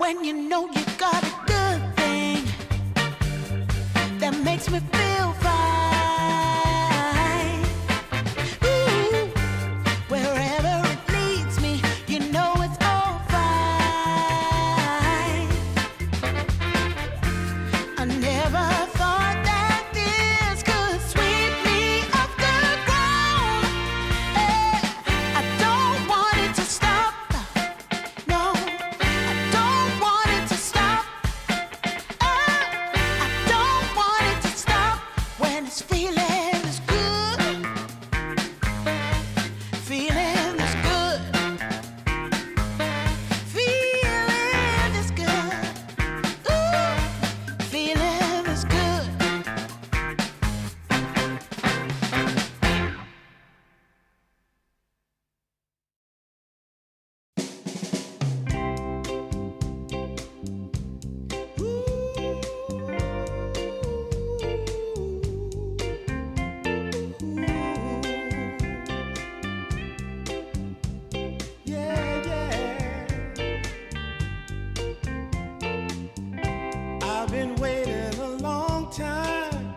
when you know you got a good thing that makes me feel fine. Ooh, wherever it leads me, you know it's all fine. I never thought that this could sweep me off the ground. I don't want it to stop. No, I don't want it to stop. I don't want it to stop when it's feeling is good. Feeling is good. Feeling is good. Ooh, feeling is good. Yeah, yeah. I've been waiting a long time,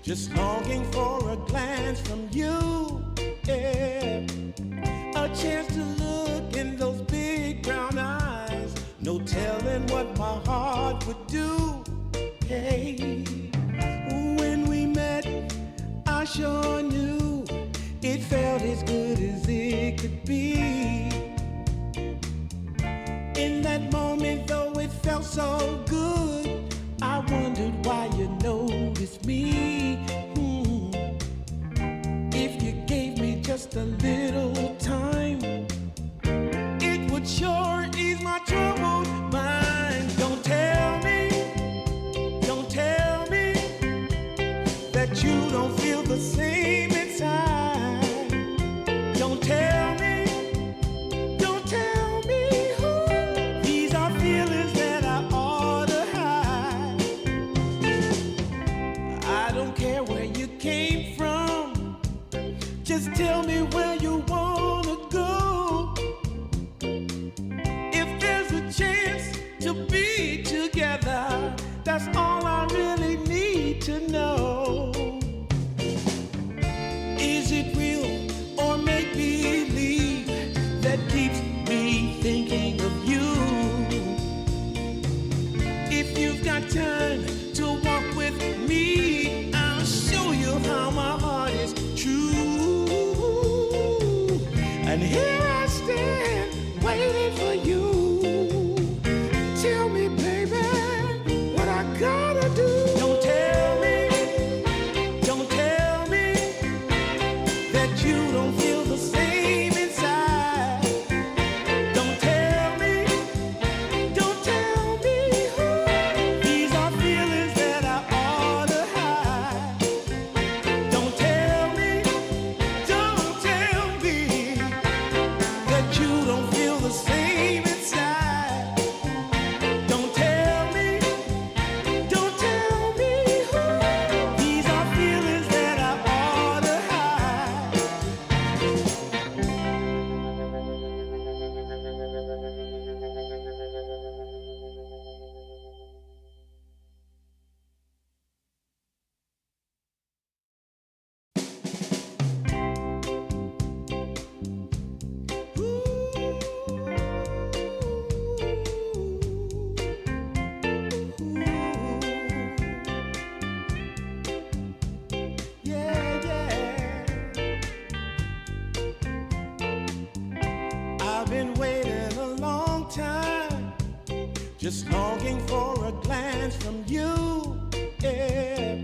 just longing for a glance from you. Yeah, a chance to look in those big brown eyes. No telling what my heart would do. Hey, when we met, I sure knew it felt as good as it could be. In that moment, though it felt so good, I wondered why you noticed me. If you gave me just a little time, it would sure ease my troubled mind. Don't tell me that you don't feel the same inside. Don't tell me who. These are feelings that I ought to hide. I don't care where you came from, just tell me where you wanna go. If there's a chance to be together, that's all I really need to know. Is it real or make believe that keeps me thinking of you? If you've got time to walk with me, I'll show you how my heart is true. And here I stand waiting for you. Tell me, baby, what I gotta do. Don't tell me that you don't feel the same inside. Don't tell me who. These are feelings that I ought to hide. Don't tell me that you don't feel the same inside. Don't tell me who. These are feelings that I ought to hide. Yeah, yeah. I've been waiting a long time, just longing for a glance from you. Yeah,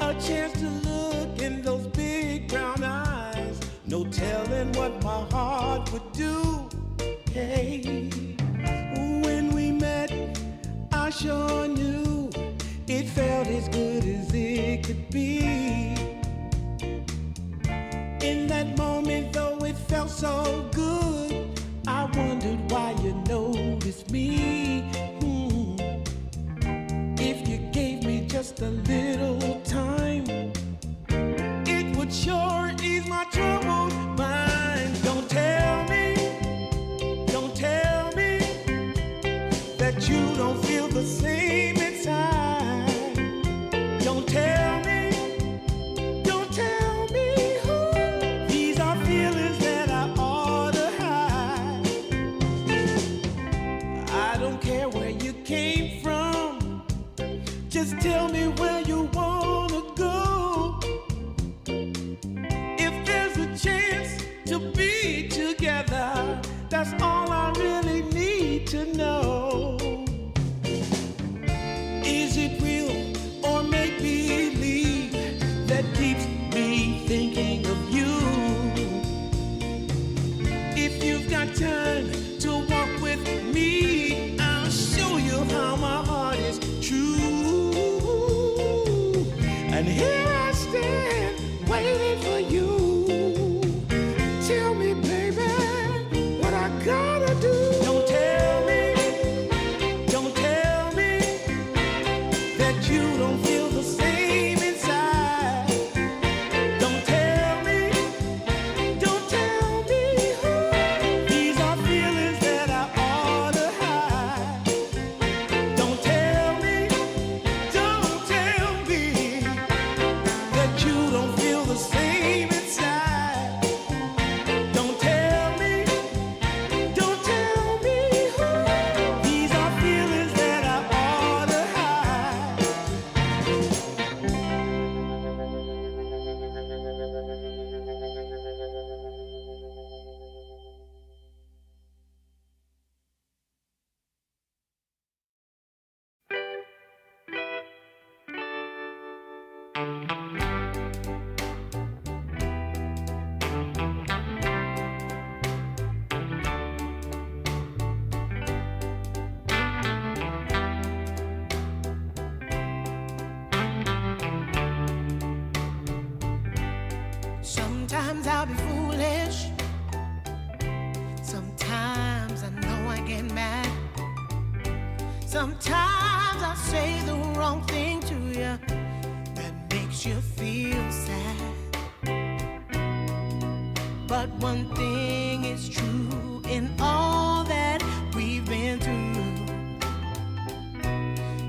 a chance to look in those big brown eyes. No telling what my heart would do. Hey, when we met, I sure knew it felt as good as it could be. In that moment, though it felt so good, I wondered why you noticed me. If you gave me just a little time, it would sure ease my troubled mind. Don't tell me that you don't feel the same inside. Don't tell me, don't tell me who. These are feelings that I ought to hide. I don't care where you came from, just tell me where you wanna go. If there's a chance to be together, that's all I really need to know. Is it real or make believe that keeps me thinking of you? If you've got time to walk with me, I'll show you how my heart is true. And here I stand waiting for you. Tell me, baby, what I gotta do. Don't tell me that you don't feel the same inside. Don't tell me who. These are feelings that I ought to hide. Don't tell me that you don't feel the same inside. Don't tell me who. These are feelings that I ought to hide. Sometimes I'll be foolish. Sometimes I know I get mad. Sometimes I say the wrong thing to you that makes you feel sad. But one thing is true in all that we've been through.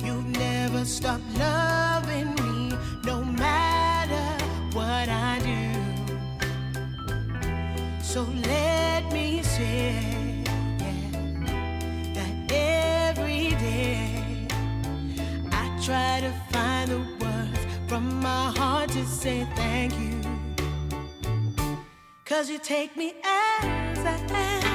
You've never stopped loving me, no matter what I do. So let me say, that every day I try to find the words from my heart to say thank you. 'Cause you take me as I am.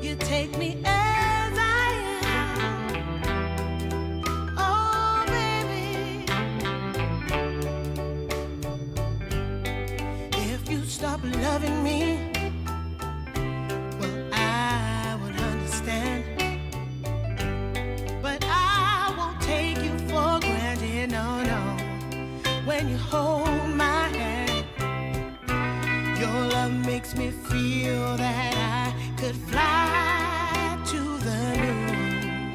You take me as I am. Oh, baby. If you stop loving me, well, I would understand. But I won't take you for granted, no, no. When you hold my hand, your love makes me feel that I could fly to the moon.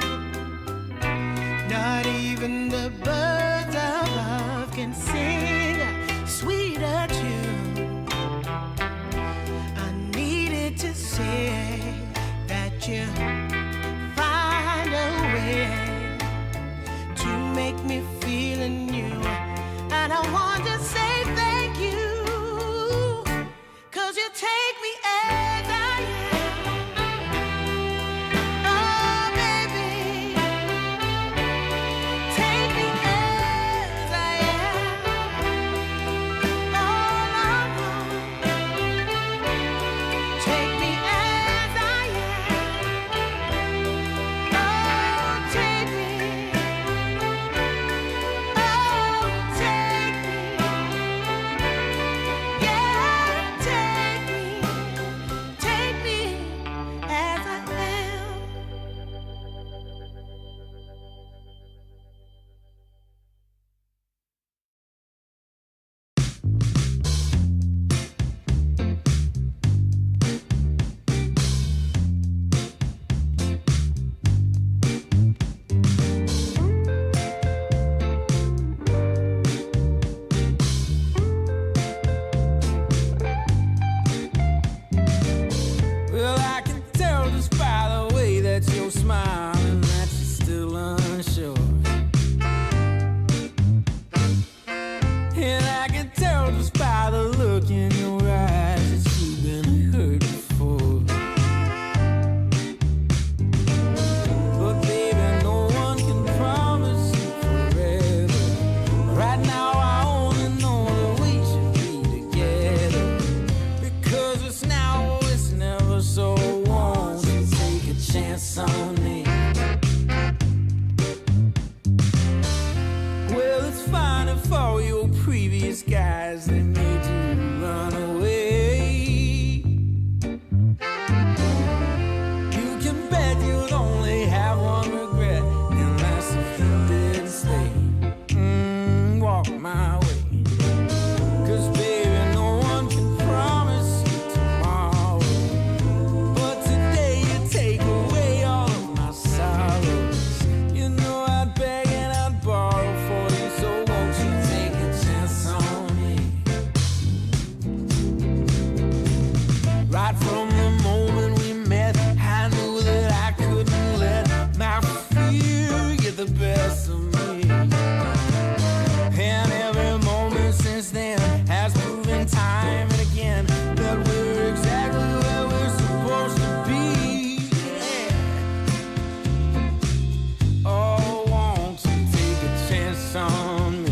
Not even the birds above can sing a sweeter tune. I needed to say that you find a way to make me feel anew. And I want to say thank you, 'cause you take me as I am. Oh, baby, take me as I am. Oh, take me as I am. Oh, take me. Oh, take me. Yeah, take me. Right from the moment we met, I knew that I couldn't let my fear get the best of me. And every moment since then has proven time and again that we're exactly where we're supposed to be. Yeah. Oh, won't you take a chance on me?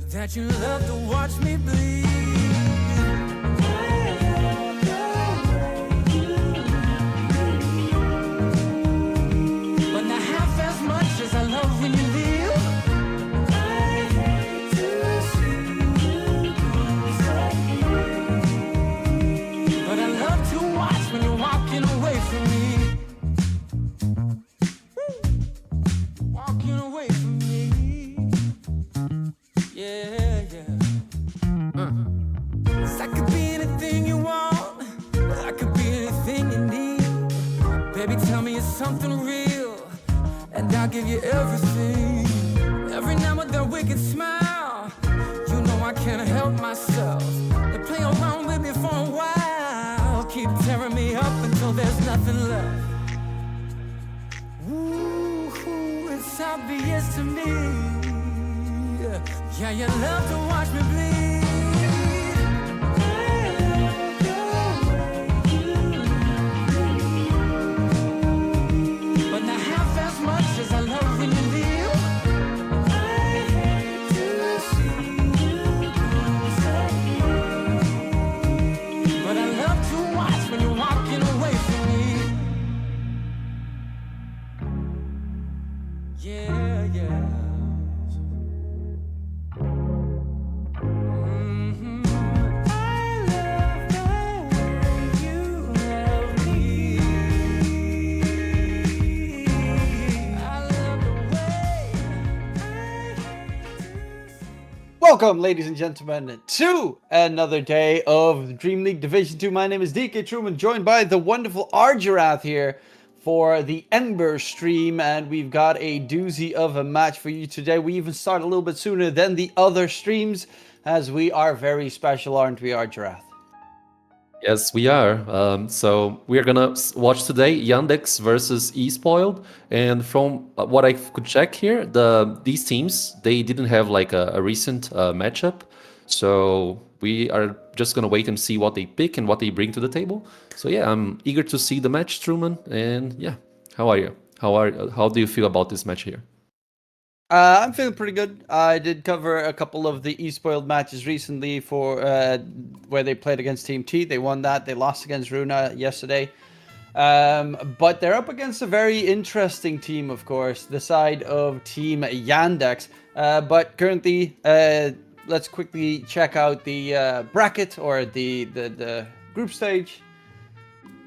That you love to watch me bleed. But not half as much as I love when you leave. I hate to see you go. But I love to watch when you're walking away from me. Walking away from me. Yeah, yeah. I could be anything you want. I could be anything you need. Baby, tell me it's something real, and I'll give you everything. Every now and then wicked smile. You know I can't help myself. They play around with me for a while, keep tearing me up until there's nothing left. Ooh. it's obvious to me. Yeah, you love to watch me bleed. But not half as much as I love when you leave. I hate to see you go. But I love to watch when you're walking away from me. Yeah, yeah. I love the way you love me. I love the way I hate to see. Welcome, ladies and gentlemen, to another day of Dream League Division 2. My name is DK Truman, joined by the wonderful Arjarath here for the Ember stream, and we've got a doozy of a match for you today. We even start a little bit sooner than the other streams, as we are very special, aren't we, Arjarath? Yes, we are. So we are gonna watch today Yandex versus eSpoiled, and from what I could check here, these teams, they didn't have like a recent matchup, so we are just gonna wait and see what they pick and what they bring to the table. So yeah, I'm eager to see the match, Truman. And yeah, how are you? How do you feel about this match here? I'm feeling pretty good. I did cover a couple of the eSpoiled matches recently for where they played against Team T. They won that. They lost against Runa yesterday. But they're up against a very interesting team, of course, the side of Team Yandex. But currently, let's quickly check out the bracket or the group stage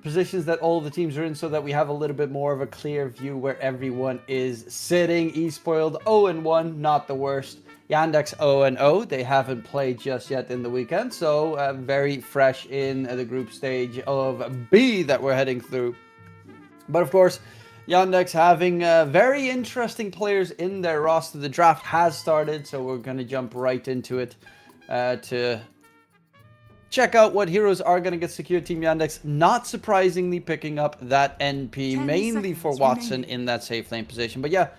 positions that all the teams are in, so that we have a little bit more of a clear view where everyone is sitting. eSpoiled 0-1, not the worst. Yandex 0-0. They haven't played just yet in the weekend, so very fresh in the group stage of B that we're heading through. But of course, Yandex having very interesting players in their roster. The draft has started, so we're going to jump right into it to check out what heroes are going to get secured. Team Yandex, not surprisingly, picking up that NP, mainly for Watson in that safe lane position. But yeah,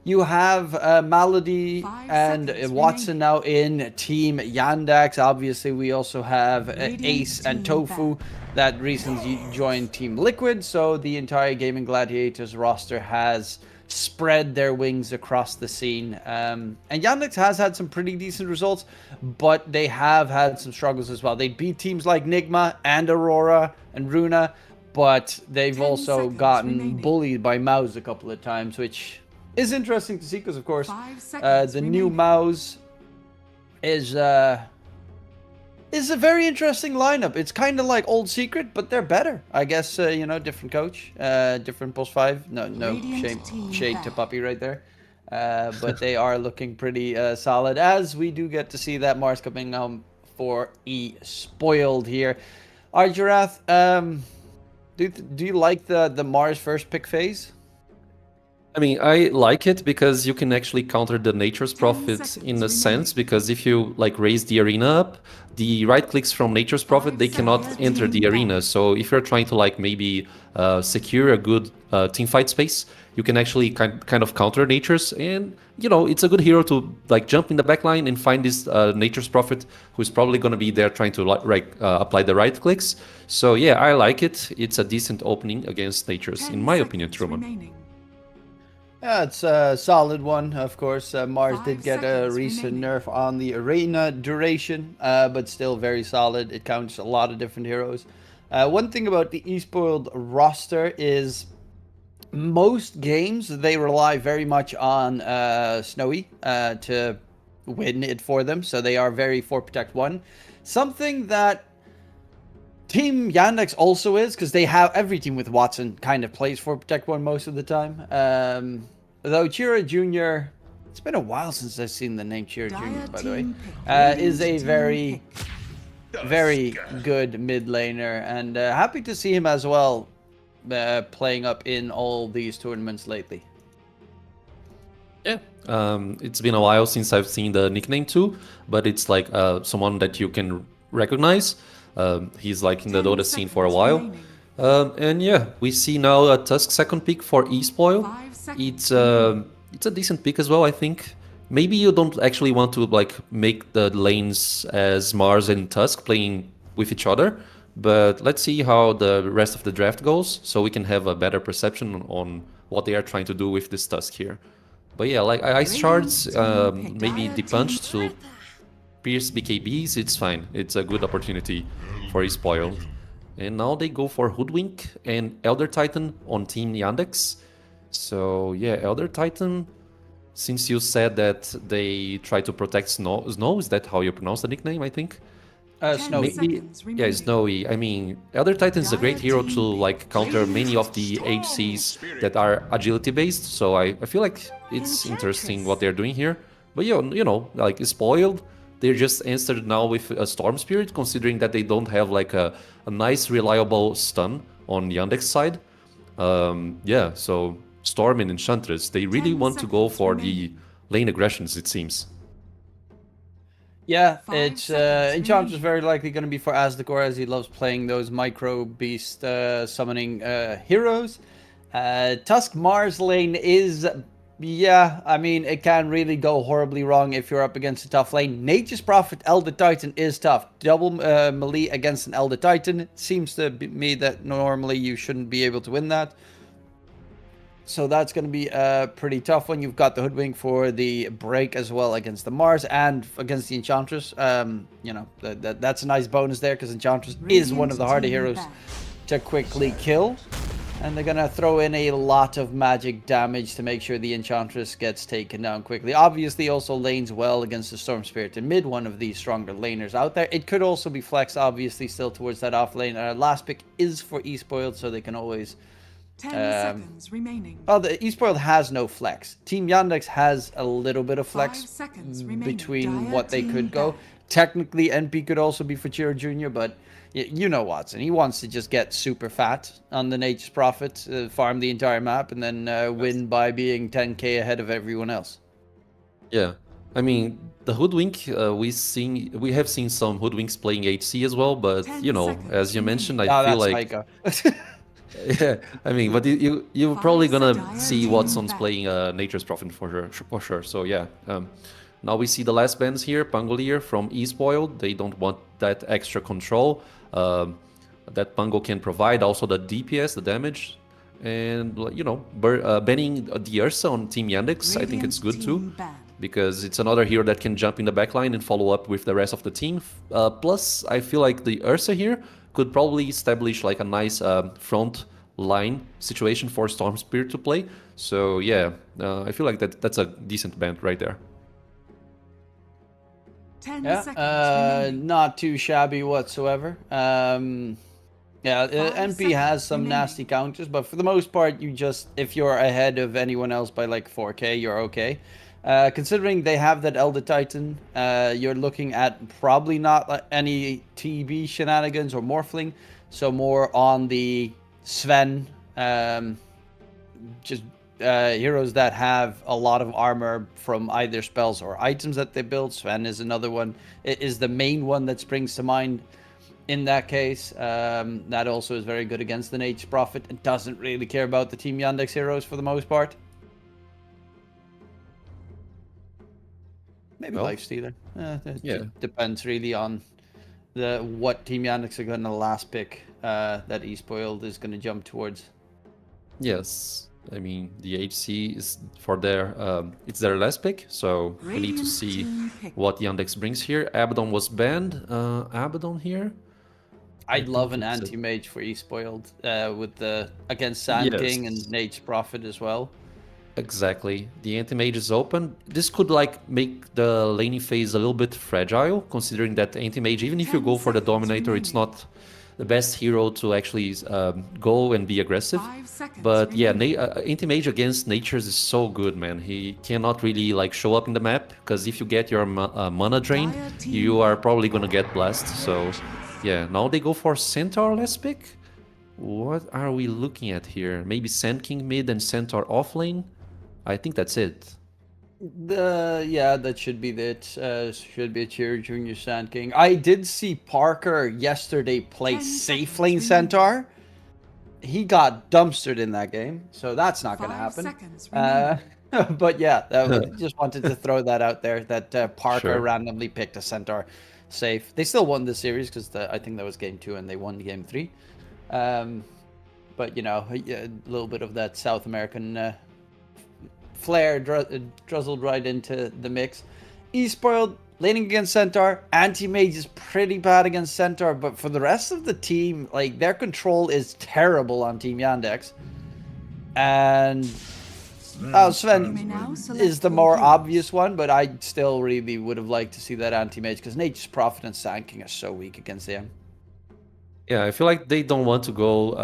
you have Malady and Watson now in Team Yandex. Obviously, we also have Ace and Tofu that recently joined Team Liquid. So the entire Gaming Gladiators roster has spread their wings across the scene. And Yandex has had some pretty decent results, but they have had some struggles as well. They beat teams like Nigma and Aurora and Runa, but they've also gotten bullied by Mouse a couple of times, which is interesting to see because, of course, the new Mouse is a very interesting lineup. It's kind of like Old Secret, but they're better. I guess, you know, different coach, different Pulse 5. No shade to Puppy right there. But they are looking pretty solid, as we do get to see that Mars coming for eSpoiled here. Arjarath, do you like the Mars first pick phase? I mean, I like it because you can actually counter the Nature's Prophet in a sense, because if you like raise the arena up, the right clicks from Nature's Prophet, they cannot enter the arena. So if you're trying to like maybe secure a good team fight space, you can actually kind of counter Nature's, and you know, it's a good hero to like jump in the backline and find this Nature's Prophet, who's probably going to be there trying to like apply the right clicks. So yeah, I like it. It's a decent opening against Nature's, in my opinion, Truman. Yeah, it's a solid one, of course. Mars did get a recent nerf on the arena duration, but still very solid. It counts a lot of different heroes. One thing about the eSpoiled roster is most games, they rely very much on Snowy to win it for them. So they are very 4 Protect 1. Something that Team Yandex also is, because they have every team with Watson kind of plays for Protect 1 most of the time. Though Chira Jr., it's been a while since I've seen the name Chira Jr., by the way, is a very good mid laner, and happy to see him as well playing up in all these tournaments lately. Yeah, it's been a while since I've seen the nickname too, but it's like someone that you can recognize. He's like in the Dota scene for a while. And yeah, we see now a Tusk second pick for eSpoil. It's it's a decent pick as well, I think. Maybe you don't actually want to like make the lanes as Mars and Tusk playing with each other, but let's see how the rest of the draft goes, so we can have a better perception on what they are trying to do with this Tusk here. But yeah, like Ice Shards, maybe the punch to pierce BKBs, it's fine. It's a good opportunity for Spoiled. And now they go for Hoodwink and Elder Titan on Team Yandex. So yeah, Elder Titan, since you said that they try to protect Snow, is that how you pronounce the nickname, I think? Snowy. Maybe, yeah, Snowy. I mean, Elder Titan is a great hero to like counter many of the HCs that are agility based. So I feel like it's interesting what they're doing here. But you know, like Spoiled, they just answered now with a Storm Spirit, considering that they don't have like a nice reliable stun on Yandex side. Yeah, so Storm and Enchantress, they really want to go for the lane aggressions, it seems. Yeah, it's Enchantress is very likely going to be for Asdecor, as he loves playing those micro beast summoning heroes. Tusk Mars lane is, yeah, I mean, it can really go horribly wrong if you're up against a tough lane. Nature's Prophet Elder Titan is tough. Double melee against an Elder Titan. Seems to me that normally you shouldn't be able to win that. So that's going to be pretty tough when you've got the Hoodwink for the break as well against the Mars and against the Enchantress. You know, that's a nice bonus there because Enchantress is one of the harder heroes to quickly kill. And they're going to throw in a lot of magic damage to make sure the Enchantress gets taken down quickly. Obviously also lanes well against the Storm Spirit in mid, one of the stronger laners out there. It could also be flex, obviously, still towards that off lane. Last pick is for Espoiled, so they can always... 10 seconds remaining. Well, the Espoiled has no flex. Team Yandex has a little bit of flex 5 seconds remaining. between what they could go. Technically, NP could also be for Chiro Jr., but you know Watson. He wants to just get super fat on the Nature's Prophet, farm the entire map, and then win by being 10k ahead of everyone else. Yeah, I mean, the Hoodwink, we have seen some Hoodwinks playing HC as well, but you know, as you mentioned, I feel like... Yeah, I mean, but you're probably gonna see Watson's playing Nature's Prophet for sure. So yeah, now we see the last bands here. Pangolier from Espoiled. They don't want that extra control that Pango can provide. Also the DPS, the damage, and you know, banning the Ursa on Team Yandex. I think it's good too, because it's another hero that can jump in the backline and follow up with the rest of the team. Plus, I feel like the Ursa here could probably establish like a nice front line situation for Storm Spirit to play. So yeah, I feel like that's a decent band right there. 10 Yeah, seconds not too shabby whatsoever. Yeah, NP has some nasty counters, but for the most part, if you're ahead of anyone else by like 4k, you're okay. Considering they have that Elder Titan, you're looking at probably not any TB shenanigans or Morphling, so more on the Sven, heroes that have a lot of armor from either spells or items that they build. Sven is another one. It is the main one that springs to mind in that case. That also is very good against the Nature's Prophet and doesn't really care about the Team Yandex heroes for the most part. Maybe Lifestealer. It depends really on what Team Yandex are going to last pick that Espoiled is going to jump towards. Yes, I mean the HC is for their it's their last pick, so we need to see what Yandex brings here. Abaddon was banned. Abaddon here. I'd love an anti-mage for Espoiled with against Sand King and Nature's Prophet as well. Exactly. The anti-mage is open. This could like make the laning phase a little bit fragile, considering that anti-mage, even if you go for the Dominator, it's not the best hero to actually go and be aggressive. But yeah, anti-mage against Natures is so good, man. He cannot really like show up in the map, because if you get your mana drained, you are probably gonna get blessed. So yeah, now they go for Centaur last pick. What are we looking at here? Maybe Sand King mid and Centaur off lane? I think that's it. Yeah, that should be it. Should be a Chiro Jr. Sand King. I did see Parker yesterday play safe lane Centaur. he got dumpstered in that game, so that's not going to 5 happen. seconds remaining. But yeah, just wanted to throw that out there. That Parker Sure. randomly picked a centaur safe. They still won the series because I think that was game 2 and they won game 3. But you know, a little bit of that South American flair drizzled right into the mix. E-Spoiled laning against Centaur. Anti-Mage is pretty bad against Centaur, but for the rest of the team, like, their control is terrible on Team Yandex. And Sven You may now select is the your more heroes. obvious one, but I still really would have liked to see that Anti-Mage because Nature's Prophet and Sand King are so weak against him. Yeah, I feel like they don't want to go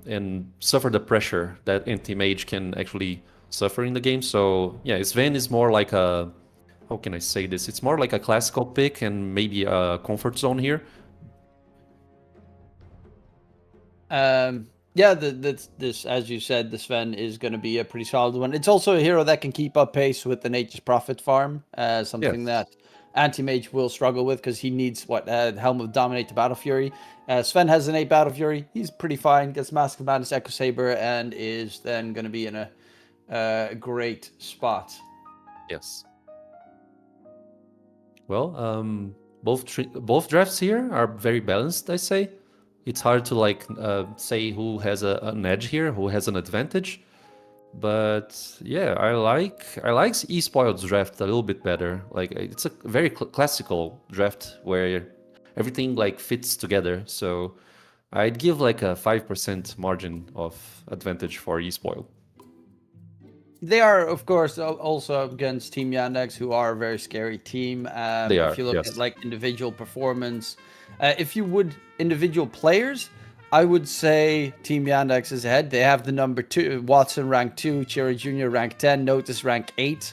and suffer the pressure that anti-mage can actually suffer in the game. So yeah, Sven is more like a, how can I say this? It's more like a classical pick and maybe a comfort zone here. Yeah, this, as you said, the Sven is going to be a pretty solid one. It's also a hero that can keep up pace with the Nature's Prophet farm, something Yes. that Anti-Mage will struggle with because he needs Helm of Dominate to Battle Fury. Sven has an 8 Battle Fury. He's pretty fine, gets Mask of Madness, Echo Saber, and is then going to be in a great spot. Yes. Well, both drafts here are very balanced, I say. It's hard to like say who has an edge here, who has an advantage. But yeah, I like E-Spoiled's draft a little bit better. Like it's a very classical draft where everything like fits together. So I'd give like a 5% margin of advantage for E-Spoiled. They are, of course, also against Team Yandex, who are a very scary team. They are, If you look yes. at like individual performance, if you would individual players, I would say Team Yandex is ahead. They have the number 2, Watson rank 2, Chira Jr. rank 10, Notice rank 8.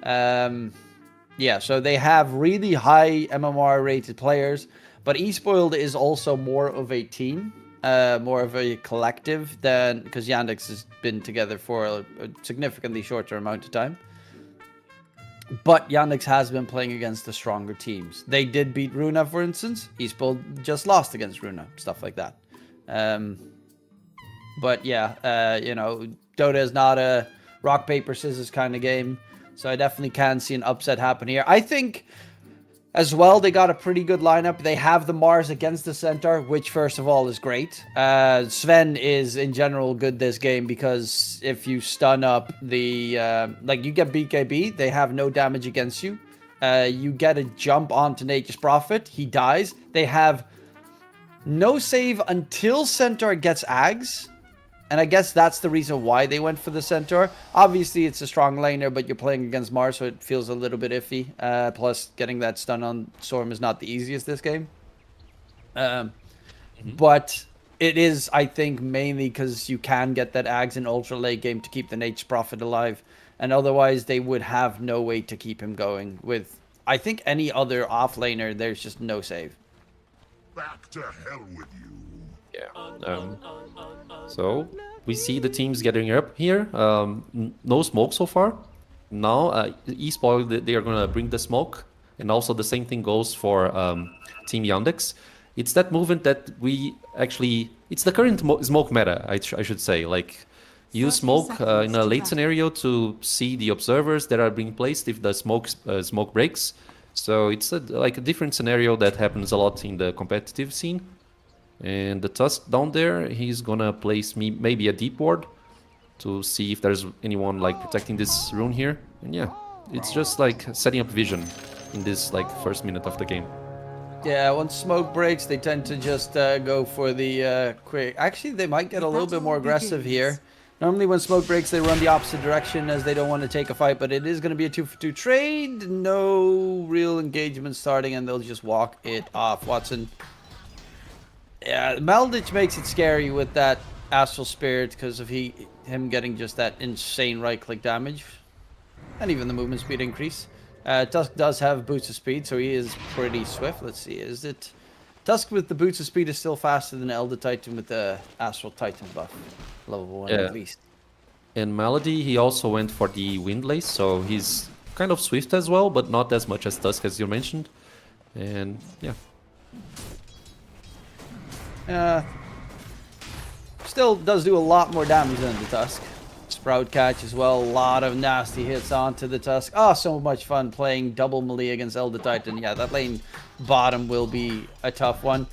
Yeah, so they have really high MMR rated players, but E-Spoiled is also more of a team. More of a collective than, because Yandex has been together for a significantly shorter amount of time. But Yandex has been playing against the stronger teams. They did beat Runa, for instance. E-Spoiled just lost against Runa, stuff like that. But yeah, you know, Dota is not a rock, paper, scissors kind of game. So I definitely can see an upset happen here. I think as well, they got a pretty good lineup. They have the Mars against the Centaur, which first of all is great. Sven is in general good this game because if you stun up the, like you get BKB, they have no damage against you. You get a jump onto Nature's Prophet, he dies. They have no save until Centaur gets Ags. And I guess that's the reason why they went for the Centaur. Obviously, it's a strong laner, but you're playing against Mars, so it feels a little bit iffy. Plus, getting that stun on Storm is not the easiest this game. But it is, I think, mainly because you can get that Ags in ultra late game to keep the Nature's Prophet alive. And otherwise, they would have no way to keep him going. With, I think, any other off laner, there's just no save. Back to hell with you. Yeah. So we see the teams gathering up here. No smoke so far. Now E-Spoiled, they are gonna bring the smoke, and also the same thing goes for Team Yandex. It's that movement that we actually, it's the current smoke meta, I should say. Like use 30 smoke seconds in a to late battle. scenario to see the observers that are being placed if the smoke breaks. So it's like a different scenario that happens a lot in the competitive scene. And the Tusk down there, he's gonna place maybe a deep ward to see if there's anyone like protecting this rune here. And yeah, it's just like setting up vision in this like first minute of the game. Yeah, once smoke breaks, they tend to just go for the quick. Actually, they might get a little bit more aggressive here. Normally when smoke breaks, they run the opposite direction as they don't want to take a fight, but it is going to be a 2-for-2 trade. No real engagement starting, and they'll just walk it off. Watson. Yeah, Meldich makes it scary with that Astral Spirit because of him getting just that insane right-click damage. And even the movement speed increase. Tusk does have boots of speed, so he is pretty swift. Let's see, is it... Tusk with the boots of speed is still faster than Elder Titan with the Astral Titan buff. Level 1 Yeah. at least. And Malady, he also went for the Windlace, so he's kind of swift as well, but not as much as Tusk as you mentioned. And yeah. Still does do a lot more damage than the Tusk. Sprout catch as well, a lot of nasty hits onto the Tusk. Oh, so much fun playing double melee against Elder Titan. Yeah, that lane bottom will be a tough one.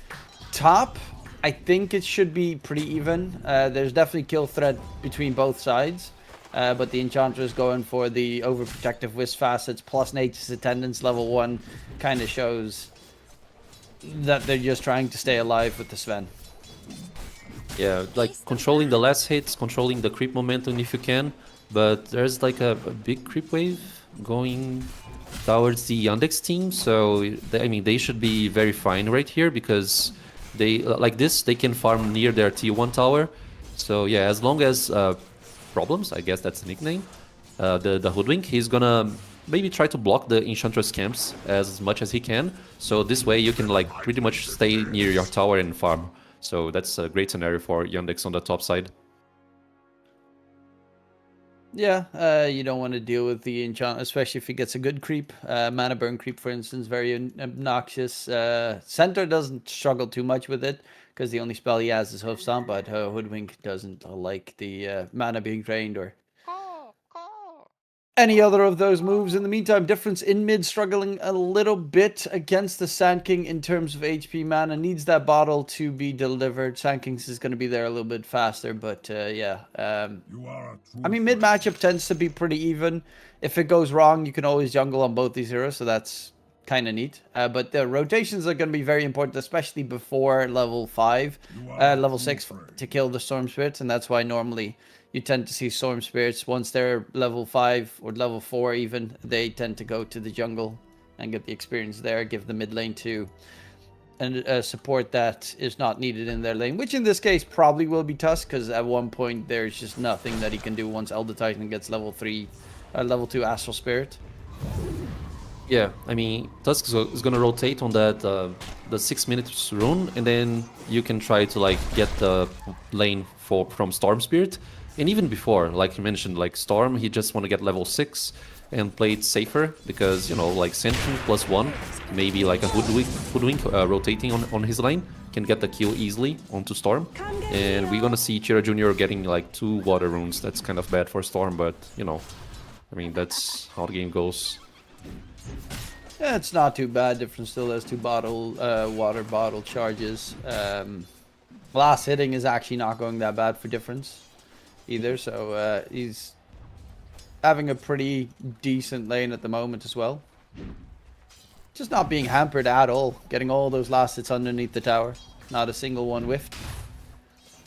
Top, I think it should be pretty even. There's definitely kill threat between both sides. But the Enchantress going for the overprotective Wisp facets plus Nature's Attendance level 1 kind of shows that they're just trying to stay alive with the Sven. Yeah, like controlling the last hits, controlling the creep momentum if you can, but there's like a big creep wave going towards the Yandex team, so I mean they should be very fine right here because they like this they can farm near their T1 tower. So yeah, as long as Problems, I guess that's the nickname, the Hoodwink, he's gonna maybe try to block the Enchantress camps as much as he can, so this way you can like pretty much stay near your tower and farm. So that's a great scenario for Yandex on the top side. Yeah, you don't want to deal with the enchant, especially if he gets a good creep. Mana burn creep, for instance, very obnoxious. Center doesn't struggle too much with it because the only spell he has is Hoof Stomp, but Hoodwink doesn't like the mana being drained or any other of those moves. In the meantime, Difference in mid struggling a little bit against the Sand King in terms of HP. Mana needs that bottle to be delivered. Sand King's is going to be there a little bit faster, but yeah. I mean, mid matchup tends to be pretty even. If it goes wrong, you can always jungle on both these heroes, so that's kind of neat. But the rotations are going to be very important, especially before level 5, level 6 to kill the Storm Spirits, and that's why normally you tend to see Storm Spirits, once they're level 5 or level 4 even, they tend to go to the jungle and get the experience there, give the mid lane to and support that is not needed in their lane, which in this case probably will be Tusk, because at one point there's just nothing that he can do once Elder Titan gets level 3, level 2 Astral Spirit. Yeah, I mean, Tusk is gonna rotate on that the 6 minutes rune, and then you can try to like get the lane from Storm Spirit. And even before, like you mentioned, like Storm, he just want to get level 6 and play it safer because, you know, like Sentient +1, maybe like a Hoodwink rotating on his lane can get the kill easily onto Storm. And we're gonna see Chira Jr. getting like 2 water runes. That's kind of bad for Storm, but, you know, I mean, that's how the game goes. Yeah, it's not too bad. Difference still has 2 water bottle charges. Last hitting is actually not going that bad for Difference either, so he's having a pretty decent lane at the moment as well. Just not being hampered at all, getting all those last hits underneath the tower, not a single one whiffed.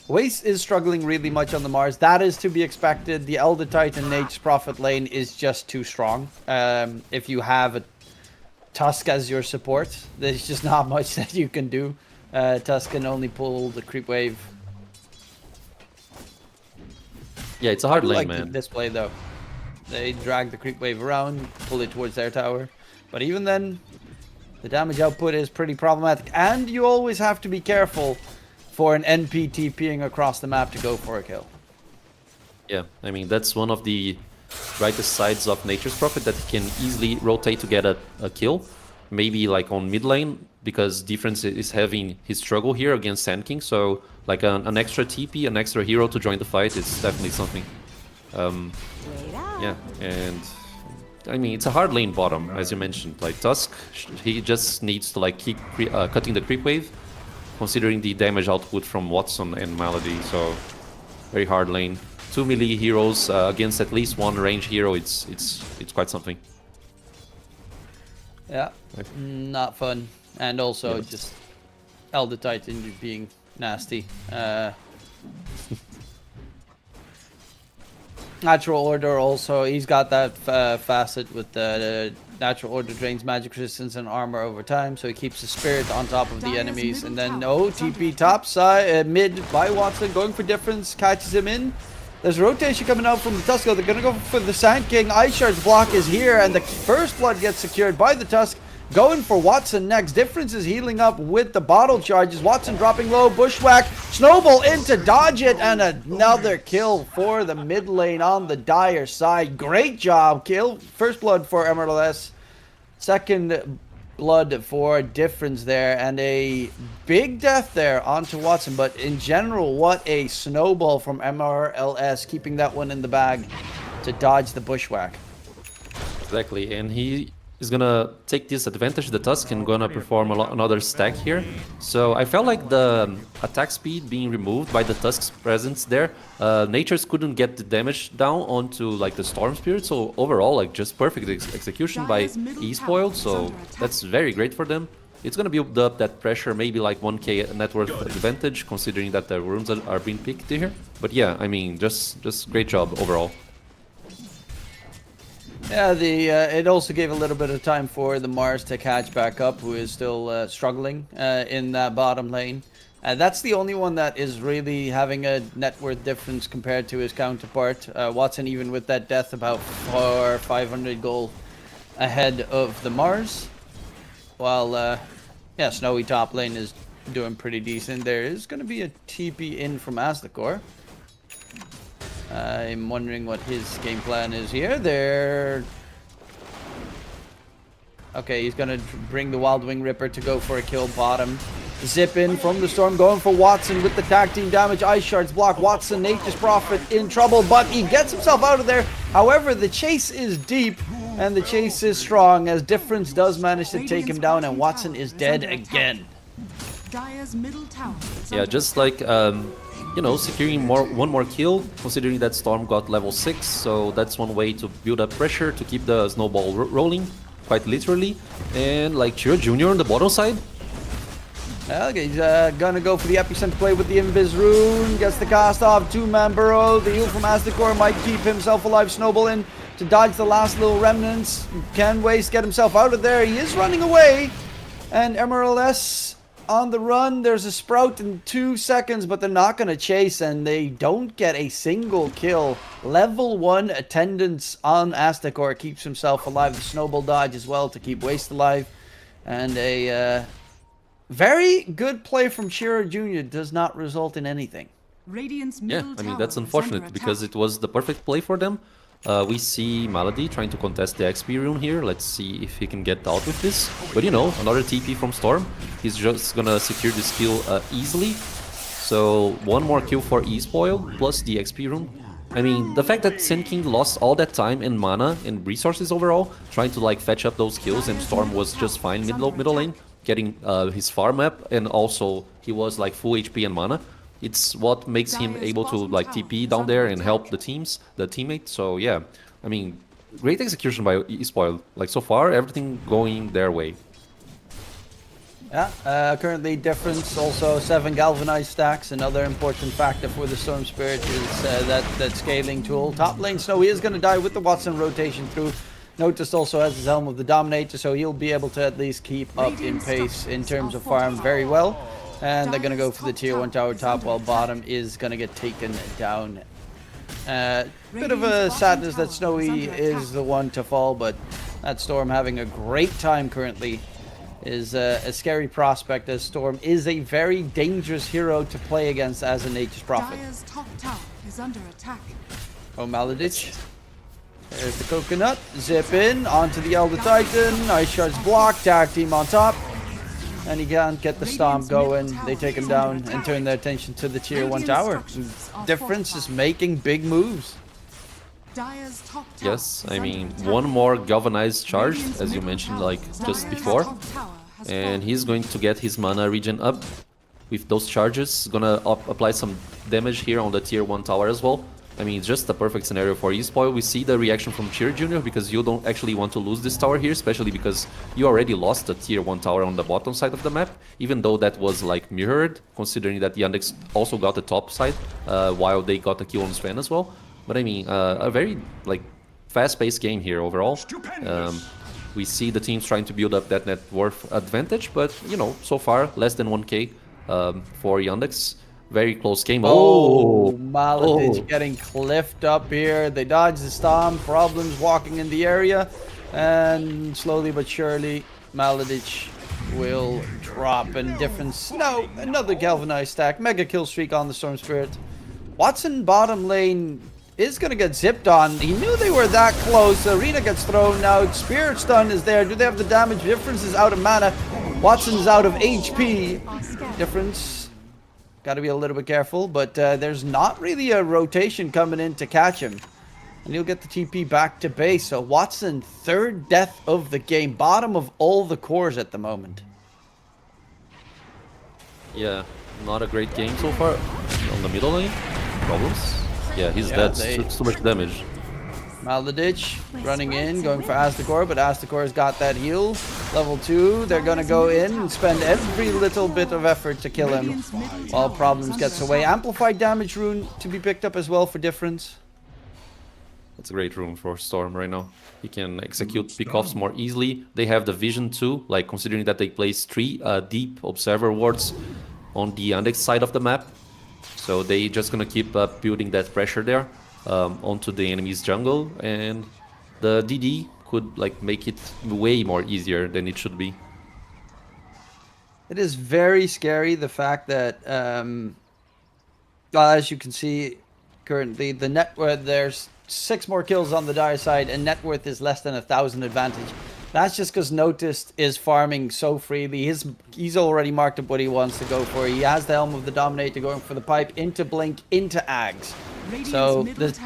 Waste is struggling really much on the Mars. That is to be expected. The Elder Titan Nature's Prophet lane is just too strong. If you have a Tusk as your support, there's just not much that you can do. Tusk can only pull the creep wave. Yeah, it's a hard lane, Like man. the display though, they drag the creep wave around, pull it towards their tower, but even then, the damage output is pretty problematic, and you always have to be careful for an NP TPing across the map to go for a kill. Yeah, I mean, that's one of the brightest sides of Nature's Prophet, that he can easily rotate to get a kill. Maybe like on mid lane, because Difference is having his struggle here against Sand King, so like an extra TP, an extra hero to join the fight is definitely something. Yeah, and I mean, it's a hard lane bottom, as you mentioned. Like Tusk, he just needs to like keep cutting the creep wave, considering the damage output from Watson and Malady, so very hard lane. 2 melee heroes against at least 1 range hero, it's quite something. Yeah, not fun. And also just Elder Titan being nasty. Natural Order also, he's got that facet with the Natural Order drains magic resistance and armor over time, so he keeps the spirit on top of the enemies. And then TP top side, mid by Watson, going for Difference, catches him in. There's a rotation coming out from the Tusk. They're gonna go for the Sand King. Ice Shard's block is here, and the first blood gets secured by the Tusk. Going for Watson next. Difference is healing up with the bottle charges. Watson dropping low. Bushwhack. Snowball in to dodge it. And another kill for the mid lane on the Dire side. Great job. Kill. First blood for Emerald S. Second blood for difference there, and a big death there onto Watson. But in general, what a snowball from MRLS, keeping that one in the bag to dodge the bushwhack. Exactly, and he is gonna take this advantage, the Tusk, and gonna perform another stack here. So I felt like the attack speed being removed by the Tusk's presence there, Natures couldn't get the damage down onto like the Storm Spirit, so overall like just perfect execution by eSpoiled, so that's very great for them. It's gonna build up that pressure, maybe like 1k net worth advantage, considering that the runes are being picked here. But yeah, I mean, just great job overall. Yeah, it also gave a little bit of time for the Mars to catch back up, who is still struggling in that bottom lane. That's the only one that is really having a net worth difference compared to his counterpart. Watson, even with that death, about 400 or 500 gold ahead of the Mars. While, yeah, Snowy top lane is doing pretty decent. There is going to be a TP in from Aztecor. I'm wondering what his game plan is here. Okay, he's gonna bring the Wild Wing Ripper to go for a kill bottom. Zip in from the Storm, going for Watson with the tag team damage. Ice Shards block. Watson, Nature's Prophet in trouble, but he gets himself out of there. However, the chase is deep and the chase is strong, as Difference does manage to take him down, and Watson is dead again. Yeah, just like you know, securing one more kill, considering that Storm got level 6, so that's one way to build up pressure to keep the snowball rolling, quite literally. And like Chiro Jr. on the bottom side. Okay, he's gonna go for the epicenter play with the Invis Rune, gets the cast off, two-man burrow. The heal from Aztecor might keep himself alive. Snowball in to dodge the last little remnants. Can Waste get himself out of there. He is running away, and MRLS on the run. There's a Sprout in 2 seconds, but they're not going to chase, and they don't get a single kill. Level 1 attendance on Aztecor keeps himself alive. The snowball dodge as well to keep Waste alive. And a very good play from Chiro Jr. does not result in anything. Yeah, I mean, that's unfortunate because it was the perfect play for them. We see Malady trying to contest the XP rune here. Let's see if he can get out with this. But you know, another TP from Storm. He's just gonna secure this kill easily. So one more kill for eSpoil plus the XP rune. I mean, the fact that Sand King lost all that time and mana and resources overall, trying to like fetch up those kills, and Storm was just fine middle lane, getting his farm up, and also he was like full HP and mana. It's what makes him able to like TP down there and help the teammates. So yeah, I mean, great execution by eSpoil. Like so far, everything going their way. Yeah, currently Difference also 7 galvanized stacks. Another important factor for the Storm Spirit is that scaling tool. Top lane Snowy is going to die with the Watson rotation through. Noticed also has his Helm of the Dominator, so he'll be able to at least keep up in pace in terms of farm very well. And they're going to go for the tier 1 tower top, while bottom is going to get taken down. Bit of a sadness that Snowy is the one to fall, but that Storm having a great time currently is a scary prospect, as Storm is a very dangerous hero to play against as a Nature's Prophet. Oh, Maladich. There's the coconut. Zip in onto the Elder Titan. Ice Shards block. Tag team on top. And he can't get the stomp going. They take him down and turn their attention to the tier 1 tower. Difference is making big moves. Yes, I mean, one more galvanized charge, as you mentioned like just before. And he's going to get his mana regen up with those charges. Gonna apply some damage here on the tier 1 tower as well. I mean, it's just a perfect scenario for eSpoil. We see the reaction from Chiro Jr. because you don't actually want to lose this tower here, especially because you already lost the tier 1 tower on the bottom side of the map, even though that was like mirrored, considering that the Yandex also got the top side while they got the kill on Sven as well. But I mean, a very like fast-paced game here overall. We see the teams trying to build up that net worth advantage, but you know, so far less than 1k for Yandex. Very close game. Oh, Maladich getting cliffed up here. They dodge the storm. Problems walking in the area. And slowly but surely, Maladich will drop. And Difference. No, another galvanized stack. Mega kill streak on the Storm Spirit. Watson bottom lane is going to get zipped on. He knew they were that close. Arena gets thrown now. Spirit Stun is there. Do they have the damage? Difference is out of mana. Watson's out of HP. Difference. Got to be a little bit careful, but there's not really a rotation coming in to catch him. And he'll get the TP back to base. So Watson, third death of the game. Bottom of all the cores at the moment. Yeah, not a great game so far. On the middle lane, problems. Yeah, he's dead. Too much damage. Maladich running in, going for Aztekor, but Aztekor's got that heal. Level 2, they're gonna go in and spend every little bit of effort to kill him while Problems gets away. Amplified damage rune to be picked up as well for difference. That's a great rune for Storm right now. He can execute pickoffs more easily. They have the vision too, like considering that they place 3 deep observer wards on the Yandex side of the map. So they just gonna keep building that pressure there onto the enemy's jungle, and the DD could like make it way more easier than it should be. It is very scary, the fact that, as you can see currently, the net worth, there's 6 more kills on the Dire side, and net worth is less than 1,000 advantage. That's just because Noticed is farming so freely. He's already marked up what he wants to go for. He has the Helm of the Dominator going for the pipe, into Blink, into Ags. So the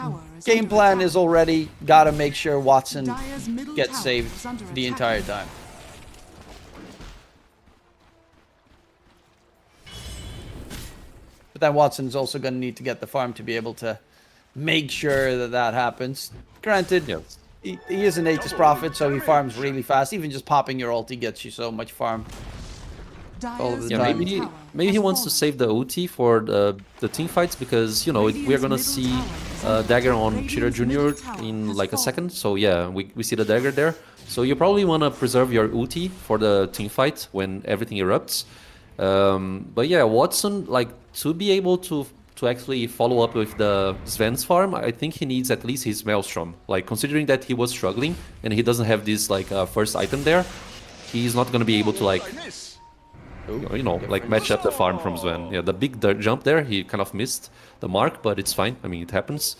game plan is already got to make sure Watson gets saved the entire time. But then Watson's also going to need to get the farm to be able to make sure that that happens. Granted, Yes. he is an Aegis Prophet, so he farms really fast. Even just popping your ulti gets you so much farm all of the Yeah, time. maybe he wants to save the ulti for the team fights, because you know we're gonna see dagger on Cheetah Junior in like a second. So yeah, we see the dagger there. So you probably want to preserve your ulti for the team fight when everything erupts. But yeah, Watson, like, to be able to actually follow up with the Sven's farm, I think he needs at least his Maelstrom. Like, considering that he was struggling and he doesn't have this like first item there, he's not gonna be able to like, you know, like match up the farm from Sven. Yeah, the big jump there, he kind of missed the mark, but it's fine. I mean, it happens.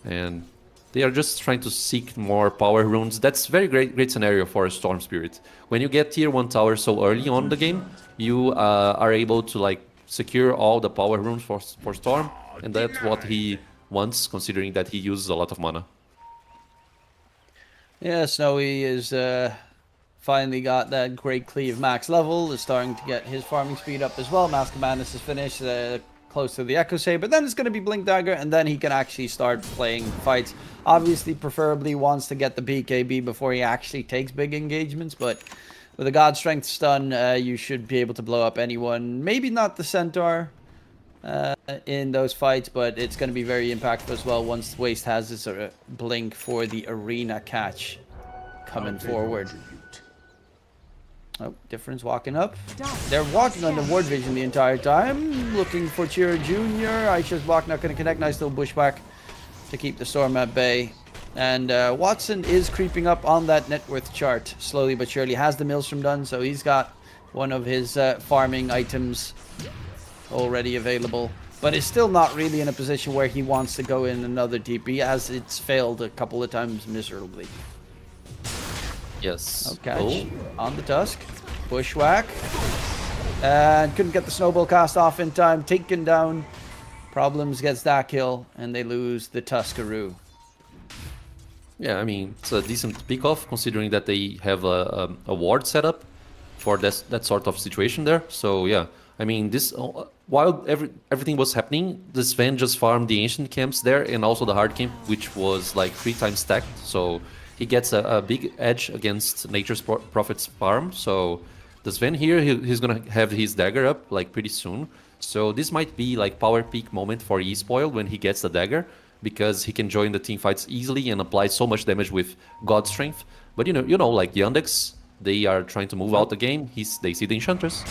And they are just trying to seek more power runes. That's very great scenario for a Storm Spirit. When you get tier 1 tower so early on the game, you are able to like secure all the power runes for Storm, and that's what he wants, considering that he uses a lot of mana. Yeah, Snowy is finally got that great cleave max level, is starting to get his farming speed up as well. Mask of Madness is finished, close to the Echo Save, but then it's going to be Blink Dagger, and then he can actually start playing fights. Obviously, preferably wants to get the BKB before he actually takes big engagements, but with a God Strength stun, you should be able to blow up anyone. Maybe not the Centaur in those fights, but it's going to be very impactful as well once Waste has this blink for the arena catch coming forward. Oh, Difference walking up. They're walking under ward vision the entire time, looking for Chira Jr. Aisha's block not going to connect. Nice little bushwhack to keep the storm at bay. And Watson is creeping up on that net worth chart slowly but surely. Has the Maelstrom done, so he's got one of his farming items already available, but is still not really in a position where he wants to go in another TP, as it's failed a couple of times miserably. Yes. Okay, on the Tusk, bushwhack, and couldn't get the snowball cast off in time. Taken down. Problems gets that kill, and they lose the Tuskaroo. Yeah, I mean, it's a decent pickoff considering that they have a ward set up for that sort of situation there. So yeah, I mean, this while everything was happening, the Sven just farmed the ancient camps there and also the hard camp, which was like 3 times stacked. So he gets a big edge against Nature's Prophet's farm. So the Sven here, he's gonna have his dagger up like pretty soon. So this might be like power peak moment for E-Spoil when he gets the dagger, because he can join the team fights easily and apply so much damage with God Strength. But you know, like the Yandex, they are trying to move out the game. They see the Enchantress.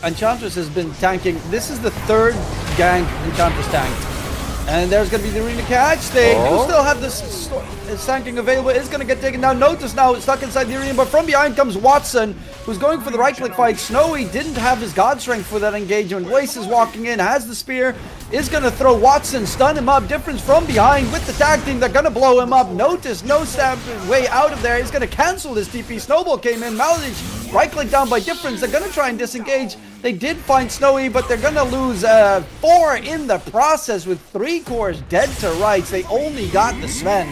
Enchantress has been tanking. This is the 3rd gank Enchantress tanked And there's going to be the arena catch. They do still have this Sanking available. It's going to get taken down. Notice now it's stuck inside the arena, but from behind comes Watson, who's going for the right-click fight. Snowy didn't have his God Strength for that engagement. Wace is walking in, has the spear, is going to throw Watson, stun him up. Difference from behind with the tag team. They're going to blow him up. Notice no stab way out of there. He's going to cancel this TP. Snowball came in. Maladich right-click down by Difference. They're going to try and disengage. They did find Snowy, but they're going to lose 4 in the process with 3 cores dead to rights. They only got the Sven.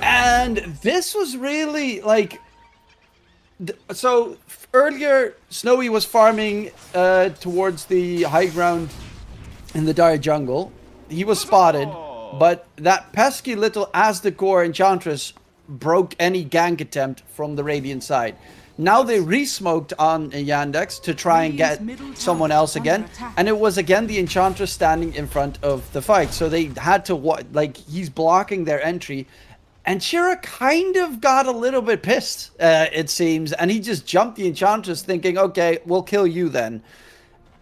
And this was really like... So earlier, Snowy was farming towards the high ground in the Dire jungle. He was spotted, but that pesky little Aztec core Enchantress broke any gank attempt from the Radiant side. Now they re-smoked on Yandex to try and get someone else again. And it was again the Enchantress standing in front of the fight. So they had to, like, he's blocking their entry. And Shira kind of got a little bit pissed, it seems. And he just jumped the Enchantress thinking, okay, we'll kill you then.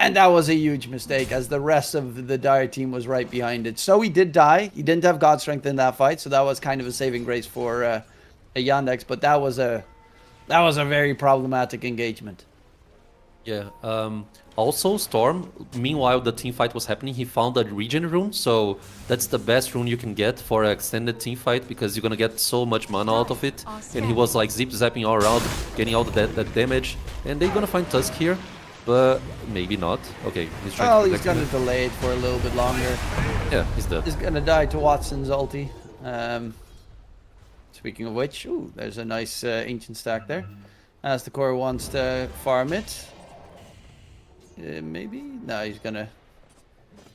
And that was a huge mistake, as the rest of the Dire team was right behind it. So he did die. He didn't have God Strength in that fight. So that was kind of a saving grace for a Yandex. But that was a very problematic engagement. Yeah. Also, Storm, meanwhile the team fight was happening, he found a regen rune, so that's the best rune you can get for an extended team fight, because you're gonna get so much mana out of it. And he was like zip-zapping all around, getting all that damage. And they're gonna find Tusk here, but maybe not. Okay, he's trying to he's gonna delay it for a little bit longer. Yeah, he's dead. He's gonna die to Watson's ulti. Speaking of which, ooh, there's a nice ancient stack there. As the core wants to farm it. Maybe? No, he's gonna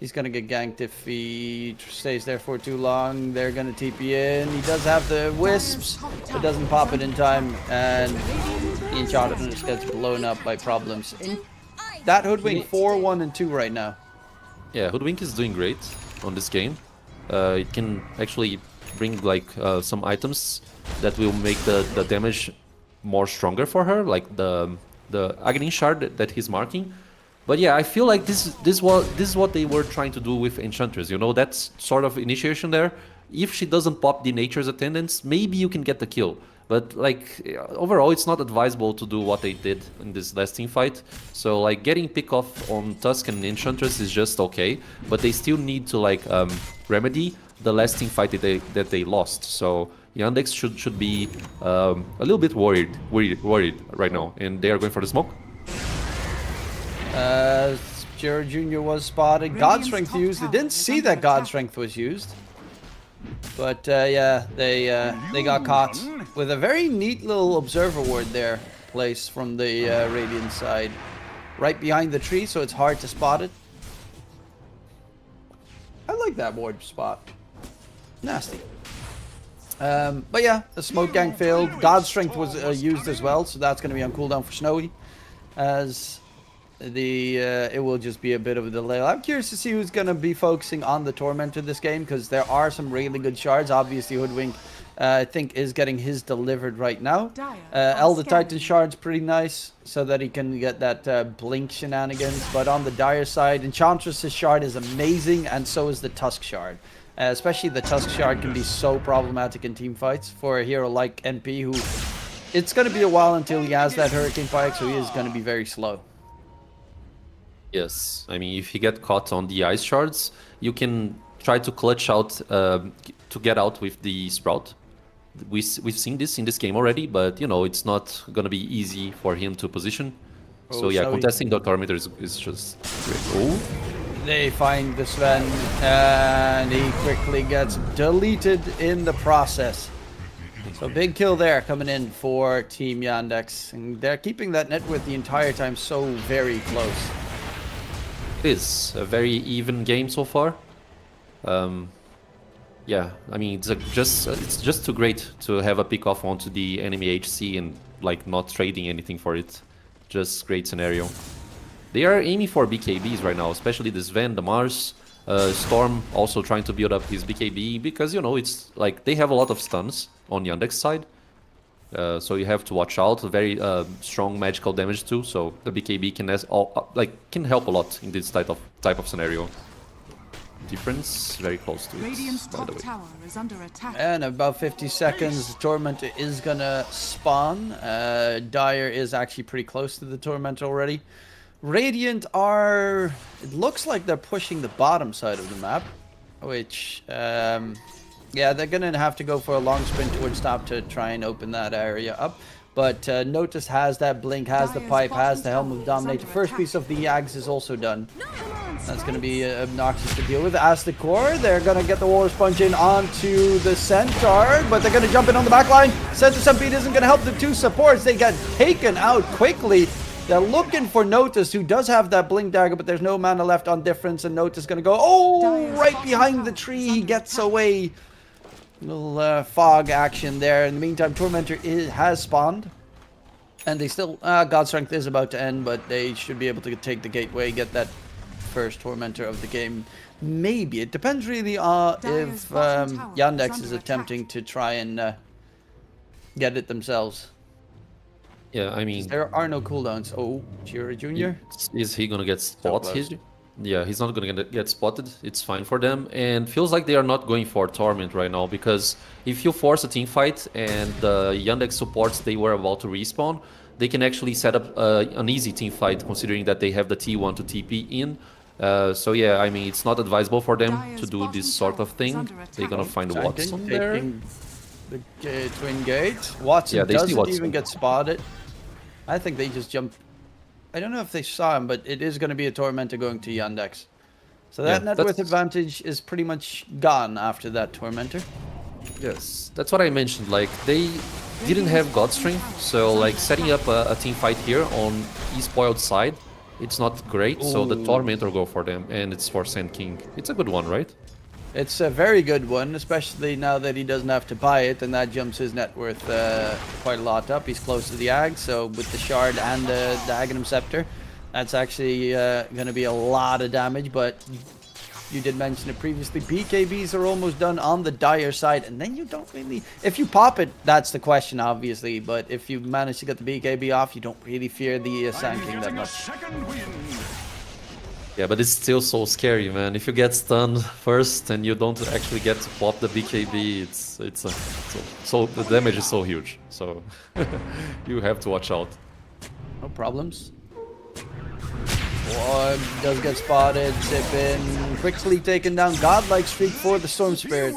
get ganked if he stays there for too long. They're gonna TP in. He does have the wisps, but doesn't pop it in time, and the Enchantress gets blown up by problems. That Hoodwink 4, 1, and 2 right now. Yeah, Hoodwink is doing great on this game. It can actually bring like some items that will make the damage more stronger for her, like the Aghanim Shard that he's marking. But yeah, I feel like this is what they were trying to do with Enchantress. You know, that's sort of initiation there. If she doesn't pop the Nature's Attendants, maybe you can get the kill. But like overall, it's not advisable to do what they did in this last team fight. So like getting pick off on Tusk and Enchantress is just okay, but they still need to like remedy the last team fight that they lost. So Yandex should be a little bit worried right now, and they are going for the smoke. Jared Jr. was spotted. God Strength used. They didn't see that God Strength was used. But yeah, they got caught with a very neat little observer ward there placed from the Radiant side. Right behind the tree, so it's hard to spot it. I like that ward spot. Nasty. But yeah, the smoke gang failed. God Strength was used as well, so that's going to be on cooldown for Snowy. As it will just be a bit of a delay. I'm curious to see who's going to be focusing on the Tormentor this game, because there are some really good shards. Obviously, Hoodwink, I think, is getting his delivered right now. Elder Titan shard's pretty nice, so that he can get that blink shenanigans. But on the Dire side, Enchantress's shard is amazing, and so is the Tusk shard. Especially the Tusk shard can be so problematic in team fights for a hero like NP, who it's going to be a while until he has that Hurricane Pike, so he is going to be very slow. Yes, I mean, if you get caught on the ice shards, you can try to clutch out to get out with the Sprout. We've seen this in this game already, but you know, it's not gonna be easy for him to position. So yeah, contesting the Tormentor is just great. Oh. They find the Sven, and he quickly gets deleted in the process. So big kill there coming in for Team Yandex, and they're keeping that net worth the entire time so very close. It is a very even game so far. Yeah, I mean, it's just too great to have a pick off onto the enemy HC and like not trading anything for it. Just great scenario. They are aiming for BKBs right now, especially the Sven, the Mars, Storm also trying to build up his BKB, because you know it's like they have a lot of stuns on Yandex side. So you have to watch out. Very strong magical damage too. So the BKB can help a lot in this type of scenario. difference, very close to Radiant's it, by top the way. tower is under attack. And about 50 seconds, the Tormentor is gonna spawn. Dire is actually pretty close to the Tormentor already. Radiant are... It looks like they're pushing the bottom side of the map. Which, yeah, they're gonna have to go for a long sprint towards top to try and open that area up. But Notice has that blink, has the pipe, has the Helm of Dominator. First piece of the Ags is also done. That's going to be obnoxious to deal with. As the core, they're going to get the Water Sponge in onto the Centaur, but they're going to jump in on the back line. Centaur Stampede isn't going to help the two supports. They get taken out quickly. They're looking for Notice, who does have that blink dagger, but there's no mana left on difference, and Notice is going to go, oh, right behind the tree. He gets away. Little fog action there. In the meantime, Tormentor has spawned. And they still... God Strength is about to end, but they should be able to take the gateway, get that first Tormentor of the game. Maybe. It depends really if Yandex is attempting to try and get it themselves. Yeah, I mean... There are no cooldowns. Oh, Chira Jr.? Is he gonna get spotted? close. Yeah, he's not gonna get spotted. It's fine for them. And feels like they are not going for Torment right now, because if you force a team fight and the Yandex supports they were about to respawn, they can actually set up an easy team fight, considering that they have the T1 to TP in. So yeah, I mean, it's not advisable for them to do this sort of thing. They're gonna find Watson there. Taking the Twin Gate. Watson Yeah, they see doesn't Watson. even get spotted. I think they just jumped. I don't know if they saw him, but it is going to be a Tormentor going to Yandex. So that Yeah, net worth advantage is pretty much gone after that Tormentor. Yes, that's what I mentioned. Like, they didn't have God Strength, so like setting up a team fight here on E-Spoiled side, it's not great. So the Ooh. Tormentor go for them, and it's for Sand King. It's a good one, right? It's a very good one, especially now that he doesn't have to buy it, and that jumps his net worth quite a lot up. He's close to the Ag, so with the Shard and the Aghanim Scepter, that's actually going to be a lot of damage, but you did mention it previously. BKBs are almost done on the Dire side, and then you don't really... If you pop it, that's the question, obviously, but if you manage to get the BKB off, you don't really fear the Sand King that much. Yeah, but it's still so scary, man. If you get stunned first and you don't actually get to pop the BKB, so the damage is so huge. So you have to watch out. No problems. One does get spotted. Zip in. Quickly taken down. Godlike streak for the Storm Spirit.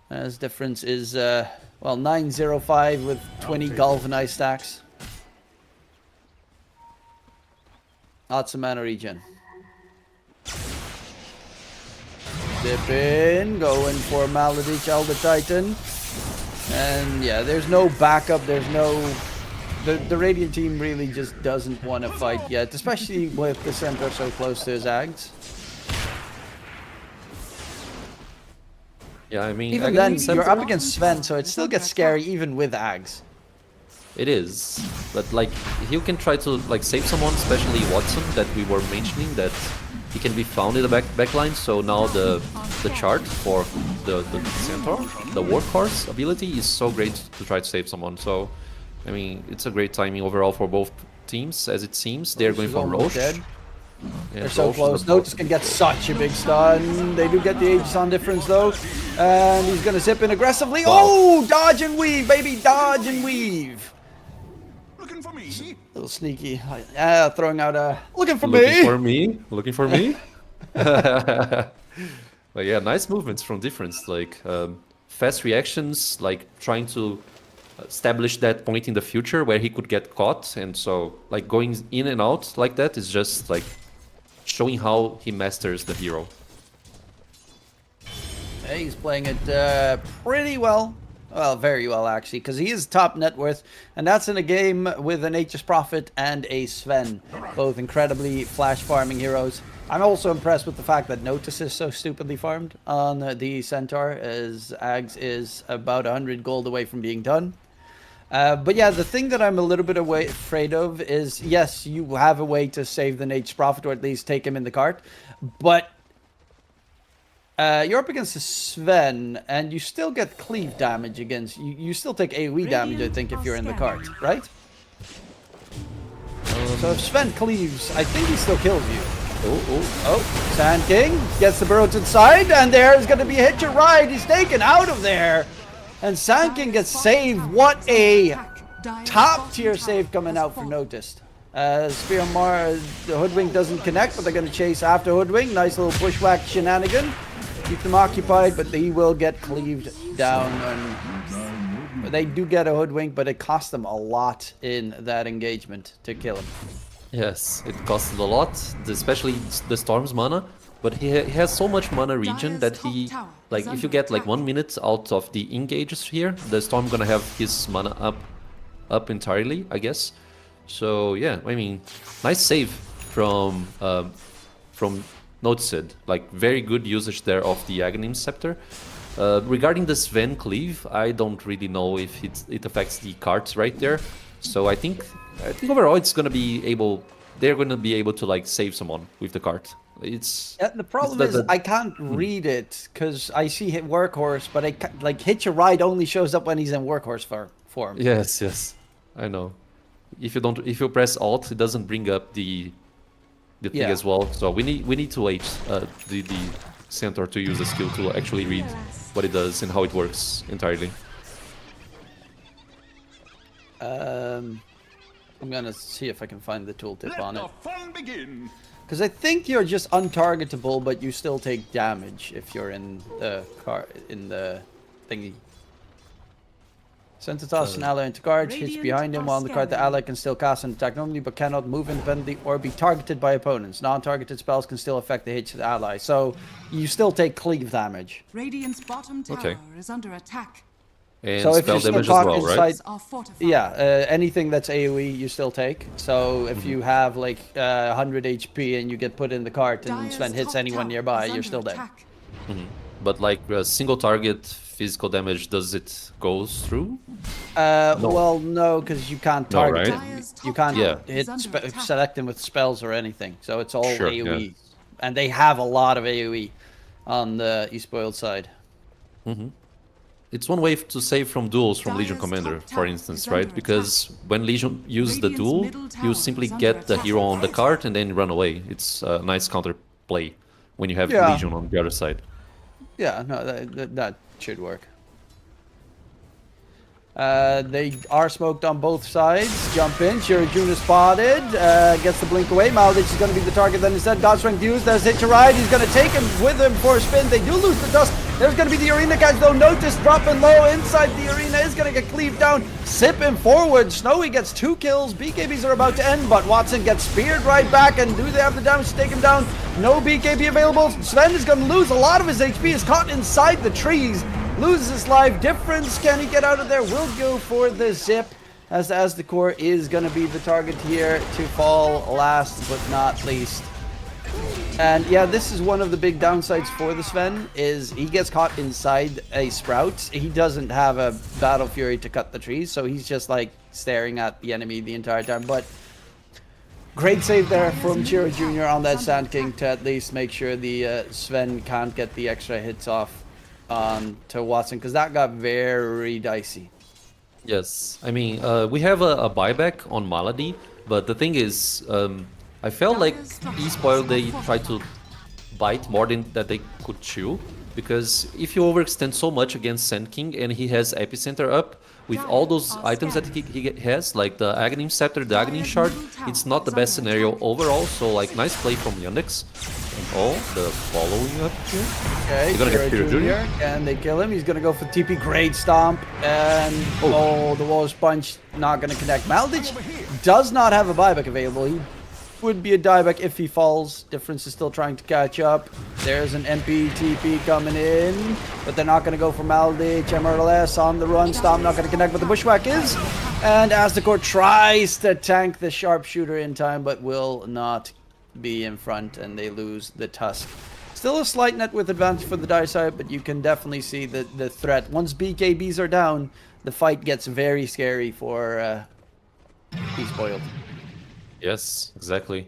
As difference is, well, 905 with 20 galvanized stacks. Lots of mana regen. Dip in. Going for Maledich Elder Titan. And yeah, there's no backup. There's no... The Radiant team really just doesn't want to fight yet, especially with the Centaur so close to his Ags. Yeah, I mean... Even then, you're up against Sven, so it still gets scary even with Ags. It is, but like you can try to like save someone, especially Watson that we were mentioning, that he can be found in the backline. So now the chart for the Centaur, the workhorse ability is so great to try to save someone. So I mean, it's a great timing overall for both teams, as it seems. They're going for Roche. Dead. Yeah, They're so Roche close. Notice can get such a big stun. They do get the Aegis on difference though. And he's going to zip in aggressively. Wow. Oh, dodge and weave, baby. Dodge and weave. Looking for me? Little sneaky. Throwing out a... Looking for Looking me. for me? Looking for me? But yeah, nice movements from difference. Like fast reactions, like trying to establish that point in the future where he could get caught. And so like going in and out like that is just like showing how he masters the hero. Yeah, he's playing it pretty well. Well, very well, actually, because he is top net worth, and that's in a game with an Aegis Prophet and a Sven, both incredibly flash farming heroes. I'm also impressed with the fact that Notice is so stupidly farmed on the Centaur, as Ags is about 100 gold away from being done. But yeah, the thing that I'm a little bit afraid of is, yes, you have a way to save the Aegis Prophet, or at least take him in the cart, but you're up against a Sven, and you still get cleave damage against... You still take AoE damage, I think, if you're in the cart, right? So if Sven cleaves, I think he still kills you. Oh, Sand King gets the burrow to the side, and there's going to be a hitch and ride. He's taken out of there. And Sand King gets saved. What a top tier save coming out for Noticed. Spear Mar, the Hoodwink doesn't connect, but they're going to chase after Hoodwink. Nice little bushwhack shenanigan. Keep them occupied, but he will get cleaved down. And they do get a Hoodwink, but it cost them a lot in that engagement to kill him. Yes, it costs a lot, especially the Storm's mana. But he has so much mana regen that he, like, if you get like 1 minute out of the engages here, the Storm gonna have his mana up entirely, I guess. So yeah, I mean, nice save from Noticed. Like, very good usage there of the Aghanim Scepter. Regarding the Sven cleave, I don't really know if it affects the cards right there. So I think overall it's gonna be able. They're gonna be able to like save someone with the card. The problem is I can't read it because I see hit Workhorse, but like Hitch a Ride only shows up when he's in Workhorse form. Yes, I know. If you press Alt, it doesn't bring up the thing as well. So we need to wait the Centaur to use the skill to actually read what it does and how it works entirely. I'm gonna see if I can find the tooltip on it. Let the fun begin. Because I think you're just untargetable, but you still take damage if you're in the thingy. Send to toss an ally into guard, hits behind him while on the card. The ally can still cast an attack normally, but cannot move independently or be targeted by opponents. Non-targeted spells can still affect the hits of the ally, so you still take cleave damage. Radiant's bottom tower is under attack. And So if spell you're still damage as caught well, right? inside, Are fortified. yeah, anything that's AoE you still take. So if you have like 100 HP and you get put in the cart and Dire's Sven hits top anyone tower nearby, is you're under still dead. attack. But like a single target physical damage, does it goes through? Well, no, because you can't No, target right? him. You can't Yeah. hit Is under attack. select him with spells or anything. So it's all Sure, AoE. yeah. And they have a lot of AoE on the Eastboiled side. It's one way to save from duels from Legion Dire's Commander, top for tower instance, is right? under Because when Legion use the Radiant's duel, middle tower you simply is under get the attack. hero on the card and then run away. It's a nice counter play when you have Yeah. Legion on the other side. Yeah, no, that should work. They are smoked on both sides. Jump in. Shirajuna spotted. Gets the blink away. Maldich is going to be the target then instead. God Strength used. There's Hitch a Ride. He's going to take him with him for a spin. They do lose the dust. There's going to be the arena guys though. Notice dropping low inside the arena is going to get cleaved down. Sipping forward. Snowy gets 2 kills. BKBs are about to end, but Watson gets speared right back. And do they have the damage to take him down? No BKB available. Sven is going to lose a lot of his HP. Is caught inside the trees. Loses his life difference. Can he get out of there? Will go for the zip, as the core is going to be the target here to fall last but not least. And yeah, this is one of the big downsides for the Sven, is he gets caught inside a sprout. He doesn't have a Battle Fury to cut the trees, so he's just like staring at the enemy the entire time. But great save there from Chiro Jr. on that Sand King to at least make sure the Sven can't get the extra hits off to Watson, because that got very dicey. Yes, I mean, we have a buyback on Malady, but the thing is, I felt like Espoil, they tried to bite more than that they could chew, because if you overextend so much against Sand King and he has Epicenter up, with all those items that he has, like the Aghanim Scepter, the Aghanim Shard, it's not the best scenario overall, so like nice play from Yandex. And the following up here. Okay, They're gonna get Kira Kira Jr. And they kill him. He's gonna go for TP Great Stomp. And the Walrus Punch not gonna connect. Maldich does not have a buyback available. He would be a dieback if he falls. Difference is still trying to catch up. There's an MP TP coming in, but they're not gonna go for Maldich. MRLS on the run. Stomp not gonna connect, but the Bushwhack is. And Aztecor tries to tank the Sharpshooter in time, but will not be in front, and they lose the Tusk. Still a slight net with advantage for the Dire side, but you can definitely see the threat. Once BKBs are down, the fight gets very scary for Despoiled. Yes, exactly.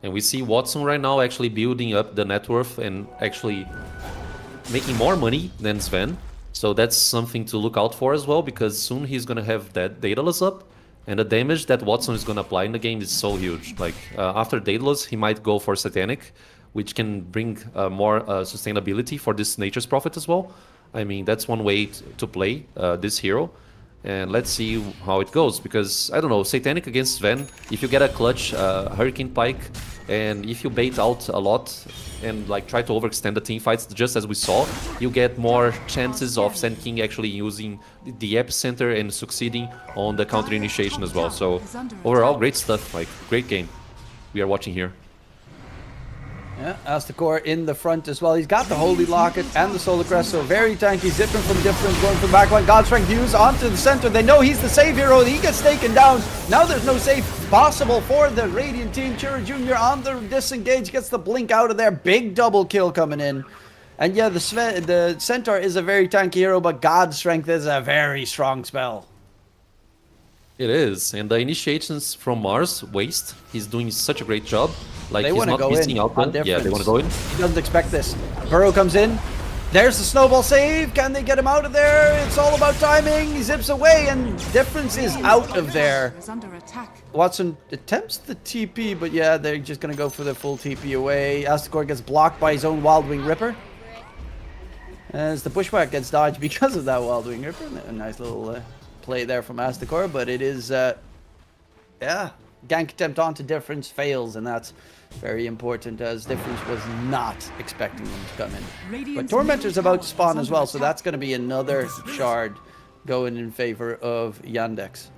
And we see Watson right now actually building up the net worth and actually making more money than Sven. So that's something to look out for as well, because soon he's gonna have that Daedalus up. And the damage that Watson is gonna apply in the game is so huge. Like after Daedalus, he might go for Satanic, which can bring more sustainability for this Nature's Prophet as well. I mean, that's one way to play this hero. And let's see how it goes, because, I don't know, Satanic against Sven, if you get a clutch Hurricane Pike, and if you bait out a lot and like try to overextend the team fights, just as we saw, you get more chances of Sand King actually using the epicenter and succeeding on the counter initiation as well. So overall, great stuff, like great game we are watching here. Yeah, Astakor in the front as well. He's got the Holy Locket and the Solar Crest, so very tanky, zipping from difference, going from the back line. God Strength used onto the center. They know he's the save hero. He gets taken down. Now there's no save possible for the Radiant team. Chira Jr. on the disengage, gets the blink out of there. Big double kill coming in. And yeah, the Centaur is a very tanky hero, but God Strength is a very strong spell. It is, and the initiations from Mars, Waste, he's doing such a great job. Like, They he's want to not go missing in out on them. Yeah, they want to go in. He doesn't expect this. Burrow comes in. There's the snowball save. Can they get him out of there? It's all about timing. He zips away, and Difference is out of there. Is under attack. Watson attempts the TP, but yeah, they're just going to go for the full TP away. Astakor gets blocked by his own Wild Wing Ripper, as the Bushwhack gets dodged because of that Wild Wing Ripper. A nice little play there from Astakor, but it is, yeah, gank attempt onto Difference fails, and that's very important, as Difference was not expecting them to come in. But Tormentor's about to spawn as well, so that's going to be another shard going in favor of Yandex.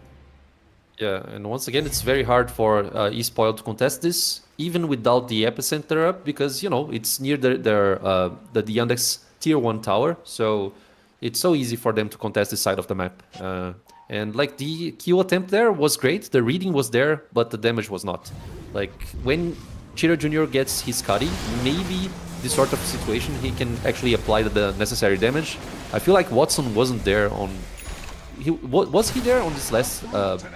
Yeah, and once again, it's very hard for eSpoil to contest this, even without the epicenter up, because, you know, it's near the Yandex tier 1 tower, so it's so easy for them to contest this side of the map. And like the Q attempt there was great, the reading was there, but the damage was not. Like when Chira Jr. gets his Cuddy, maybe this sort of situation he can actually apply the necessary damage. I feel like Watson wasn't there on... Was he there on this last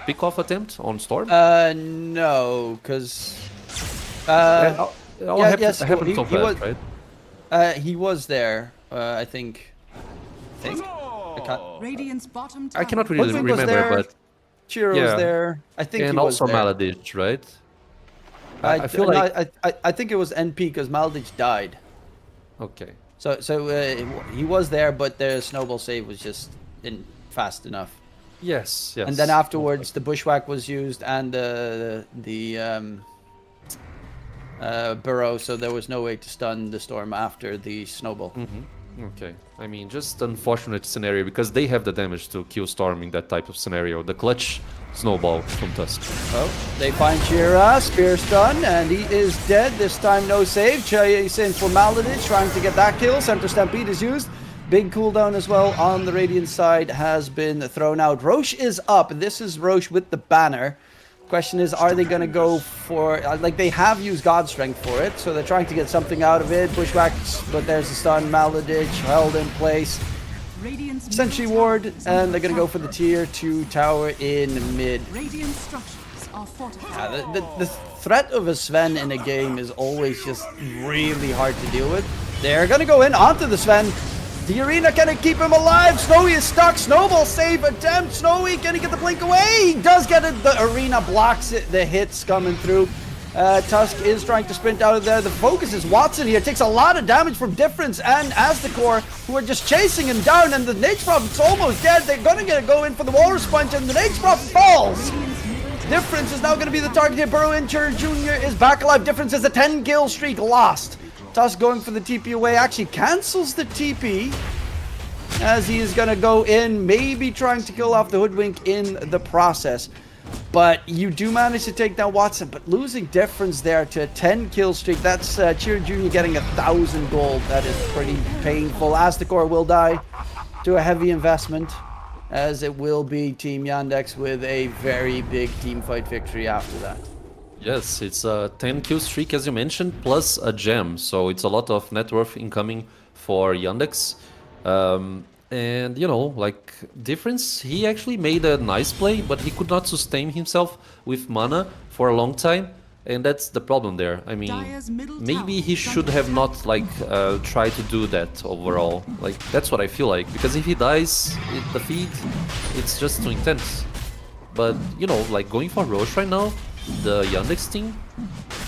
pick-off attempt on Storm? No, because... Yes, happened so fast, right? He was there, I think. Radiant's bottom I tower. cannot really Woodward was remember, there, but... Chiro Yeah. was there. I think And he was also there. Maladich, right? I feel no, like... I think it was NP because Maldich died. Okay. So he was there, but the snowball save was just in fast enough. Yes, yes. And then afterwards, the Bushwhack was used and the Burrow, so there was no way to stun the Storm after the snowball. Okay. I mean, just unfortunate scenario, because they have the damage to kill Storm in that type of scenario. The clutch snowball from Tusk. Oh, they find Shira, spear stun, and he is dead. This time no save. Chasing for Maladich, trying to get that kill. Center Stampede is used. Big cooldown as well on the Radiant side has been thrown out. Roche is up. This is Roche with the banner. Question is, are they going to go for... like, they have used God Strength for it, so they're trying to get something out of it. Bushwhacks, but there's the stun. Maladich held in place. Radiant's Sentry middle tower Ward, is and under they're going to go attack. for the tier 2 tower in mid. Radiant structures are fortified. The threat of a Sven in a game is always just really hard to deal with. They're going to go in onto the Sven. The arena, can it keep him alive? Snowy is stuck. Snowball save attempt. Snowy, can he get the blink away? He does get it. The arena blocks it. The hits coming through. Tusk is trying to sprint out of there. The focus is Watson here. Takes a lot of damage from Difference and Astakor, who are just chasing him down. And the Nature Prophet's almost dead. They're going to go in for the Walrus Punch, and the Nature Prophet falls. Difference is now going to be the target here. Burrow Incher Jr. is back alive. Difference is a 10-kill streak lost. Tusk going for the TP away, actually cancels the TP, as he is going to go in, maybe trying to kill off the Hoodwink in the process. But you do manage to take down Watson, but losing Difference there to a 10-kill streak, that's Cheer Jr. getting 1,000 gold. That is pretty painful. Astakor will die to a heavy investment, as it will be Team Yandex with a very big team fight victory after that. Yes, it's a 10-kill streak, as you mentioned, plus a gem. So it's a lot of net worth incoming for Yandex. And, you know, like, Difference, he actually made a nice play, but he could not sustain himself with mana for a long time. And that's the problem there. I mean, Dire's middle maybe tower he is should under have attack. not, like, tried to do that overall. Like, that's what I feel like. Because if he dies, the feed, it's just too intense. But, you know, like going for Roche right now, the Yandex team,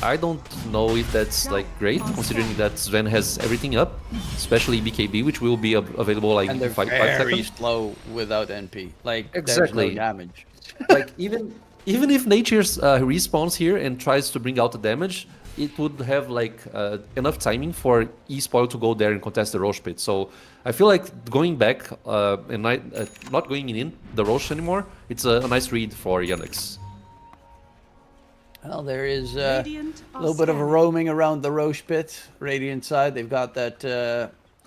I don't know if that's like great, considering that Sven has everything up, especially BKB, which will be available like And in they're 5 very seconds. slow without NP. Like, Exactly. there's no damage. Like even if Nature's respawns here and tries to bring out the damage, it would have like enough timing for eSpoil to go there and contest the Roche pit. So I feel like going back and not going in the Roche anymore, it's a nice read for Yandex. Well, there is a Radiant are little bit of a scanning. roaming around the Roche pit. Radiant side, they've got that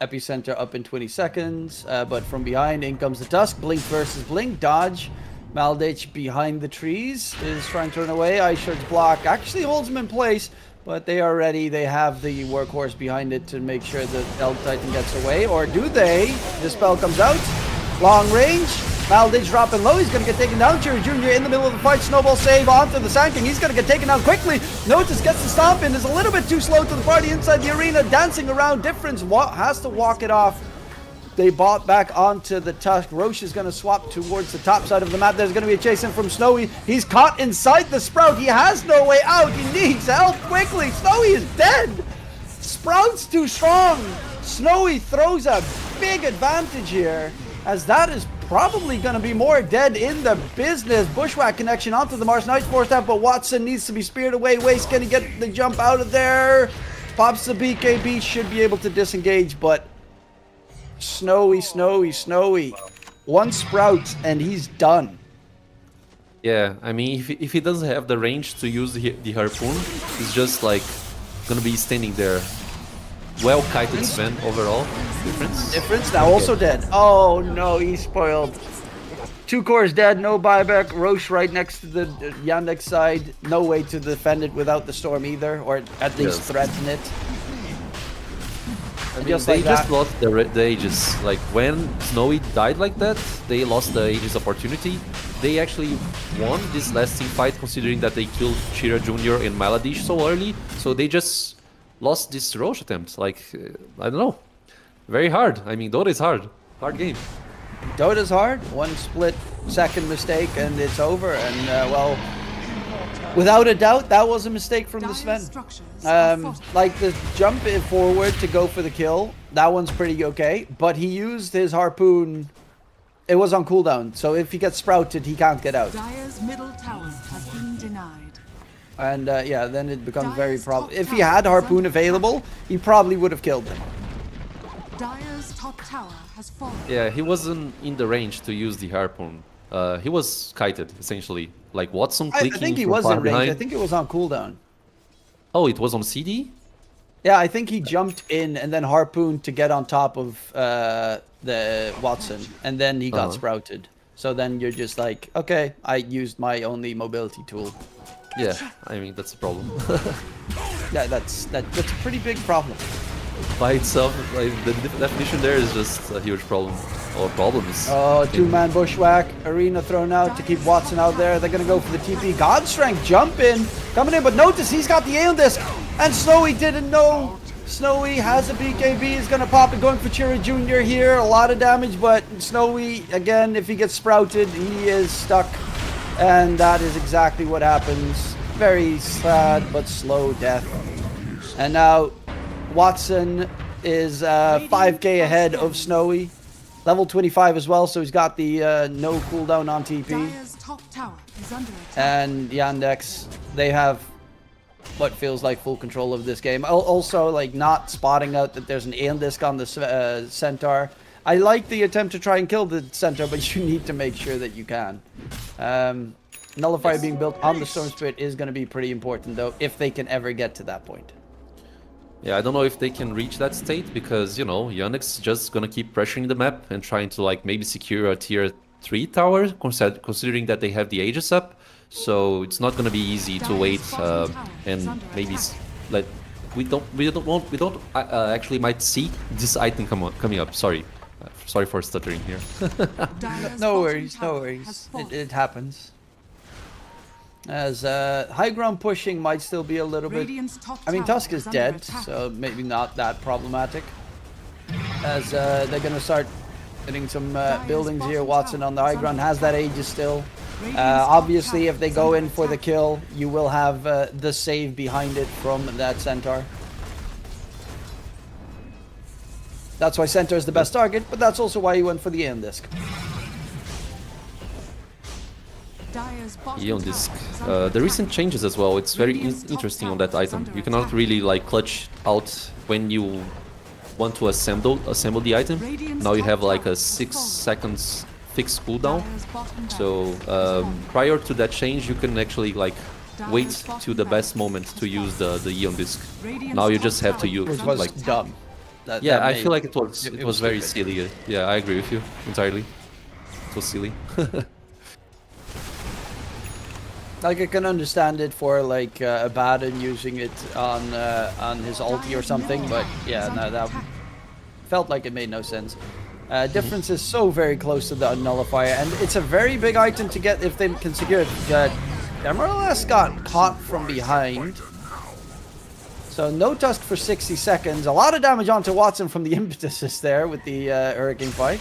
epicenter up in 20 seconds. But from behind, in comes the Tusk. Blink versus Blink. Dodge. Maldich behind the trees is trying to run away. Iceshard's block actually holds him in place. But they are ready. They have the workhorse behind it to make sure that Elk Titan gets away. Or do they? The spell comes out. Long range. Maldage dropping low. He's going to get taken down. Cherry Jr. in the middle of the fight. Snowball save onto the Sand King. He's going to get taken down quickly. Notice gets the stomp in. Is a little bit too slow to the party inside the arena. Dancing around. Difference has to walk it off. They bought back onto the Tusk. Roche is going to swap towards the top side of the map. There's going to be a chase in from Snowy. He's caught inside the Sprout. He has no way out. He needs help quickly. Snowy is dead. Sprout's too strong. Snowy throws a big advantage here, as that is probably going to be more dead in the business. Bushwhack connection onto the Mars. Now he's forced out, but Watson needs to be speared away. Waste, can he get the jump out of there? Pops the BKB, should be able to disengage, but Snowy. One Sprout, and he's done. Yeah, I mean, if he doesn't have the range to use the harpoon, he's just like gonna be standing there. Well kited Sven overall. Difference now also dead. Oh no, he spoiled. 2 cores dead, no buyback. Roche right next to the Yandex side. No way to defend it without the storm either, or at least Yes. threaten it. I mean, Just they like just that. lost the Aegis. Like when Snowy died like that, they lost the Aegis opportunity. They actually won this last team fight, considering that they killed Shira Jr. and Maladish so early. So they just lost this Roche attempt. Like, I don't know. Very hard. I mean, Dota is hard. Hard game. Dota's hard. One split second mistake and it's over. And well, without a doubt, that was a mistake from the Dire Sven. structures are fortified. Like the jump forward to go for the kill, that one's pretty okay. But he used his harpoon. It was on cooldown, so if he gets sprouted, he can't get out. Dire's middle tower has been denied. And yeah, then it becomes very Dire's problem. top If he tower had is harpoon under available, he probably would have killed them. Dire's top tower has fallen. Yeah, he wasn't in the range to use the harpoon. He was kited, essentially. Like Watson I clicking think he from was far in range. behind. I think it was on cooldown. Oh, it was on CD? Yeah, I think he jumped in and then harpooned to get on top of the Watson, and then he got sprouted. So then you're just like, okay, I used my only mobility tool. Yeah, I mean, that's a problem. Yeah, that's a pretty big problem. By itself, like, the definition there is just a huge problem. Or problems. Oh, 2-man bushwhack, arena thrown out to keep Watson out there. They're gonna go for the TP. God Strength jump in, coming in, but notice he's got the Aeon Disc, and Snowy didn't know. Snowy has a BKB, is gonna pop it, going for Chira Jr. here. A lot of damage, but Snowy, again, if he gets sprouted, he is stuck. And that is exactly what happens. Very sad, but slow death. And now, Watson is 5k ahead of Snowy. Level 25 as well, so he's got the no cooldown on TP. Dire's top tower is under attack. And Yandex, they have what feels like full control of this game. Also, like, not spotting out that there's an Aeon Disc on the Centaur. I like the attempt to try and kill the Centaur, but you need to make sure that you can. Nullifier being built on the Storm Spirit is going to be pretty important, though, if they can ever get to that point. Yeah, I don't know if they can reach that state because, you know, Yandex just gonna keep pressuring the map and trying to, like, maybe secure a tier 3 tower, considering that they have the Aegis up. So it's not gonna be easy to wait and maybe like we don't actually might see this item coming up. Sorry for stuttering here. Dire's No bottom worries, no tower has worries. fallen. It happens. As high ground pushing might still be a little bit. Radiant's top I mean, tower Tusk is under dead, attack. so maybe not that problematic. As they're gonna start getting some buildings here. Watson on the high ground has that Aegis still. Obviously, if they go in for the kill, you will have the save behind it from that Centaur. That's why Centaur is the best target, but that's also why he went for the Aeon Disc. Aeon Disc. The recent changes as well, it's very interesting on that item. You cannot really like clutch out when you want to assemble the item. Now you have like a 6 seconds fixed cooldown. So prior to that change, you can actually like wait to the best moment to use the Aeon Disc. Now you just have to use Which was like dumb. yeah, I feel like it was very silly. Yeah, I agree with you entirely. It was silly. Like I can understand it for like Abaddon using it on his ulti or something, but yeah, no, that felt like it made no sense. Difference is so very close to the Nullifier, and it's a very big item to get if they can secure it. Emerald got caught from behind. So no tusk for 60 seconds. A lot of damage onto Watson from the impetuses there with the Hurricane Pike.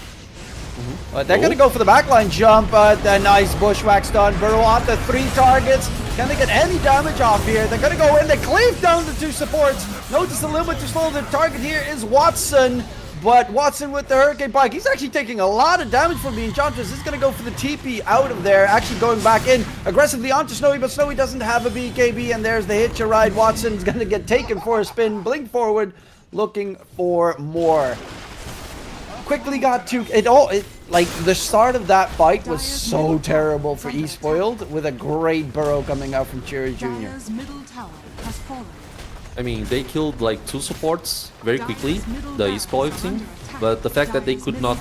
But they're going to go for the backline jump. The nice bushwhack stun. Burrow onto 3 targets. Can they get any damage off here? They're going to go in. They cleave down the 2 supports. Notice a little bit too slow. The target here is Watson. But Watson with the Hurricane Pike, he's actually taking a lot of damage from the Enchantress. He's going to go for the TP out of there, actually going back in aggressively onto Snowy, but Snowy doesn't have a BKB, and there's the hitch a ride. Watson's going to get taken for a spin, blink forward, looking for more. Quickly got to like the start of that fight was so terrible for eSpoiled, with a great burrow coming out from Cherry Jr. I mean, they killed like 2 supports very quickly, the eSpoiled team, but the fact that they could not,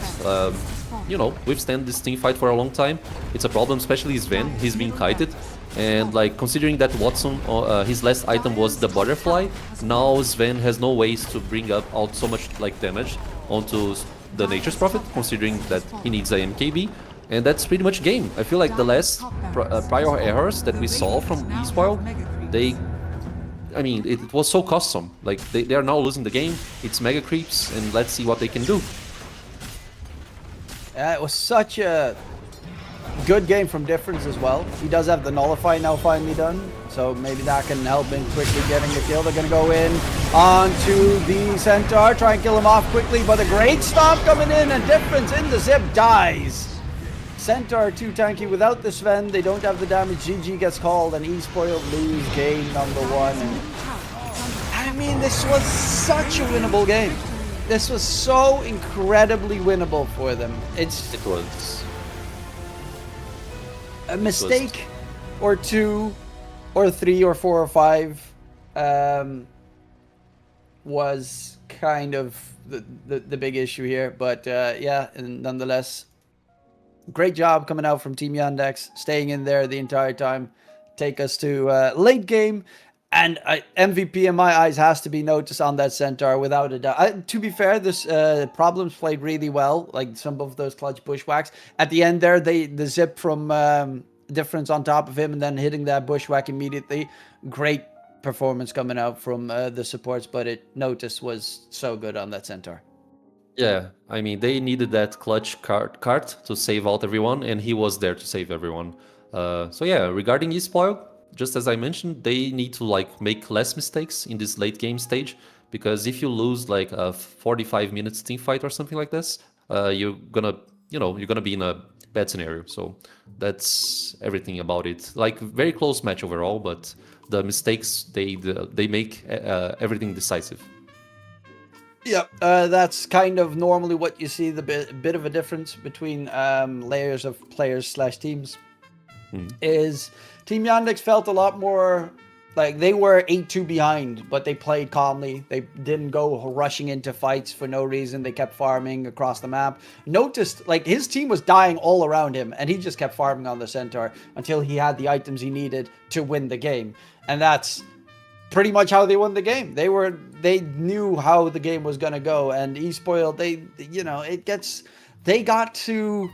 you know, withstand this team fight for a long time, it's a problem, especially Sven. He's being kited, and like considering that Watson, his last item was the butterfly, now Sven has no ways to bring up out so much like damage onto the Nature's Prophet, considering that he needs a MKB, and that's pretty much game. I feel like the last prior errors that we saw from eSpoiled, I mean, it was so custom. Like, they are now losing the game. It's mega creeps, and let's see what they can do. It was such a good game from Difference as well. He does have the Nullify now finally done, so maybe that can help him quickly getting the kill. They're going to go in onto the Centaur, try and kill him off quickly, but a great stomp coming in, and Difference in the zip dies. Centaur too tanky without the Sven. They don't have the damage. GG gets called, and eSpoiled lose game number 1. And, I mean, this was such a winnable game. This was so incredibly winnable for them. It was a mistake or 2 or 3 or 4 or 5 was kind of the big issue here. But yeah, and nonetheless, great job coming out from Team Yandex, staying in there the entire time, take us to late game, and MVP in my eyes has to be noticed on that Centaur without a doubt. To be fair, this Problems played really well, like some of those clutch bushwhacks. At the end there, the zip from Difference on top of him and then hitting that bushwhack immediately. Great performance coming out from the supports, but Notice was so good on that Centaur. Yeah, I mean, they needed that clutch card to save out everyone, and he was there to save everyone. So yeah, regarding eSpoiled, just as I mentioned, they need to like make less mistakes in this late game stage, because if you lose like a 45 minutes team fight or something like this, you're gonna be in a bad scenario. So that's everything about it. Like, very close match overall, but the mistakes they make everything decisive. Yeah, that's kind of normally what you see, the bit of a difference between layers of players / teams. Is Team Yandex felt a lot more like they were 8-2 behind, but they played calmly. They didn't go rushing into fights for no reason. They kept farming across the map. Noticed, like, his team was dying all around him, and he just kept farming on the Centaur until he had the items he needed to win the game. And that's pretty much how they won the game. They knew how the game was gonna go, and eSpoiled, they got too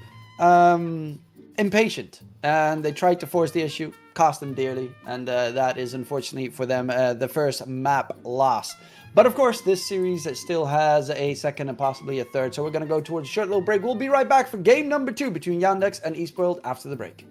impatient, and they tried to force the issue, cost them dearly, and that is unfortunately for them the first map loss. But of course, this series still has a second and possibly a third, so we're gonna go towards a short little break. We'll be right back for game number 2 between Yandex and eSpoiled after the break.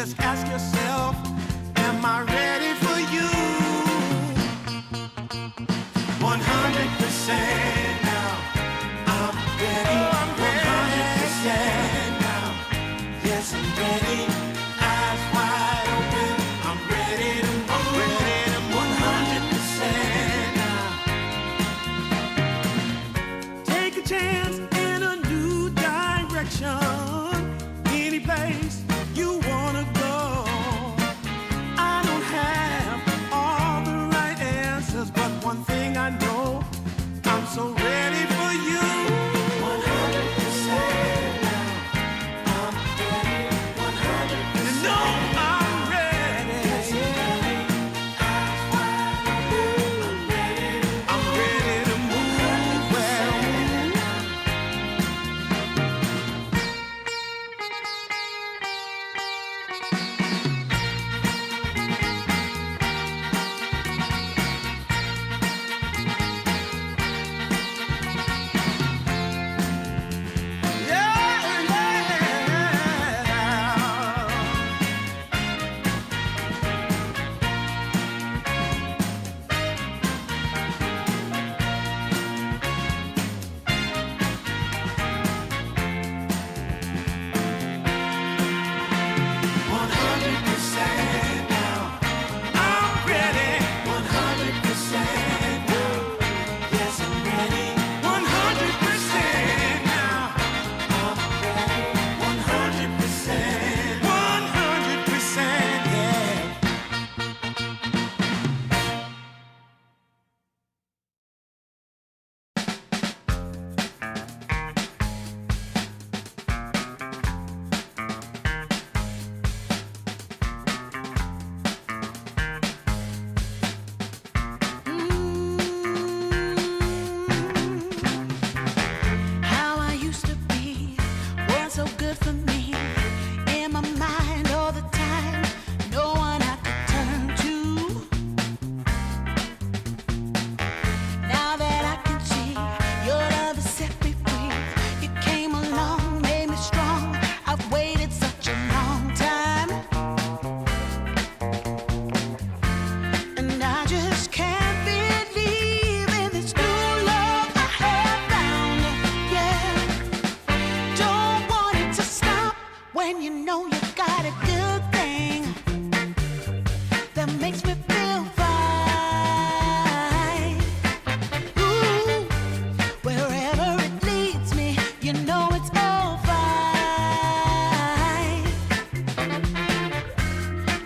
Just ask yourself, am I ready for you? 100% now. I'm ready. 100% now. Yes, I'm ready. Eyes wide open. I'm ready to move. I'm ready to move. 100% now. Take a chance in a new direction. Any place you wanna go. I don't have all the right answers, but one thing I know, I'm so ready for you. 100% now. I'm ready. 100%. You know I'm ready. Yes, I'm ready. Eyes wide open. I'm ready to move. Well, How I used to be was so good for me. In my mind all the time, no one I could turn to. Now that I can see your love has set me free. You came along, made me strong. I've waited such a long time, and I just can't believe in this new love I have found. Yeah, don't want it to stop when you know you got a good thing that makes me feel fine. Ooh, wherever it leads me, you know it's all fine.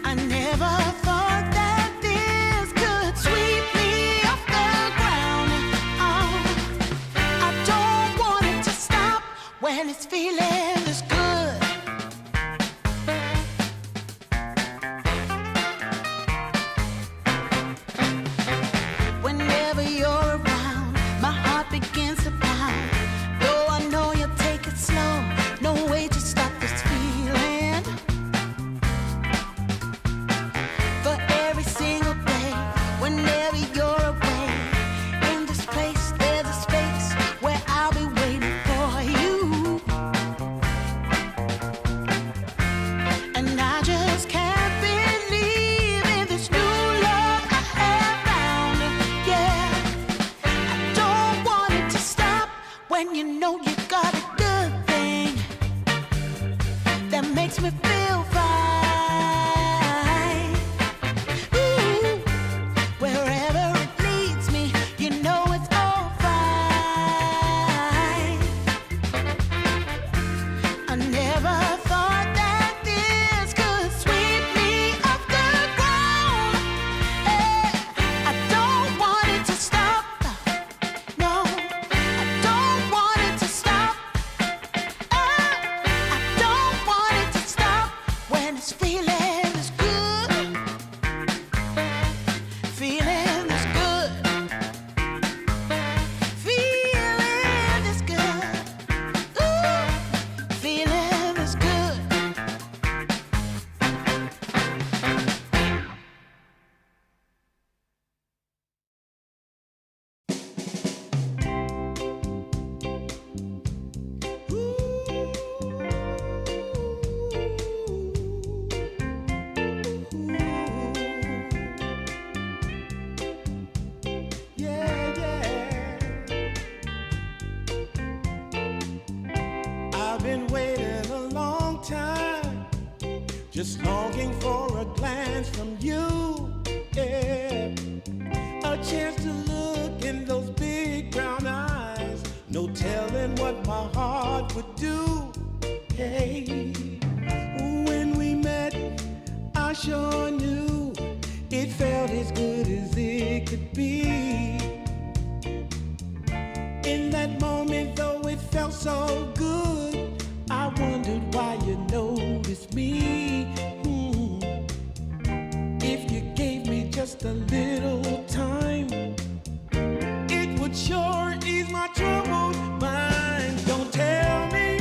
I never thought that this could sweep me off the ground. Oh, I don't want it to stop when it's feeling this good. Whenever you're around, my heart begins to pound. Though I know you'll take it slow, no way to stop this feeling. For every single day, whenever you're away, in this place there's a space where I'll be waiting for you. And I just can't believe in this new love I have found. Yeah, I don't want it to stop when you know you got a good thing that makes me feel fine. Ooh, wherever it been waiting a long time, just longing for a glance from you. Yeah. A chance to look in those big brown eyes. No telling what my heart would do. Hey, when we met, I sure knew it felt as good as it could be. In that moment, though it felt so good, I wondered why you noticed me. If you gave me just a little time, it would sure ease my troubled mind. Don't tell me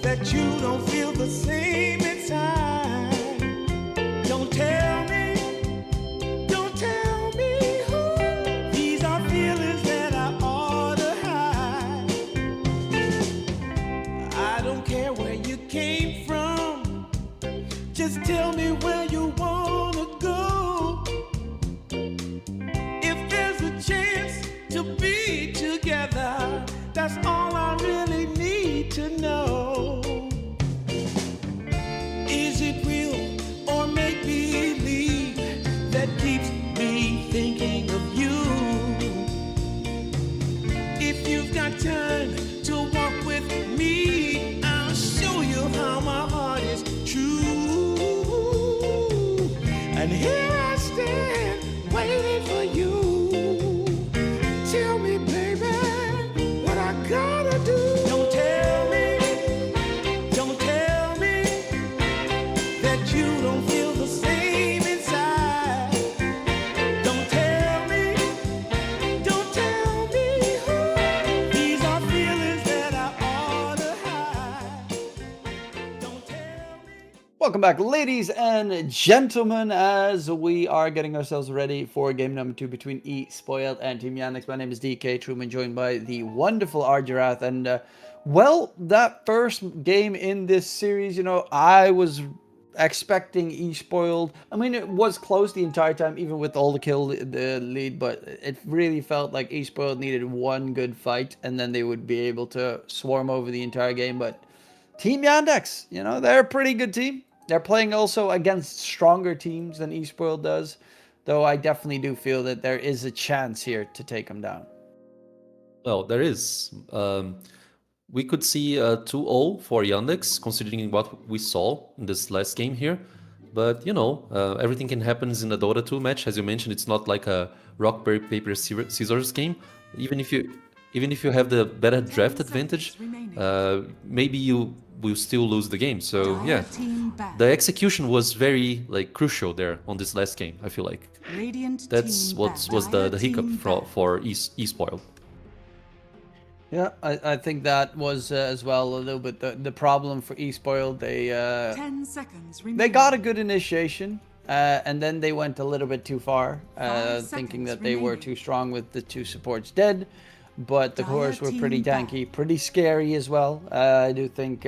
that you don't feel the same inside. Don't tell me who. These are feelings that I ought to hide. I don't care where you came from, just tell me where you wanna go. If there's a chance to be together, that's all I really need to know. Is it real or make believe that keeps me thinking of you? If you've got time to walk with me, I'll show you how my heart is true. And here I stand waiting for you. Tell me, baby, what I gotta do. Don't tell me that you don't feel the same inside. Don't tell me who. These are feelings that I ought to hide. Don't tell me. Welcome back, ladies and gentlemen, as we are getting ourselves ready for game number 2 between eSpoiled and Team Yandex. My name is DK Truman, joined by the wonderful Arjarath. And, well, that first game in this series, you know, I was expecting eSpoiled. I mean, it was close the entire time, even with all the kill the lead, but it really felt like eSpoiled needed one good fight, and then they would be able to swarm over the entire game. But Team Yandex, you know, they're a pretty good team. They're playing also against stronger teams than eSpoiled does, though I definitely do feel that there is a chance here to take them down. Well, there is. We could see a 2-0 for Yandex, considering what we saw in this last game here. But, you know, everything can happen in a Dota 2 match. As you mentioned, it's not like a rock, paper, scissors game. Even if you have the better draft advantage, maybe you will still lose the game. So, yeah, the execution was very, like, crucial there on this last game, I feel like. That's what was the hiccup for eSpoiled. Yeah, I think that was as well a little bit the problem for eSpoiled. They 10 seconds remaining. they got a good initiation, and then they went a little bit too far, thinking that they were too strong with the 2 supports dead. But the cores were pretty tanky, pretty scary as well. I do think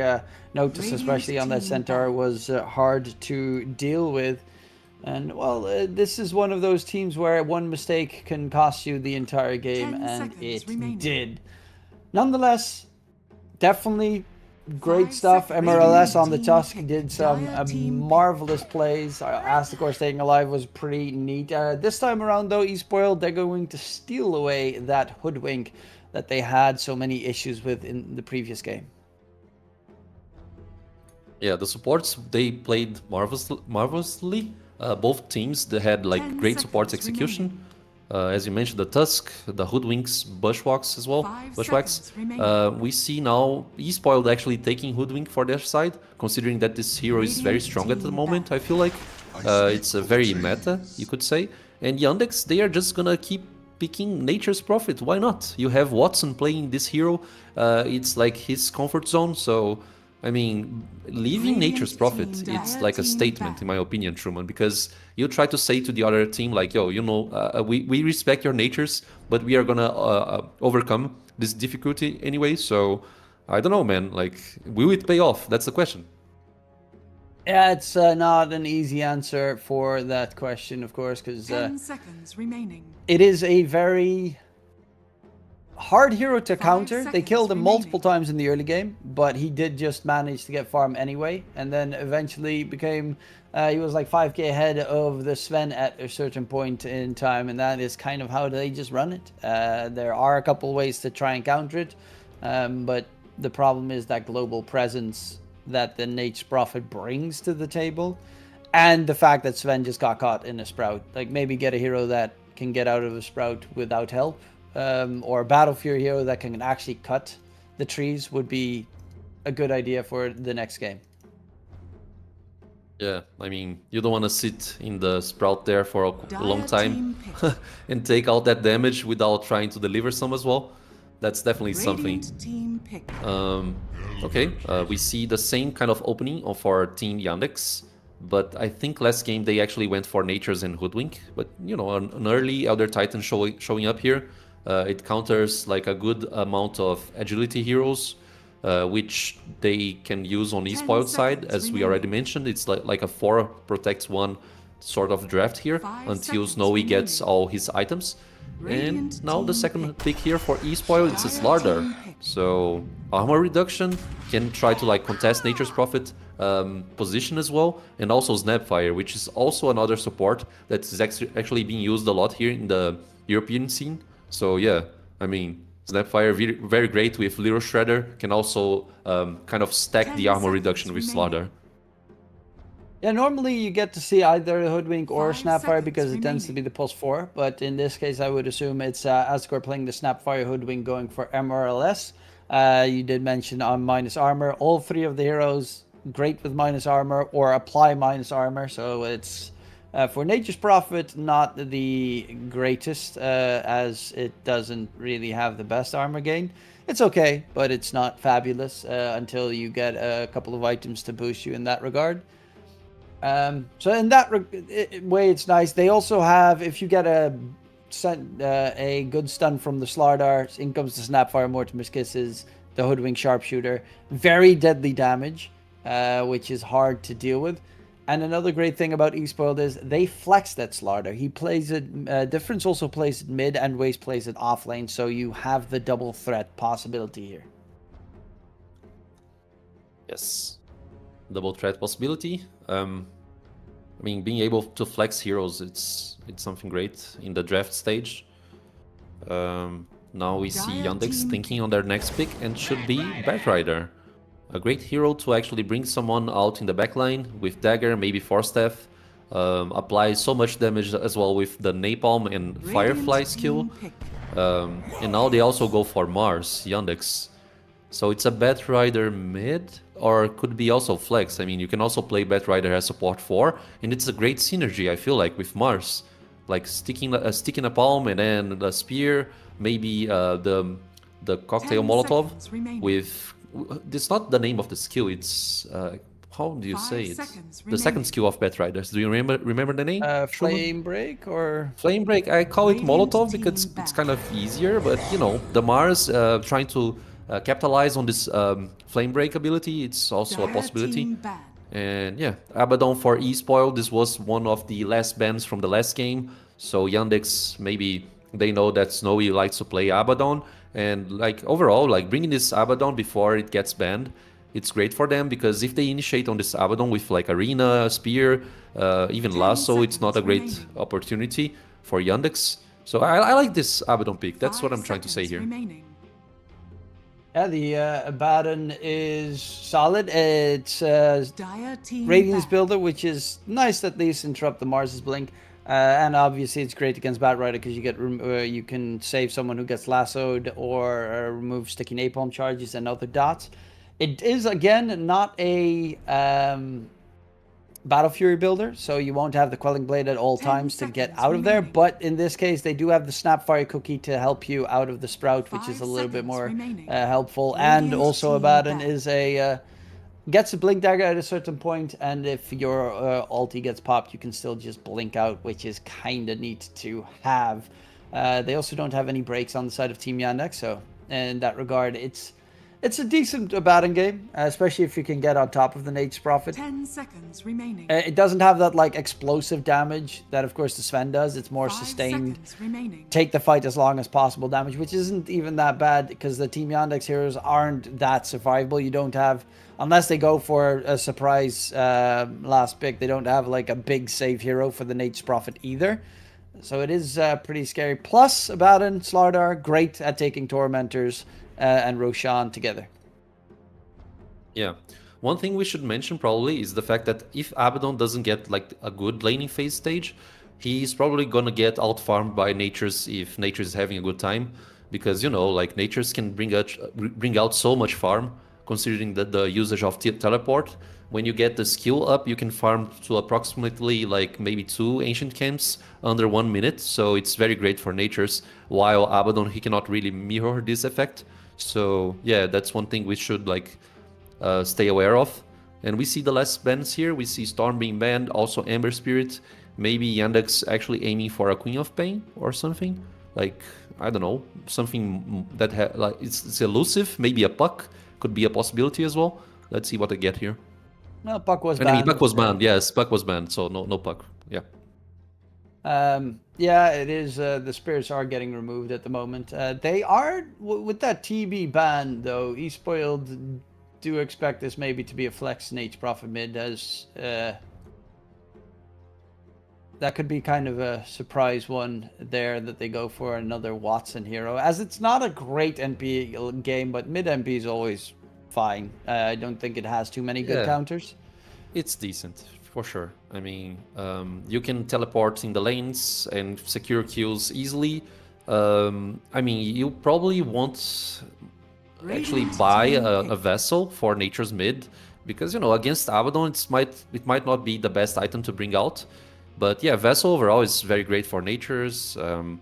Notice, especially on that Centaur, was hard to deal with. And, well, this is one of those teams where one mistake can cost you the entire game, and it did. Nonetheless, definitely great stuff. MLS on the Tusk did some marvelous plays. As the core staying alive was pretty neat. This time around, though, eSpoiled, they're going to steal away that hoodwink that they had so many issues with in the previous game. Yeah, the supports, they played marvelously. Both teams, they had like great support execution. As you mentioned, the Tusk, the Hoodwinks, Bushwhacks as well. Bushwhacks. We see now eSpoiled actually taking Hoodwink for their side, considering that this hero is very strong at the moment, I feel like. It's a very meta, you could say. And Yandex, they are just gonna keep picking Nature's Prophet. Why not? You have Watson playing this hero. It's like his comfort zone, so... I mean, leaving Nature's Prophet, it's like a statement, in my opinion, Truman, because you try to say to the other team, like, yo, you know, we respect your natures, but we are gonna overcome this difficulty anyway, so I don't know, man, like, will it pay off? That's the question. Yeah, it's not an easy answer for that question, of course, because 10 seconds remaining. it is a very hard hero to 5 counter. They seconds killed him remaining. multiple times in the early game, but he did just manage to get farm anyway, and then eventually became, he was like 5k ahead of the Sven at a certain point in time, and that is kind of how they just run it. There are a couple ways to try and counter it, but the problem is that global presence that the Nature's Prophet brings to the table, and the fact that Sven just got caught in a Sprout. Like, maybe get a hero that can get out of a Sprout without help, or a Battle Fury hero that can actually cut the trees would be a good idea for the next game. Yeah, I mean, you don't want to sit in the Sprout there for a long Dire time team pick. and take out that damage without trying to deliver some as well. That's definitely something. Radiant team pick. Okay, we see the same kind of opening of our team Yandex, but I think last game they actually went for Natures and Hoodwink. But you know, an early Elder Titan showing up here, it counters like a good amount of agility heroes, which they can use on 10 e-spoiled side, seconds as we already remaining. mentioned. It's like a 4 protects 1 sort of draft here 5 until seconds Snowy gets remaining. all his items. Radiant And now the team second pick. pick here for e-spoil, it's a Dire Slardar. team pick. So armor reduction, can try to like contest Nature's Prophet position as well, and also Snapfire, which is also another support that is actually being used a lot here in the European scene. So yeah, I mean, Snapfire very great with Little Shredder, can also kind of stack 10 the armor seconds reduction with remaining. Slardar. Yeah, normally you get to see either a Hoodwink or a 5 Snapfire seconds because it tends to be remaining. the +4, but in this case I would assume it's Asgore playing the Snapfire, Hoodwink going for MRLS. You did mention on minus armor. All three of the heroes great with minus armor or apply minus armor, so it's for Nature's Prophet not the greatest, as it doesn't really have the best armor gain. It's okay, but it's not fabulous until you get a couple of items to boost you in that regard. So in that way, it's nice. They also have, if you get a good stun from the Slardar, in comes the Snapfire, Mortimer's Kisses, the Hoodwink Sharpshooter. Very deadly damage, which is hard to deal with. And another great thing about eSpoiled is they flex that Slardar. He plays it, Difference also plays it mid, and Waste plays it off lane, so you have the double threat possibility here. Yes, double threat possibility. I mean, being able to flex heroes, it's something great in the draft stage. Now we see Dire Yandex team thinking on their next pick, and should be Batrider. A great hero to actually bring someone out in the backline with Dagger, maybe Force Staff. Apply so much damage as well with the Napalm and Firefly Radiant skill. team pick. And now they also go for Mars, Yandex. So it's a Batrider mid, or could be also flex. I mean, you can also play Batrider as support 4, and it's a great synergy, I feel like, with Mars. Like sticking a palm and then the spear, maybe the cocktail 10 Molotov seconds remaining. with... It's not the name of the skill, it's... how do you 5 say it? seconds The second remaining. skill of Batriders. Do you remember the name? Shulman? Flame Break or... Flame Break, I call it Radiant Molotov team because it's back. kind of easier, but you know, the Mars trying to capitalize on this Flame Break ability, it's also a Dire possibility. team ban. And yeah, Abaddon for E-Spoil, this was one of the last bans from the last game, so Yandex, maybe they know that Snowy likes to play Abaddon, and like overall, like bringing this Abaddon before it gets banned, it's great for them, because if they initiate on this Abaddon with like Arena, Spear, even 10 Lasso, it's not a seconds great remaining. opportunity for Yandex. So I like this Abaddon pick, that's what 5 I'm trying to say seconds here. remaining. Yeah, the Abaddon is solid. It's Dire team Radiance ban. Builder, which is nice at least interrupt the Mars's blink. And obviously it's great against Batrider because you get you can save someone who gets lassoed or remove sticky napalm charges and other dots. It is again not a Battle Fury builder, so you won't have the Quelling Blade at all 10 times to get seconds out of there. remaining. But in this case, they do have the Snapfire Cookie to help you out of the Sprout, which is 5 a little bit seconds more remaining. helpful. And Radiant also team Abaddon back. is a gets a blink dagger at a certain point, and if your ulti gets popped, you can still just blink out, which is kind of neat to have. They also don't have any breaks on the side of Team Yandex, so in that regard, it's It's a decent batting game, especially if you can get on top of the Nate's Prophet. 10 seconds remaining. It doesn't have that like explosive damage that, of course, the Sven does. It's more 5 sustained, seconds remaining. take the fight as long as possible damage, which isn't even that bad because the Team Yandex heroes aren't that survivable. You don't have, unless they go for a surprise last pick, they don't have like a big save hero for the Nate's Prophet either. So it is pretty scary. Plus, Abaddon, Slardar, great at taking Tormentors and Roshan together. Yeah. One thing we should mention probably is the fact that if Abaddon doesn't get like a good laning phase stage, he's probably gonna get out farmed by Natures if Nature is having a good time, because you know, like Natures can bring out so much farm considering the usage of teleport. When you get the skill up, you can farm to approximately like maybe 2 ancient camps under 1 minute, so it's very great for Natures, while Abaddon, he cannot really mirror this effect. So yeah, that's one thing we should like stay aware of. And we see the last bans here. We see Storm being banned, also Ember Spirit. Maybe Yandex actually aiming for a Queen of Pain or something. Like, I don't know, something that like it's elusive. Maybe a Puck could be a possibility as well. Let's see what they get here. Well, Puck was I banned. mean, Puck was banned. Yes, Puck was banned, so no Puck. Yeah. Yeah, it is. The spirits are getting removed at the moment. They are with that TB ban though. Espoiled do expect this maybe to be a flex Nate's Prophet mid, as that could be kind of a surprise one there that they go for another Watson hero, as it's not a great NP game, but mid NP is always fine. I don't think it has too many good Yeah. counters. It's decent, for sure. I mean, you can teleport in the lanes and secure kills easily. I mean, you probably won't actually buy a vessel for Nature's mid, because, you know, against Abaddon, it might not be the best item to bring out. But yeah, vessel overall is very great for Nature's. And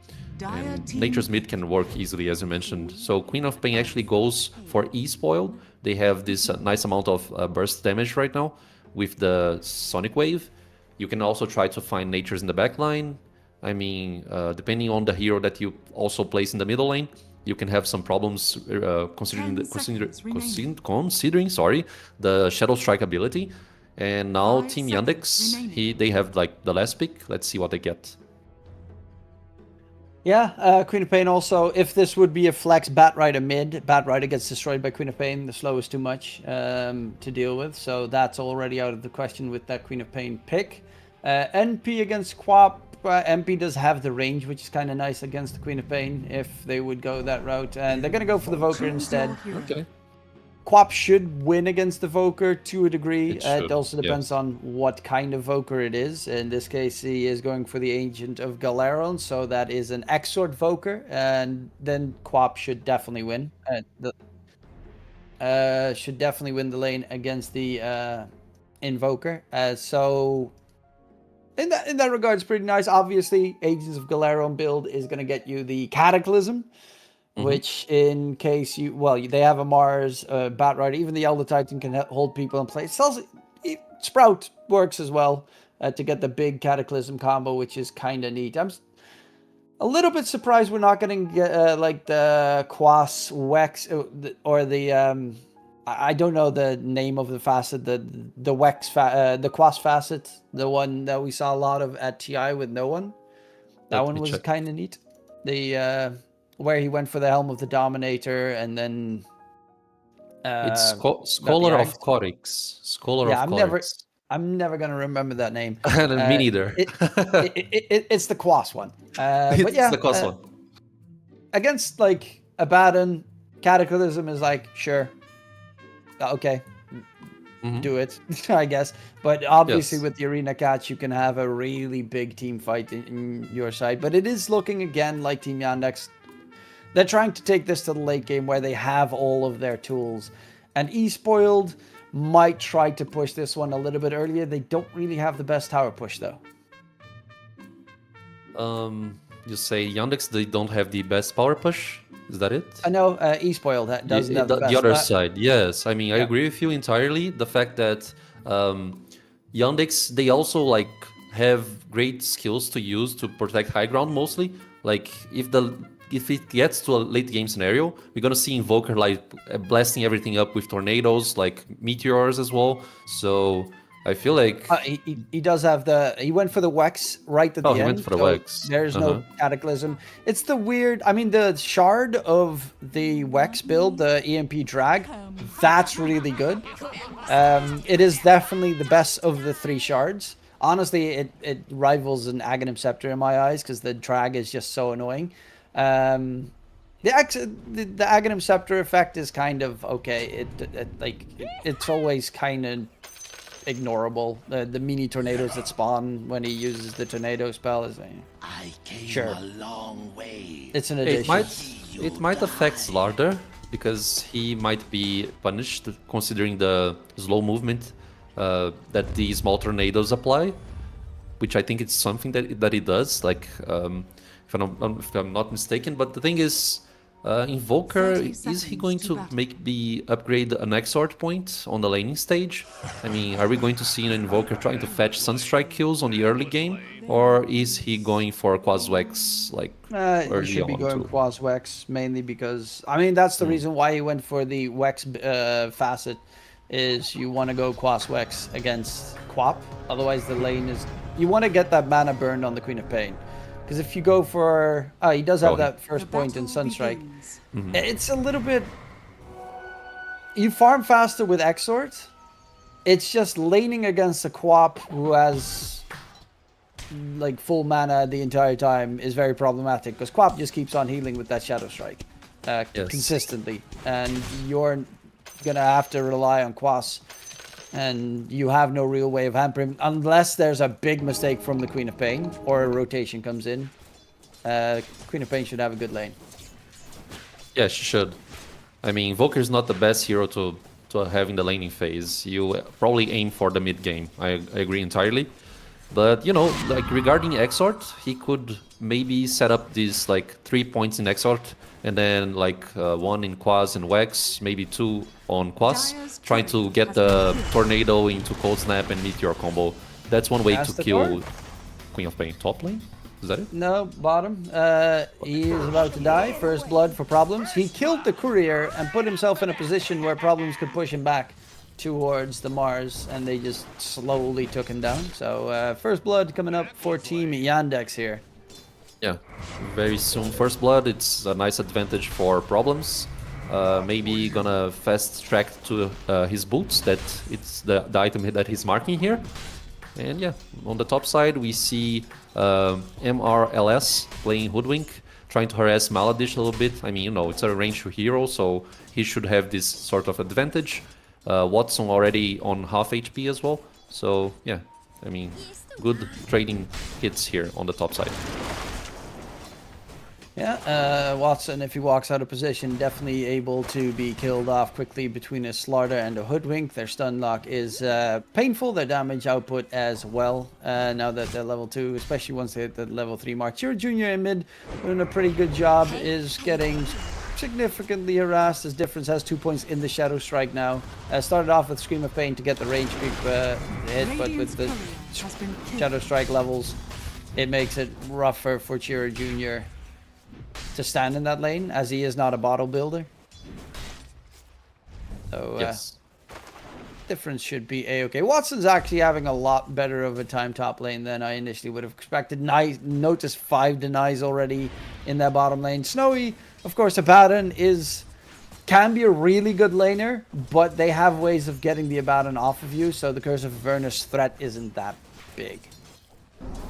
Nature's mid can work easily, as you mentioned. So Queen of Pain actually goes for E-Spoil. They have this nice amount of burst damage right now with the Sonic Wave. You can also try to find Natures in the back line. I mean, depending on the hero that you also place in the middle lane, you can have some problems considering the Shadow Strike ability. And now 5 Team seconds Yandex, they have like the last pick. Let's see what they get. Yeah, Queen of Pain also, if this would be a flex Bat Rider mid, Bat Rider gets destroyed by Queen of Pain, the slow is too much to deal with, so that's already out of the question with that Queen of Pain pick. NP against Quap, MP does have the range, which is kind of nice against the Queen of Pain if they would go that route, and they're going to go for the Voker instead. Okay. Quap should win against the Voker to a degree. It should, It also depends yeah. on what kind of Voker it is. In this case, he is going for the Agent of Galeron, so that is an Exort Voker, and then Quap should definitely win. Should definitely win the lane against the Invoker. So in that regard, it's pretty nice. Obviously, Agents of Galeron build is going to get you the Cataclysm, which in case they have a Mars, Bat Rider, even the Elder Titan can hold people in place. Sprout works as well to get the big Cataclysm combo, which is kind of neat. I'm a little bit surprised we're not getting like the Quas Wex or the I don't know the name of the facet, the Wex the Quas facet, the one that we saw a lot of at TI with no one. That Let one me was check. kind of neat. The where he went for the Helm of the Dominator and then It's got Scholar the of axe. Coryx. Scholar Yeah, of Coryx. I'm never gonna remember that name. Me neither. It's the Quas one. But It's yeah, the cost one. against like Abaddon, Cataclysm is like sure, okay, do it, I guess. But obviously Yes. with the Arena Catch, you can have a really big team fight in your side. But it is looking again like Team Yandex. They're trying to take this to the late game where they have all of their tools. And E-Spoiled might try to push this one a little bit earlier. They don't really have the best tower push, though. You say Yandex, they don't have the best power push? Is that it? I know E-Spoiled doesn't have the best. The other side, yes. I mean, I Yeah. agree with you entirely. The fact that Yandex, they also like have great skills to use to protect high ground mostly. Like if the if it gets to a late game scenario, we're gonna see Invoker like blasting everything up with tornadoes, like meteors as well. So I feel like He does have he went for the Wex right at the Oh, end. he went for the so Wex. There's no Cataclysm. It's the weird, I mean, the shard of the Wex build, the EMP drag, that's really good. It is definitely the best of the 3 shards. Honestly, it rivals an Aghanim Scepter in my eyes because the drag is just so annoying. The Aghanim Scepter effect is kind of okay. It's always kind of ignorable. The mini tornadoes that spawn when he uses the tornado spell is I came Sure. a long way. it's an it addition. might affect Slardar because he might be punished considering the slow movement that the small tornadoes apply, which I think it's something that it does. Like if I'm not mistaken, but the thing is. Invoker, 30 is he going seconds to to battle. maybe upgrade an Exort point on the laning stage? I mean, are we going to see an Invoker trying to fetch Sunstrike kills on the early game? Or is he going for Quaswex like You early should be on going too? Quas Wex mainly because I mean that's the reason why he went for the Wex facet is you want to go Quas Wex against Quap. Otherwise the lane is you want to get that mana burned on the Queen of Pain. Because if you go for he does have that first point in Sunstrike. It's a little bit you farm faster with Exort. It's just laning against a Quap who has like full mana the entire time is very problematic because Quap just keeps on healing with that Shadow Strike consistently, and you're gonna have to rely on Quas, and you have no real way of hampering unless there's a big mistake from the Queen of Pain or a rotation comes in. Queen of Pain should have a good lane. Yeah, she should. I mean, Invoker is not the best hero to have in the laning phase. You probably aim for the mid game. I agree entirely. But, you know, like regarding Exort, he could maybe set up these like 3 points in Exort and then like 1 in Quas and Wex, maybe 2 on Quas, trying to get the Tornado into Cold Snap and Meteor combo. That's one way That's to the kill card. Queen of Pain. Top lane? Is that it? No, bottom. He is about to die. First blood for Problems. He killed the courier and put himself in a position where Problems could push him back towards the Mars, and they just slowly took him down. So first blood coming up for Team Yandex here. Yeah, very soon. First blood, it's a nice advantage for Problems. Maybe gonna fast track to his boots, that it's the item that he's marking here. And yeah, on the top side we see MRLS playing Hoodwink, trying to harass Maladish a little bit. I mean, you know, it's a ranged hero, so he should have this sort of advantage. Watson already on half HP as well. So yeah, I mean, good trading hits here on the top side. Yeah, Watson, if he walks out of position, definitely able to be killed off quickly between a Slardar and a Hoodwink. Their stun lock is painful, their damage output as well, now that they're level 2, especially once they hit the level 3 mark. Chira Jr. in mid doing a pretty good job, is getting significantly harassed. His difference has 2 points in the Shadow Strike now. Started off with Scream of Pain to get the range creep hit, but with the Shadow Strike levels, it makes it rougher for Chira Jr. to stand in that lane, as he is not a bottle builder. So Yes. difference should be a-okay. Watson's actually having a lot better of a time top lane than I initially would have expected. Notice 5 denies already in that bottom lane. Snowy, of course, Abaddon can be a really good laner, but they have ways of getting the Abaddon off of you, so the Curse of Avernus threat isn't that big.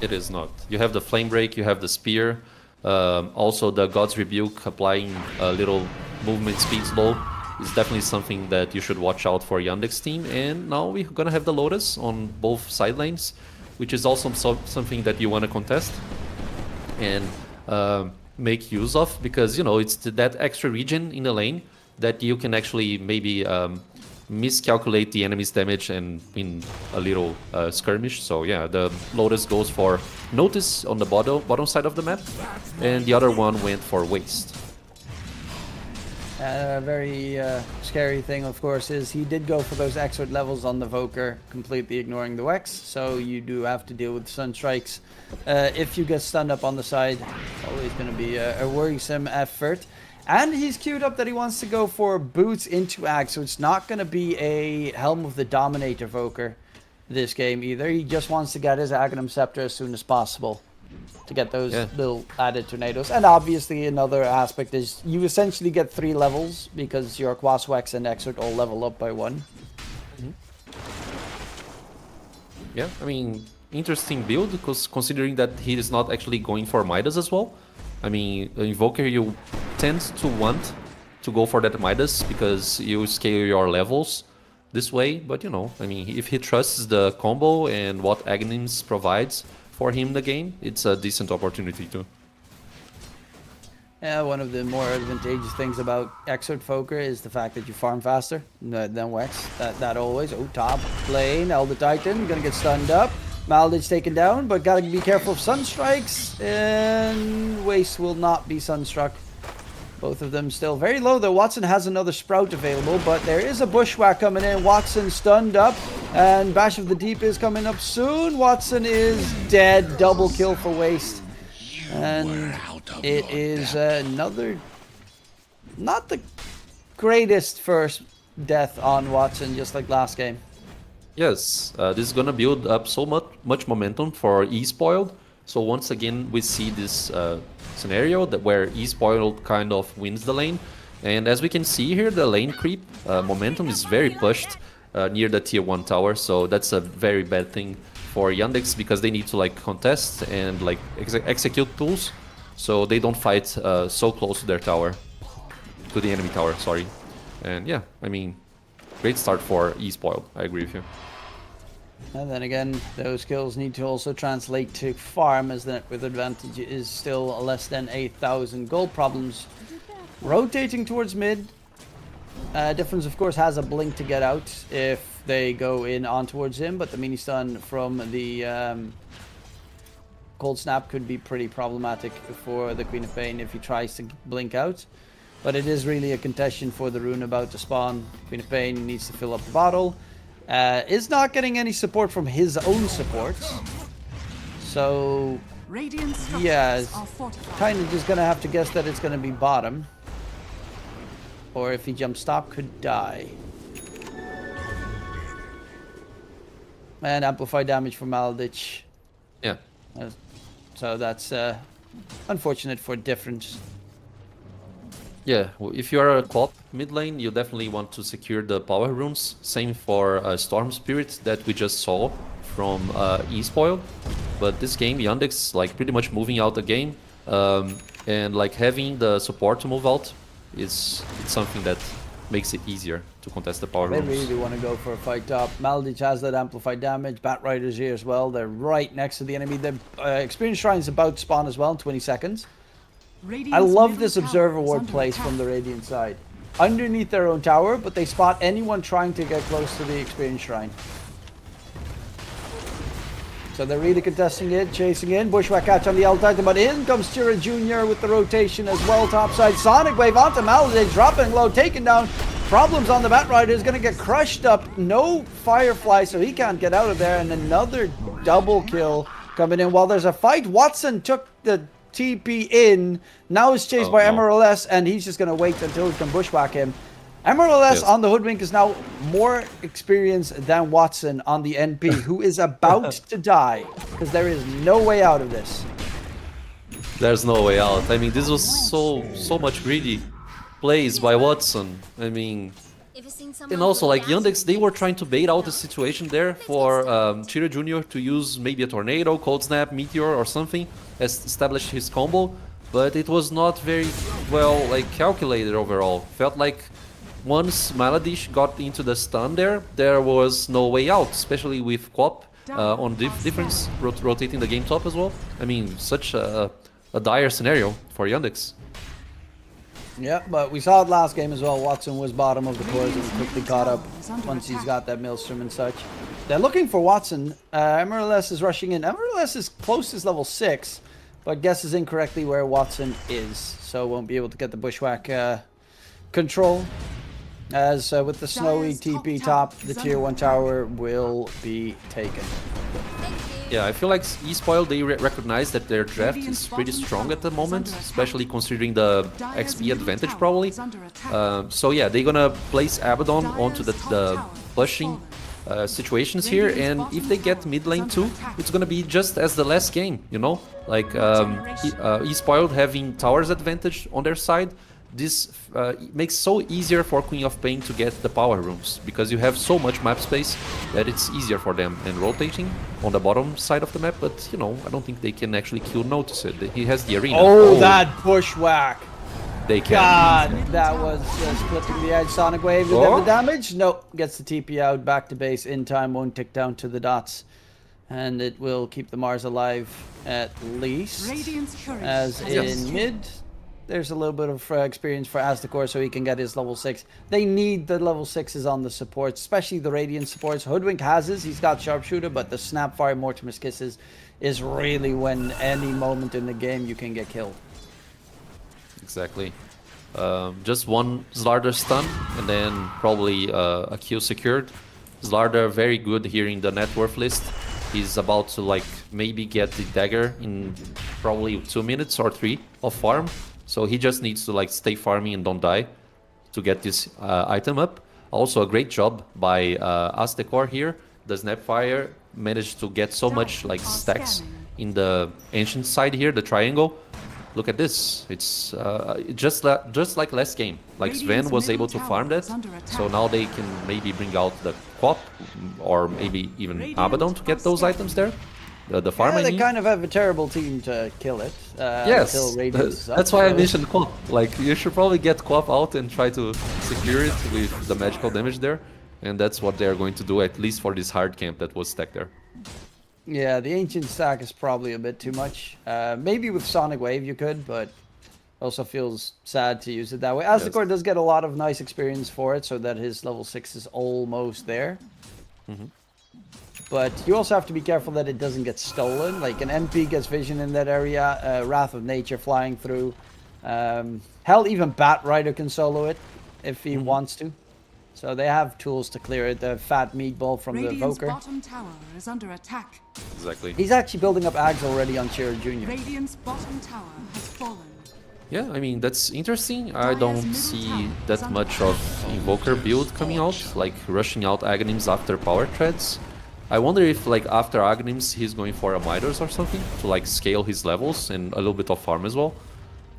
It is not. You have the Flame Break, you have the Spear. Also, the God's Rebuke applying a little movement speed slow is definitely something that you should watch out for Yandex team. And now we're gonna have the Lotus on both side lanes, which is also something that you want to contest and make use of, because, you know, it's that extra region in the lane that you can actually maybe miscalculate the enemy's damage and win a little skirmish. So yeah, the Lotus goes for Notice on the bottom side of the map, and the other one went for Waste. A very scary thing, of course, is he did go for those expert levels on the Voker, completely ignoring the Wex. So you do have to deal with Sun Strikes. If you get stunned up on the side, it's always going to be a worrisome effort. And he's queued up that he wants to go for boots into Axe, so it's not going to be a Helm of the Dominator Voker this game either. He just wants to get his Aghanim Scepter as soon as possible to get those little added tornadoes. And obviously another aspect is you essentially get 3 levels because your Quaswex and Exert all level up by 1. Yeah, I mean, interesting build, because considering that he is not actually going for Midas as well. I mean, Invoker, you tend to want to go for that Midas because you scale your levels this way. But, you know, I mean, if he trusts the combo and what Aghanims provides for him in the game, it's a decent opportunity too. Yeah, one of the more advantageous things about Exert Foker is the fact that you farm faster than Wex. That always. Oh, top lane, Elder Titan gonna get stunned up. Maldage taken down, but gotta be careful of Sunstrikes. And Waste will not be Sunstruck. Both of them still very low, though. Watson has another Sprout available, but there is a Bushwhack coming in. Watson stunned up, and Bash of the Deep is coming up soon. Watson is dead. Double kill for Waste. And it is another... not the greatest first death on Watson, just like last game. Yes, this is gonna build up so much momentum for eSpoiled. So once again, we see this scenario that where eSpoiled kind of wins the lane. And as we can see here, the lane creep momentum is very pushed near the tier 1 tower. So that's a very bad thing for Yandex because they need to like contest and like execute tools. So they don't fight so close to their tower, to the enemy tower, sorry. And yeah, I mean, great start for eSpoiled, I agree with you. And then again, those skills need to also translate to farm, as the net with advantage is still less than 8,000 gold. Problems rotating towards mid. Difference, of course, has a blink to get out if they go in on towards him, but the mini stun from the cold snap could be pretty problematic for the Queen of Pain if he tries to blink out. But it is really a contention for the rune about to spawn. Queen of Pain needs to fill up the bottle. Is not getting any support from his own supports. So, yeah, kind of just going to have to guess that it's going to be bottom. Or if he jump stop, could die. And amplified damage from Maldich. Yeah. So that's unfortunate for difference. Yeah, if you are a Cop mid lane, you definitely want to secure the power runes. Same for Storm Spirit that we just saw from eSpoiled. But this game, Yandex like pretty much moving out the game, and like having the support to move out is something that makes it easier to contest the power runes. They really want to go for a fight top. Maldich has that amplified damage. Bat Riders here as well. They're right next to the enemy. The Experience Shrine is about to spawn as well in 20 seconds. I love this observer ward place from the Radiant side. Underneath their own tower, but they spot anyone trying to get close to the Experience Shrine. So they're really contesting it, chasing in. Bushwhack catch on the L Titan, but in comes Chira Jr. with the rotation as well. Topside Sonic Wave onto Maldage, dropping low, taken down. Problems on the Bat Rider, is going to get crushed up. No Firefly, so he can't get out of there. And another double kill coming in. While there's a fight, Watson took the TP in. Now is chased by MRLS, and he's just going to wait until he can bushwhack him. MRLS on the Hoodwink is now more experienced than Watson on the NP, who is about to die, because there is no way out of this. There's no way out. I mean, this was so much greedy plays by Watson. I mean, and also like Yandex, they were trying to bait out the situation there for Chira Jr. to use maybe a Tornado, Cold Snap, Meteor or something, establish his combo, but it was not very well like calculated overall. Felt like once Maladish got into the stun there was no way out, especially with Quap on difference rotating the game top as well. I mean, such a dire scenario for Yandex. Yeah, but we saw it last game as well. Watson was bottom of the course and quickly caught up once he's got that Maelstrom and such. They're looking for Watson. MRLS is rushing in. MRLS is close as level 6, but guesses incorrectly where Watson is. So won't be able to get the bushwhack control. As with the snowy TP top, the tier 1 tower will be taken. Yeah, I feel like eSpoil, they recognize that their draft is pretty strong at the moment, especially considering the XP advantage probably. So yeah, they're gonna place Abaddon onto the pushing situations here, and if they get mid lane too, it's gonna be just as the last game, you know? Like eSpoiled having towers advantage on their side, this makes so easier for Queen of Pain to get the power rooms, because you have so much map space that it's easier for them and rotating on the bottom side of the map, but you know, I don't think they can actually notice it. He has the arena. Oh, that bushwhack! They can. God, that was splitting the edge. Sonic Wave, did that the damage? Nope, gets the TP out, back to base in time, won't tick down to the dots. And it will keep the Mars alive at least. As in mid, there's a little bit of experience for Aztecor so he can get his level 6. They need the level 6s on the supports, especially the Radiant supports. Hoodwink has his, he's got Sharpshooter, but the Snapfire Mortimer's Kisses is really when any moment in the game you can get killed. Exactly. Just one Slardar stun, and then probably a kill secured. Slardar very good here in the net worth list. He's about to like maybe get the dagger in probably 2 minutes or 3 of farm. So he just needs to like stay farming and don't die to get this item up. Also a great job by Aztecor here. The Snapfire managed to get so much like stacks in the ancient side here, the triangle. Look at this. It's just like last game. Like Sven was able to farm that, so now they can maybe bring out the Quap or maybe even Abaddon to get those items there. The farm, yeah, I they mean. kind of have a terrible team to kill it. Yes, that's why I mentioned Quap. Like, you should probably get Quap out and try to secure it with the magical damage there. And that's what they're going to do, at least for this hard camp that was stacked there. Yeah, the ancient stack is probably a bit too much. Maybe with Sonic Wave you could, but also feels sad to use it that way. Aztecor does get a lot of nice experience for it, so that his level 6 is almost there. But you also have to be careful that it doesn't get stolen. Like an MP gets vision in that area, Wrath of Nature flying through. Hell, even Bat Rider can solo it if he wants to. So they have tools to clear it. The fat meatball from the Evoker. Bottom tower is under attack. Exactly. He's actually building up Ags already on Chira Jr. Radiant's bottom tower has fallen. Yeah, I mean, that's interesting. I don't see that much of Invoker build coming out, like rushing out Aghanims after power treads. I wonder if, like, after Aghanims, he's going for a Midas or something to, like, scale his levels and a little bit of farm as well.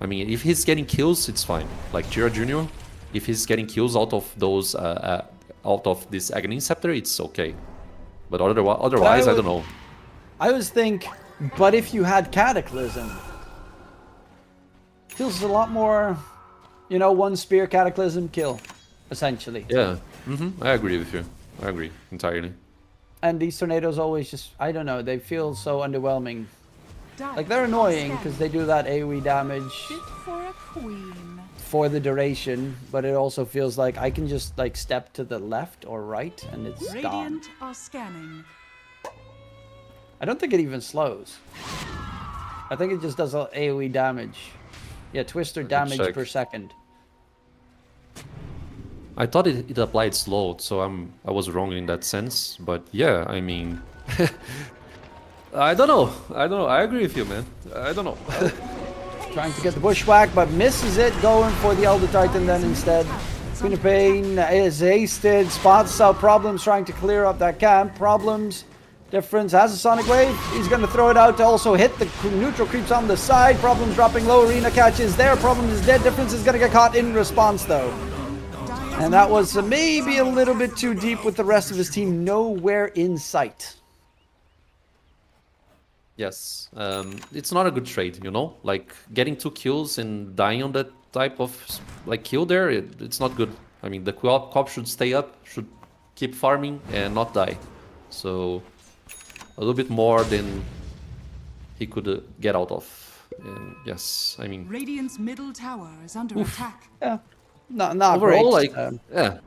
I mean, if he's getting kills, it's fine. Like Chira Jr., if he's getting kills out of those, out of this Aghanim Scepter, it's okay. But otherwise, I don't know. I always think, but if you had Cataclysm, feels a lot more, you know, one spear Cataclysm kill, essentially. Yeah, I agree with you. I agree entirely. And these tornadoes always just, I don't know, they feel so underwhelming. Like, they're annoying because they do that AoE damage For a queen. for the duration, but it also feels like I can just, like, step to the left or right and it's gone. Radiant are scanning. I don't think it even slows. I think it just does AoE damage. Yeah, Twister damage check. per second. I thought it applied slow, so I was wrong in that sense. But yeah, I mean, I don't know. I agree with you, man. I don't know. Trying to get the bushwhack, but misses it. Going for the Elder Titan then instead. Queen of Pain is hasted. Spots out Problems trying to clear up that camp. Problems. Difference has a Sonic Wave. He's going to throw it out to also hit the neutral creeps on the side. Problems dropping low. Arena catches there. Problems is dead. Difference is going to get caught in response though. And that was maybe a little bit too deep with the rest of his team nowhere in sight. Yes, it's not a good trade, you know? Like, getting 2 kills and dying on that type of, like, kill there, it's not good. I mean, the cop should stay up, should keep farming and not die. So, a little bit more than he could get out of. And yes, I mean... Radiant's middle tower is under attack. Yeah, not overall, great. like, yeah.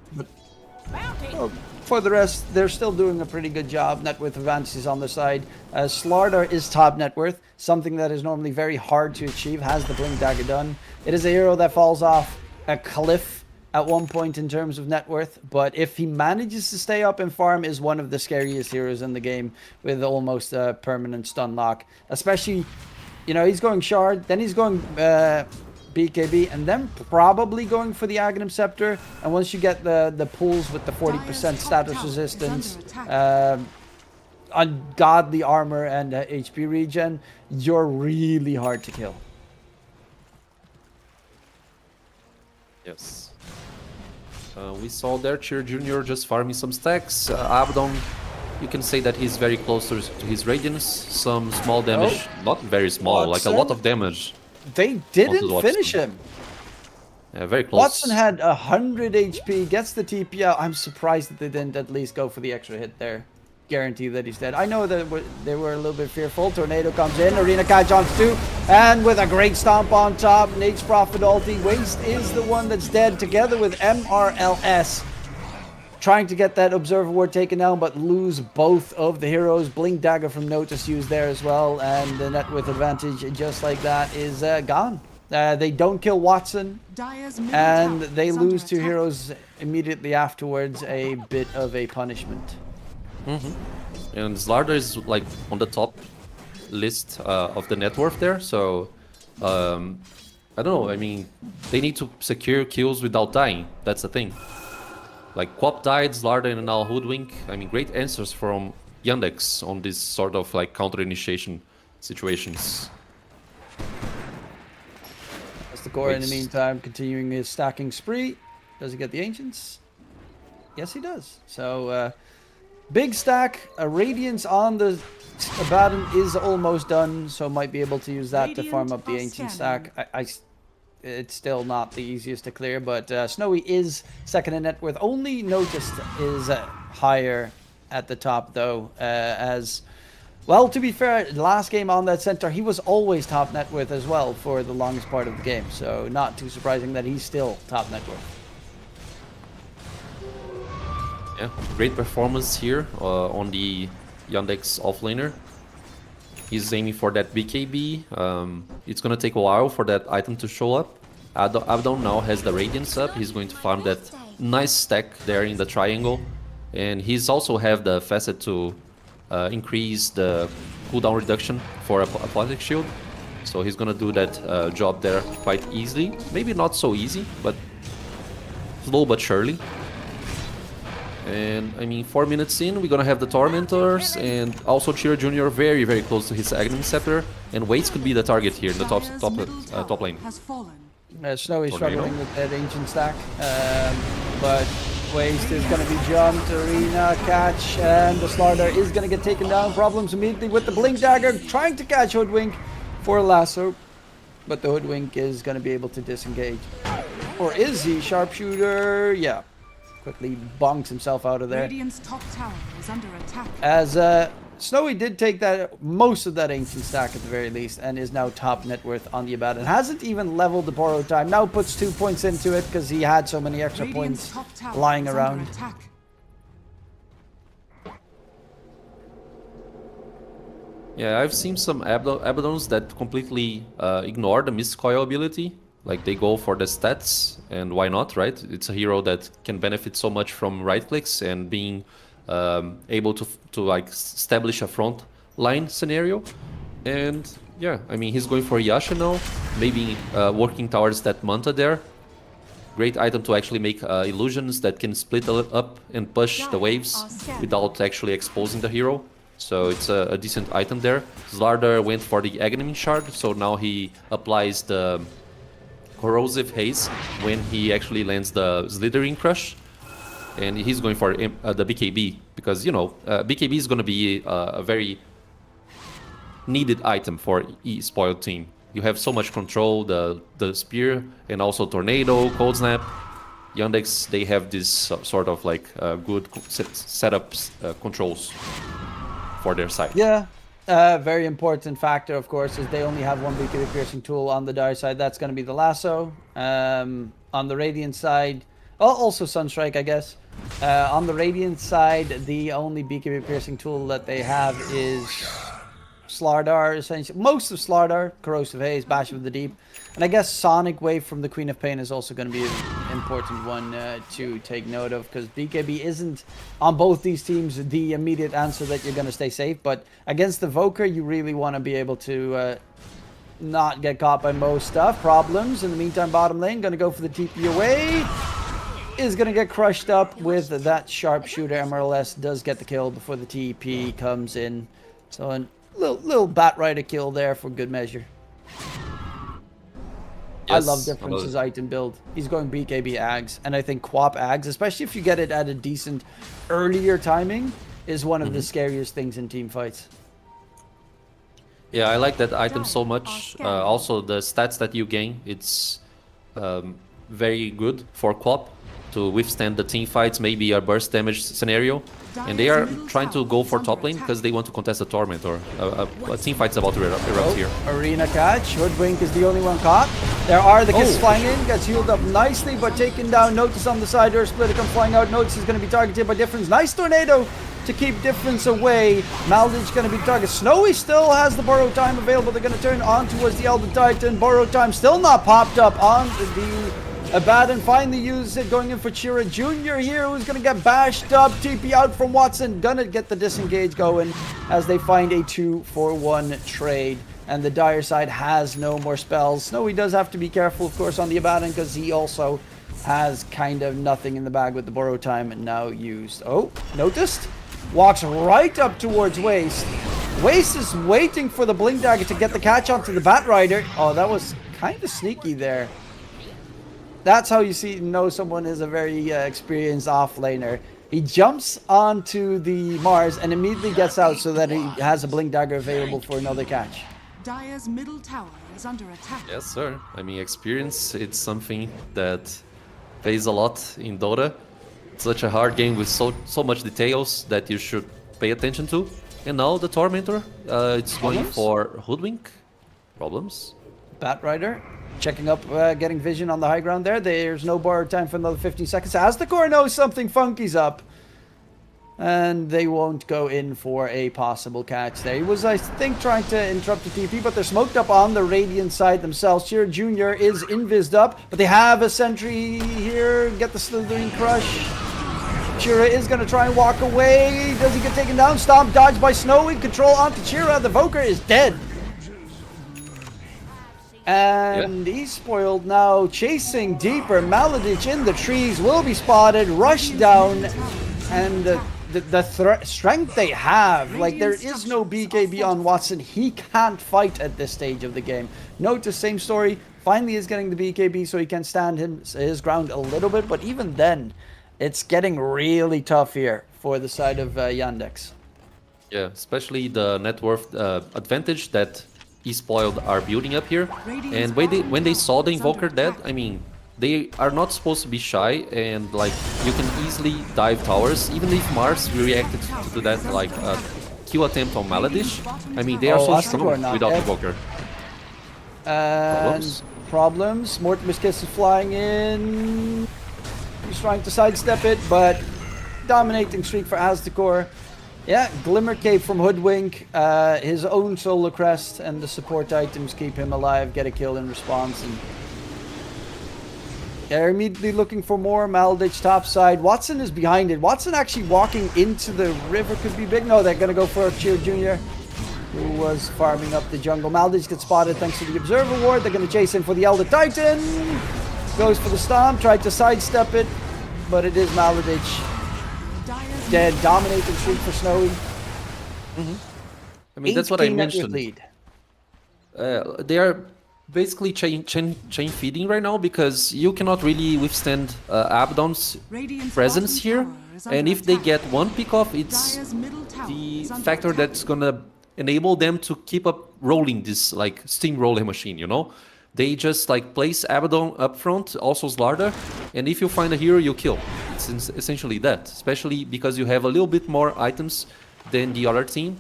Well, for the rest, they're still doing a pretty good job. Net worth advances on the side. Slardar is top net worth, something that is normally very hard to achieve. Has the Blink Dagger done. It is a hero that falls off a cliff at one point in terms of net worth, but if he manages to stay up and farm, is one of the scariest heroes in the game with almost a permanent stun lock. Especially, you know, he's going Shard, then he's going BKB, and then probably going for the Aghanim Scepter. And once you get the pulls with the 40% status resistance, ungodly armor and HP regen, you're really hard to kill. Yes. We saw there Cheer Jr. just farming some stacks. Abaddon, you can say that he's very close to his Radiance. Some small damage, not very small, like a lot of damage. They didn't finish him. Yeah, very close. Watson had 100 HP, gets the TP out. I'm surprised that they didn't at least go for the extra hit there. Guarantee that he's dead. I know that they were a little bit fearful. Tornado comes in, Arena Kai jumps too, and with a great stomp on top, Nate's Prophet ulti. Waste is the one that's dead together with MRLS. Trying to get that Observer Ward taken down, but lose both of the heroes. Blink Dagger from Notice used there as well, and the net with advantage just like that is gone. They don't kill Watson, and they lose two heroes immediately afterwards. A bit of a punishment. And Slardar is like on the top list of the net worth there, so I don't know. I mean, they need to secure kills without dying. That's the thing. Like Quap died, Slardar and now Hoodwink. I mean, great answers from Yandex on this sort of like counter initiation situations. That's the core in the meantime, continuing his stacking spree. Does he get the Ancients? Yes, he does. So, big stack, a Radiance on the Abaddon is almost done, so might be able to use that to farm up the Ancient stack. It's still not the easiest to clear, but Snowy is second in net worth. Only Noticed is higher at the top, though, as... Well, to be fair, last game on that center, he was always top net worth as well for the longest part of the game, so not too surprising that he's still top net worth. Yeah, great performance here on the Yandex offlaner. He's aiming for that BKB. It's gonna take a while for that item to show up. Abaddon now has the Radiance up. He's going to farm that nice stack there in the triangle. And he's also have the facet to increase the cooldown reduction for Apothetic Shield. So he's gonna do that job there quite easily. Maybe not so easy, but slow but surely. And I mean, 4 minutes in, we're gonna have the Tormentors and also Cheer Jr. very, very close to his Aghanim Scepter. And Waits could be the target here in the top lane. Snowy struggling with that Ancient stack, but Waste is going to be jumped. Arena catch, and the Slardar is going to get taken down. Problems immediately with the Blink Dagger, trying to catch Hoodwink for a lasso, but the Hoodwink is going to be able to disengage. Or is he? Sharpshooter, yeah. Quickly bonks himself out of there. Radiant's top tower is under attack. As Snowy did take that most of that Ancient stack at the very least, and is now top net worth on the Abaddon. Hasn't even leveled the borrowed time. Now puts 2 points into it because he had so many extra points lying around. Yeah, I've seen some Abaddons that completely ignore the Mist Coil ability. Like, they go for the stats, and why not, right? It's a hero that can benefit so much from right clicks and being able to like establish a front line scenario. And yeah, I mean, he's going for Yasha now, maybe working towards that Manta there. Great item to actually make illusions that can split up and push the waves without actually exposing the hero. So it's a decent item there. Slardar went for the Aghanim Shard, so now he applies the Corrosive Haze when he actually lands the Slithering Crush. And he's going for the BKB, because, you know, BKB is going to be a very needed item for E-Spoiled team. You have so much control, the Spear, and also Tornado, Cold Snap. Yandex, they have this sort of like good setups controls for their side. Yeah, very important factor, of course, is they only have one BKB piercing tool on the Dire side. That's going to be the Lasso. On the Radiant side, also Sunstrike, I guess. On the Radiant side, the only BKB piercing tool that they have is Slardar, essentially. Most of Slardar, Corrosive Haze, Bash of the Deep. And I guess Sonic Wave from the Queen of Pain is also going to be an important one to take note of, because BKB isn't, on both these teams, the immediate answer that you're going to stay safe. But against the Voker, you really want to be able to not get caught by most stuff. Problems. In the meantime, bottom lane, going to go for the TP away. Is going to get crushed up with that sharpshooter. MLS does get the kill before the TP comes in. So a little Batrider kill there for good measure. I love Difference's item build. He's going BKB Ags, and I think Quap Ags, especially if you get it at a decent earlier timing, is one of the scariest things in team fights. Yeah, I like that item so much. Also, the stats that you gain, it's very good for Quap to withstand the team fights, maybe a burst damage scenario. And they are trying to go for top lane because they want to contest a Torment, or a team fight's about to erupt here. Arena catch. Hoodwink is the only one caught. There are the kisses flying in. Gets healed up nicely, but taken down. Notice on the side. Splitter come flying out. Notice is going to be targeted by Difference. Nice tornado to keep Difference away. Maldage going to be targeted. Snowy still has the borrow time available. They're going to turn on towards the Elder Titan. Borrow time still not popped up on the Abaddon. Finally uses it, going in for Chira Jr. here, who's going to get bashed up. TP out from Watson. Gonna get the disengage going as they find a 2-for-1 trade. And the Dire side has no more spells. Snowy does have to be careful, of course, on the Abaddon, because he also has kind of nothing in the bag with the borrow time now used. Oh, noticed? Walks right up towards Waste. Waste is waiting for the Blink Dagger to get the catch onto the Batrider. Oh, that was kind of sneaky there. That's how you know someone is a very experienced offlaner. He jumps onto the Mars and immediately gets out so that he has a Blink Dagger available for another catch. Dire's middle tower is under attack. Yes, sir. I mean, experience, it's something that pays a lot in Dota. It's such a hard game with so much details that you should pay attention to. And now the Tormentor, it's going for Hoodwink. Problems. Batrider checking up, getting vision on the high ground there. There's no borrowed time for another 15 seconds. As the core knows something funky's up. And they won't go in for a possible catch there. He was, I think, trying to interrupt the TP, but they're smoked up on the Radiant side themselves. Chira Jr. is invised up, but they have a sentry here. Get the Slithering Crush. Chira is going to try and walk away. Does he get taken down? Stomp, dodged by Snowy. Control onto Chira. The Voker is dead. And he's spoiled now. Chasing deeper. Maladich in the trees will be spotted. Rush down. And the strength they have, like, there is no BKB on Watson. He can't fight at this stage of the game. Notice, same story. Finally is getting the BKB so he can stand his ground a little bit. But even then, it's getting really tough here for the side of Yandex. Yeah, especially the net worth advantage that E-Spoiled are building up here. And when they saw the Invoker dead, I mean, they are not supposed to be shy, and like you can easily dive towers. Even if Mars reacted to do that, like a kill attempt on Maladish, I mean, they are so strong without Invoker. Problems. Mortimer's Kiss is flying in. He's trying to sidestep it, but dominating streak for Aztekor. Yeah, Glimmer Cape from Hoodwink, his own Solar Crest, and the support items keep him alive, get a kill in response. And they're immediately looking for more. Maldich top side. Watson is behind it. Watson actually walking into the river could be big. No, they're going to go for Cheer Jr., who was farming up the jungle. Maldich gets spotted thanks to the Observer Ward. They're going to chase in for the Elder Titan. Goes for the Stomp. Tried to sidestep it, but it is Maldich. Dead. Dominating streak for Snowy. I mean, that's what I mentioned. They are basically chain feeding right now because you cannot really withstand Abaddon's presence here. And if they get one pick off, it's the factor that's gonna enable them to keep up rolling this like steamroller machine, you know? They just like place Abaddon up front, also Slardar, and if you find a hero, you kill. It's essentially that, especially because you have a little bit more items than the other team.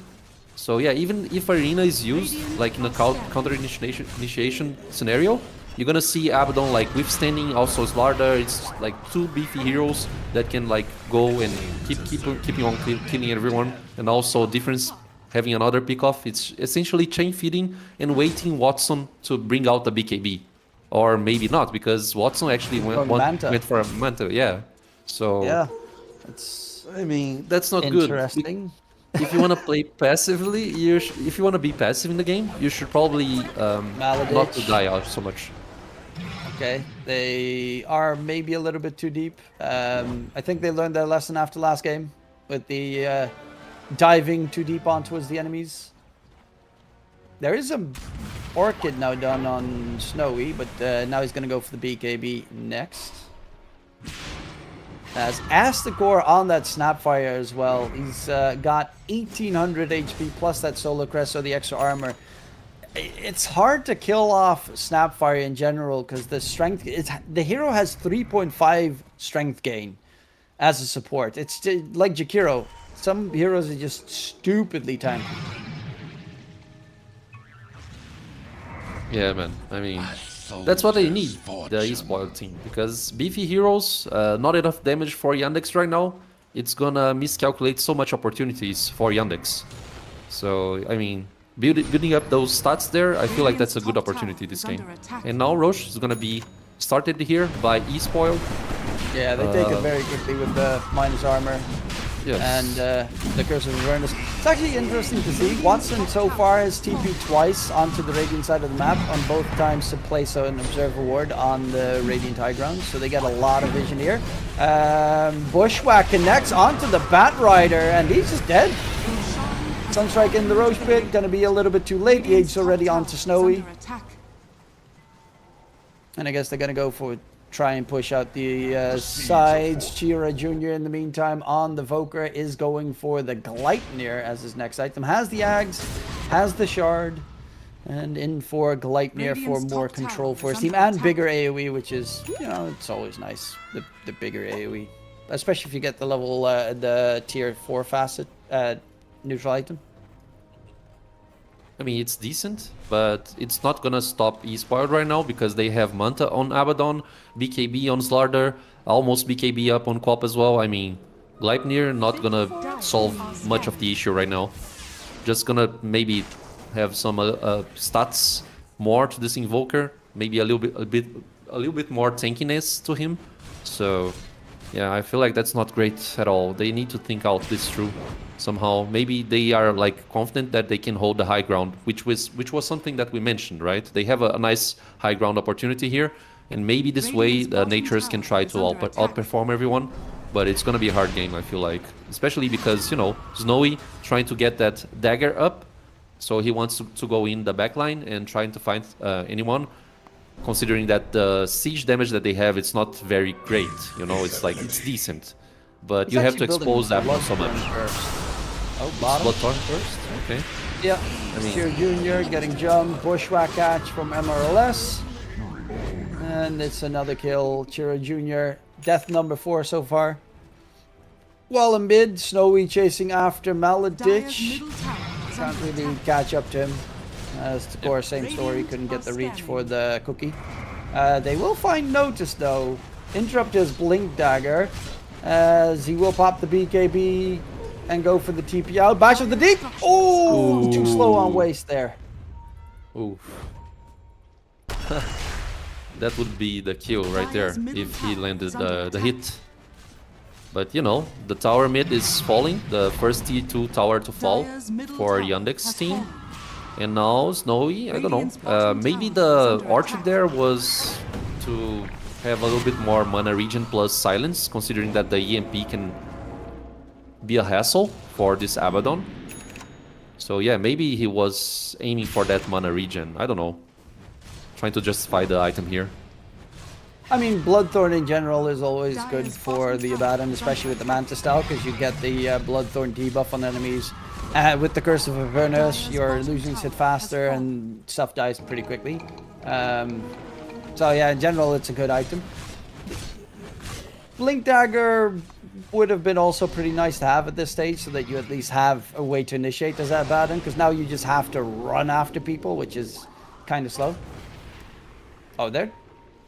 So yeah, even if Arena is used, like in a counter initiation scenario, you're gonna see Abaddon like withstanding also Slardar. It's like two beefy heroes that can like go and keep on killing everyone, and also Difference having another pick-off. It's essentially chain feeding and waiting Watson to bring out the BKB. Or maybe not, because Watson actually went for a Manta, yeah. So, Yeah, it's I mean, that's not good. interesting. If you want to play passively, if you want to be passive in the game, you should probably not to die out so much. Okay, they are maybe a little bit too deep. I think they learned their lesson after last game with the diving too deep on towards the enemies. There is a Orchid now done on Snowy, but now he's going to go for the BKB next. As Asticor on that Snapfire as well. He's got 1800 HP plus that Solar Crest, so the extra armor. It's hard to kill off Snapfire in general because the strength... the hero has 3.5 strength gain as a support. It's like Jakiro. Some heroes are just stupidly tanky. Yeah, man. I mean, that's what they need, the eSpoiled team. Because beefy heroes, not enough damage for Yandex right now. It's gonna miscalculate so much opportunities for Yandex. So, I mean, building up those stats there, I feel like that's a good opportunity this game. And now Roche is gonna be started here by eSpoiled. Yeah, they take it very quickly with the minus armor. Yes. And the Curse of Avernus. It's actually interesting to see. Watson so far has TP'd twice onto the Radiant side of the map, on both times to place an Observer Ward on the Radiant High Ground, so they get a lot of vision here. Bushwhack connects onto the Bat Rider, and he's just dead. Sunstrike in the Roche pit, gonna be a little bit too late. The Age's already onto Snowy. And I guess they're gonna go for try and push out the sides. Chira Jr. in the meantime on the Voker is going for the Gleipnir as his next item. Has the Ags, has the Shard, and in for Gleipnir for more control for his team and bigger AoE, which is, you know, it's always nice, the bigger AoE. Especially if you get the level, the tier 4 facet neutral item. I mean, it's decent, but it's not gonna stop eSpoiled right now because they have Manta on Abaddon, BKB on Slardar, almost BKB up on Quap as well. I mean, Gleipnir not gonna solve much of the issue right now. Just gonna maybe have some stats more to this Invoker, maybe a little bit more tankiness to him. So yeah, I feel like that's not great at all. They need to think out this through somehow. Maybe they are like confident that they can hold the high ground, which was something that we mentioned, right? They have a nice high ground opportunity here, and maybe this way the Natures can try to outperform everyone. But it's gonna be a hard game, I feel like, especially because, you know, Snowy trying to get that dagger up, so he wants to go in the backline and trying to find anyone. Considering that the siege damage that they have, it's not very great, you know, it's like, it's decent. But He's you have to actually expose that building one so much. Oh, bottom. Bloodthorn first? Okay. Yeah, I mean- Steer Jr. getting jumped, Bushwhack catch from MRLS. And it's another kill, Chira Jr. Death number 4 so far. While in mid, Snowy chasing after Maladich. Can't really catch up to him. As the core, same story, couldn't get the reach for the cookie. They will find notice though. Interrupt his Blink Dagger, as he will pop the BKB and go for the TP out. Bash of the Deep! Oh, too slow on waste there. Oof. That would be the kill right there if he landed the hit. But you know, the tower mid is falling, the first T2 tower to fall for Yandex's team. And now Snowy, I don't know, maybe the Orchid there was to have a little bit more mana regen plus silence, considering that the EMP can be a hassle for this Abaddon. So yeah, maybe he was aiming for that mana regen, I don't know. Trying to justify the item here. I mean, Bloodthorn in general is always good for the Abaddon, especially with the Manta style, because you get the Bloodthorn debuff on enemies. With the Curse of Avernus, your illusions hit faster and stuff dies pretty quickly. So yeah, in general, it's a good item. Blink Dagger would have been also pretty nice to have at this stage, so that you at least have a way to initiate as Abaddon, because now you just have to run after people, which is kind of slow. Oh, there.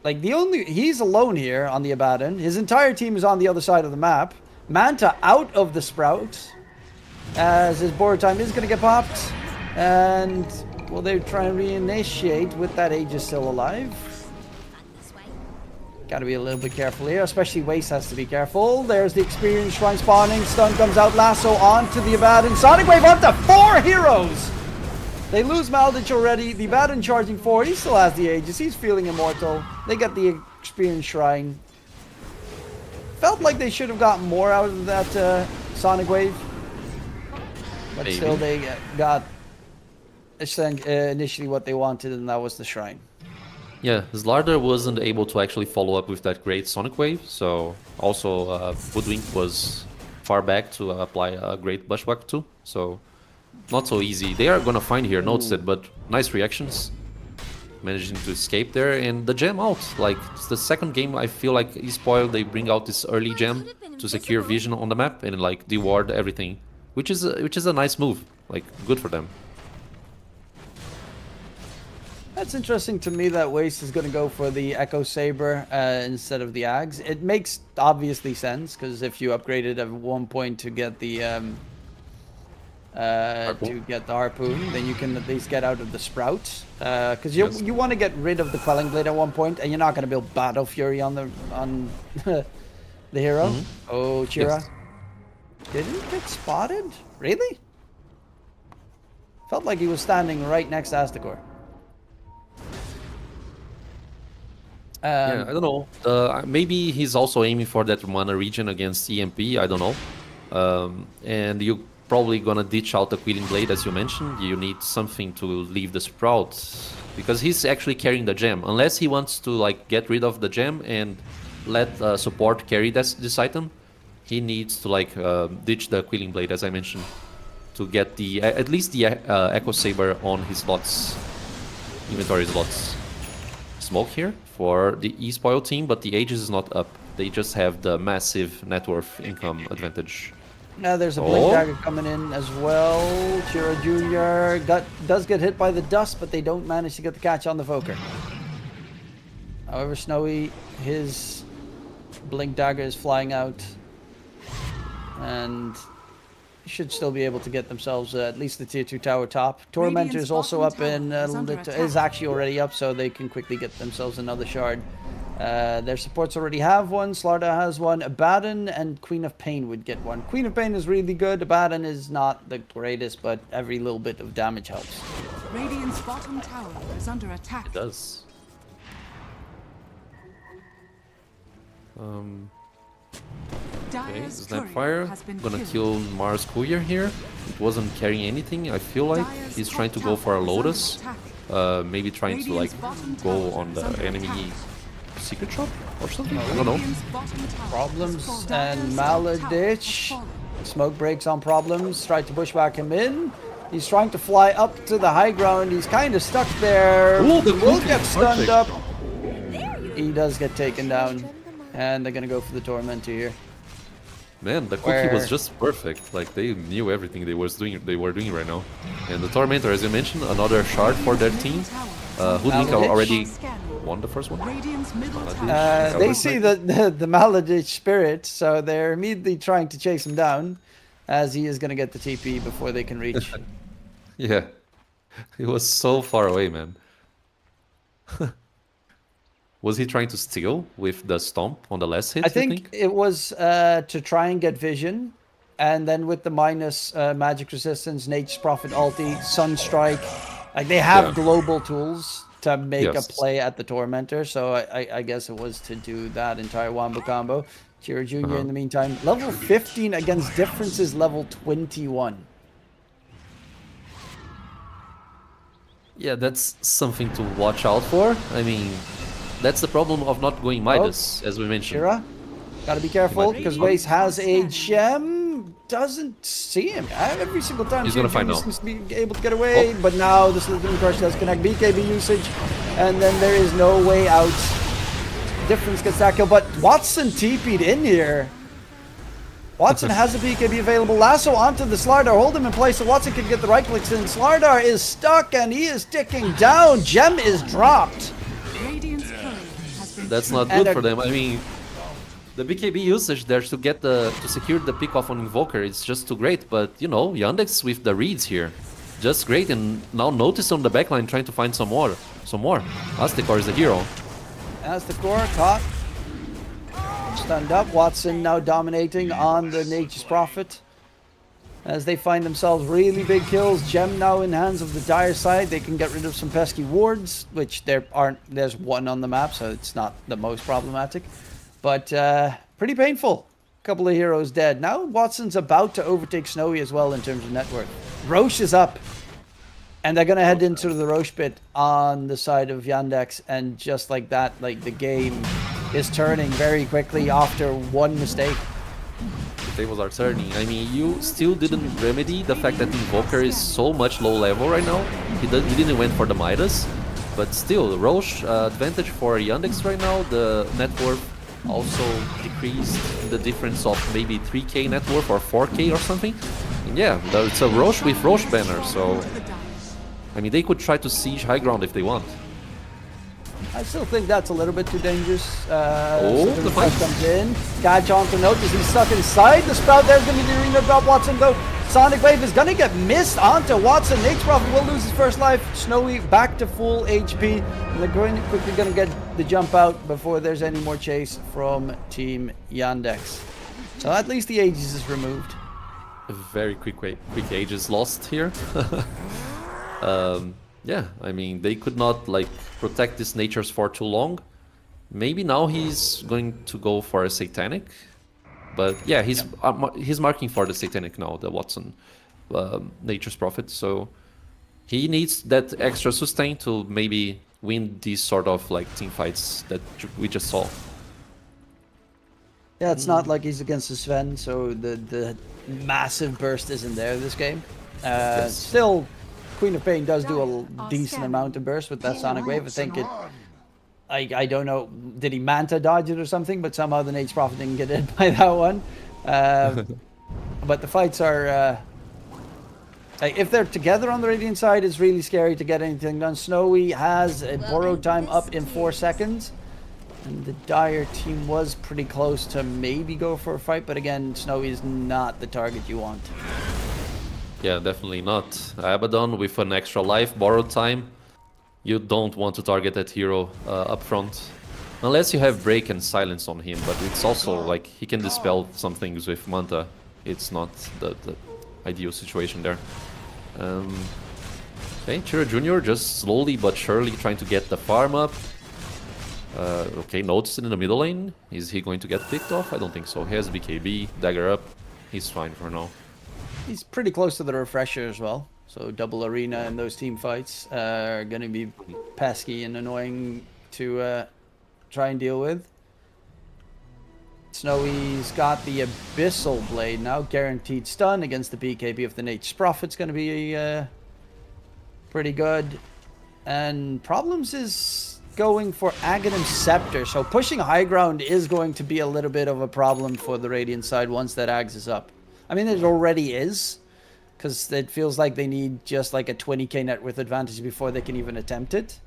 Like, he's alone here on the Abaddon. His entire team is on the other side of the map. Manta out of the Sprout. as his board time is going to get popped. And will they try and reinitiate with that Aegis still alive? Gotta be a little bit careful here, especially Waste has to be careful. There's the Experience Shrine spawning. Stun comes out, lasso onto the Abaddon. Sonic Wave onto 4 heroes! They lose Maldich already. The Abaddon charging 4. He still has the Aegis. He's feeling immortal. They get the Experience Shrine. Felt like they should have gotten more out of that Sonic Wave. But Maybe. still they got initially what they wanted, and that was the Shrine. Yeah, Slardar wasn't able to actually follow up with that great Sonic Wave, so also Woodwink was far back to apply a great Bushwhack too, so not so easy. They are gonna find here, noticed it, but nice reactions. Managing to escape there, and the gem out. Like, it's the second game I feel like eSpoil, they bring out this early gem to secure vision on the map and like deward everything, which is a nice move, like good for them. That's interesting to me that Waste is going to go for the Echo Saber instead of the Ags. It makes obviously sense, because if you upgrade it at one point to get the harpoon, then you can at least get out of the Sprout. Because you want to get rid of the Quelling Blade at one point, and you're not going to build Battle Fury on the the hero. Oh, Chira. Yes. Didn't get spotted? Really? Felt like he was standing right next to Astakor. Yeah, I don't know. Maybe he's also aiming for that mana region against EMP, I don't know. And you're probably gonna ditch out the Quelling Blade, as you mentioned. You need something to leave the Sprout, because he's actually carrying the gem. Unless he wants to like get rid of the gem and let support carry this item, he needs to like ditch the Quelling Blade, as I mentioned, to get the at least the Echo Saber on his slots, inventory slots. Smoke here for the eSpoil team, but the Aegis is not up. They just have the massive net worth income advantage. Now there's a Blink Dagger coming in as well. Chiro Jr. does get hit by the dust, but they don't manage to get the catch on the Voker. However, Snowy, his Blink Dagger is flying out, and should still be able to get themselves at least the tier 2 tower top. Tormentor is also up in is actually already up, so they can quickly get themselves another shard. Their supports already have one. Slardar has one. Abaddon and Queen of Pain would get one. Queen of Pain is really good. Abaddon is not the greatest, but every little bit of damage helps. Radiant's bottom tower is under attack. It does. Okay, Dire's Snapfire courier has been gonna killed. kill Mars Courier here. It wasn't carrying anything, I feel like. Dire's He's top trying to go for a tower is under Lotus. attack. Maybe trying to like Radiant's bottom go tower on is the under enemy attack. secret shop or something? I don't know. Radiant's bottom tower has Problems fallen. and Dire's top tower has Maladich. fallen. Smoke breaks on Problems. Tried to bushwhack him in. He's trying to fly up to the high ground. He's kind of stuck there. Ooh, the Will cookie, get stunned up. perfect. He does get taken down. And they're going to go for the Tormentor here. Man, the cookie Where- was just perfect. Like they knew everything they were doing right now. And the Tormentor, as you mentioned, another shard for their team. Hoodlink Maladich. already won the first one. Radiant's middle Maladich. tower. They see the Maladich spirit, so they're immediately trying to chase him down, as he is going to get the TP before they can reach. Yeah, he was so far away, man. Was he trying to steal with the stomp on the last hit? I think it was to try and get vision, and then with the minus magic resistance, Nature's Prophet ulti, Sunstrike, like they have global tools to make a play at the Tormentor, so I guess it was to do that entire Wombo combo. Chiro Jr. in the meantime, level 15 against differences level 21. Yeah, that's something to watch out for. I mean, that's the problem of not going Midas, as we mentioned. Shira, gotta be careful, Might be. because Waze has a gem. Doesn't see him. Every single time He's Shira gonna find Jr. out. seems to be able to get away, but now the Slithering Crush does connect BKB usage, and then there is no way out. Difference gets that kill, but Watson TP'd in here. Watson has a BKB available. Lasso onto the Slardar. Hold him in place so Watson can get the right clicks in. Slardar is stuck and he is ticking down. Gem is dropped. Radiant's courier has been That's not And good for them. I mean, The BKB usage there to get to secure the pick off on Invoker is just too great, but you know, Yandex with the reads here, just great, and now notice on the backline trying to find some more. Aztecor is the hero. Aztecor caught, stunned up. Watson now dominating on the Nature's Prophet as they find themselves really big kills. Gem now in hands of the dire side. They can get rid of some pesky wards, which there's one on the map, so it's not the most problematic. But pretty painful. Couple of heroes dead. Now Watson's about to overtake Snowy as well in terms of net worth. Roche is up. And they're going to head into the Roche pit on the side of Yandex. And just like that, like the game is turning very quickly after one mistake. The tables are turning. I mean, you still didn't remedy the fact that Invoker is so much low level right now. He didn't went for the Midas. But still, Roche advantage for Yandex right now. The net worth also decreased, the difference of maybe 3k net worth or 4k or something. And yeah, it's a Roche with Roche banner, so I mean, they could try to siege high ground if they want. I still think that's a little bit too dangerous. The fight comes in. Catch on to notice he's stuck inside. The Sprout there's going to be the arena drop. Watson go. Sonic Wave is going to get missed onto Watson. Nate's Prophet will lose his first life. Snowy back to full HP. And they're quickly going to get the jump out before there's any more chase from Team Yandex. So at least the Aegis is removed. A very quick Aegis lost here. Yeah, I mean, they could not like protect this natures for too long. Maybe now he's going to go for a Satanic. But yeah, he's marking for the Satanic now, the Watson Nature's Prophet. So he needs that extra sustain to maybe win these sort of like team fights that we just saw. Yeah, it's not like he's against the Sven, so the massive burst isn't there this game. Yes. Still, Queen of Pain does do a decent amount of burst with that Sonic Wave. I think it... I don't know, did he Manta dodge it or something, but somehow the Nate's Prophet didn't get hit by that one. But the fights are... if they're together on the Radiant side, it's really scary to get anything done. Snowy has a borrowed time up in 4 seconds. And the Dire team was pretty close to maybe go for a fight, but again, Snowy is not the target you want. Yeah, definitely not. Abaddon with an extra life, borrowed time. You don't want to target that hero up front. Unless you have Break and Silence on him, but it's also like he can dispel some things with Manta. It's not the ideal situation there. Okay, Chiro Jr. just slowly but surely trying to get the farm up. Okay, noticed in the middle lane. Is he going to get picked off? I don't think so. He has BKB, dagger up. He's fine for now. He's pretty close to the refresher as well. So double arena and those team fights are going to be pesky and annoying to try and deal with. Snowy's got the Abyssal Blade now. Guaranteed stun against the BKB of the Nature's Prophet's going to be pretty good. And Problems is going for Aghanim Scepter. So pushing high ground is going to be a little bit of a problem for the Radiant side once that Ags is up. I mean, it already is. Because it feels like they need just like a 20k net worth advantage before they can even attempt it.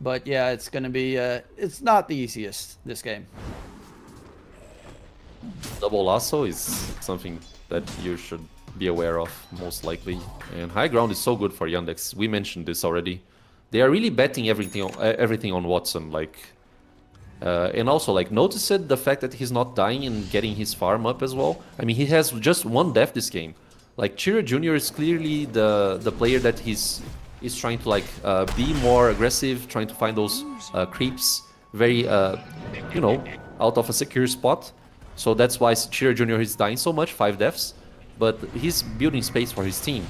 But yeah, it's going to be... it's not the easiest, this game. Double lasso is something that you should be aware of, most likely. And high ground is so good for Yandex. We mentioned this already. They are really betting everything on Watson. Like, and also, like, notice it, the fact that he's not dying and getting his farm up as well. I mean, he has just one death this game. Like, Chiro Jr. is clearly the player that is trying to, like, be more aggressive, trying to find those creeps very, you know, out of a secure spot. So that's why Chiro Jr. is dying so much, 5 deaths. But he's building space for his team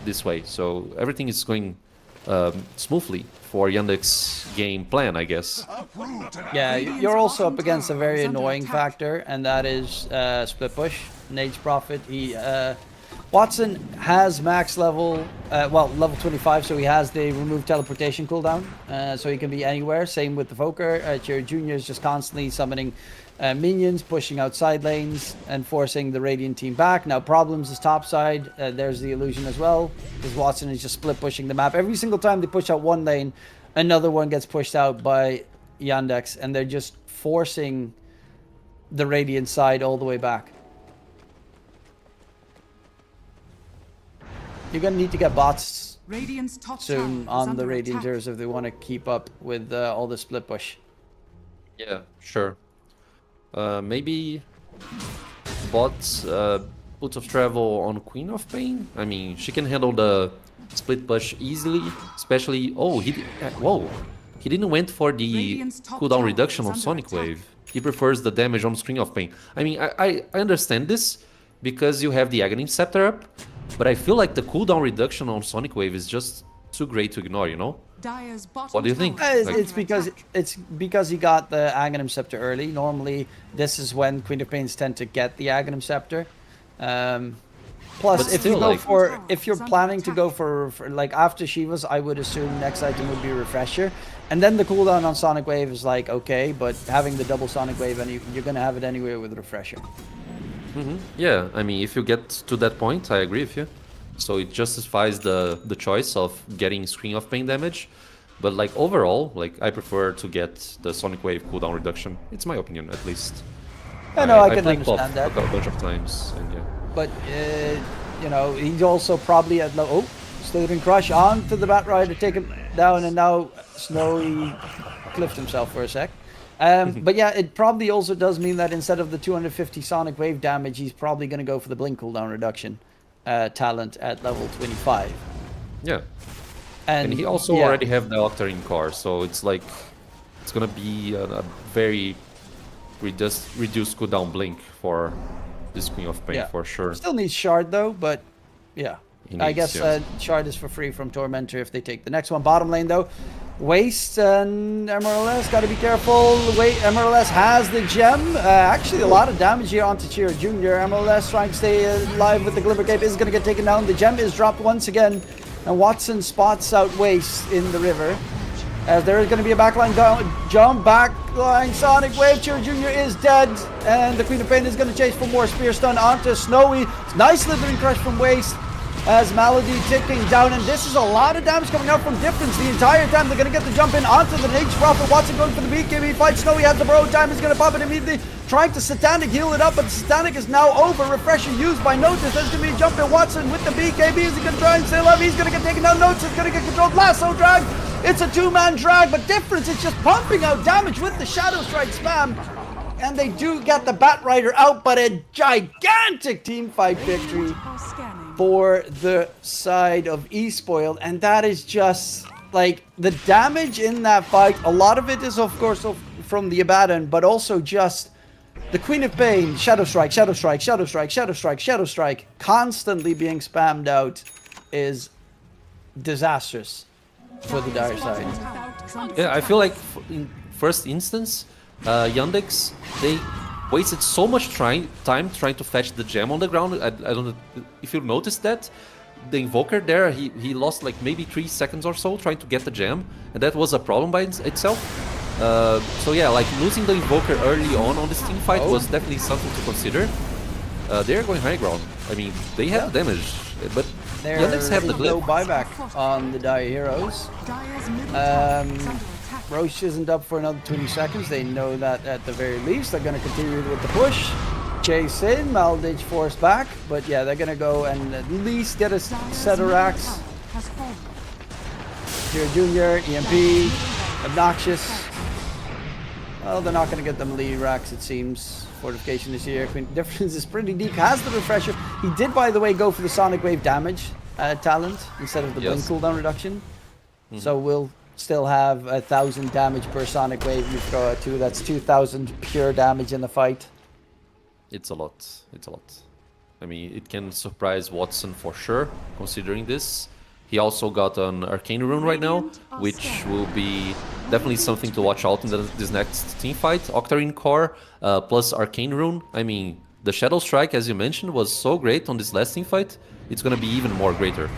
this way. So everything is going smoothly for Yandex game plan, I guess. Yeah, you're also up against a very annoying factor, and that is split push. Nate's Prophet, Watson has max level, well, level 25, so he has the remove teleportation cooldown, so he can be anywhere. Same with the Voker. Chiro Jr. is just constantly summoning minions, pushing out side lanes, and forcing the Radiant team back. Now, Problems is top side. There's the illusion as well, because Watson is just split pushing the map. Every single time they push out one lane, another one gets pushed out by Yandex, and they're just forcing the Radiant side all the way back. You're gonna need to get bots Radiant's top soon tower is on the under Radiant attack. heroes if they want to keep up with all the split push. Yeah, sure. Maybe bot Boots of Travel on Queen of Pain. I mean, she can handle the split push easily, especially. Oh, whoa! He didn't went for the Radiant's top cooldown tower reduction is on under Sonic attack. Wave. He prefers the damage on Screen of Pain. I mean, I understand this because you have the Aghanim Scepter up, but I feel like the cooldown reduction on Sonic Wave is just too great to ignore, you know? Dyer's bottom What do you think? tower is Like- under It's attack. because he got the Aghanim Scepter early. Normally, this is when Queen of Pains tend to get the Aghanim Scepter. Plus, But if still, you go like- for, if you're planning to go for like after Shiva's, I would assume next item would be Refresher, and then the cooldown on Sonic Wave is like okay, but having the double Sonic Wave and you're gonna have it anyway with Refresher. Yeah, I mean, if you get to that point, I agree with you. So it justifies the choice of getting Screen of Pain damage. But like overall, like I prefer to get the Sonic Wave cooldown reduction. It's my opinion, at least. I know, I can played Pop understand that. a bunch of times, and yeah. But you know, he's also probably at low. Oh, Slithering Crush onto the Bat Rider, take him down, and now Snowy cliffed himself for a sec. But yeah, it probably also does mean that instead of the 250 Sonic Wave damage, he's probably going to go for the Blink cooldown reduction talent at level 25. Yeah. And he also yeah, already have the Octarine core, so it's like it's gonna be a very reduced cooldown blink for this Queen of Pain yeah. for sure. Still needs Shard though, but yeah. He I needs, guess yes. Shard is for free from Tormentor if they take the next one. Bottom lane though, Waste and MLS got to be careful. Wait, MLS has the gem. Actually, a lot of damage here onto Chiro Jr. MLS trying to stay alive with the Glimmer Cape is going to get taken down. The gem is dropped once again, and Watson spots out Waste in the river. As there is going to be a backline jump, backline Sonic Wave. Chiro Jr. is dead, and the Queen of Pain is going to chase for more Spear Stun onto Snowy. Nice Slithering Crush from Waste. As Malady ticking down, and this is a lot of damage coming out from Difference the entire time. They're going to get the jump in onto the Nature Prophet. Watson going for the BKB fight. Snowy has the Burrow time. He's going to pop it immediately. Trying to Satanic heal it up, but Satanic is now over. Refresher used by Notice. There's going to be a jump in Watson with the BKB. Is he going to try and stay alive? He's going to get taken down. Notice is going to get controlled. Lasso drag. It's a two-man drag, but Difference is just pumping out damage with the Shadow Strike spam. And they do get the Bat Rider out, but a gigantic team fight victory for the side of Espoiled, and that is just like the damage in that fight. A lot of it is of course from the Abaddon, but also just the Queen of Pain, Shadow Strike, Shadow Strike, Shadow Strike, Shadow Strike, Shadow Strike, constantly being spammed out is disastrous for the Dire side. Yeah, I feel like in first instance, Yandex, they wasted so much time trying to fetch the gem on the ground. I don't know if you noticed that. The Invoker there, he lost like maybe 3 seconds or so trying to get the gem, and that was a problem by itself. So yeah, like losing the Invoker early on this team fight was definitely something to consider. They're going high ground. I mean, they have damage, but Yandex have the no glitch. buyback on the Dire Heroes. Roche isn't up for another 20 seconds. They know that at the very least. They're going to continue with the push. Chase in, Maldage forced back. But yeah, they're going to go and at least get a set of racks. Jiro Jr., EMP, Obnoxious. Well, they're not going to get them lead racks, it seems. Fortification is here. Difference is pretty deep. Has the Refresher. He did, by the way, go for the Sonic Wave damage talent instead of the Blink cooldown reduction. So we'll still have 1,000 damage per Sonic Wave you throw at 2. That's 2,000 pure damage in the fight. It's a lot. It's a lot. I mean, it can surprise Watson for sure, considering this. He also got an Arcane Rune right now, which will be definitely something to watch out in this next team fight. Octarine Core plus Arcane Rune. I mean, the Shadow Strike, as you mentioned, was so great on this last team fight. It's gonna be even more greater.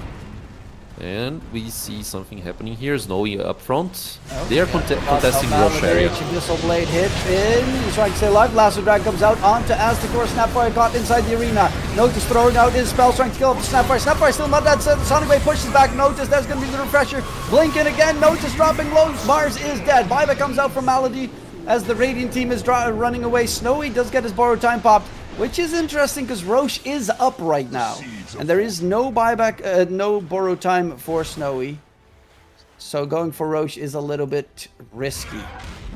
And we see something happening here. Snowy up front. They are contesting Rush area. Missile Blade hit in. He's trying to stay alive. Lasso Drag comes out onto Aztecor. Snapfire caught inside the arena. Notice throwing out his spell, trying to kill up the Snapfire. Snapfire still not dead. Sonic Wave pushes back. Notice there's going to be the Refresher. Blink in again. Notice dropping low. Mars is dead. Viva comes out from Malady. as the Radiant team is running away. Snowy does get his borrowed time popped, which is interesting because Roche is up right now. And there is no buyback, no borrowed time for Snowy. So going for Roche is a little bit risky.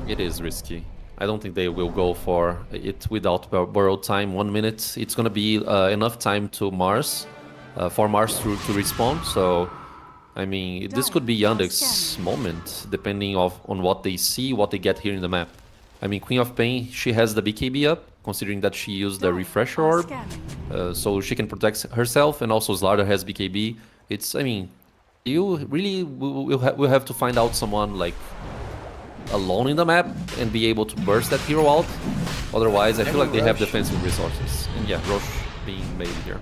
It is risky. I don't think they will go for it without borrowed time. 1 minute. It's gonna be enough time to Mars, for Mars to respawn. So, I mean, this could be Yandex's moment, depending on what they see, what they get here in the map. I mean, Queen of Pain, she has the BKB up, considering that she used the Refresher Orb, so she can protect herself, and also Slardar has BKB. It's, I mean, you really will have to find out someone like alone in the map and be able to burst that hero out. Otherwise, I feel like they have defensive resources. And yeah, Roche being made here.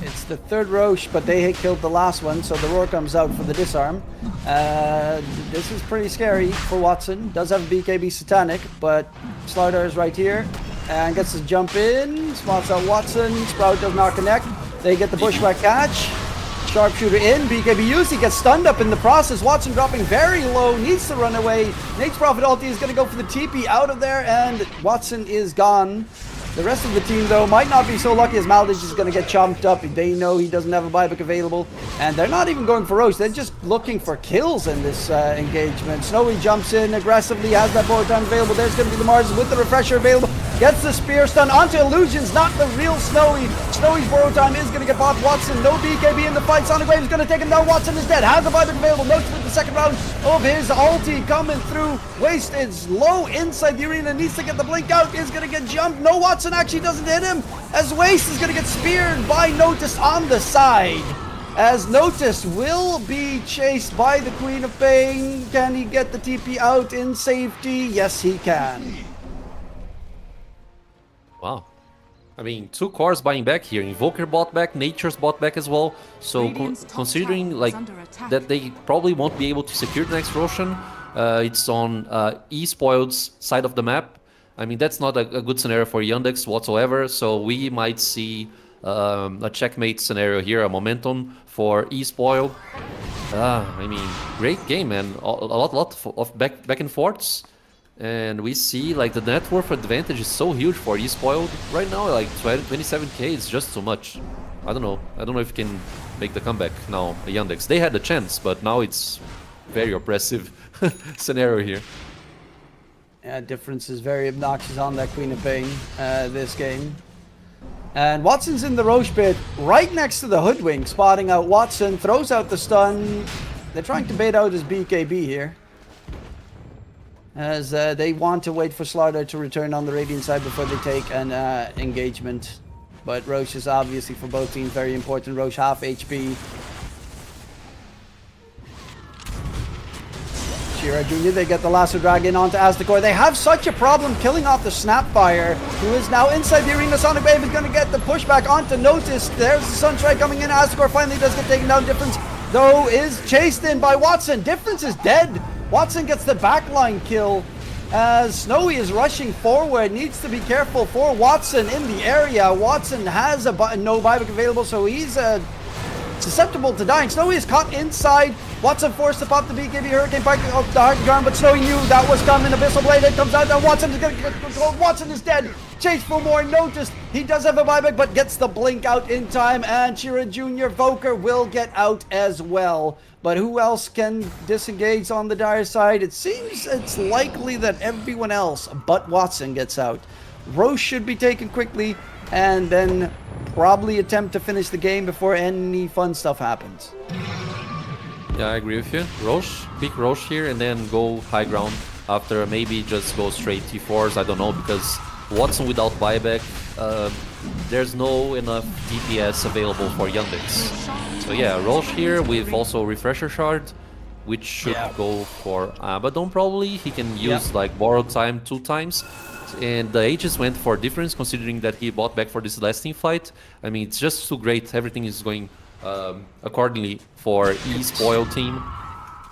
It's the third Roche, but they killed the last one, so the roar comes out for the disarm. This is pretty scary for Watson. Does have a BKB Satanic, but Slardar is right here and gets to jump in. Spots out Watson. Sprout does not connect. They get the bushwhack catch. Sharpshooter in, BKB used, he gets stunned up in the process. Watson dropping very low, needs to run away. Nate's Prophet ulti is going to go for the TP out of there, and Watson is gone. The rest of the team, though, might not be so lucky as Maldage is going to get chomped up. They know he doesn't have a buyback available, and they're not even going for Roche. They're just looking for kills in this engagement. Snowy jumps in aggressively, has that borrowed time available. There's going to be the Mars with the Refresher available. Gets the spear stun onto Illusions, not the real Snowy. Snowy's borrowed time is going to get popped. Watson, no BKB in the fight. Sonic Wave is going to take him down. Watson is dead. Has a buyback available. Notes with the second round of his ulti coming through. Waste is low inside the arena. Needs to get the blink out. Is going to get jumped. No, Watson actually doesn't hit him. As Waste is going to get speared by Notice on the side. As Notice will be chased by the Queen of Pain. Can he get the TP out in safety? Yes, he can. Wow. I mean, 2 cores buying back here. Invoker bought back, Nature's bought back as well. So considering like that they probably won't be able to secure the next Roshan, it's on E-Spoiled's side of the map. I mean, that's not a good scenario for Yandex whatsoever. So we might see a checkmate scenario here, a momentum for E-Spoiled. I mean, great game, man. A lot of back and forths. And we see like the net worth advantage is so huge for E-Spoiled. Right now, like 27k is just too much. I don't know if you can make the comeback now, Yandex. They had a chance, but now it's very oppressive scenario here. Yeah, difference is very obnoxious on that Queen of Pain this game. And Watson's in the Roche pit, right next to the Hoodwink, spotting out Watson, throws out the stun. They're trying to bait out his BKB here, as they want to wait for Slardar to return on the Radiant side before they take an engagement. But Roche is obviously for both teams very important. Roche half HP. Shira Jr., they get the Lasso Dragon onto Aztecor. They have such a problem killing off the Snapfire, who is now inside the arena. Sonic Wave is going to get the pushback onto Notice. There's the Sunstrike coming in. Aztecor finally does get taken down. Difference, though, is chased in by Watson. Difference is dead. Watson gets the backline kill as Snowy is rushing forward. Needs to be careful for Watson in the area. Watson has no buyback available, so he's susceptible to dying. Snowy is caught inside. Watson forced to pop the BKB Hurricane Pike off the hard ground, but Snowy knew that was coming. Abyssal Blade it comes out, and Watson is going to get control. Watson is dead. Chase for more. Noticed. He does have a buyback, but gets the blink out in time, and Shira Jr. Voker will get out as well. But who else can disengage on the Dire side? It seems it's likely that everyone else but Watson gets out. Roche should be taken quickly, and then probably attempt to finish the game before any fun stuff happens. Yeah, I agree with you. Roche, pick Roche here and then go high ground after, maybe just go straight T4s, I don't know, because Watson without buyback, there's no enough DPS available for Yandex. So yeah, Roche here with also Refresher Shard, which should go for Abaddon probably. He can use like borrowed time 2 times. And the Aegis went for difference considering that he bought back for this last team fight. I mean, it's just too great. Everything is going accordingly for E-Spoiled team.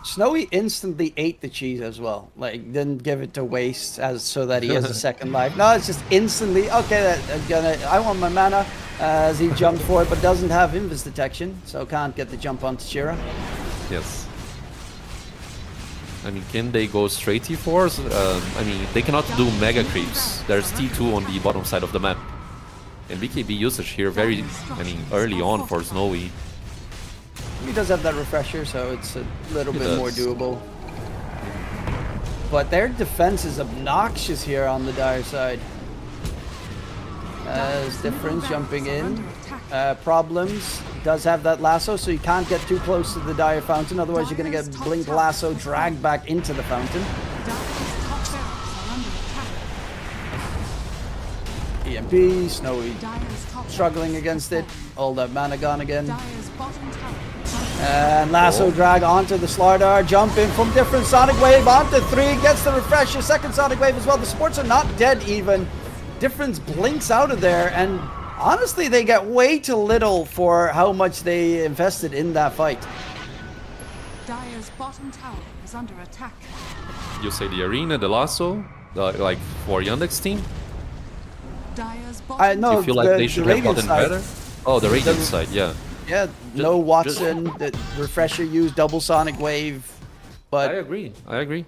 Snowy instantly ate the cheese as well. Like, didn't give it to Waste as so that he has a second life. No, it's just instantly, okay, I want my mana, as he jumped for it, but doesn't have Invis detection, so can't get the jump onto Shira. Yes. I mean, can they go straight T4s? I mean, they cannot do mega creeps. There's T2 on the bottom side of the map. And BKB usage here very, I mean, early on for Snowy. He does have that refresher, so it's a little He bit more does. doable. But their defense is obnoxious here on the Dire side. As Difference jumping in. Problems. Does have that lasso, so you can't get too close to the Dire fountain, otherwise you're going to get Blink lasso dragged back into the fountain. EMP, Snowy struggling against it. All that mana gone again. And lasso drag onto the Slardar, jump in from Different Sonic Wave onto 3, gets the refresher, second Sonic Wave as well. The supports are not dead even. Difference blinks out of there, and honestly they get way too little for how much they invested in that fight. Dire's bottom tower is under attack. You say the arena, the lasso, like for Yandex team? Dire's I bottom know You feel like they the should have Radiant gotten side. better? Oh, the Radiant side, yeah. Yeah, no Watson, the refresher used double Sonic Wave, but I agree.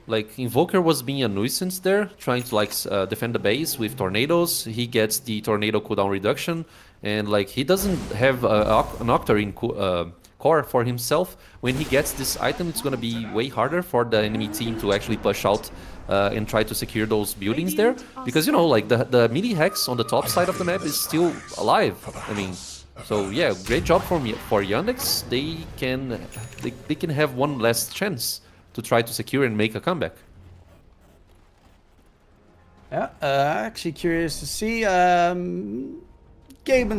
Like, Invoker was being a nuisance there, trying to like defend the base with tornadoes. He gets the tornado cooldown reduction, and like he doesn't have an Octarine core for himself. When he gets this item, it's gonna be way harder for the enemy team to actually push out and try to secure those buildings there, because you know, like the mini hex on the top side of the map is still alive. I mean. So yeah, great job for Yandex. They can have one last chance to try to secure and make a comeback. yeah, actually curious to see. Gaben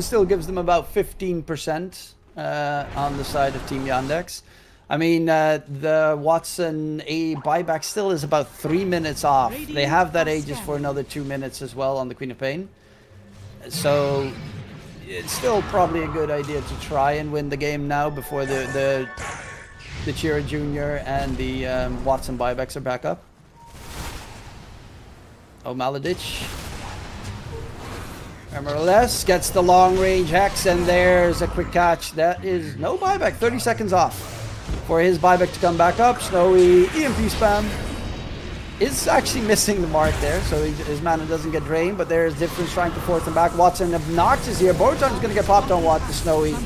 still gives them about 15% on the side of Team Yandex. I mean, the Watson A buyback still is about 3 minutes off. They have that Aegis for another 2 minutes as well on the Queen of Pain. So it's still probably a good idea to try and win the game now before the Chira Jr. and the Watson buybacks are back up. Oh, Maladich. MLS gets the long range hex, and there's a quick catch. That is no buyback, 30 seconds off for his buyback to come back up. Snowy EMP spam is actually missing the mark there, so his mana doesn't get drained, but there's Difference trying to force him back. Watson obnoxious here. Borutan's going to get popped on the Snowy.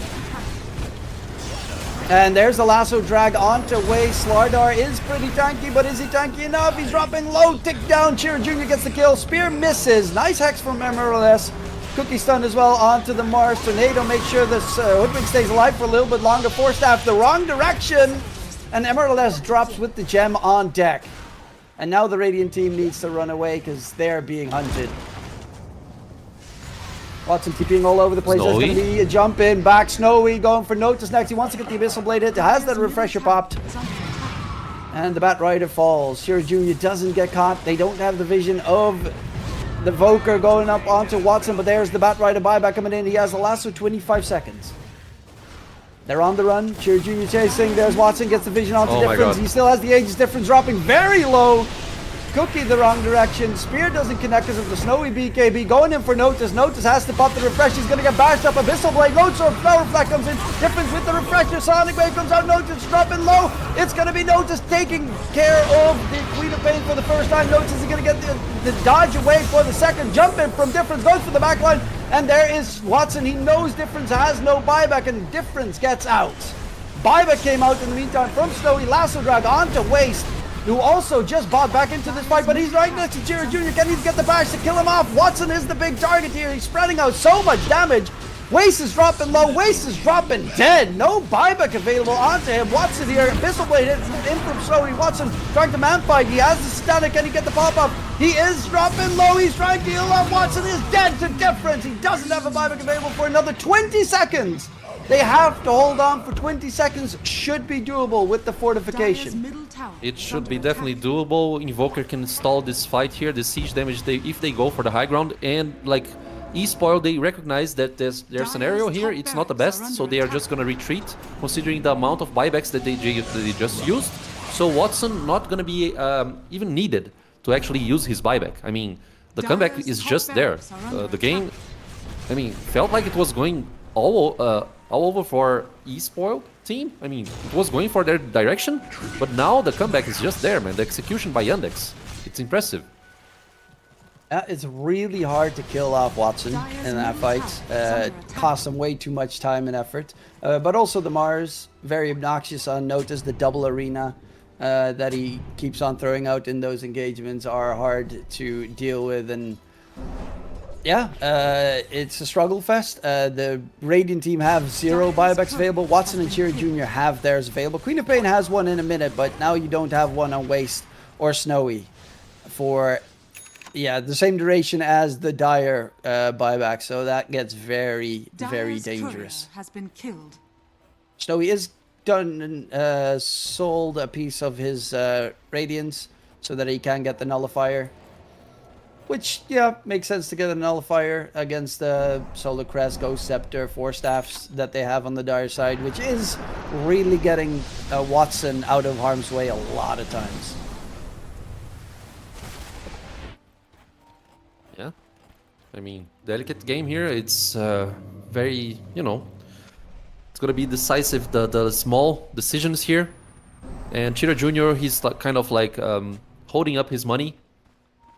And there's the lasso drag onto Way. Slardar is pretty tanky, but is he tanky enough? He's dropping low, tick down. Chira Jr. gets the kill. Spear misses. Nice hex from MLS. Cookie stun as well onto the Mars. Tornado makes sure this Hoodwink stays alive for a little bit longer. Force staff the wrong direction. And MLS drops with the gem on deck. And now the Radiant team needs to run away because they're being hunted. Watson keeping all over the place. There's going to be a jump in, back. Snowy going for Notice next. He wants to get the Abyssal Blade hit. Has that refresher popped. And the Bat Rider falls. Shira Jr. doesn't get caught. They don't have the vision of the Voker going up onto Watson, but there's the Bat Rider buyback coming in. He has the lasso 25 seconds. They're on the run. Chira Jr. chasing. There's Watson, gets the vision onto Difference. He still has the Aegis. Difference dropping very low. Cookie the wrong direction. Spear doesn't connect because of the Snowy BKB. Going in for Notice. Notice has to pop the refresh. He's going to get bashed up. Abyssal Blade. Load Sword. Flower Flag comes in. Difference with the refresher. Sonic Wave comes out. Notice dropping low. It's going to be Notice taking care of the Queen of Pain for the first time. Notice is going to get the dodge away for the second. Jump in from Difference. Goes for the backline. And there is Watson. He knows Difference has no buyback, and Difference gets out. Buyback came out in the meantime from Snowy. Lasso drag onto Waste, who also just bought back into this fight, but he's right next to Chira Jr. Can he get the bash to kill him off? Watson is the big target here. He's spreading out so much damage. Waste is dropping low. Waste is dropping dead. No buyback available onto him. Watson here. Abyssal Blade hits in from Snowy. Watson trying to man fight. He has the static. Can he get the pop-up? He is dropping low. He's trying to heal up. Watson is dead to Difference. He doesn't have a buyback available for another 20 seconds. They have to hold on for 20 seconds. Should be doable with the fortification. It should be definitely doable. Invoker can stall this fight here, the siege damage, if they go for the high ground. And like eSpoil, they recognize that their scenario here, it's not the best, so they are just gonna retreat, considering the amount of buybacks that they just used. So Watson not gonna be even needed to actually use his buyback. I mean, the comeback is just there. The game, I mean, felt like it was going all over for eSpoiled, team. I mean, it was going for their direction, but now the comeback is just there, man. The execution by Yandex, it's impressive. It's really hard to kill off Watson in that fight. Costs him way too much time and effort. But also the Mars, very obnoxious on notice. The double arena that he keeps on throwing out in those engagements are hard to deal with. And yeah, it's a struggle fest. The Radiant team have 0 buybacks available. Watson and Cheer Jr. have theirs available. Queen of Pain has one in a minute, but now you don't have one on Waste or Snowy for... yeah, the same duration as the Dire buyback, so that gets very, very dangerous. Has been killed. Snowy is done, sold a piece of his Radiance so that he can get the Nullifier. Which, yeah, makes sense to get a Nullifier against the Solar Crest, Ghost Scepter, 4 staffs that they have on the Dire side, which is really getting Watson out of harm's way a lot of times. Yeah, I mean, delicate game here. It's very, you know, it's gonna be decisive. The small decisions here, and Cheetah Jr. he's like, kind of like holding up his money,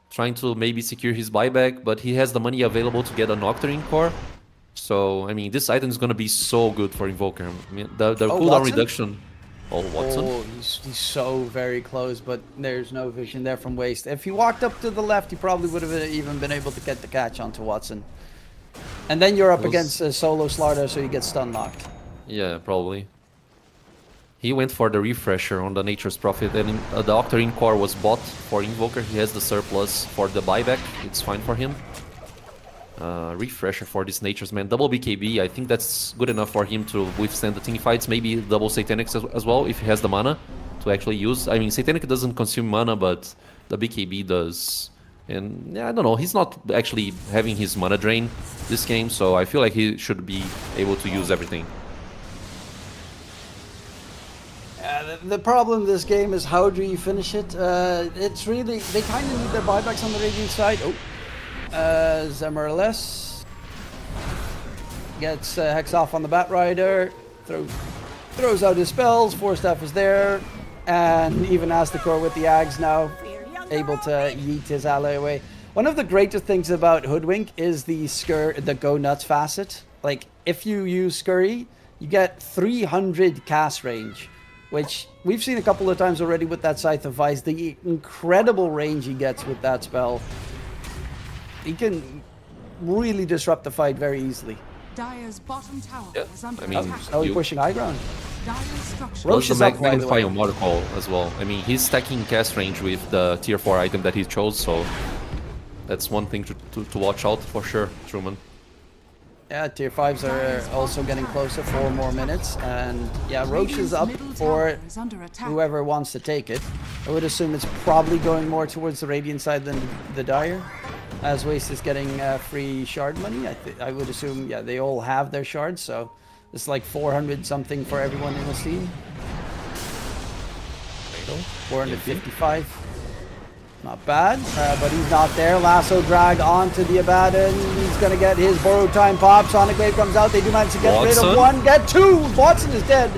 trying to maybe secure his buyback, but he has the money available to get a Nocturne core. So I mean, this item is gonna be so good for Invoker. I mean, the cooldown Watson? reduction. Oh, Watson. Oh, he's so very close, but there's no vision there from Waste. If he walked up to the left, he probably would have even been able to get the catch onto Watson. And then you're up against a solo Slardar, so you get stun locked. Yeah, probably. He went for the refresher on the Nature's Prophet, and the Octarine core was bought for Invoker. He has the surplus for the buyback. It's fine for him. Refresher for this Nature's Man. Double BKB, I think that's good enough for him to withstand the team fights. Maybe double Satanic as well, if he has the mana to actually use. I mean, Satanic doesn't consume mana, but the BKB does. And yeah, I don't know, he's not actually having his mana drain this game, so I feel like he should be able to use everything. The problem this game is how do you finish it? It's really, they kind of need their buybacks on the Radiant side. Oh. Zemerless gets Hex off on the Bat Rider, throws out his spells, 4 staff is there, and even Aztecor with the Ags now able to yeet his ally away. One of the greatest things about Hoodwink is the Go Nuts facet. Like, if you use Scurry, you get 300 cast range, which we've seen a couple of times already with that Scythe of Vice. The incredible range he gets with that spell. He can really disrupt the fight very easily. Dire's bottom tower Yeah, is under I mean, attack. Oh, he's pushing high ground. Dire's structure Roche is up, by the way. Magnify Mortal Call as well. I mean, he's stacking cast range with the tier 4 item that he chose, so that's one thing to watch out for sure, Truman. Yeah, tier 5s are also getting closer, 4 more minutes. And yeah, Roche is up for is under attack. whoever wants to take it. I would assume it's probably going more towards the Radiant side than the Dire. As Waste is getting free shard money, I would assume, yeah, they all have their shards, so it's like 400 something for everyone in the team. 455. Not bad, but he's not there. Lasso drag onto the Abaddon. He's going to get his borrowed time pop. Sonic Wave comes out. They do manage to get rid of 1, get 2. Watson is dead.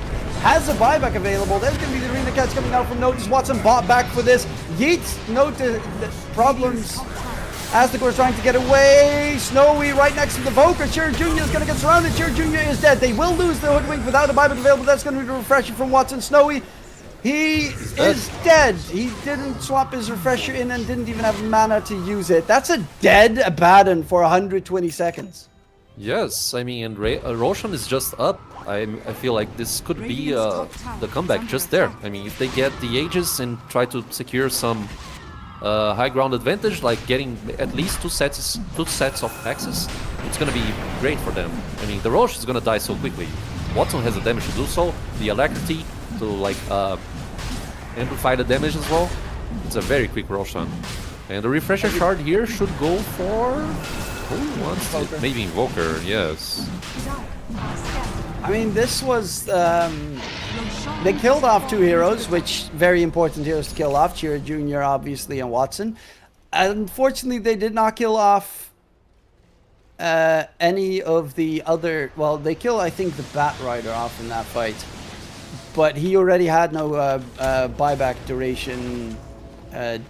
Has a buyback available. There's going to be the Arena Cats coming out from Notice. Watson bought back for this. Yeets, Notice problems. Aztecor is trying to get away. Snowy right next to the Voker. Cheer Jr. is going to get surrounded. Cheer Jr. is dead. They will lose the Hoodwink without a buyback available. That's going to be the refresher from Watson. Snowy, he is dead. He didn't swap his refresher in and didn't even have mana to use it. That's a dead Abaddon for 120 seconds. Yes, I mean, and Roshan is just up. I feel like this could be the comeback just there. I mean, if they get the Aegis and try to secure some high ground advantage, like getting at least two sets of access, it's gonna be great for them. I mean, the Roche is gonna die so quickly. Watson has the damage to do so, the alacrity to like amplify the damage as well. It's a very quick Roshan. And the refresher shard here should go for who wants it? Maybe Invoker, yes. I mean, this was they killed off 2 heroes, which very important heroes to kill off. Cheer Jr. obviously and Watson. Unfortunately, they did not kill off any of the other. Well, they kill I think the Bat Rider off in that fight. but he already had no buyback duration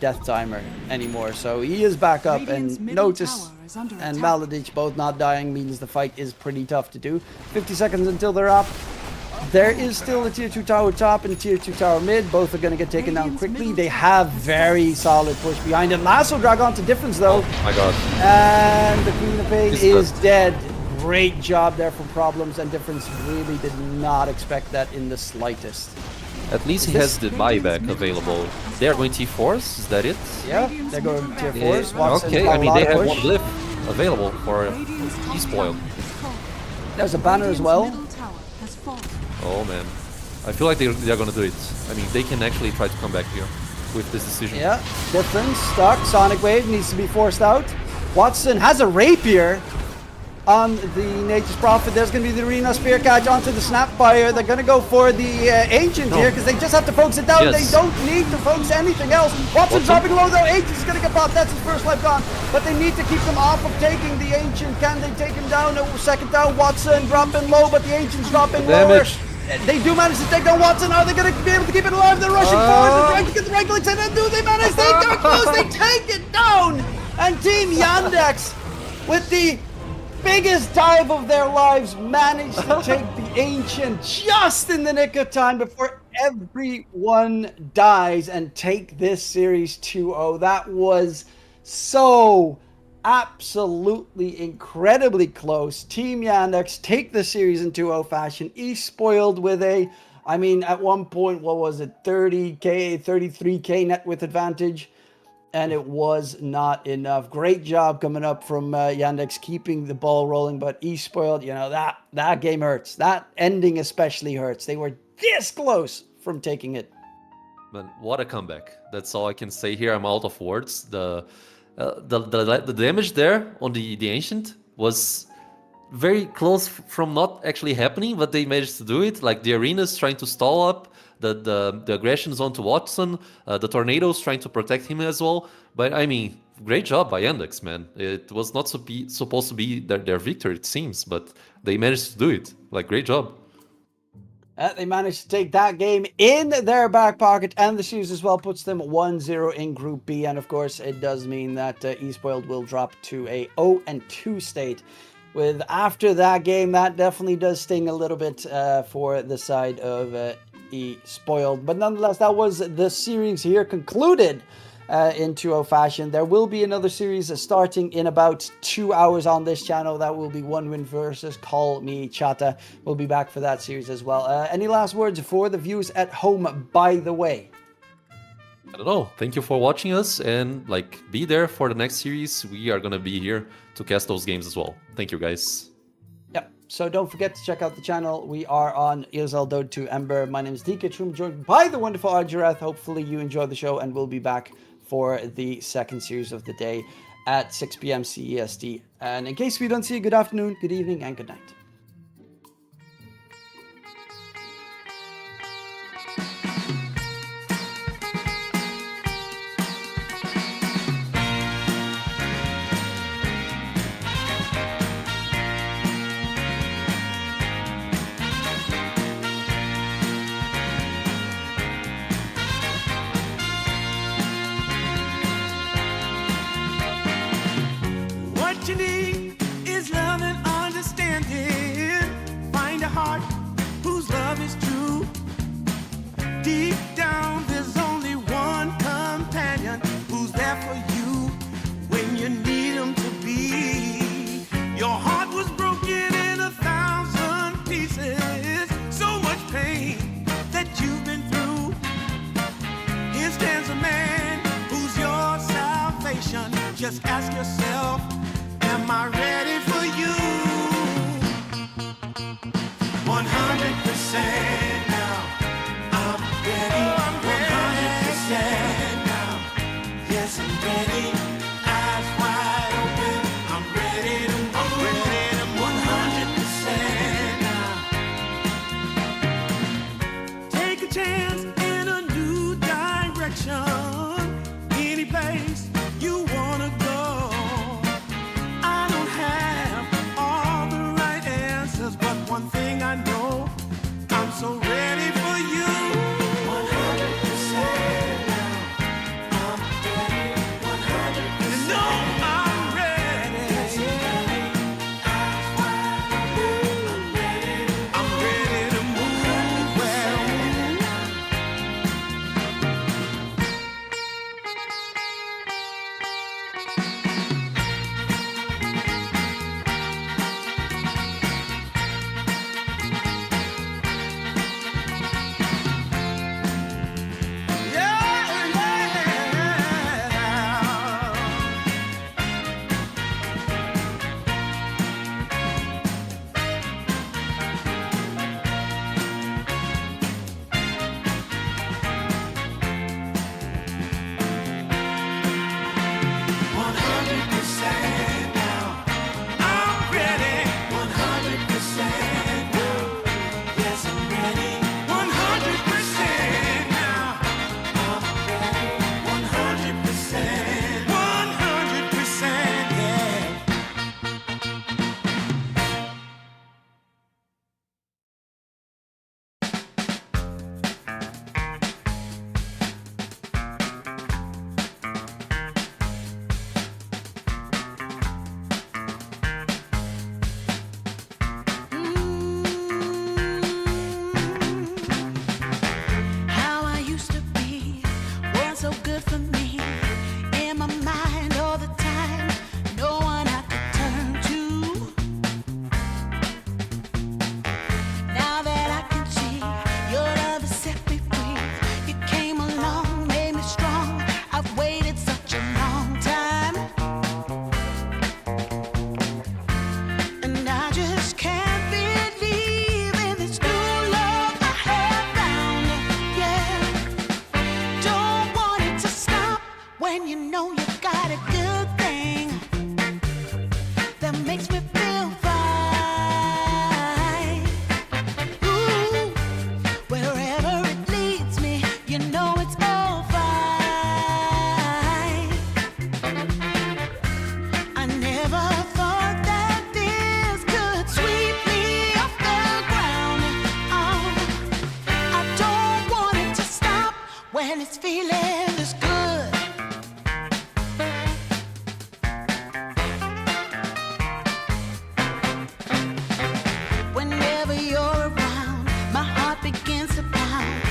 death timer anymore, so he is back up. Radiant's And middle Notice tower is under and attack. Maladich both not dying means the fight is pretty tough to do. 50 seconds until they're up. There is still a tier 2 tower top and tier 2 tower mid. Both are going to get taken down quickly. They have very solid push behind it. Lasso drag on to Difference though. Oh my god. And the Queen of Pain He's is cooked. dead. Great job there for Problems, and Difference really did not expect that in the slightest. At least he has the buyback available. They are going T4s, is that it? Yeah, they're going tier Yeah, 4s. Watson's okay, got I a mean lot they of have push. one glyph available for E-Spoil. There's a banner as well. Middle tower has fallen. Oh man. I feel like they're gonna do it. I mean, they can actually try to come back here with this decision. Yeah, Difference, stuck. Sonic Wave needs to be forced out. Watson has a Rapier on the Nature's Prophet. There's going to be the Arena Spear catch onto the Snapfire. They're going to go for the Ancient here because they just have to focus it down. Yes. They don't need to focus anything else. Watson dropping low though. Ancient's going to get popped. That's his first life gone. But they need to keep them off of taking the Ancient. Can they take him down? No, second down. Watson dropping low, but the Ancient's dropping lower. Damage. They do manage to take down Watson. Are they going to be able to keep it alive? They're rushing forward. They're trying to get the right clicks in. And do they manage? They got close. They take it down. And Team Yandex, with the biggest dive of their lives, managed to take the Ancient just in the nick of time before everyone dies and take this series 2-0. That was so absolutely incredibly close. Team Yandex take the series in 2-0 fashion. Spoiled with a, I mean, at one point, what was it, 30k, 33k net with advantage. And it was not enough. Great job coming up from Yandex, keeping the ball rolling. But Spoiled, you know, that game hurts. That ending especially hurts. They were this close from taking it. Man, what a comeback. That's all I can say here. I'm out of words. The damage there on the Ancient was very close from not actually happening, but they managed to do it. Like the Arena's trying to stall up, the aggressions onto Watson, the Tornadoes trying to protect him as well. But I mean, great job by Yandex, man. It was not supposed to be their victory, it seems, but they managed to do it. Like, great job. They managed to take that game in their back pocket, and the series as well puts them 1-0 in Group B. And of course, it does mean that Spoiled will drop to a 0-2 state. With after that game, that definitely does sting a little bit for the side of Spoiled. But nonetheless, that was the series here concluded in 2-0 fashion. There will be another series starting in about 2 hours on this channel. That will be One Win versus Kalmychata. We'll be back for that series as well. Any last words for the viewers at home, by the way? I don't know. Thank you for watching us, and like, be there for the next series. We are gonna be here to cast those games as well. Thank you, guys. Yep. So don't forget to check out the channel. We are on ESL Dota 2 Ember. My name is DK Troom, joined by the wonderful Arjarath. Hopefully you enjoyed the show, and we'll be back for the second series of the day at 6 p.m. CEST. And in case we don't see you, good afternoon, good evening, and good night. What you need is love and understanding. Find a heart whose love is true. Deep down, there's only one companion who's there for you when you need him to be. Your heart was broken in 1,000 pieces. So much pain that you've been through. Here stands a man who's your salvation. Just ask yourself, am I ready for you? 100% now. I'm ready. 100% now. Yes, I'm ready. Eyes wide open. I'm ready to move. I'm ready to move. 100% now. Take a chance in a new direction. Any place you wanna go. I don't have all the right answers, but one thing I know, I'm so ready for you. for me. In my mind all the time, no one I could turn to. Now that I can see your love has set me free. You came along, made me strong. I've waited such a long time, and I just can't believe in this new love I have found. Yeah, don't want it to stop when you know you got a good thing that makes me feel fine. Ooh, wherever it leads me, you know it's all fine. I never thought that this could sweep me off the ground. Oh, I don't want it to stop when it's feeling this good. Whenever you're around, my heart begins to pound.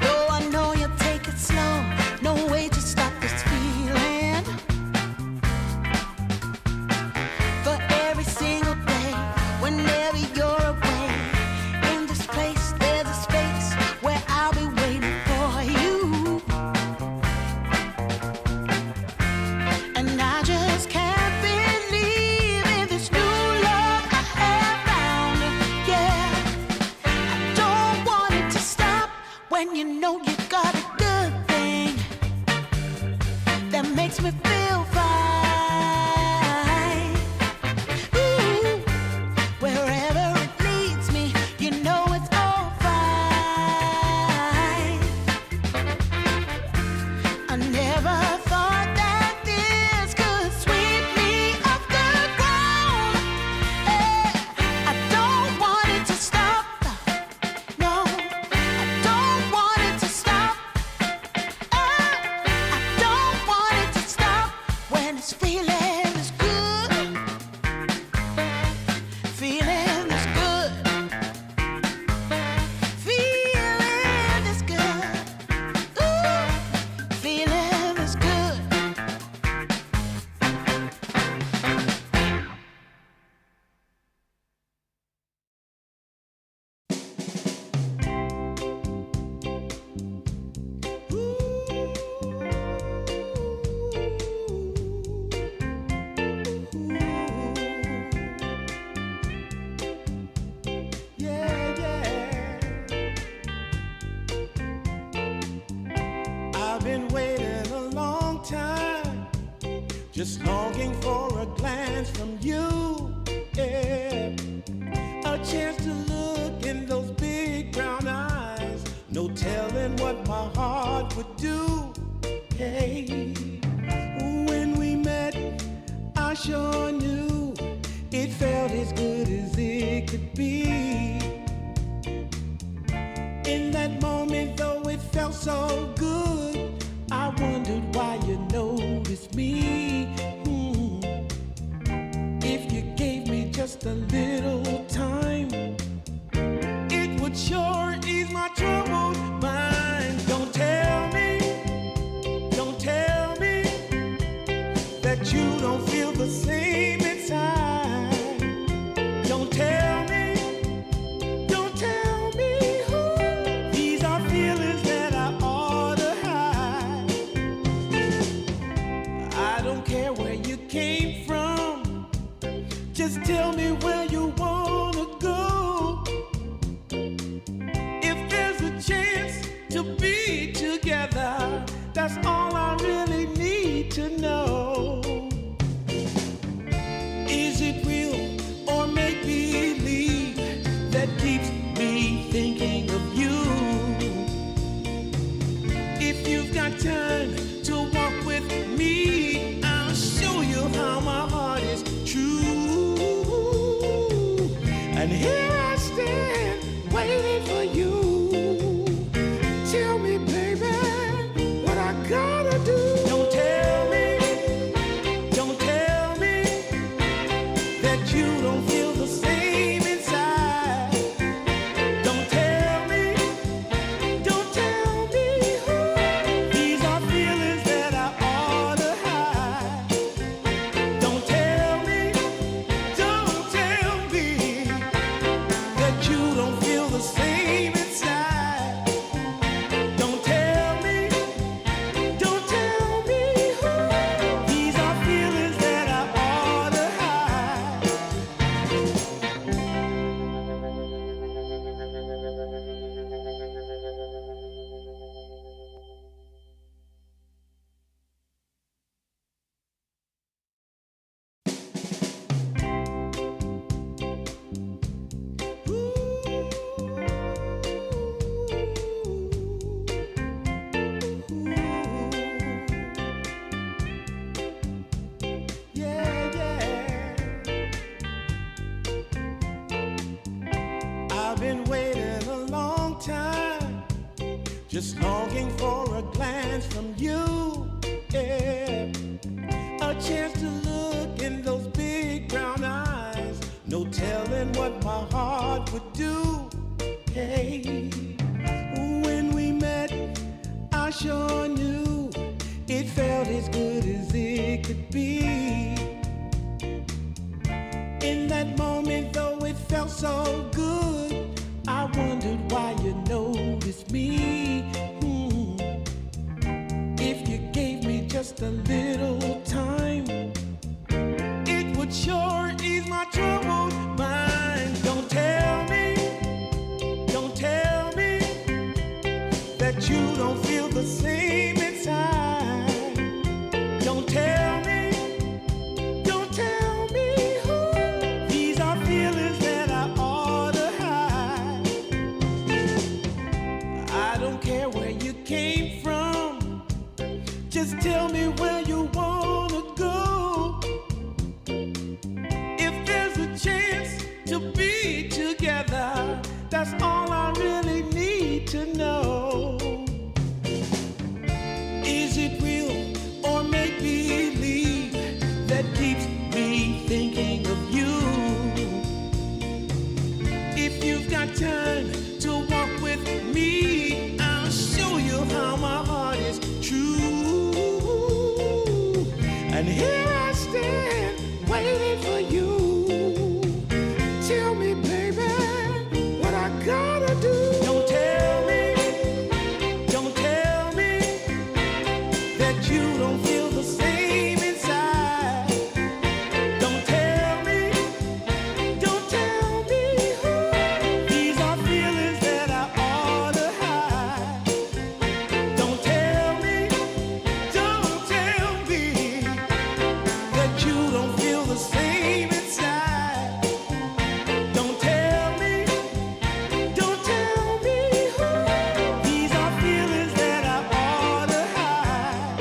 Though I know you'll take it slow, no way to stop this feeling. For every single day, whenever you're away, in this place there's a space where I'll be waiting for you. And I just can't believe in this new love I have found. Yeah, I don't want it to stop when you know you got a good thing that makes me feel fine. Ooh, wherever it leads me, you know it's all fine. I never thought that this could sweep me off the ground. I don't want it to stop. No, I don't want it to stop. I don't want it to stop when it's feeling this good. Feeling this good. Feeling this good. Ooh, feeling this good. Yeah, yeah. I've been waiting a long time, just longing for a glance from you. Yeah, a chance to look in those big brown eyes. No telling what my heart would do. Hey, when we met, I sure knew it felt as good as it could be. In that moment, though it felt so good, I wondered why you noticed me. If you gave me just a little time, it would sure ease my troubled mind. Don't tell me that you don't feel the same inside. Don't tell me, these are feelings that I ought to hide. I don't care where you came from, just tell me where you wanna go. If there's a chance to be together, that's all I really need to know. Is it real or make believe that keeps me thinking of you? If you've got time to walk with me, I'll show you how my heart is true. And here I stand waiting for you. Tell me, baby, what I gotta do. Don't tell me just longing for a glance from you. Yeah. A chance to look in those big brown eyes. No telling what my heart would do. Hey, when we met, I sure knew it felt as good as it could be. In that moment, though it felt so good, I wondered why you noticed me. If you gave me just a little time, it would sure ease my troubled mind. Don't tell me that you don't feel the same inside. Don't tell me these are feelings that I ought to hide. I don't care where you came from, just tell me where you wanna go. If there's a chance to be together, that's all I really need to know. Is it real or make believe that keeps me thinking of you? If you've got time to walk with me, I'll show you how my heart is true. And here I stand waiting for you. Tell me, baby, what I gotta do. Don't tell me that you don't feel the same inside. Don't tell me these are feelings that I ought to hide. Don't tell me that you don't feel the same inside. Don't tell me these are feelings that I ought to hide.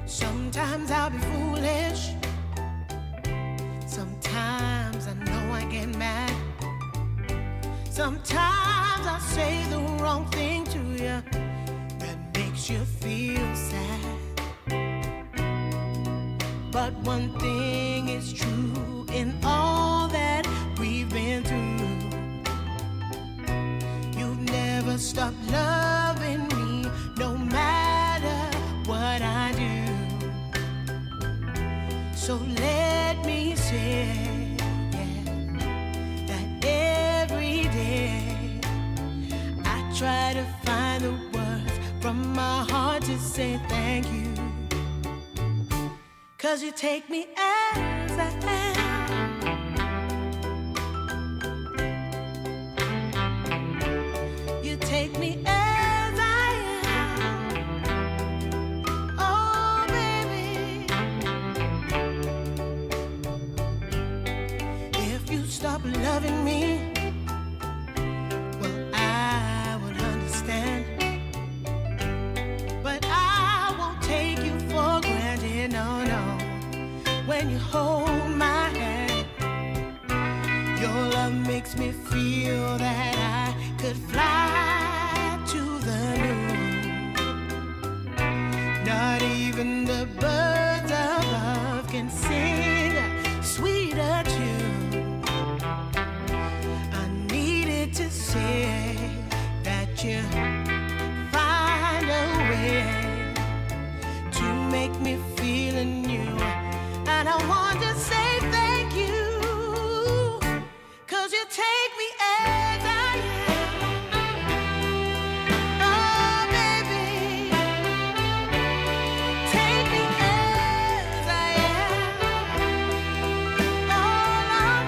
Sometimes I'll be foolish. Sometimes I know I get mad. Sometimes I say the wrong thing to you that makes you feel sad. But one thing is true in all that we've been through. You've never stopped loving me, no matter what I do. So let me say, yeah, that every day I try to find the words from my heart to say thank you. 'Cause you take me as I am. You take me as I am. Oh, baby. If you stop loving me, well, I would understand. But I won't take you for granted, no, no. When you hold my hand, your love makes me feel that I could fly to the moon. Not even the birds above can sing a sweeter tune. I needed to say that you find a way to make me feel anew. And I want to say thank you, 'cause you take me as I am. Oh, baby, take me as I am. Oh, Lord,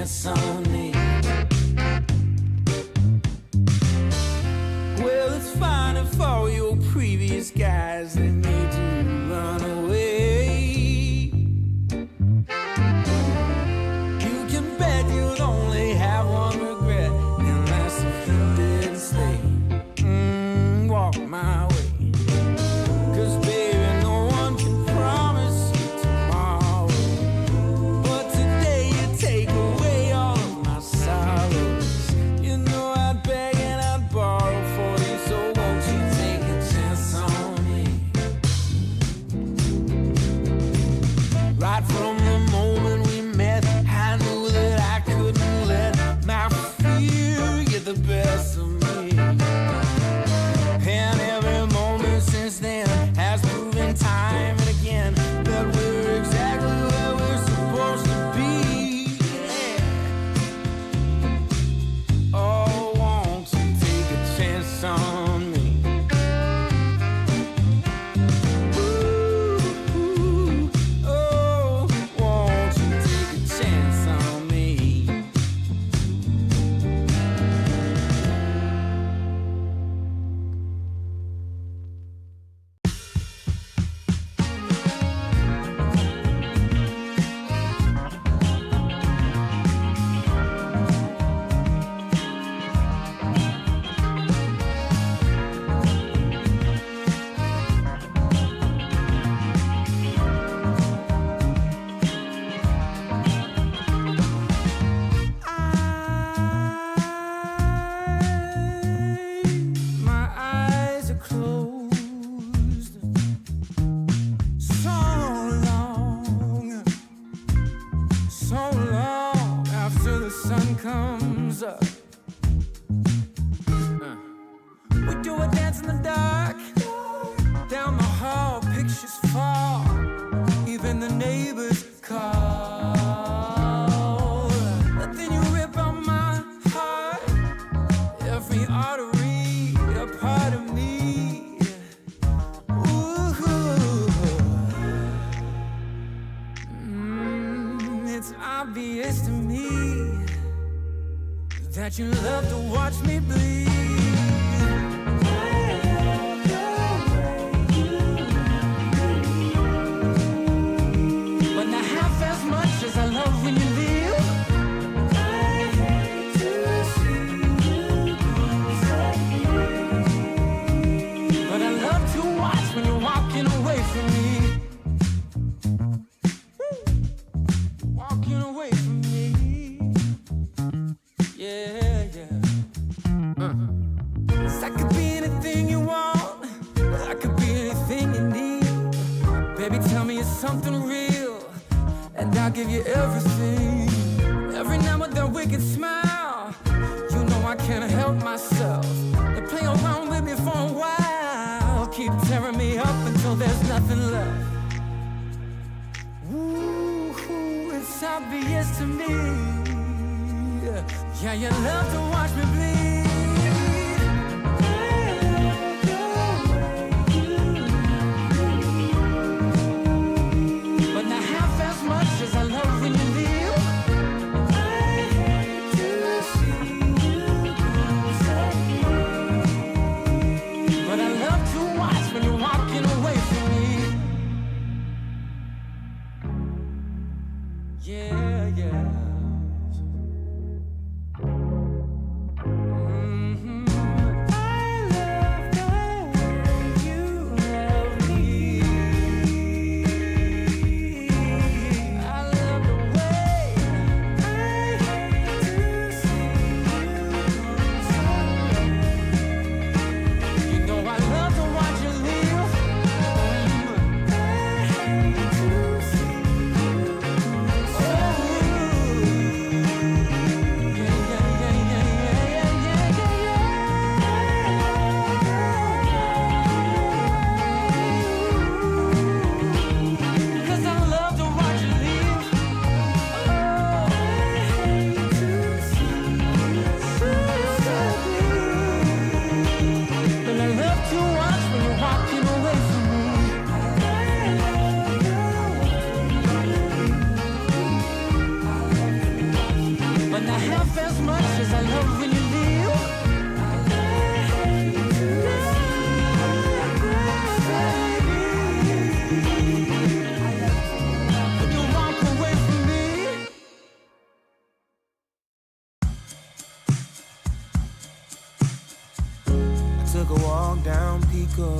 chance on me. Well, it's fine if all your previous guys that made you run away. You can bet you'd only have one regret, and that's if you didn't stay. Walk my way. 'Cause baby, no one can promise you tomorrow, but today you take away all of my sorrows. You know I'd beg and I'd borrow for you, so won't you take a chance on me? Right from the moment we met, I knew that I couldn't let my fear get the best of me. And every moment since then has proven time and again that we're exactly where we're supposed to be. Yeah. Oh, won't you take a chance on me? Ooh, oh, won't you take a chance on me? My eyes are closed so long after the sun comes up. We do a dance in the dark, down the hall, pictures fall, even the neighbors call. But then you rip out my heart, every artery, a part of me. Ooh, it's obvious to me that you love to watch me bleed. But not half as much as I love when you leave. I hate to see you disappear. But I love to watch when you're walking away from me. Walking away from me. Yeah, yeah. 'Cause I could be anything you want, I could be anything you need. Baby, tell me it's something real, and I'll give you everything. Every now and then we can smile. You know I can't help myself. They play around with me for a while, keep tearing me up until there's nothing left. Ooh, it's obvious to me. Yeah, you love to watch me bleed. But not half as much as I love when you leave. I hate to see you disappear. But I love to watch when you're walking away from me. Yeah, yeah. love as much as I love when you leave. Would you walk away from me? I took a walk down Pico,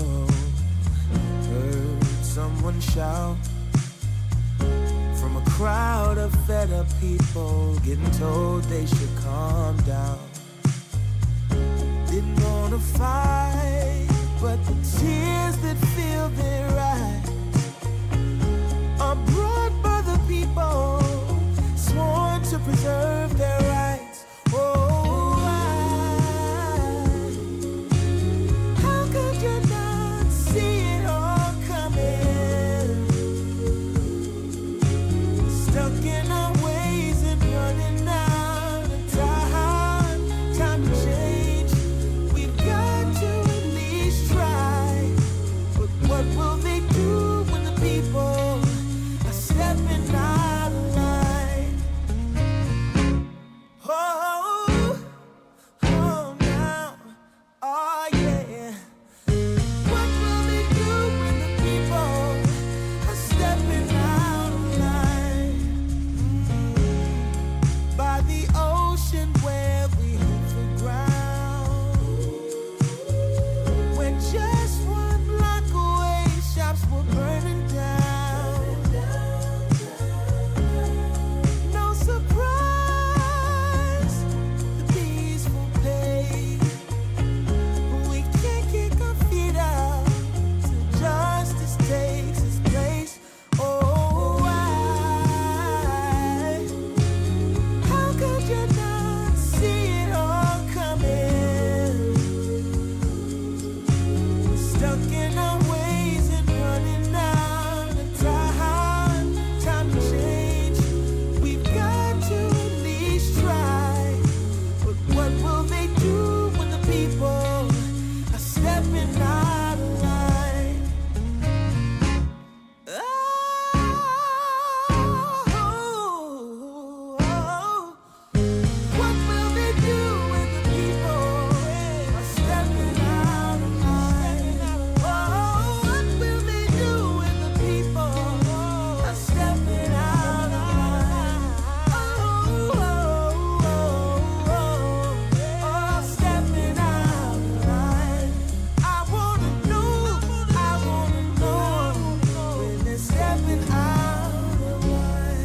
heard someone shout from a crowd of fed up people, getting told they should calm down. Didn't wanna fight, but the tears that fill their eyes are brought by the people sworn to preserve their rights. Oh, how could you not see it all coming? Stuck in our ways and running out of time. Time to change. We've got to at least try. But what will they do when the people are stepping out of line? Oh, oh now, oh yeah. What will they do when the people are stepping out of line? By the ocean where we hit the ground, when just one block away shops were burning down. No surprise, the peaceful pay. We can't kick our feet out till justice takes its place. Oh, how could you not see it all coming? Stuck in our ways and running out of time. Time to change. We've got to at least try. But what will they do when the people are stepping out of line? What will they do when the people are stepping out of line? What will they do when the people are stepping out of line? Stepping out of line. I wanna know when they're stepping out of line.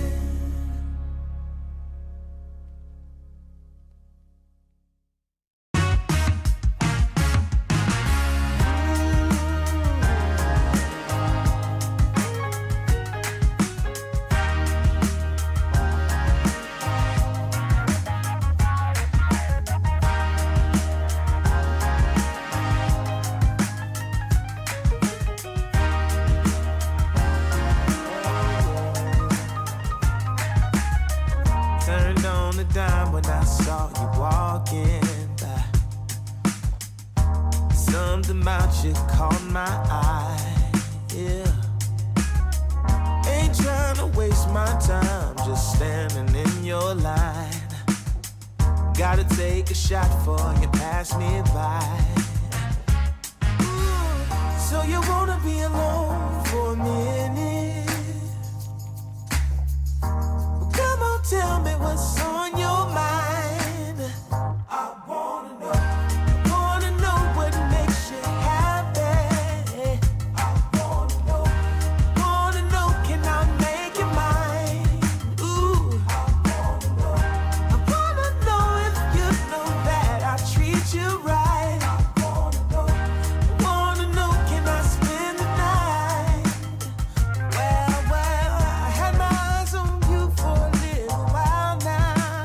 Turned on the dime when I saw you walking by. Something about you caught my eye. Yeah. Ain't trying to waste my time, just standing in your line. Gotta take a shot before you pass me by. So you wanna be alone for a minute? Well, come on, tell me what's on your mind. I wanna know what makes you happy. I wanna know, can I make you mine? Ooh, I wanna know if you know that I treat you right. I wanna know, can I spend the night? Well, I had my eyes on you for a little while now.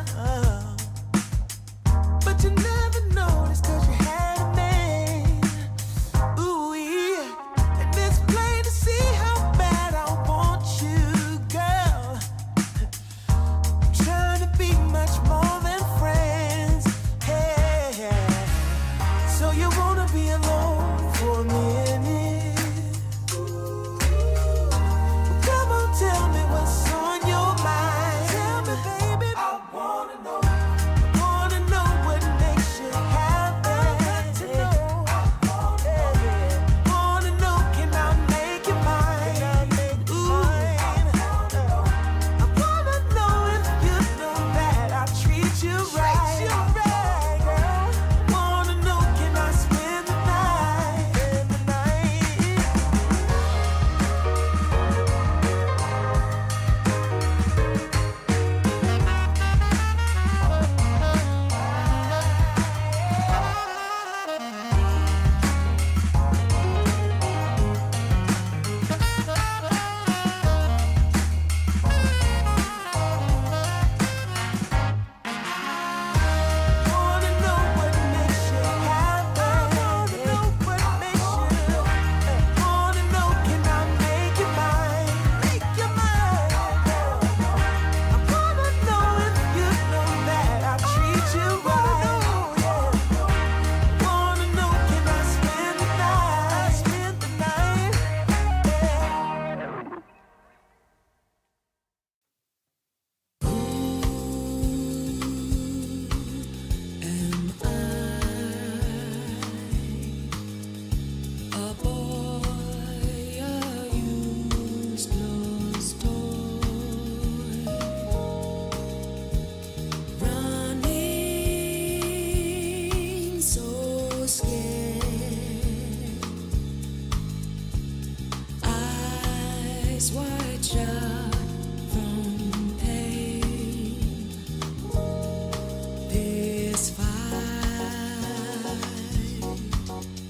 this fight,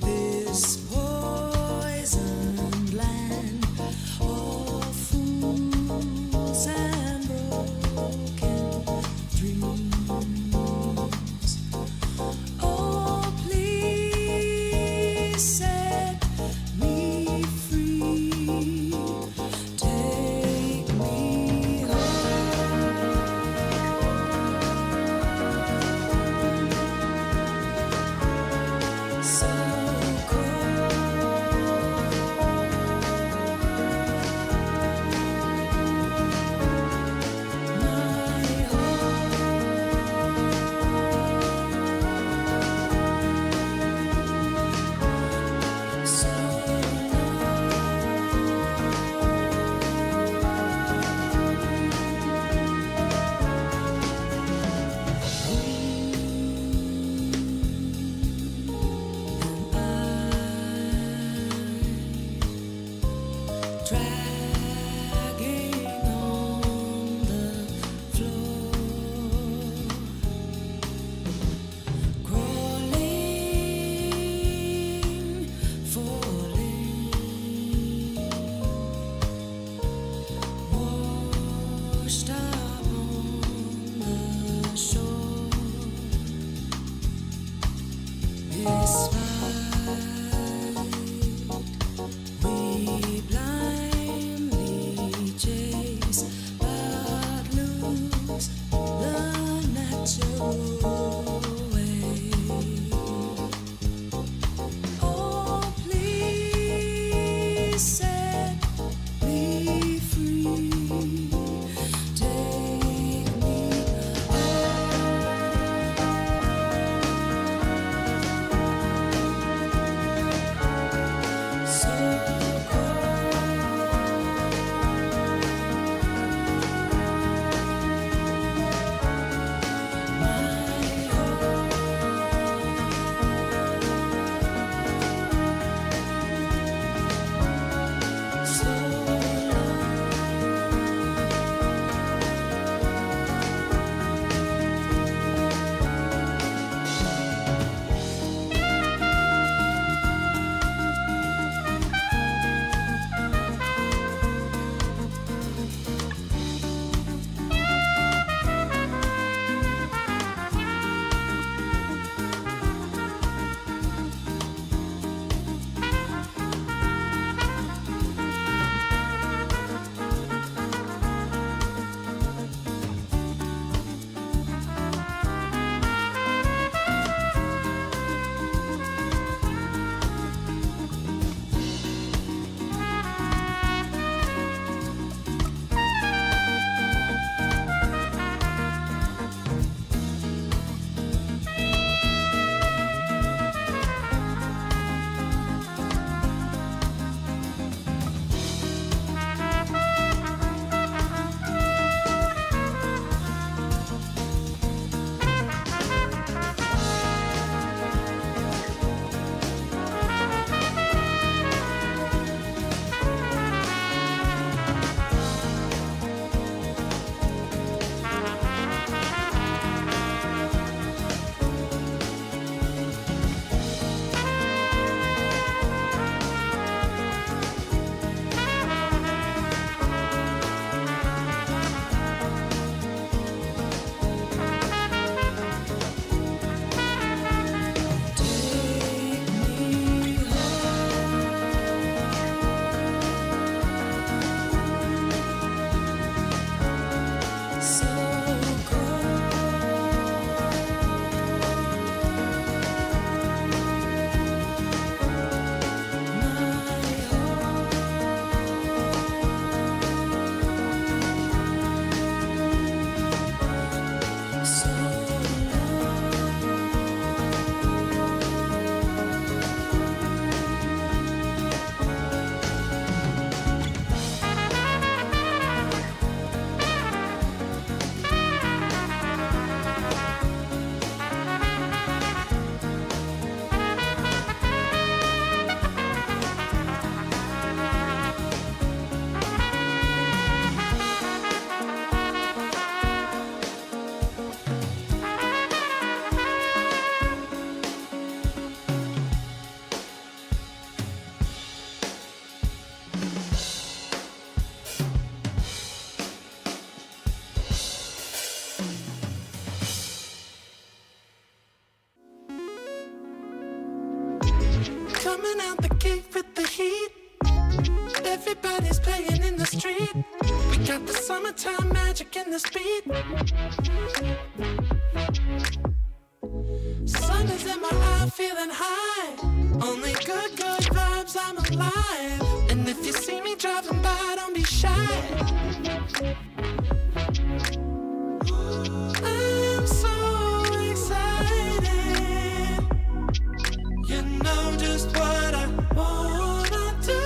this poisoned land of fools and broken dreams. Oh, please set me free. Take me home. So cold. My heart coming out the gate with the heat. Everybody's playing in the street. We got the summertime magic in this beat. Sun is in my eye, feeling high. Only good vibes, I'm alive. And if you see me driving by, don't be shy. I'm so excited. You know just what I wanna do.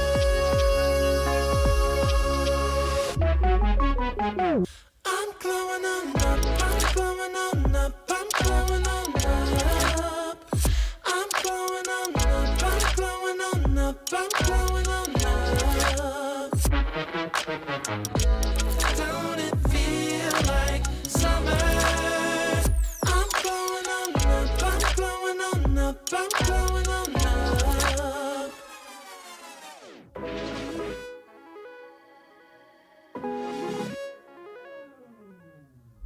I'm glowing on up, I'm glowing on up, I'm glowing on up. I'm glowing on up, I'm glowing on up, I'm glowing on up. Don't it feel like summer? I'm glowing on up, I'm glowing on up, I'm glowing on up.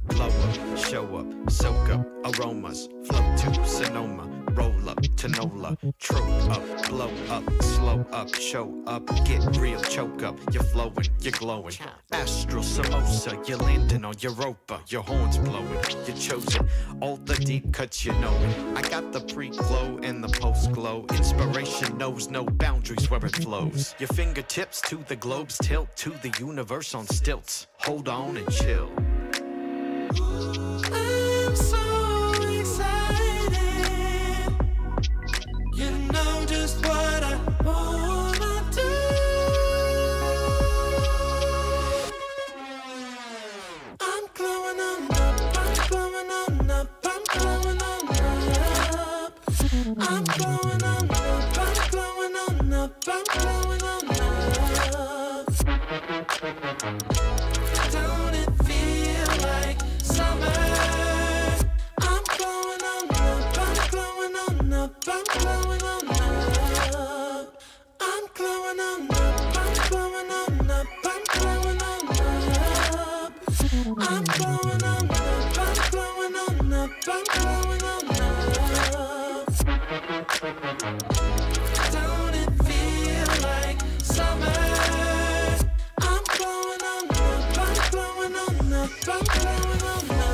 Blow up, show up, soak up, aromas, float to Sonoma, roll up to Nola, trope up, blow up, slow up, show up, get real, choke up, you're flowing, you're glowing. Astral samosa, you're landing on Europa, your horns blowing, you're chosen, all the deep cuts you know it. I got the pre-glow and the post-glow, inspiration knows no boundaries where it flows. Your fingertips to the globes tilt to the universe on stilts, hold on and chill. I'm so excited. You know just what I wanna do. I'm glowing on up, I'm glowing on up, I'm glowing on up. I'm glowing on up, I'm glowing on up, I'm glowing on up. Don't it feel like summer? I'm glowing on up, I'm glowing on up, I'm glowing on up. I'm glowing on up, I'm glowing on up, I'm glowing on up. I'm glowing on up, I'm glowing on up, I'm glowing on up. Don't it feel like summer? I'm glowing on up, I'm glowing on up, I'm glowing on up.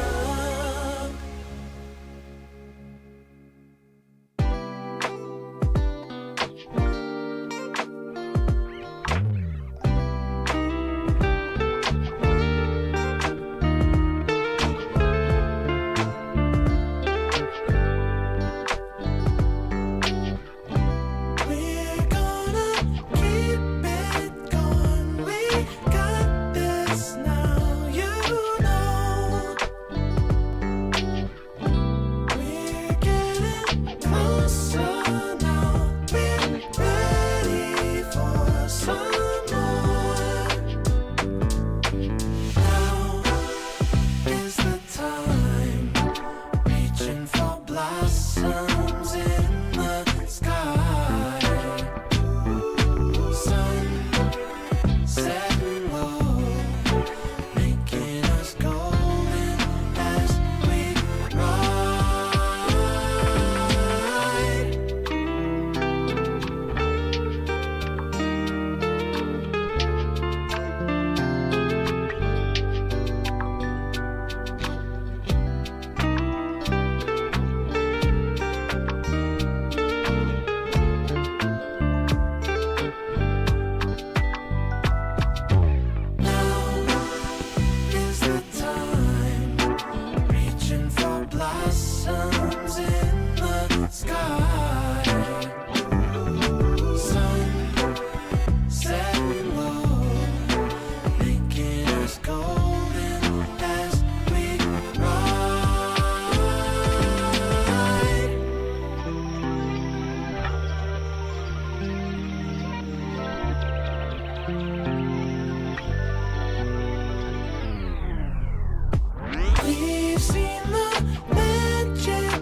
We're gonna keep it going. We got this now, you know. We're getting closer now. We're ready for some more. Now is the time, reaching for blossoms in the sky. Sun setting low, making us golden as we ride. Now is the time, reaching for blossoms in the sky. Sun setting low, making us golden as we ride. We've seen the magic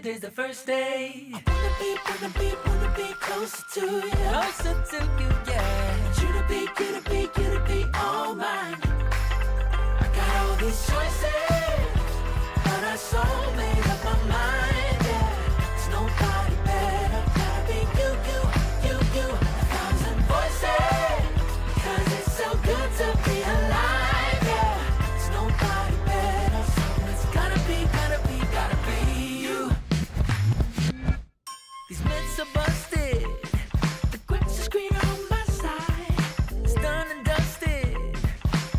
today's the first day. Wanna be closer to you. Closer to you, yeah. Want you to be all mine. I got all these choices, but I so made up my mind. Yeah, there's nobody better. Gotta be you. A thousand voices, 'cause it's so good to be alive. Yeah, there's nobody better, so it's gotta be you. These myths are busted. The grass is greener on my side. It's done and dusted.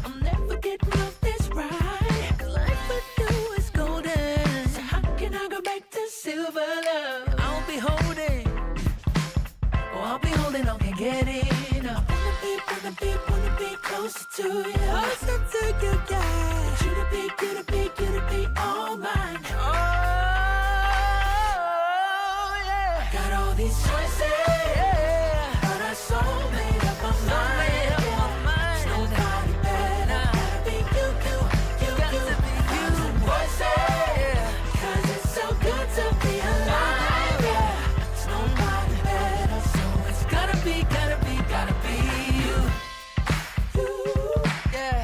I'm never getting off this ride. Life with you is golden. So how can I go back to silver love? I'll be holding. Oh, I'll be holding on, can't get enough. Wanna be closer to you. Closer to you, yeah. Want you to be all mine. Oh, yeah. Got all these choices, Yeah. but I so made up my mind. made up my mind. There's nobody better. Nah. Gotta be you. Got to be you. Thousand voices, Yeah. 'cause it's so good to be alive. Yeah, there's nobody better, so it's Gotta be you. Yeah.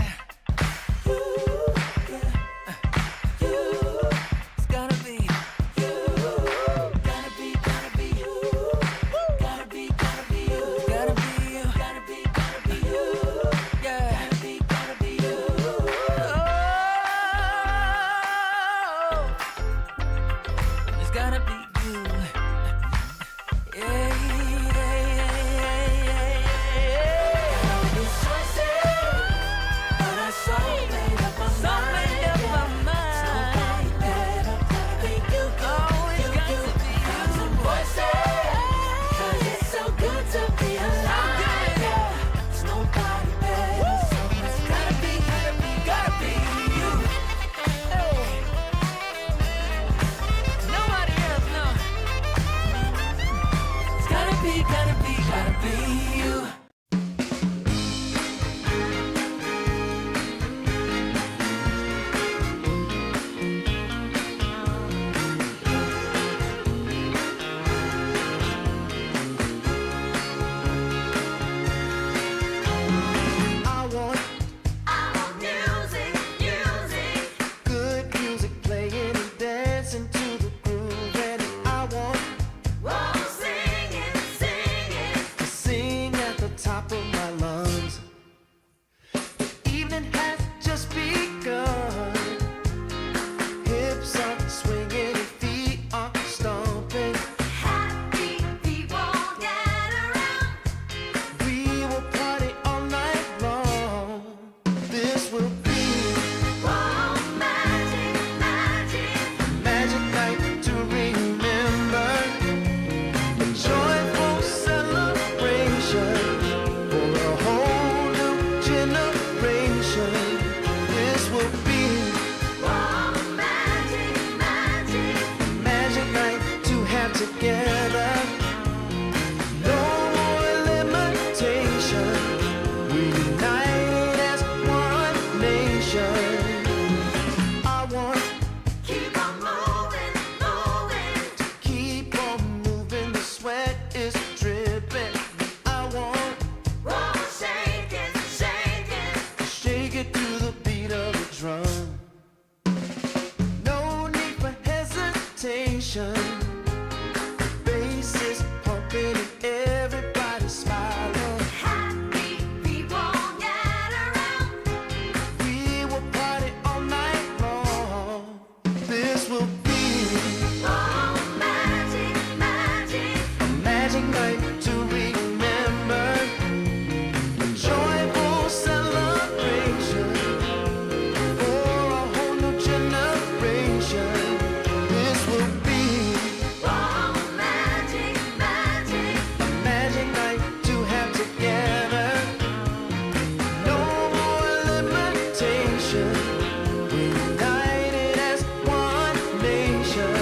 It's gotta be. gotta be you. Gotta be you. Gotta be you. Gotta be you. Yeah. Gotta be you. Oh, it's gotta be you. Yeah. These choices, but I so made up my So mind. made up my Nobody mind. better. Gotta be you. Oh, it's got to be Thousand you. voices, 'cause it's so good to be alive. Yeah, there's nobody better, so it's gotta be you. Hey. Nobody else, no. It's gotta be you. I want good music playing and dancing to the groove, and I want to sing at the top of my lungs. The evening has just begun. Hips are swinging and feet are stomping. We will party all night long. This will be magic night to remember. A joyful celebration for a whole new generation. This will be magic night to have together. No more limitation. We unite as one nation. I want keep on moving. The sweat is dripping. I want shake it to the beat of the drum. No need for hesitation. Bass is pumping and everybody's smiling. We will party all night long. This will be a magic night to remember. A joyful celebration for a whole new generation. This will be a magic night to have together. No more limitation. We united as one nation.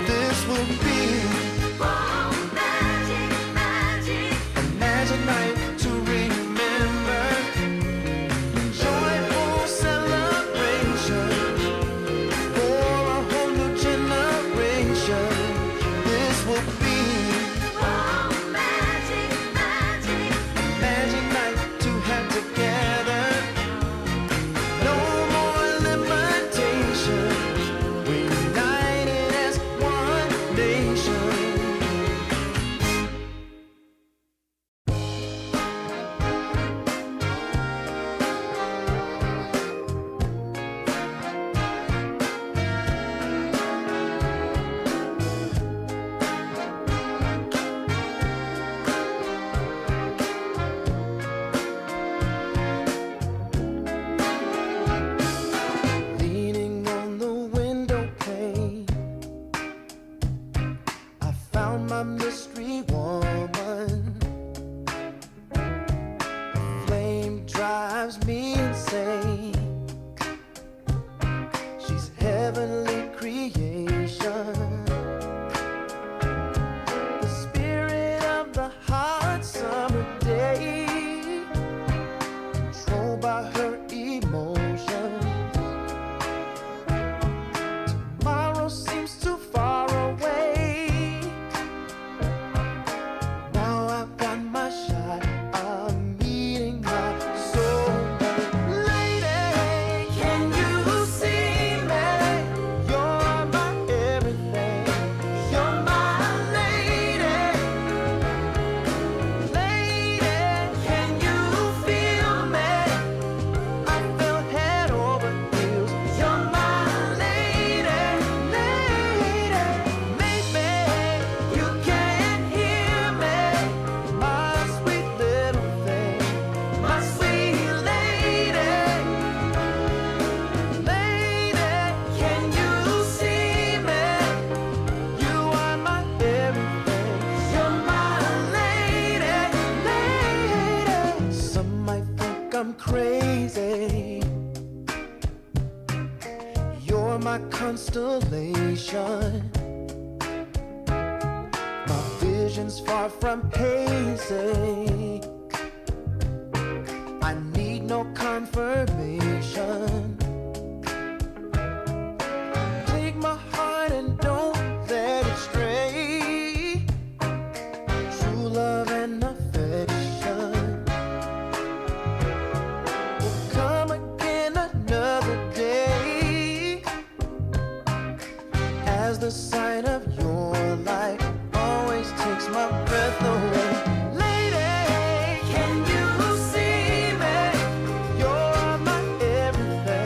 This will be think she's heavenly creation. The spirit of the hot summer day, controlled by her emotions. Tomorrow seems too far away. Now I've got my shot. I'm meeting my soulmate. Lady, can you see me? You're my everything. You're my lady. Lady, can you feel me? I feel head over heels. You're my lady, lady. Maybe you can't hear me, my sweet little thing, my sweet lady. Lady, can you see me? You are my everything. You're my lady, lady. Some might think I'm crazy. You're my constellation. My vision's far from hazy. I need no confirmation. Take my heart and don't let it stray. True love and affection will come again another day. As the sight of your light always takes my breath away. Lady, can you see me? You're my everything.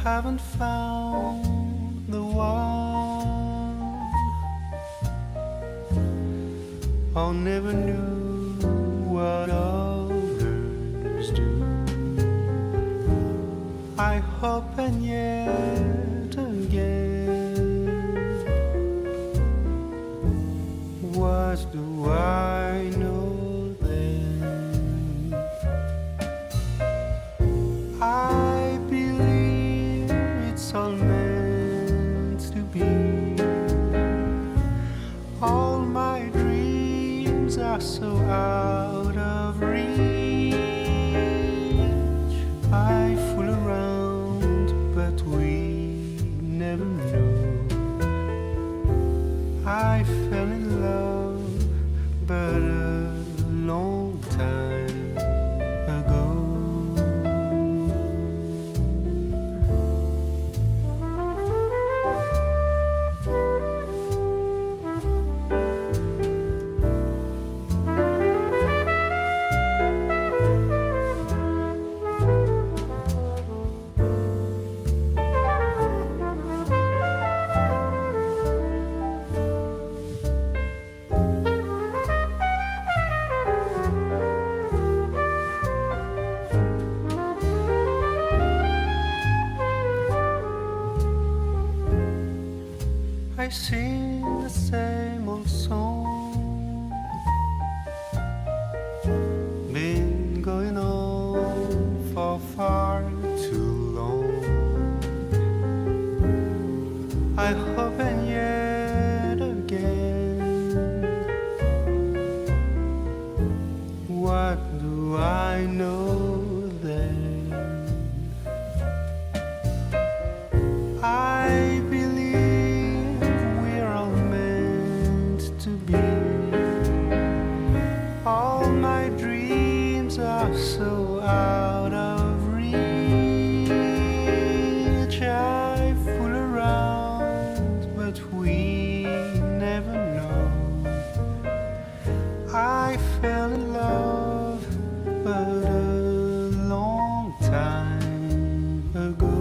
haven't found the one, or never knew what others do. I hope and yet again, what do I know then? I believe it's all meant to be. All my dreams are so out of reach. I fool around, but we never know. I fell in love, but a long time ago. I sing the same old song, been going on for far too long. I hope and yet again, what do I know then? I believe we're all meant to be. All my dreams are so out of reach. I fool around, but we never know. I fell in love, but a long time ago.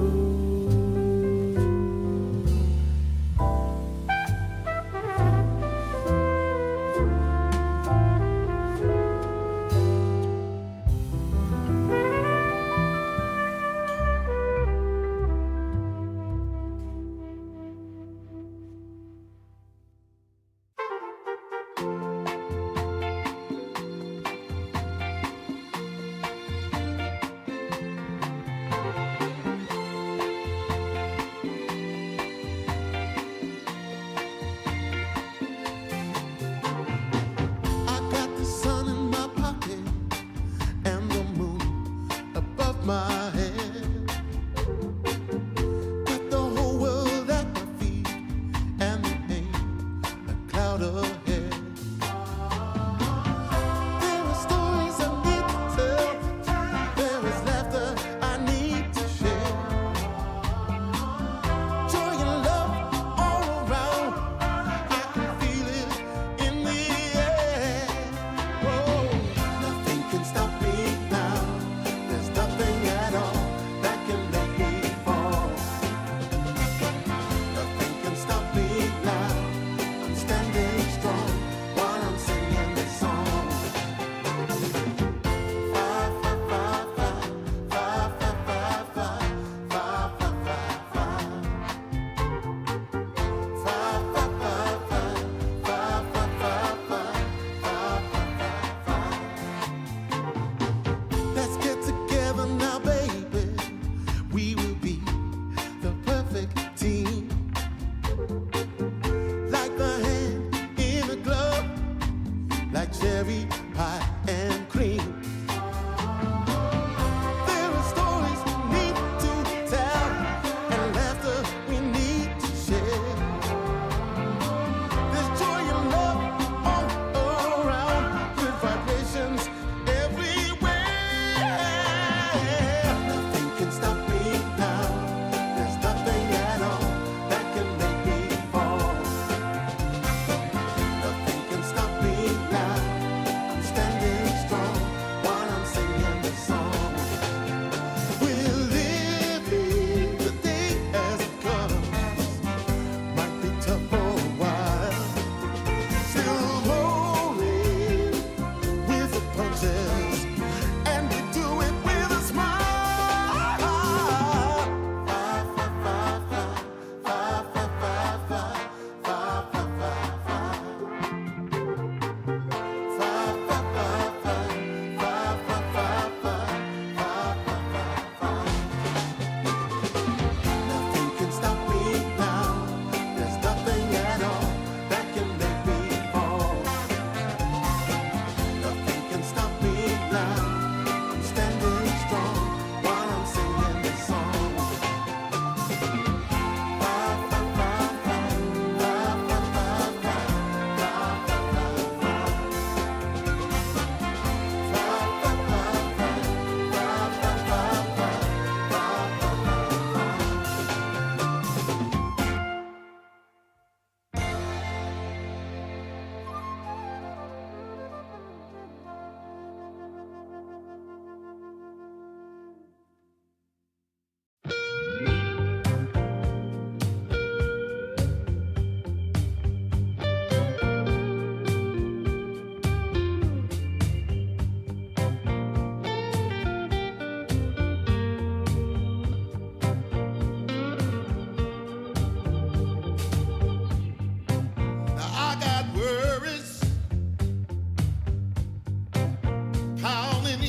I got the sun in my pocket and the moon above my head. Got the whole world at my feet and there ain't a cloud ahead. There are stories I need to tell. There is laughter I need to share. Joy and love all around. I can feel it in the air. Whoa, nothing can stop me now. There's nothing at all.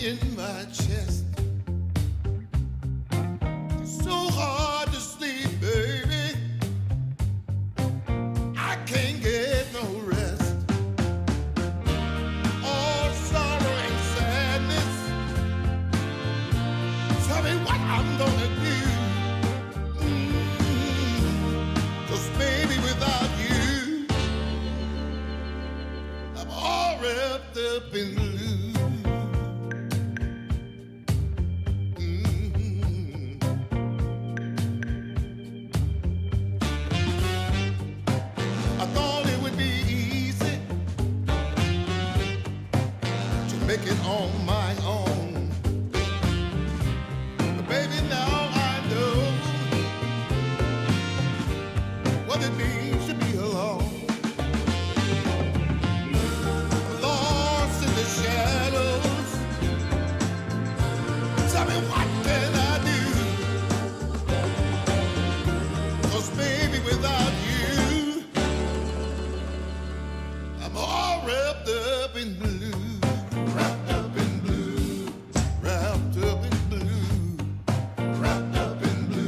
in my chest. It's so hard to sleep, baby. I can't get no rest. All sorrow and sadness. Tell me what I'm gonna do. 'Cause baby, without you, I'm all wrapped up in blue. I thought it would be easy to make it on my own. But baby, now I know what it means to be alone. Lost in the shadows. Tell me what can I do? 'Cause baby, without you, I'm all wrapped up in blue. Wrapped up in blue. Wrapped up in blue. Wrapped up in blue.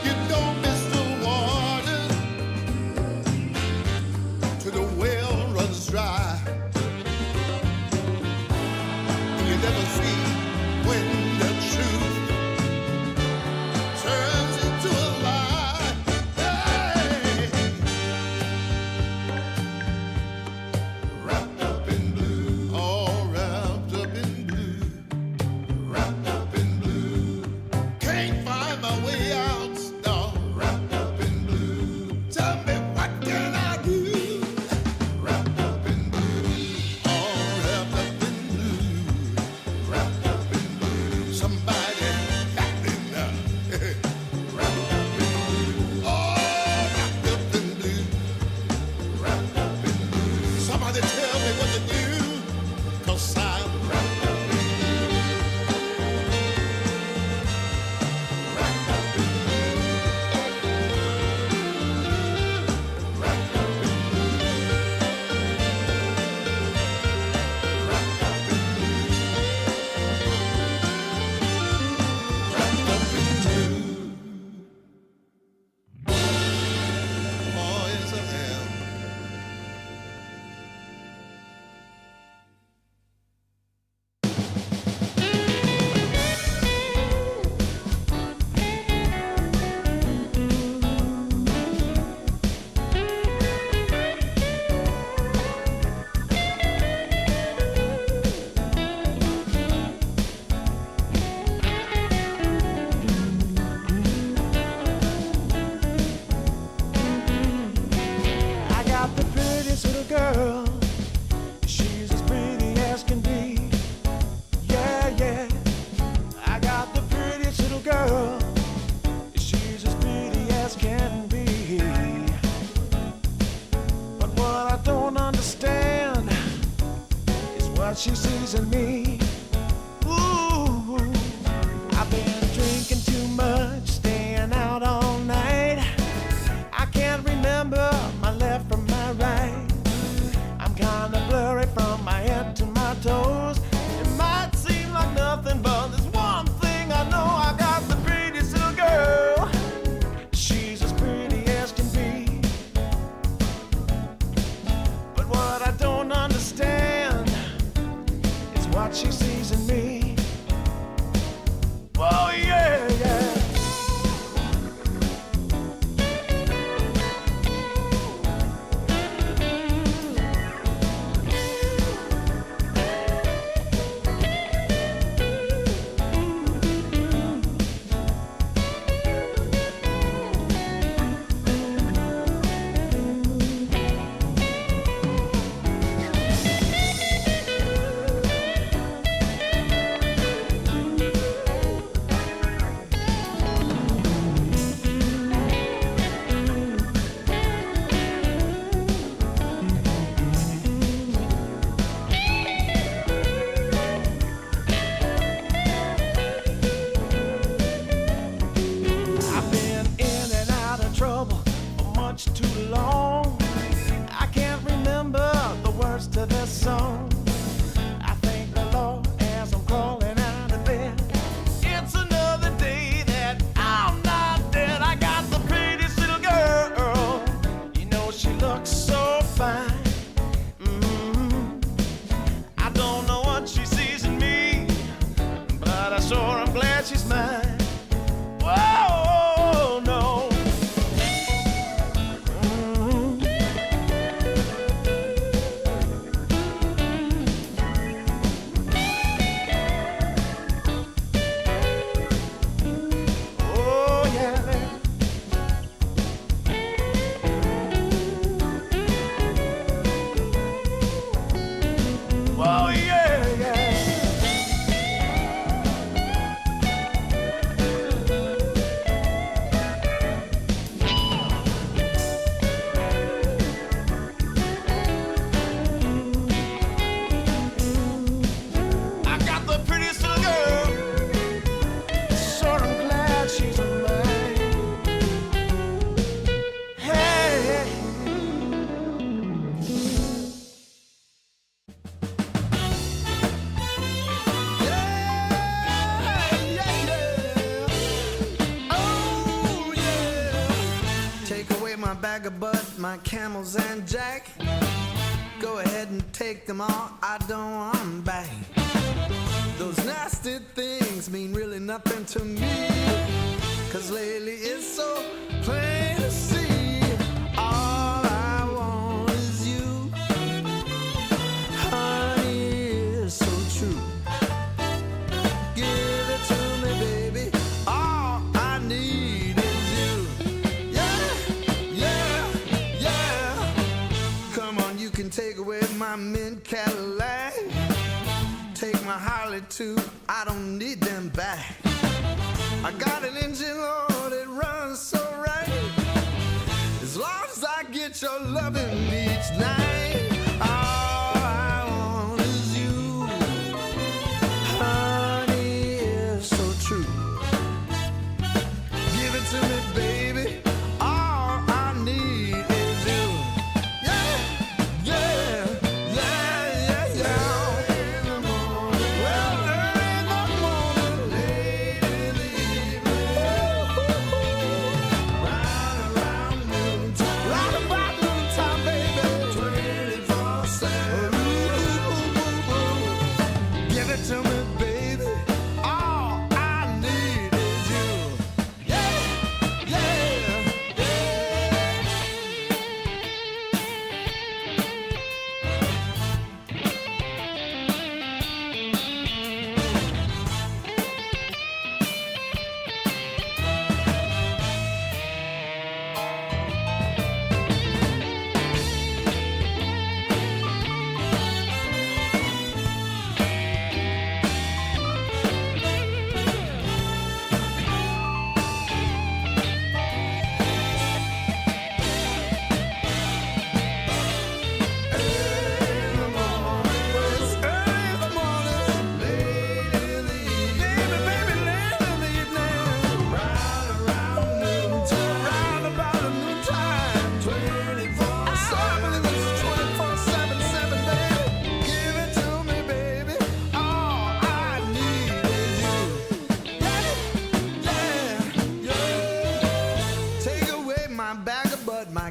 You don't miss the water till the well runs dry. And you never see when the truth turns into a lie. Hey. Wrapped up in blue, all wrapped up in blue. Wrapped up in blue. Can't find my way out, no. Wrapped up in blue. Tell me what can I do? Wrapped up in blue. All wrapped up in blue. Wrapped up in blue. Somebody help me now. Wrapped up in blue. All wrapped up in blue. Wrapped up in blue. Somebody tell me what to do. 'Cause I'm wrapped up in blue. Wrapped up in blue. Wrapped up in blue. Wrapped up in blue. Wrapped up in blue. Oh, yes, I am. I got the prettiest little girl. She's as pretty as can be. Yeah, yeah. I got the prettiest little girl. She's as pretty as can be. But what I don't understand is what she sees in me. Ooh, I've been drinking too much, staying out all night. I can't remember my left from my right. I'm kinda blurry from my head to my toes. It might seem like nothing, but there's one thing I know. I got the prettiest little girl. She's as pretty as can be. But what I don't understand is what she but my camels and Jack. Go ahead and take them all, I don't want them back. Those nasty things mean really nothing to me, 'cause lately it's so plain to see. All I want is you, honey, is so true. Give it to me, baby, all I need is you. Yeah, yeah, yeah. Come on, you can take away my mint Cadillac, take my Harley too, I don't need them back. I got an engine, Lord, it runs so right. As long as I get your loving each night, all I want is you, honey, is so true. Give it to me, baby, all I need is you. Yeah, yeah, yeah, yeah, yeah. In the morning, well, early in the morning, late in the evening, round around noontime, round about noontime, baby, 24/7. Give it to me, baby, all I need is you. Yeah, yeah, yeah.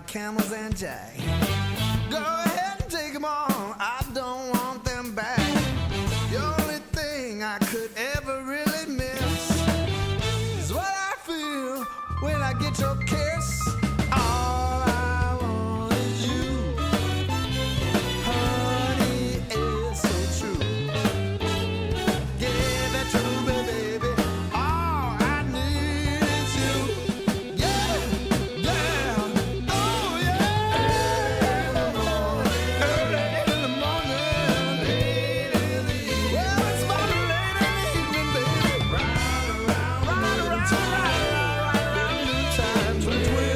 Camels and Jack. Go ahead and take them all, I don't want them back. The only thing I could ever really miss is what I feel when I get your kiss. All I want is you, honey, it's so true. Give it to me, baby, all I need is you. Yeah, yeah. Between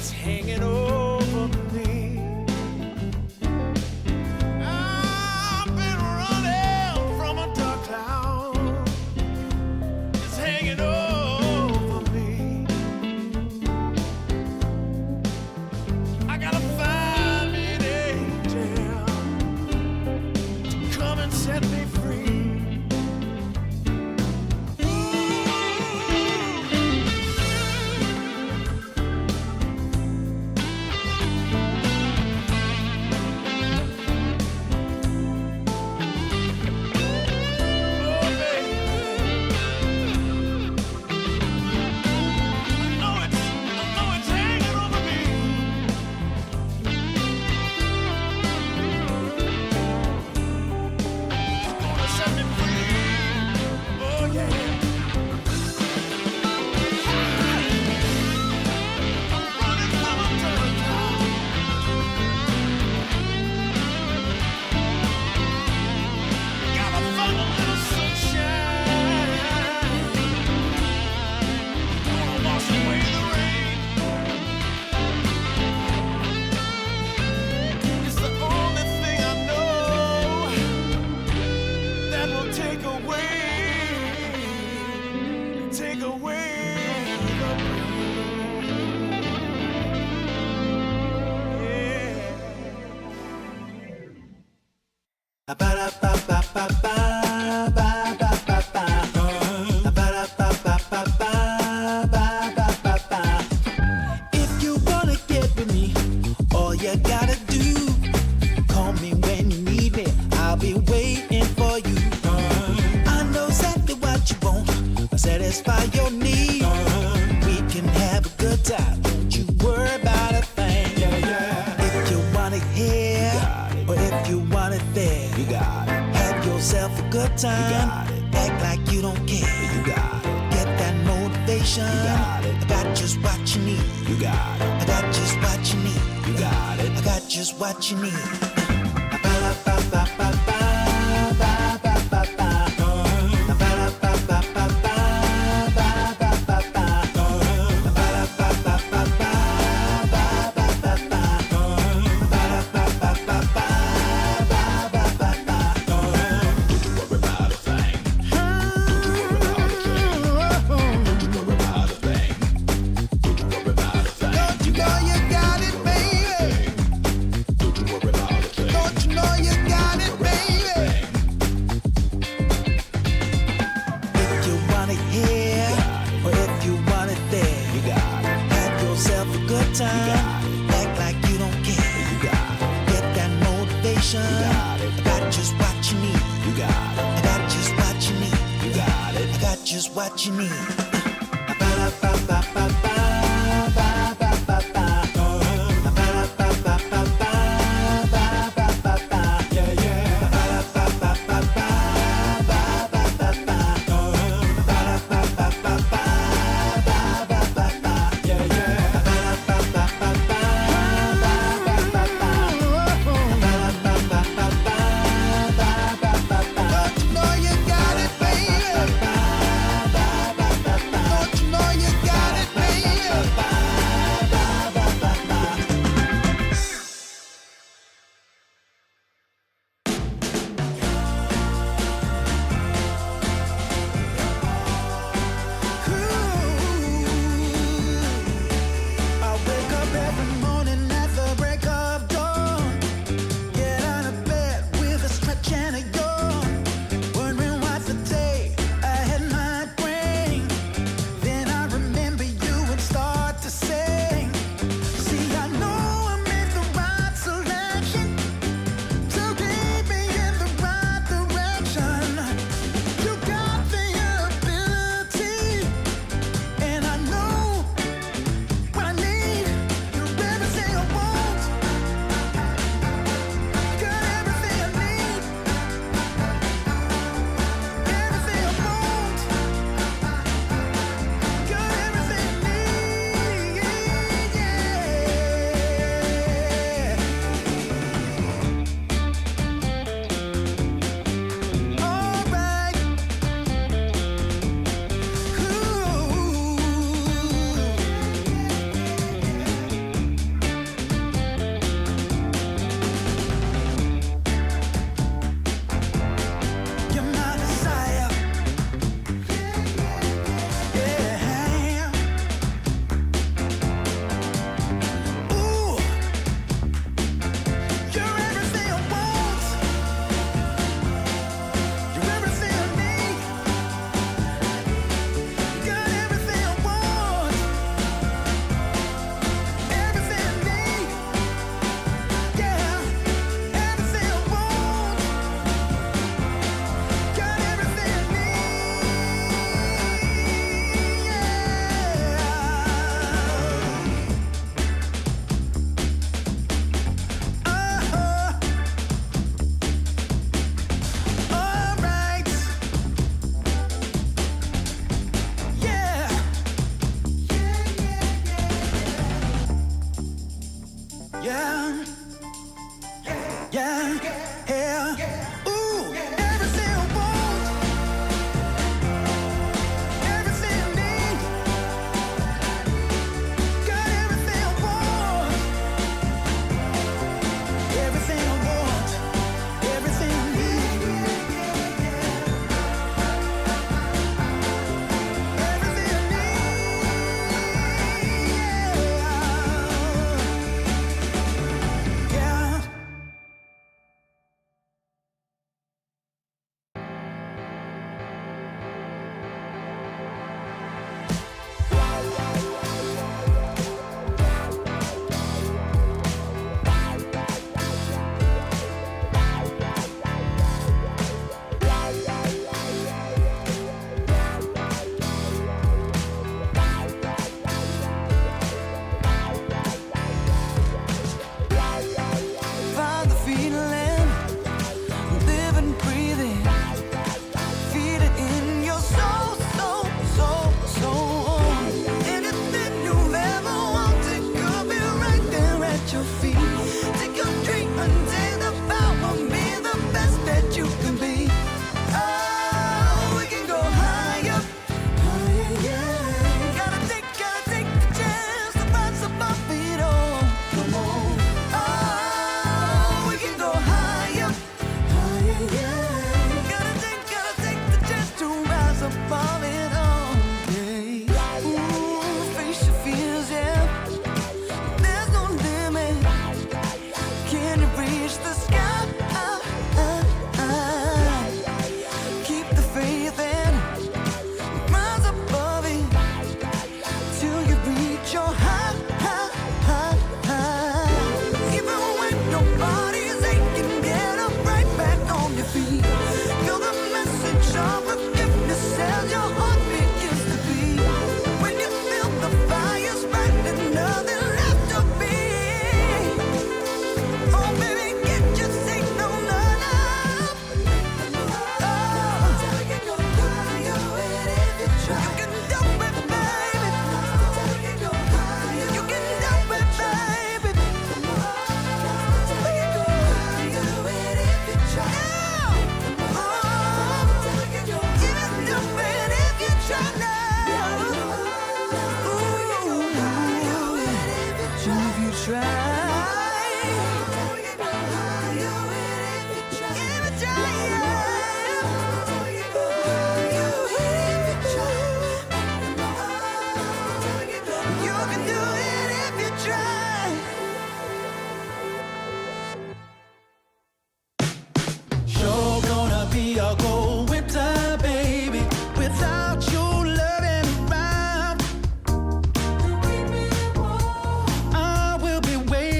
that's hanging over me. I've been running from a dark cloud. It's hanging over me. I gotta find an angel to come and set me free. Take away the pain. If you wanna get with me, all you gotta do, call me when you need me. I'll be waiting for you. I know exactly what you want. Satisfy your need. We can have a good time. Don't you worry about a thing. If you want it here, or if you want it there, you got it. Have yourself a good time. Act like you don't care. You got it. Get that motivation. You got it. I got just what you need. You got it. I got just what you need. You got it. I got just what you need. Act like you don't care. You got it. Get that motivation. You got it. I got just what you need. You got it. I got just what you need. You got it. I got just what you need. Yeah. Yeah. Yeah. Ooh, everything I want. Everything I need. Got everything I want. Everything I want. Everything I need. Everything I need. Yeah. Find the feeling, live and breathe it, feel it in your soul, soul, soul, soul. Anything you've ever wanted could be right there at your feet. Take your dream and take the power, be the best that you can be. Oh, we can go higher, higher, yeah. Gotta take the chance to rise above it all. Come on. Oh, we can go higher, higher, yeah. Gotta take the chance to rise above it all. Yeah. Ooh, face your fears, yeah. There's no limit. Can you reach the sky? Keep the faith and rise above it till you reach your high, high, high, high. Even when your body's aching, get up right back on your feet. Feel the message of forgiveness as your heart begins to beat. When you feel the fire's burning, nothing left to be. Oh, baby, get your signal on up. Oh, you can go higher with it if you try. You can do it, baby. You can go higher. You can do it, baby. We can go higher with it if you try. Oh, you can go do it if you try now. Ooh, if you try. You can do it if you try. Sure gonna be a cold winter, baby, without you loving around. I will be waiting.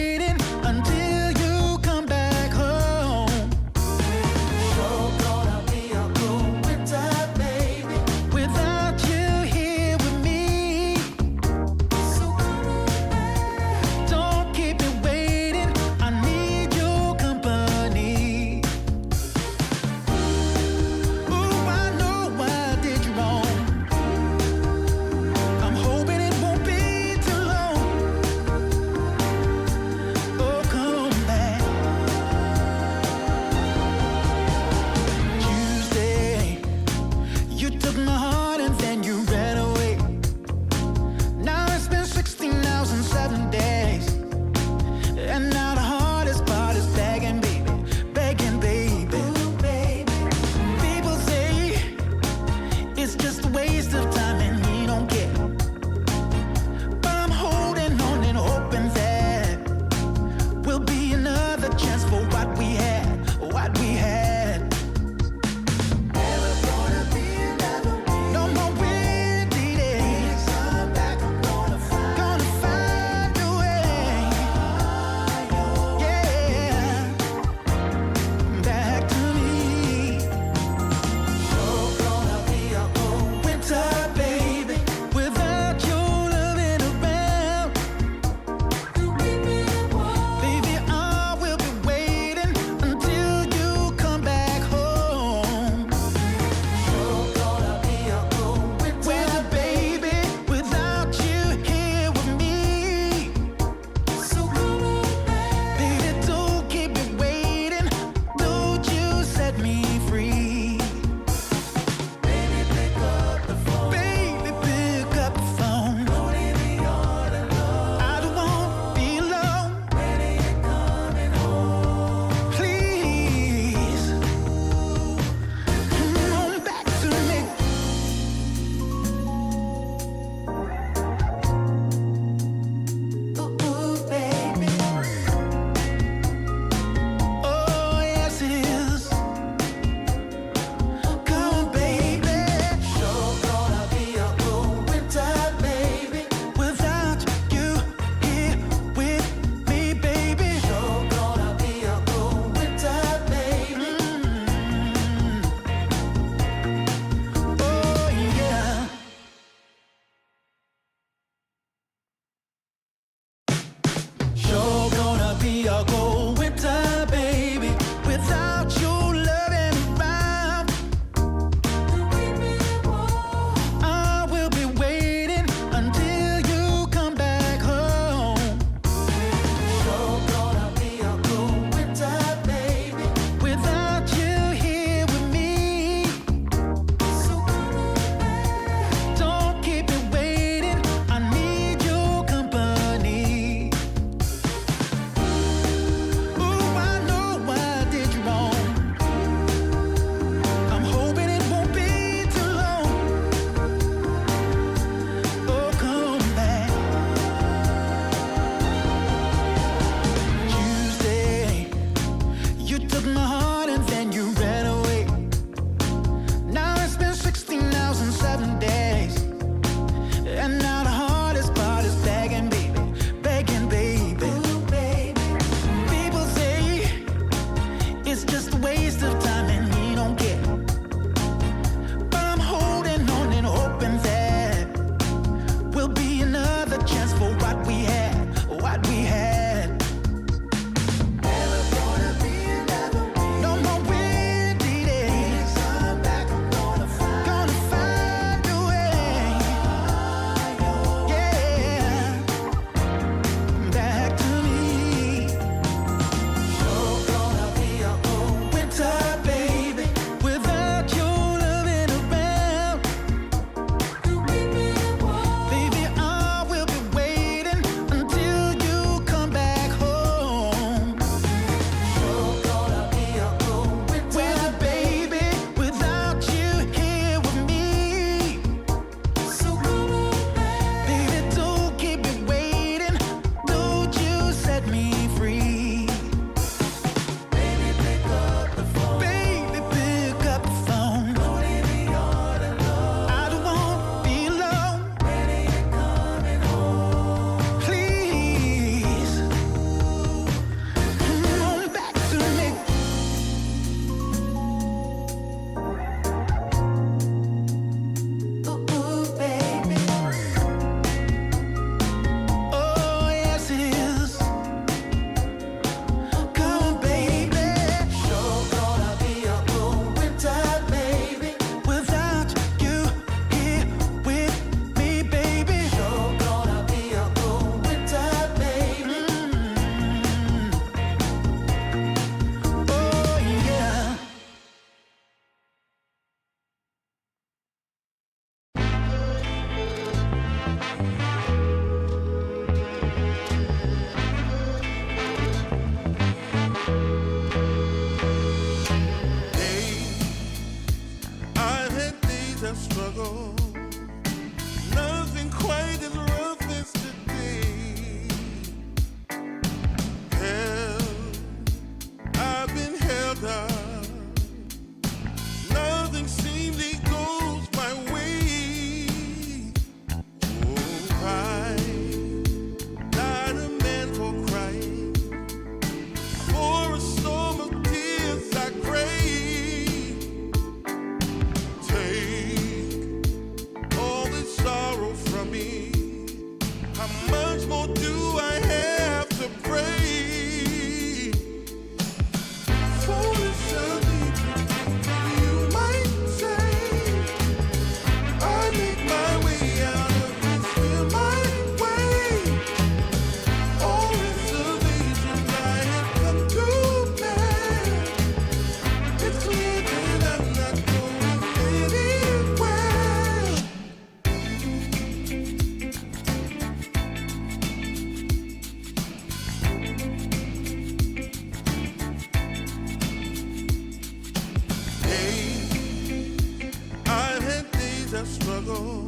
struggle.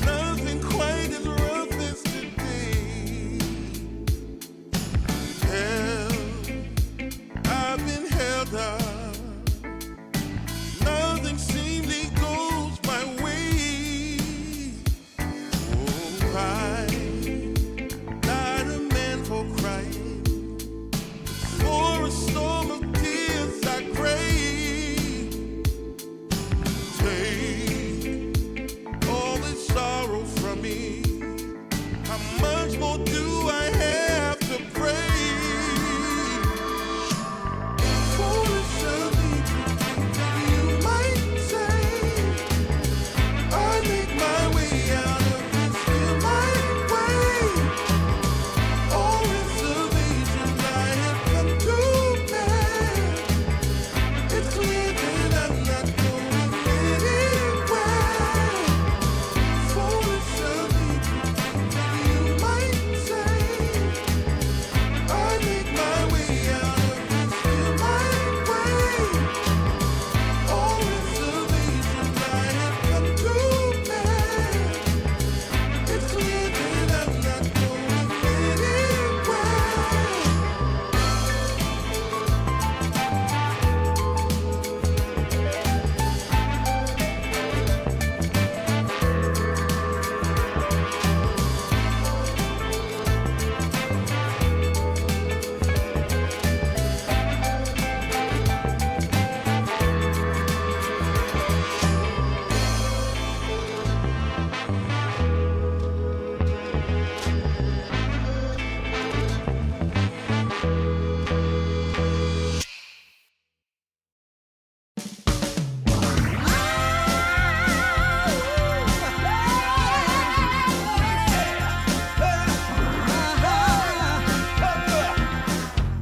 Nothing quite as rough as today. Hell, I've been held up. Nothing seemingly goes my way. Oh, I'm not a man for crying. For a storm of tears I crave. Take all this sorrow from me. How much more do I have to pray? Foolish of me, you might say. I make my way out of this in my way. All reservations I have come to bear. It's clear that I'm not going anywhere. Foolish of me, you might say. I make my way out of this in my way. All reservations I have come to bear. It's clear that I'm not going anywhere.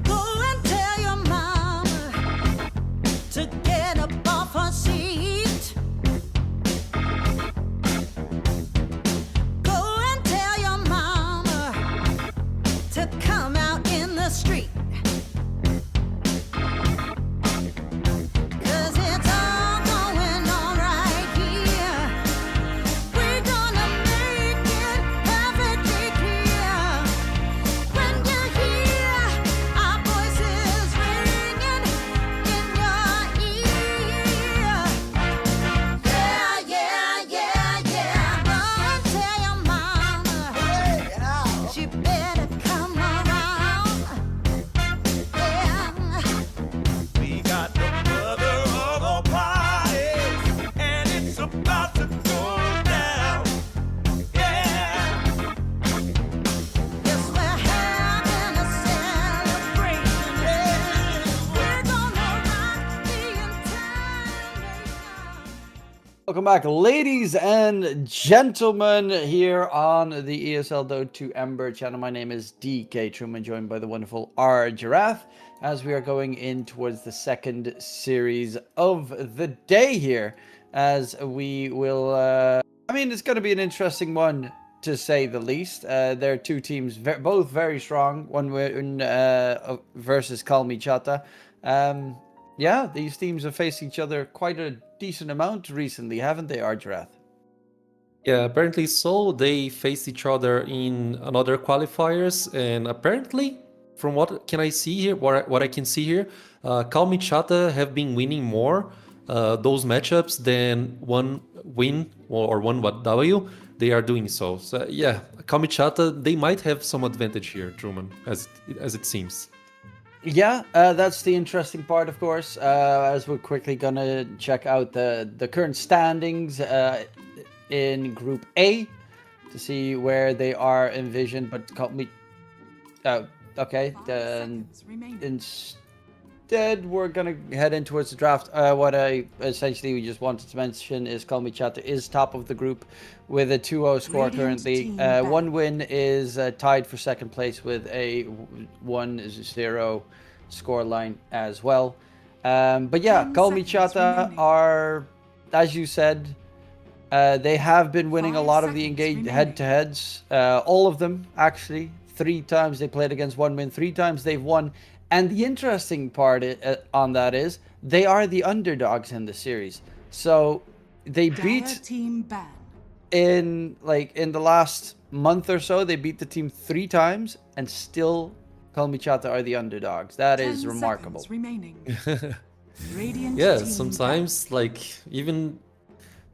Go and tell your mama to get up off her seat. Go and tell your mama to come out in the street. 'Cause it's all going on right here. We're gonna make it perfectly clear. When you hear our voices ringing in your ear. Yeah, yeah, yeah, yeah. Go and tell your mama she better come around. Yeah. We got the mother of all parties, and it's about to go down. Yeah. Yes, we're having a celebration. We're gonna rock the entire nation. Welcome back, ladies and gentlemen, here on the ESL Dota 2 Ember channel. My name is DK Truman, joined by the wonderful R Giraffe, as we are going in towards the second series of the day here, as we will, I mean, it's going to be an interesting one, to say the least. There are two teams, both very strong, one win versus Kalmychata. Yeah, these teams have faced each other quite a decent amount recently, haven't they, Ardrath? Yeah, apparently so. They faced each other in another qualifiers, and apparently, from what can I see here, what I can see here, Kalmychata have been winning more those matchups than one win or one W. They are doing so. So yeah, Kalmychata, they might have some advantage here, Truman, as it seems. Yeah, that's the interesting part, of course, as we're quickly gonna check out the current standings in Group A to see where they are envisioned. But okay, then instead we're gonna head in towards the draft. What I essentially just wanted to mention is Kalmychata is top of the group with a 2-0 score currently. One win is tied for second place with a 1-0 scoreline as well. But yeah, Kalmychata are, as you said, they have been winning a lot of the engaged head-to-heads. All of them, actually. 3 times they played against one win, 3 times they've won. And the interesting part on that is they are the underdogs in the series. So they Dire beat team ban. in the last month or so, they beat the team 3 times, and still Kalmychata are the underdogs. That 10 is remarkable. seconds remaining. Radiant Yeah, team sometimes like even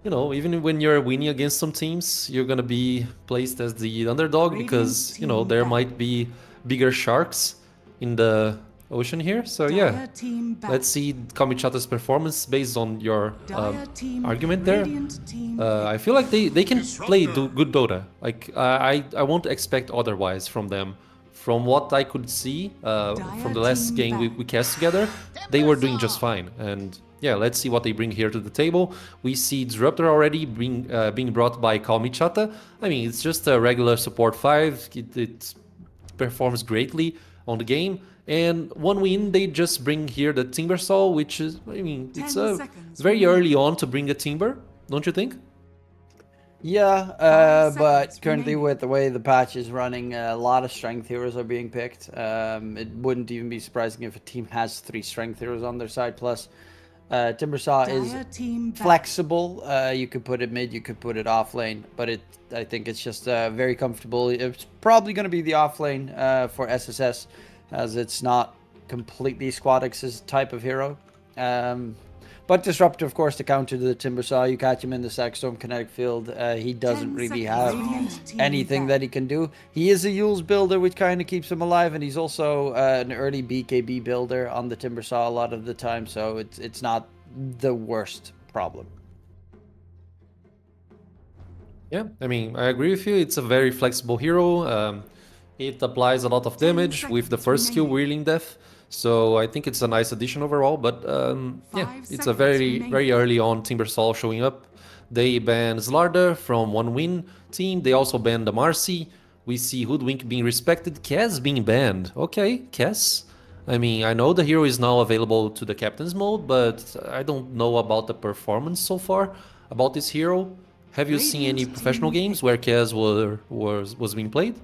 even when you're winning against some teams, you're gonna be placed as the underdog because Radiant there team might be bigger sharks in the ocean here. So yeah, Dire team ban. let's see Kamichata's performance based on your Dire team argument there. Radiant team I feel like they can play good Dota. Like I won't expect otherwise from them. From what I could see from the last game we cast together, they were doing just fine. And yeah, let's see what they bring here to the table. We see Disruptor already being brought by Kalmychata. I mean, it's just a regular support 5. It performs greatly on the game. And one win, they just bring here the Timber Saw, which is, I mean, it's 10 seconds very remaining. early on to bring a Timber, don't you think? Yeah, 5 but seconds currently remaining. with the way the patch is running, a lot of strength heroes are being picked. It wouldn't even be surprising if a team has 3 strength heroes on their side. Plus, Timbersaw is Dire team ban. flexible. You could put it mid, you could put it off lane, but I think it's just very comfortable. It's probably going to be the off lane for SSS, as it's not completely Squadix's type of hero. But Disruptor, of course, to counter the Timbersaw, you catch him in the Sackstorm Kinetic Field. He doesn't 10 really seconds. have Radiant team anything ban. that he can do. He is a Yules builder, which kind of keeps him alive, and he's also an early BKB builder on the Timbersaw a lot of the time, so it's not the worst problem. Yeah, I mean, I agree with you. It's a very flexible hero. It applies a lot of damage with the seconds first skill, remaining. Whirling Death. So I think it's a nice addition overall. But yeah, 5 it's a seconds very remaining. early on Timbersaw showing up. They ban Slardar from one win team. They also banned the Marcy. We see Hoodwink being respected. Kaz being banned. Okay, Kaz. I mean, I know the hero is now available to the captain's mode, but I don't know about the performance so far about this hero. Have you seen any Radiant professional team games where Kaz was being played?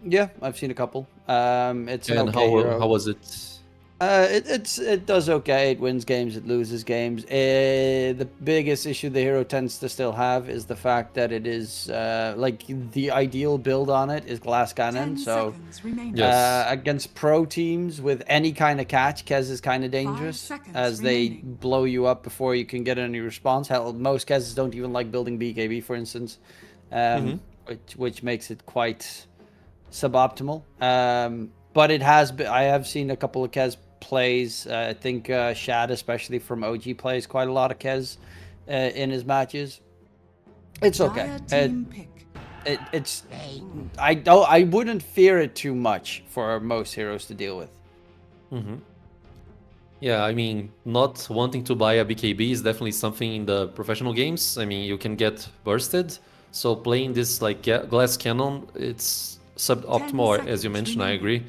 Yeah, I've seen a couple. It's an And okay hero. how was it? It does okay. It wins games, it loses games. The biggest issue the hero tends to still have is the fact that it is like the ideal build on it is glass 10 cannon. So seconds remaining. Yes. against pro teams with any kind of catch, Kez is kind of dangerous seconds as they remaining. blow you up before you can get any response. Hell, most Kezes don't even like building BKB, for instance, which makes it quite suboptimal. But it has been, I have seen a couple of Kez plays. I think Shad, especially from OG, plays quite a lot of Kez in his matches. It's okay. Dire team pick. It's I wouldn't fear it too much for most heroes to deal with. Yeah, I mean, not wanting to buy a BKB is definitely something in the professional games. I mean, you can get bursted. So playing this like glass cannon, it's suboptimal, as you mentioned. I agree.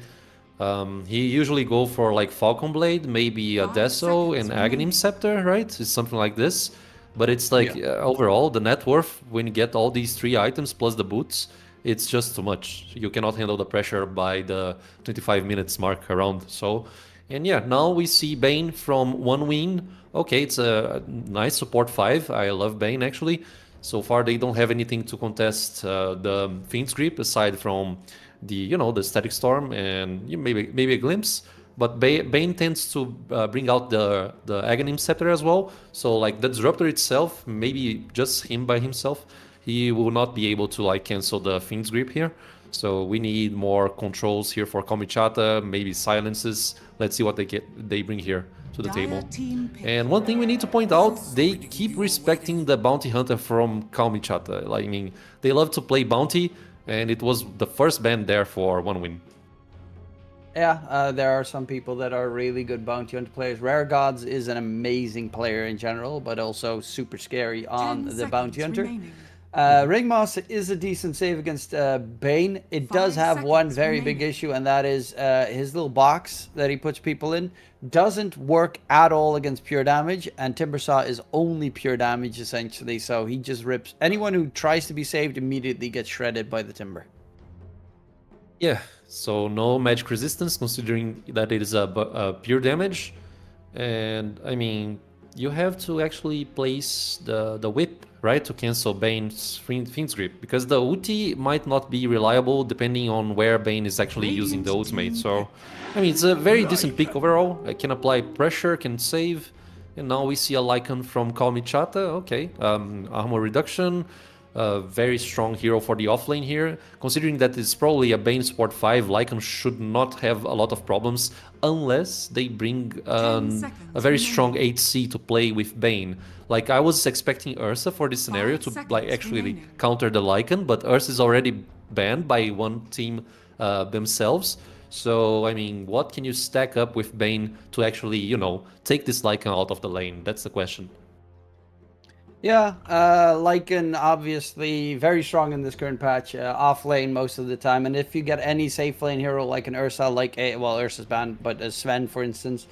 He usually go for like Falcon Blade, maybe a 5 Deso and seconds Aghanim remaining. Scepter, right? It's something like this. But it's like overall, the net worth, when you get all these 3 items plus the boots, it's just too much. You cannot handle the pressure by the 25 minutes mark around. So, and yeah, now we see Bane from one win. Okay, it's a nice support 5. I love Bane actually. So far, they don't have anything to contest the Fiend's Grip aside from the the Static Storm and maybe a Glimpse. But Bane tends to bring out the Aghanim Scepter as well. So like the Disruptor itself, maybe just him by himself, he will not be able to like cancel the Fiend's Grip here. So we need more controls here for Kalmychata, maybe silences. Let's see what they bring here to the table. Dire team pick. And one thing we need to point out, they keep respecting the Bounty Hunter from Kalmychata. Like, I mean, they love to play Bounty, and it was the first ban there for one win. Yeah, there are some people that are really good bounty hunter players. Rare Gods is an amazing player in general, but also super scary on 10 the bounty seconds hunter. remaining. Ringmaster is a decent save against Bane. It does 5 have one seconds very big remaining. issue, and that is his little box that he puts people in doesn't work at all against pure damage, and Timbersaw is only pure damage essentially, so he just rips. Anyone who tries to be saved immediately gets shredded by the Timber. Yeah, so no magic resistance considering that it is a pure damage. And I mean, you have to actually place the whip, right, to cancel Bane's Fiend's Grip, because the ulti might not be reliable depending on where Bane is actually using the ultimate. So, I mean, it's a very decent pick overall. I can apply pressure, can save, and now we see a Lycan from Kalmychata. Okay, armor reduction. Very strong hero for the offlane here. Considering that it's probably a Bane support 5, Lycan should not have a lot of problems unless they bring a very strong 8C to play with Bane. Like, I was expecting Ursa for this scenario to like actually counter the Lycan, but Ursa is already banned by one team themselves. So, I mean, what can you stack up with Bane to actually, you know, take this Lycan out of the lane? That's the question. Yeah, Lycan obviously very strong in this current patch, off lane most of the time. And if you get any safe lane hero like an Ursa, like well, Ursa's banned, but a Sven, for instance,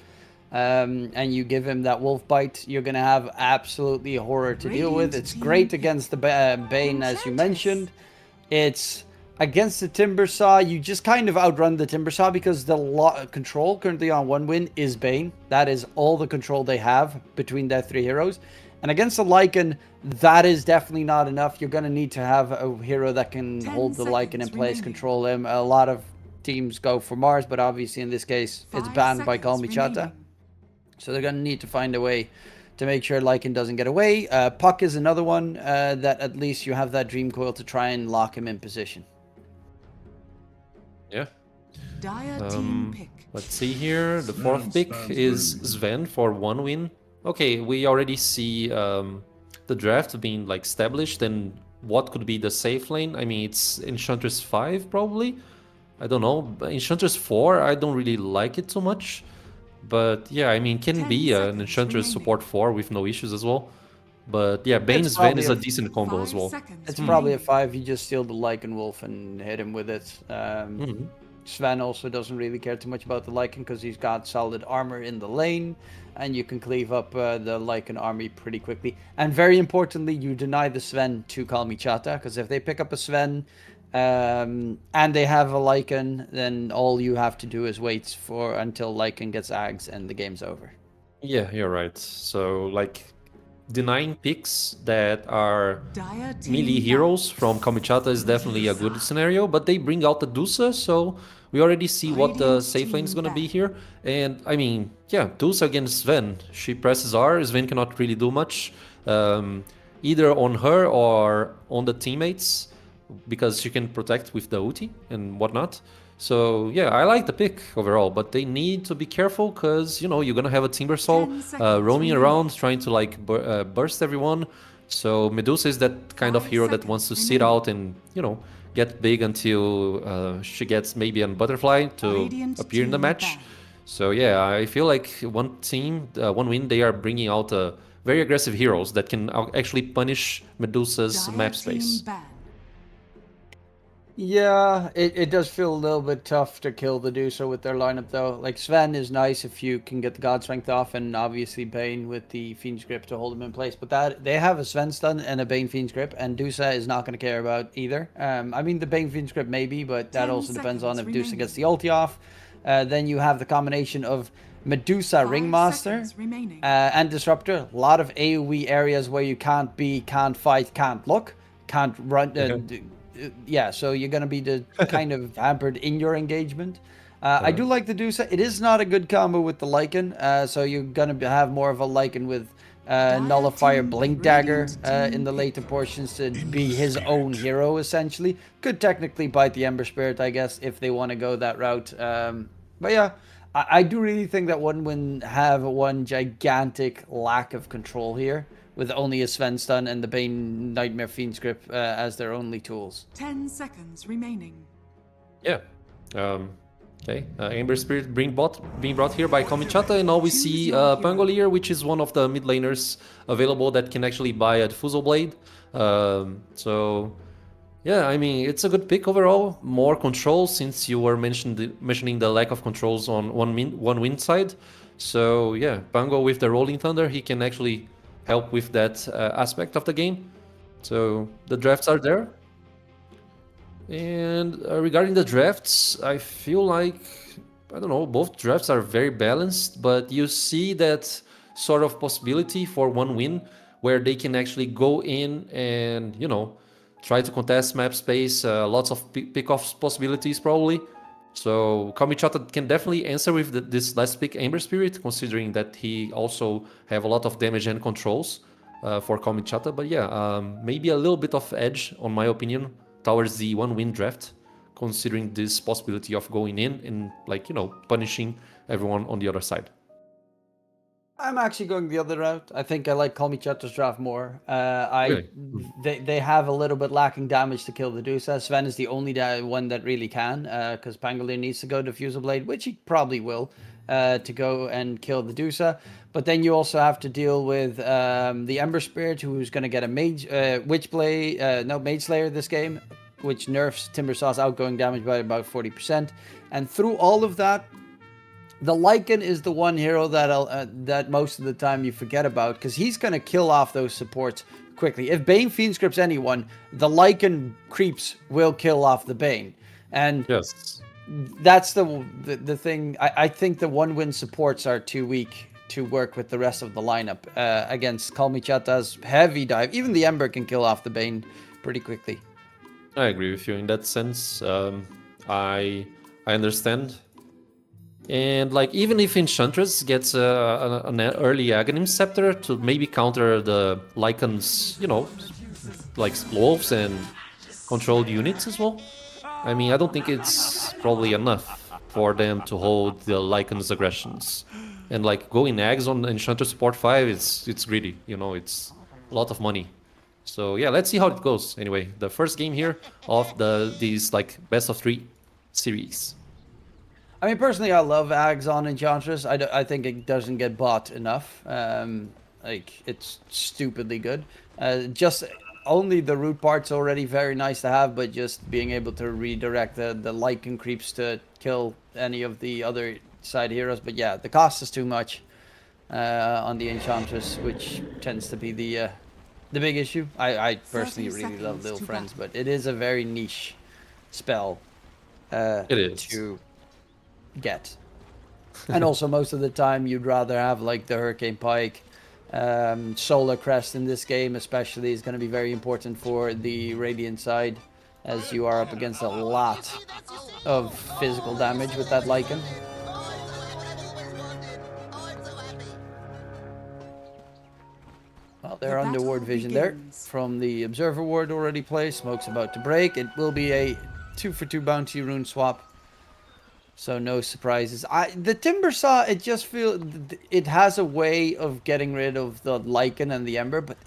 and you give him that wolf bite, you're gonna have absolutely horror to deal with. It's great against the Bane, as you mentioned. It's against the Timbersaw, you just kind of outrun the Timbersaw because the control currently on 1-win is Bane. That is all the control they have between their 3 heroes. And against the Lycan, that is definitely not enough. You're going to need to have a hero that can hold the Lycan in place, control him. A lot of teams go for Mars, but obviously in this case, it's banned by Kalmychata. So they're going to need to find a way to make sure Lycan doesn't get away. Puck is another one that at least you have that Dream Coil to try and lock him in position. Yeah. Team pick. Let's see here. The 4th pick is Sven for 1 win. Okay, we already see the draft being like established, and what could be the safe lane? I mean, it's Enchantress 5 probably. I don't know. Enchantress 4, I don't really like it too much. But yeah, I mean, can be an Enchantress support 4 with no issues as well. But yeah, Bane Sven is a decent combo as well. It's probably a 5. You just steal the Lycan Wolf and hit him with it. Sven also doesn't really care too much about the Lycan because he's got solid armor in the lane, and you can cleave up the Lycan army pretty quickly. And very importantly, you deny the Sven to Kalmychata, because if they pick up a Sven and they have a Lycan, then all you have to do is wait for until Lycan gets Ags and the game's over. Yeah, you're right. So, like, denying picks that are melee heroes from Kalmychata is definitely a good scenario, but they bring out the Dusa, so we already see what the safe lane is going to be here. And I mean, yeah, Dusa against Sven. She presses R, Sven cannot really do much, either on her or on the teammates, because she can protect with the ulti and whatnot. So yeah, I like the pick overall, but they need to be careful because, you know, you're gonna have a Timbersaw roaming around trying to like burst everyone. So Medusa is that kind of hero that wants to sit out and, you know, get big until she gets maybe a butterfly to appear in the match. So yeah, I feel like one team, 1 win, they are bringing out very aggressive heroes that can actually punish Medusa's map space. Yeah, it does feel a little bit tough to kill the Dusa with their lineup, though. Like, Sven is nice if you can get the God Strength off, and obviously Bane with the Fiend's Grip to hold him in place. But that they have a Sven stun and a Bane Fiend's Grip, and Dusa is not going to care about either. I mean, the Bane Fiend's Grip maybe, but that also depends on if Dusa gets the ulti off. Then you have the combination of Medusa, Ringmaster, and Disruptor. A lot of AoE areas where you can't be, can't fight, can't look, can't run... yeah, so you're going to be kind of hampered in your engagement. I do like the Dusa. It is not a good combo with the Lycan, so you're going to have more of a Lycan with Nullifier Blink Dagger in the later portions to be his own hero, essentially. Could technically bite the Ember Spirit, I guess, if they want to go that route. But yeah, I do really think that 1 win have one gigantic lack of control here, with only a Sven stun and the Bane Nightmare Fiend's Grip as their only tools. 10 seconds remaining. Yeah. Okay. Ember Spirit being brought here by Kalmychata, and now we see Pangolier, which is one of the mid laners available that can actually buy a Diffusal Blade. So, yeah, I mean, it's a good pick overall. More control, since you were mentioning the lack of controls on one win side. So, yeah, Pango with the Rolling Thunder, he can actually help with that aspect of the game. So the drafts are there. And regarding the drafts, I feel like, I don't know, both drafts are very balanced, but you see that sort of possibility for one win where they can actually go in and, you know, try to contest map space, lots of pick-off possibilities probably. So Kalmychata can definitely answer with this last pick Ember Spirit, considering that he also have a lot of damage and controls for Kalmychata. But yeah, maybe a little bit of edge, on my opinion, towards the one-win draft, considering this possibility of going in and, like, you know, punishing everyone on the other side. I'm actually going the other route. I think I like Kalmychata's draft more. Really? They have a little bit lacking damage to kill the Dusa. Sven is the only one that really can, because Pangolier needs to go Diffuser Blade, which he probably will, to go and kill the Dusa. But then you also have to deal with the Ember Spirit, who's going to get a Mage Mage Slayer this game, which nerfs Timbersaw's outgoing damage by about 40%. And through all of that, the Lycan is the one hero that most of the time you forget about, because he's going to kill off those supports quickly. If Bane Fiend scripts anyone, the Lycan creeps will kill off the Bane. And yes, that's the thing. I think the one-win supports are too weak to work with the rest of the lineup against Kalmychata's heavy dive. Even the Ember can kill off the Bane pretty quickly. I agree with you in that sense. I understand. And like, even if Enchantress gets an early Aghanim Scepter to maybe counter the Lycan's, you know, like wolves and controlled units as well, I mean, I don't think it's probably enough for them to hold the Lycan's aggressions. And like, going Ags on Enchantress support 5, it's greedy, you know, it's a lot of money. So yeah, let's see how it goes. Anyway, the first game here of these like best of 3 series. I mean, personally, I love Ags on Enchantress. I think it doesn't get bought enough. Like, it's stupidly good. Just only the root part's already very nice to have, but just being able to redirect the Lycan creeps to kill any of the other side heroes. But yeah, the cost is too much on the Enchantress, which tends to be the big issue. I personally really love Little Friends, but it is a very niche spell. It is. To get. And also, most of the time you'd rather have like the Hurricane Pike. Solar Crest in this game especially is going to be very important for the Radiant side, as you are up against a lot of physical damage with that Lycan. Well, they're under ward vision there from the Observer ward already placed. Smoke's about to break. It will be a 2-for-2 bounty rune swap. So no surprises. The Timbersaw, it just feels it has a way of getting rid of the Lycan and the Ember, but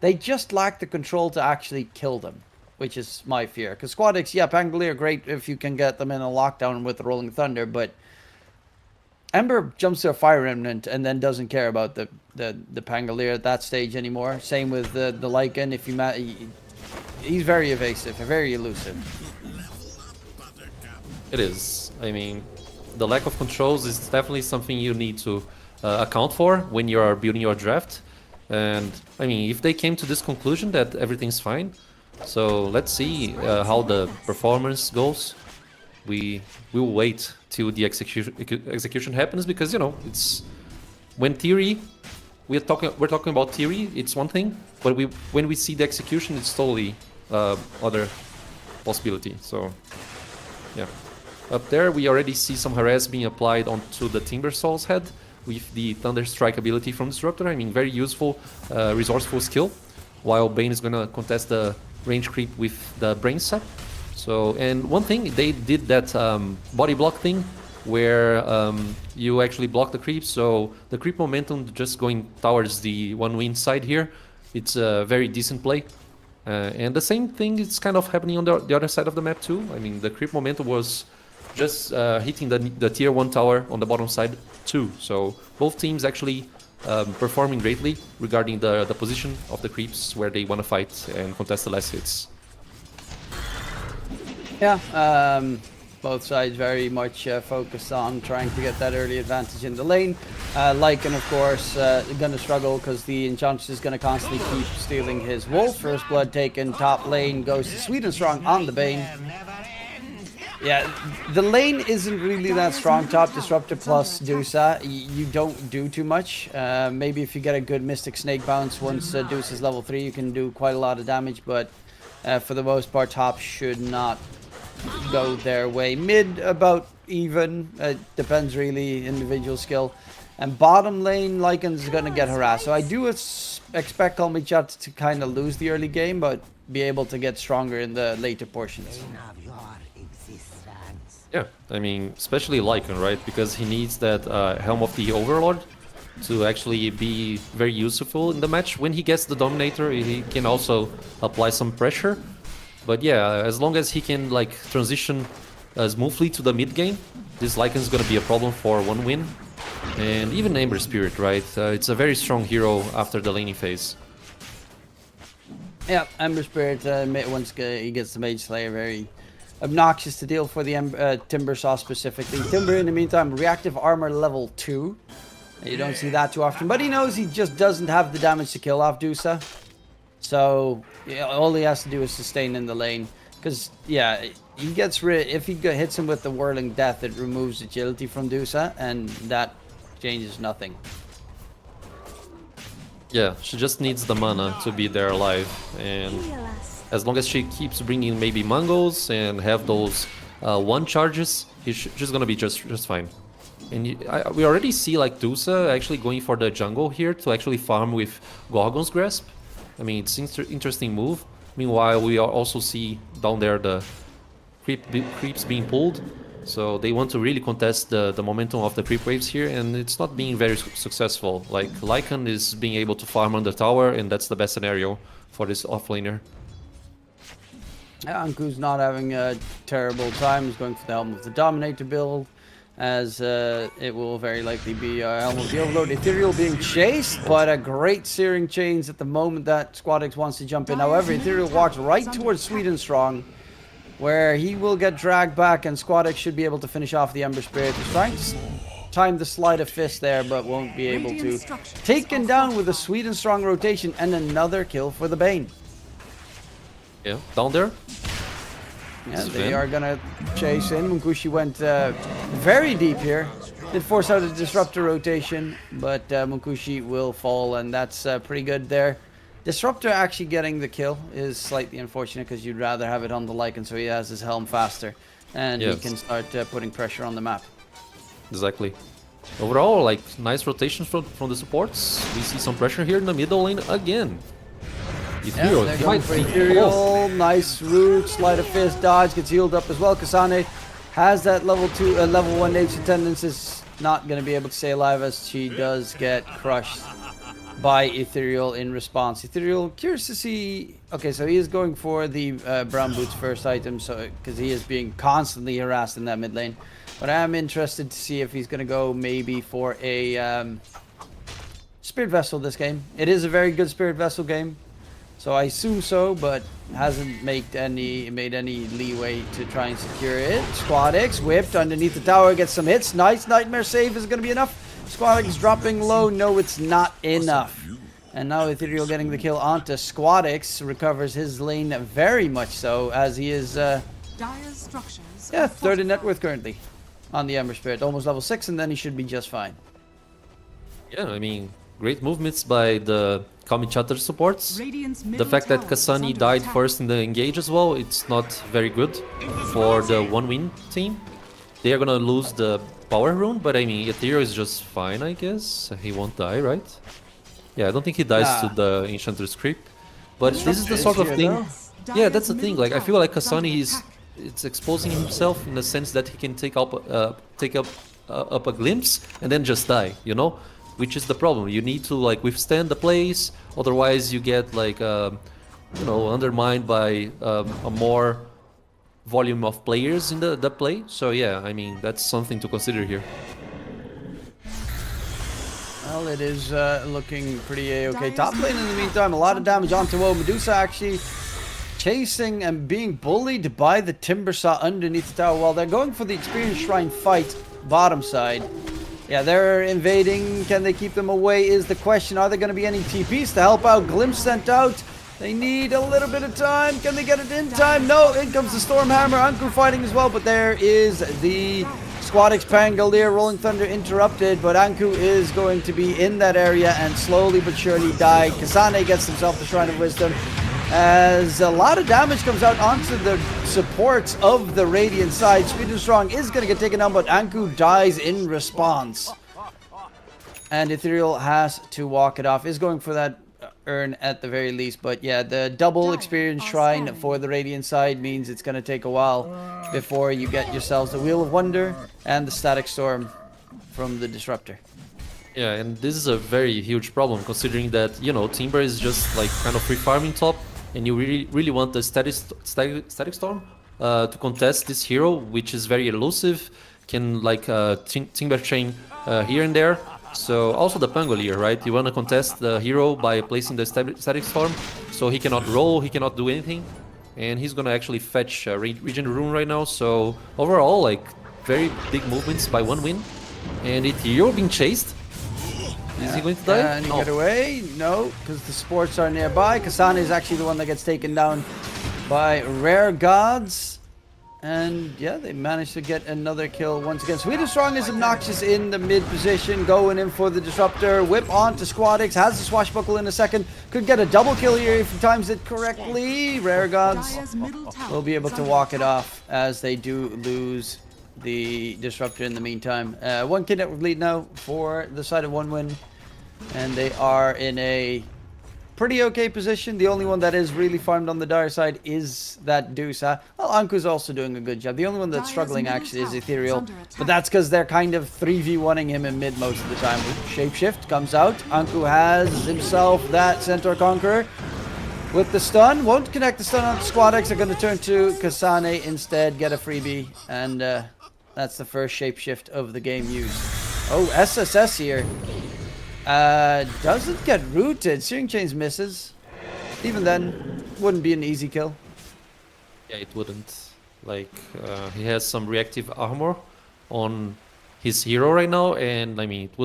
they just lack the control to actually kill them, which is my fear. Because Squadix, yeah, Pangolier, great if you can get them in a lockdown with Rolling Thunder, but Ember jumps to a Fire Remnant and then doesn't care about the Pangolier at that stage anymore. Same with the Lycan. If you he's very evasive, very elusive. It is. I mean, the lack of controls is definitely something you need to account for when you are building your draft. And I mean, if they came to this conclusion that everything's fine, so let's see how the performance goes. We will wait till the execution happens, because, you know, it's when theory we're talking about theory, it's one thing, but when we see the execution, it's totally other possibility. So yeah. Up there, we already see some harass being applied onto the Timbersaw's head with the Thunder Strike ability from Disruptor. I mean, very useful, resourceful skill, while Bane is gonna contest the range creep with the Brain Sap. So, and one thing, they did that body block thing, where you actually block the creep, so the creep momentum just going towards the one-win side here, it's a very decent play. And the same thing is kind of happening on the other side of the map too. I mean, the creep momentum was just hitting the tier 1 tower on the bottom side too. So both teams actually performing greatly regarding the position of the creeps where they want to fight and contest the last hits. Yeah, both sides very much focused on trying to get that early advantage in the lane. Lycan, of course, gonna struggle because the Enchantress is gonna constantly keep stealing his Wolf. First blood taken, top lane goes to Sweet and Strong on the Bane. Yeah, the lane isn't really that strong top. Disruptor plus Dusa, you don't do too much. Maybe if you get a good Mystic Snake bounce once Dusa's level 3, you can do quite a lot of damage, but for the most part, top should not go their way. Mid, about even. Depends really, individual skill. And bottom lane, Lycan's going to get harassed. So I do expect Kalmychata to kind of lose the early game, but be able to get stronger in the later portions. Yeah, I mean, especially Lycan, right? Because he needs that Helm of the Overlord to actually be very useful in the match. When he gets the Dominator, he can also apply some pressure. But yeah, as long as he can like transition smoothly to the mid game, this Lycan is gonna be a problem for one win. And even Ember Spirit, right? It's a very strong hero after the laning phase. Yeah, Ember Spirit, once he gets the Mage Slayer, very obnoxious to deal for the Timbersaw specifically. Timber, in the meantime, reactive armor level 2. You don't see that too often, but he knows he just doesn't have the damage to kill off Dusa. So yeah, all he has to do is sustain in the lane. Because, yeah, he gets rid. If he hits him with the Whirling Death, it removes agility from Dusa, and that changes nothing. Yeah, she just needs the mana to be there alive, and as long as she keeps bringing maybe Mangos and have those one charges, she's gonna be just fine. And we already see like Dusa actually going for the jungle here to actually farm with Gorgon's Grasp. I mean, it's interesting move. Meanwhile, we also see down there the creeps being pulled. So they want to really contest the momentum of the creep waves here, and it's not being very successful. Like, Lycan is being able to farm on the tower, and that's the best scenario for this offlaner. Yeah, Anku's not having a terrible time. He's going for the Helm of the Dominator build, as it will very likely be Helm of the Overlord. Ethereal being chased, but a great Searing Chains at the moment that SquadX wants to jump in. However, Ethereal walks right towards Sweet and Strong, where he will get dragged back, and SquadX should be able to finish off the Ember Spirit. He's trying to time the Sleight of Fist there, but won't be able to. Taken down with a Sweet and Strong rotation, and another kill for the Bane. Yeah, down there. Yeah, they are gonna chase in. Munkushi went very deep here. Did force out a Disruptor rotation, but Munkushi will fall, and that's pretty good there. Disruptor actually getting the kill is slightly unfortunate, because you'd rather have it on the Lycan so he has his helm faster, and he can start putting pressure on the map. Exactly. Overall, like, nice rotations from the supports. We see some pressure here in the middle lane again. Ethereal, they're going for Ethereal. Nice root, Sleight of Fist, dodge, gets healed up as well. Kasane has that level 1 nature tendency, is not going to be able to stay alive, as she does get crushed by Ethereal in response. Ethereal, curious to see. Okay, so he is going for the Brown Boots first item, so because he is being constantly harassed in that mid lane. But I am interested to see if he's going to go maybe for a Spirit Vessel this game. It is a very good Spirit Vessel game, so I assume so, but hasn't made any leeway to try and secure it. SquadX whipped underneath the tower, gets some hits. Nice Nightmare save is going to be enough. SquadX dropping low. No, it's not enough. And now Ethereal getting the kill onto SquadX. Recovers his lane very much so, as he is third in net worth currently on the Ember Spirit. Almost level 6, and then he should be just fine. Yeah, I mean, great movements by the Kalmychata supports. The fact that Kasane died first in the engage as well, it's not very good for the one-win team. They are gonna lose the power rune, but I mean, Ethereal is just fine, I guess. He won't die, right? Yeah, I don't think he dies to the Enchantress creep. But this is the sort of thing... Yeah, that's the thing. Like, I feel like Kasane it's exposing himself in the sense that he can take up a glimpse and then just die, you know? Which is the problem. You need to like withstand the plays, otherwise you get like you know, undermined by a more volume of players in the play. So yeah, I mean, that's something to consider here. Well, it is looking pretty a-okay. Top lane in the meantime, a lot of damage onto Medusa actually chasing and being bullied by the Timbersaw underneath the tower while they're going for the Experience Shrine fight bottom side. Yeah, they're invading. Can they keep them away is the question. Are there going to be any TPs to help out? Glimpse sent out. They need a little bit of time. Can they get it in time? No, in comes the Stormhammer. Anku fighting as well, but there is the Squadix Pangolier. Rolling Thunder interrupted, but Anku is going to be in that area and slowly but surely die. Kasane gets himself the Shrine of Wisdom as a lot of damage comes out onto the supports of the Radiant side. Sweden Strong is going to get taken down, but Anku dies in response. And Ethereal has to walk it off. Is going for that urn at the very least, but yeah, the double experience shrine for the Radiant side means it's going to take a while before you get yourselves the Wheel of Wonder and the Static Storm from the Disruptor. Yeah, and this is a very huge problem considering that, you know, Timber is just like kind of free farming top, and you really want the static Storm to contest this hero, which is very elusive, can like Timber chain here and there. So also the Pangolier, right? You want to contest the hero by placing the Static Storm, so he cannot roll, he cannot do anything, and he's gonna actually fetch Regen Rune right now. So overall, like very big movements by one win, and Ethereal being chased. Is he going to die? And get away? No, because the supports are nearby. Kasane is actually the one that gets taken down by Rare Gods. And yeah, they managed to get another kill once again. Sweden Strong is obnoxious in the mid position, going in for the Disruptor. Whip on to Squadix, has the Swashbuckle in a second. Could get a double kill here if he times it correctly. Rare Gods will be able to walk it off as they do lose the Disruptor in the meantime. One kid network lead now for the side of one win. And they are in a pretty okay position. The only one that is really farmed on the Dire side is that Deuce. Well, Anku's also doing a good job. The only one that's struggling actually is Ethereal. But that's because they're kind of 3v1ing him in mid most of the time. Shapeshift comes out. Anku has himself that Centaur Conqueror with the stun. Won't connect the stun on Squadix. Are going to turn to Kasane instead. Get a freebie. And that's the first Shapeshift of the game used. Oh, SSS here. Doesn't get rooted. Searing Chains misses. Even then, wouldn't be an easy kill. Yeah, it wouldn't. Like, he has some reactive armor on his hero right now, and I mean, it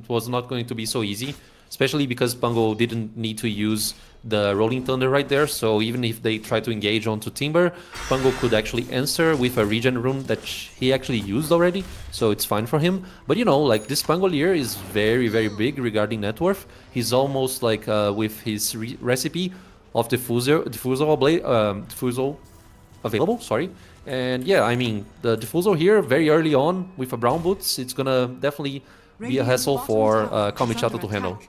was not going to be so easy, especially because Pango didn't need to use the Rolling Thunder right there. So even if they try to engage onto Timber, Pango could actually answer with a regen rune that he actually used already, so it's fine for him. But you know, like this Pangolier is very big regarding net worth. He's almost like with his recipe of diffusal available, sorry. And yeah, I mean, the diffusal here very early on with a brown boots, it's gonna definitely be a hassle for Kalmychata to handle.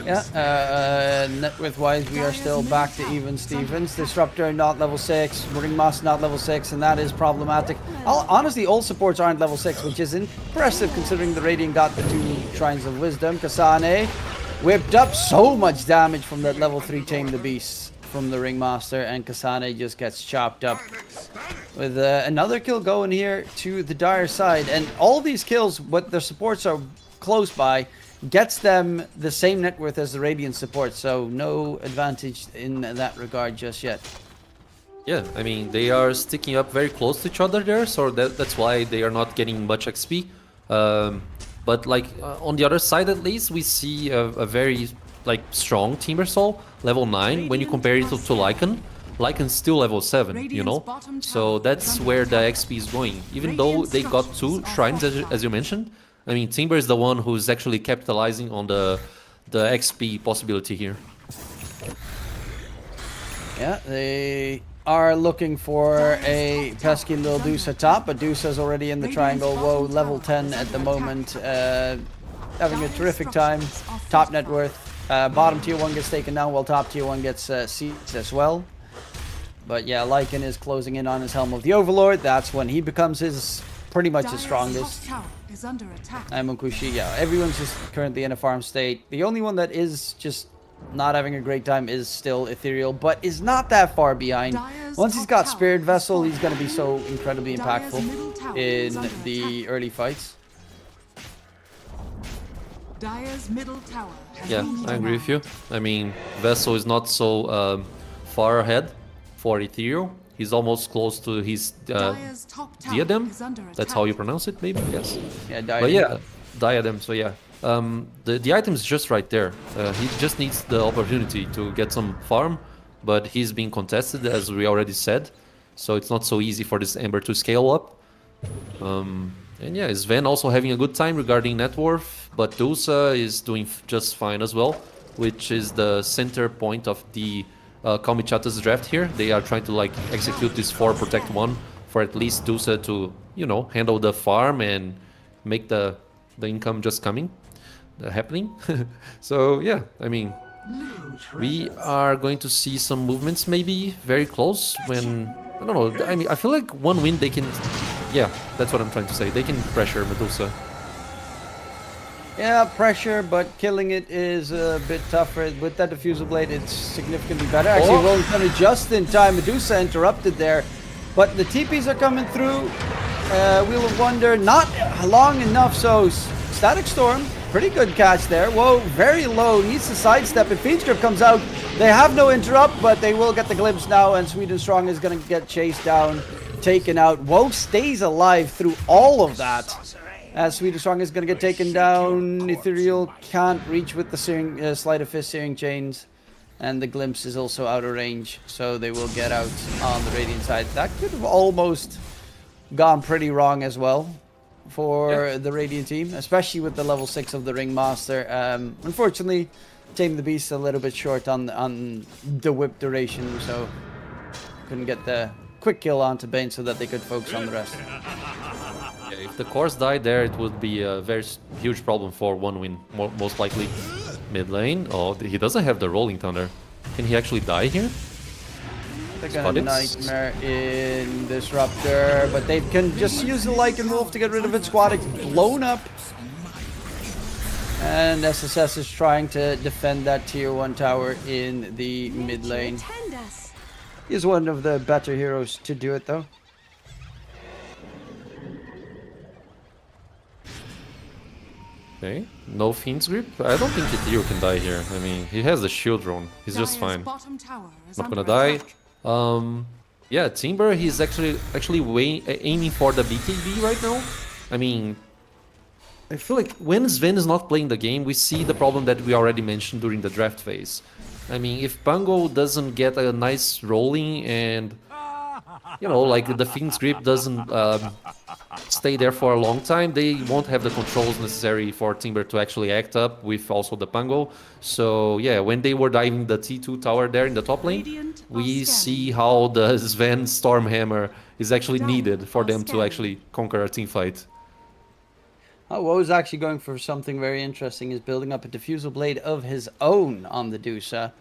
Yeah, net worth wise, we are still back to even Stevens. Disruptor not level 6, Ringmaster not level 6, and that is problematic. Honestly, all supports aren't level 6, which is impressive considering the Radiant got the 2 Shrines of Wisdom. Kasane whipped up so much damage from that level 3 Tame the Beast from the Ringmaster, and Kasane just gets chopped up with another kill going here to the Dire side. And all these kills, what the supports are close by, gets them the same net worth as the Radiant support, so no advantage in that regard just yet. Yeah, I mean, they are sticking up very close to each other there, so that's why they are not getting much XP. But like on the other side, at least, we see a very like strong Timbersaw, level 9, when you compare it to Lycan. Lycan's still level 7, you know? So that's where the XP is going. Even though they got 2 shrines, as you mentioned, I mean, Timber is the one who's actually capitalizing on the XP possibility here. Yeah, they are looking for a pesky little Deuce at top, but Deuce is already in the triangle. Whoa, level 10 at the moment. Having a terrific time. Top net worth. Bottom tier 1 gets taken down, while top tier 1 gets seized as well. But yeah, Lycan is closing in on his Helm of the Overlord. That's when he becomes pretty much his strongest. And Munkushi, yeah, everyone's just currently in a farm state. The only one that is just not having a great time is still Ethereal, but is not that far behind. Once he's got Spirit Vessel, he's going to be so incredibly impactful in the early fights. Yeah, I agree with you. I mean, Vessel is not so far ahead for Ethereal. He's almost close to his diadem. That's how you pronounce it, maybe? Yes. Yeah, diadem. But yeah, diadem, so yeah. The item is just right there. He just needs the opportunity to get some farm, but he's being contested, as we already said. So it's not so easy for this Ember to scale up. And yeah, Sven also having a good time regarding net worth, but Dusa is doing just fine as well, which is the center point of the Kalmychata's draft here. They are trying to like execute this 4 protect 1 for at least Dusa to, you know, handle the farm and make the income just coming, happening. So yeah, I mean, we are going to see some movements maybe very close when, I don't know, I mean, I feel like one win they can, yeah, that's what I'm trying to say. They can pressure Medusa. Yeah, pressure, but killing it is a bit tougher. With that diffusal blade, it's significantly better. Actually, rolling thunder just in time. Medusa interrupted there, but the TPs are coming through. Wheel of Wonder, not long enough, so Static Storm, pretty good catch there. Whoa, very low, needs to sidestep. If Fiend's Grip comes out, they have no interrupt, but they will get the glimpse now, and Sweden Strong is going to get chased down, taken out. Whoa stays alive through all of that. As Sweden Strong is going to get taken down. Ethereal can't reach with the Sleight of Fist Searing Chains. And the Glimpse is also out of range, so they will get out on the Radiant side. That could have almost gone pretty wrong as well for the Radiant team, especially with the level 6 of the Ringmaster. Unfortunately, Tame the Beast a little bit short on the whip duration, so couldn't get the quick kill onto Bane so that they could focus on the rest. Yeah, if the cores died there, it would be a very huge problem for one win, most likely. Mid lane, oh, he doesn't have the Rolling Thunder. Can he actually die here? They're gonna Nightmare in Disruptor, but they can just use the Lycan Wolf to get rid of it. Squadix blown up. And SSS is trying to defend that tier 1 tower in the mid lane. He's one of the better heroes to do it though. Okay, no Fiend's Grip. I don't think Ethereal can die here. I mean, he has the shield drone. He's just fine. Not gonna die. Yeah, Timber, he's actually aiming for the BKB right now. I mean, I feel like when Sven is not playing the game, we see the problem that we already mentioned during the draft phase. I mean, if Pango doesn't get a nice rolling and, you know, like the Fiend's Grip doesn't stay there for a long time, they won't have the controls necessary for Timber to actually act up with also the Pango. So yeah, when they were diving the T2 tower there in the top lane, we see how the Sven Stormhammer is actually needed for them to actually conquer a team fight. Woe's actually going for something very interesting. Is building up a diffusal blade of his own on the Dusa.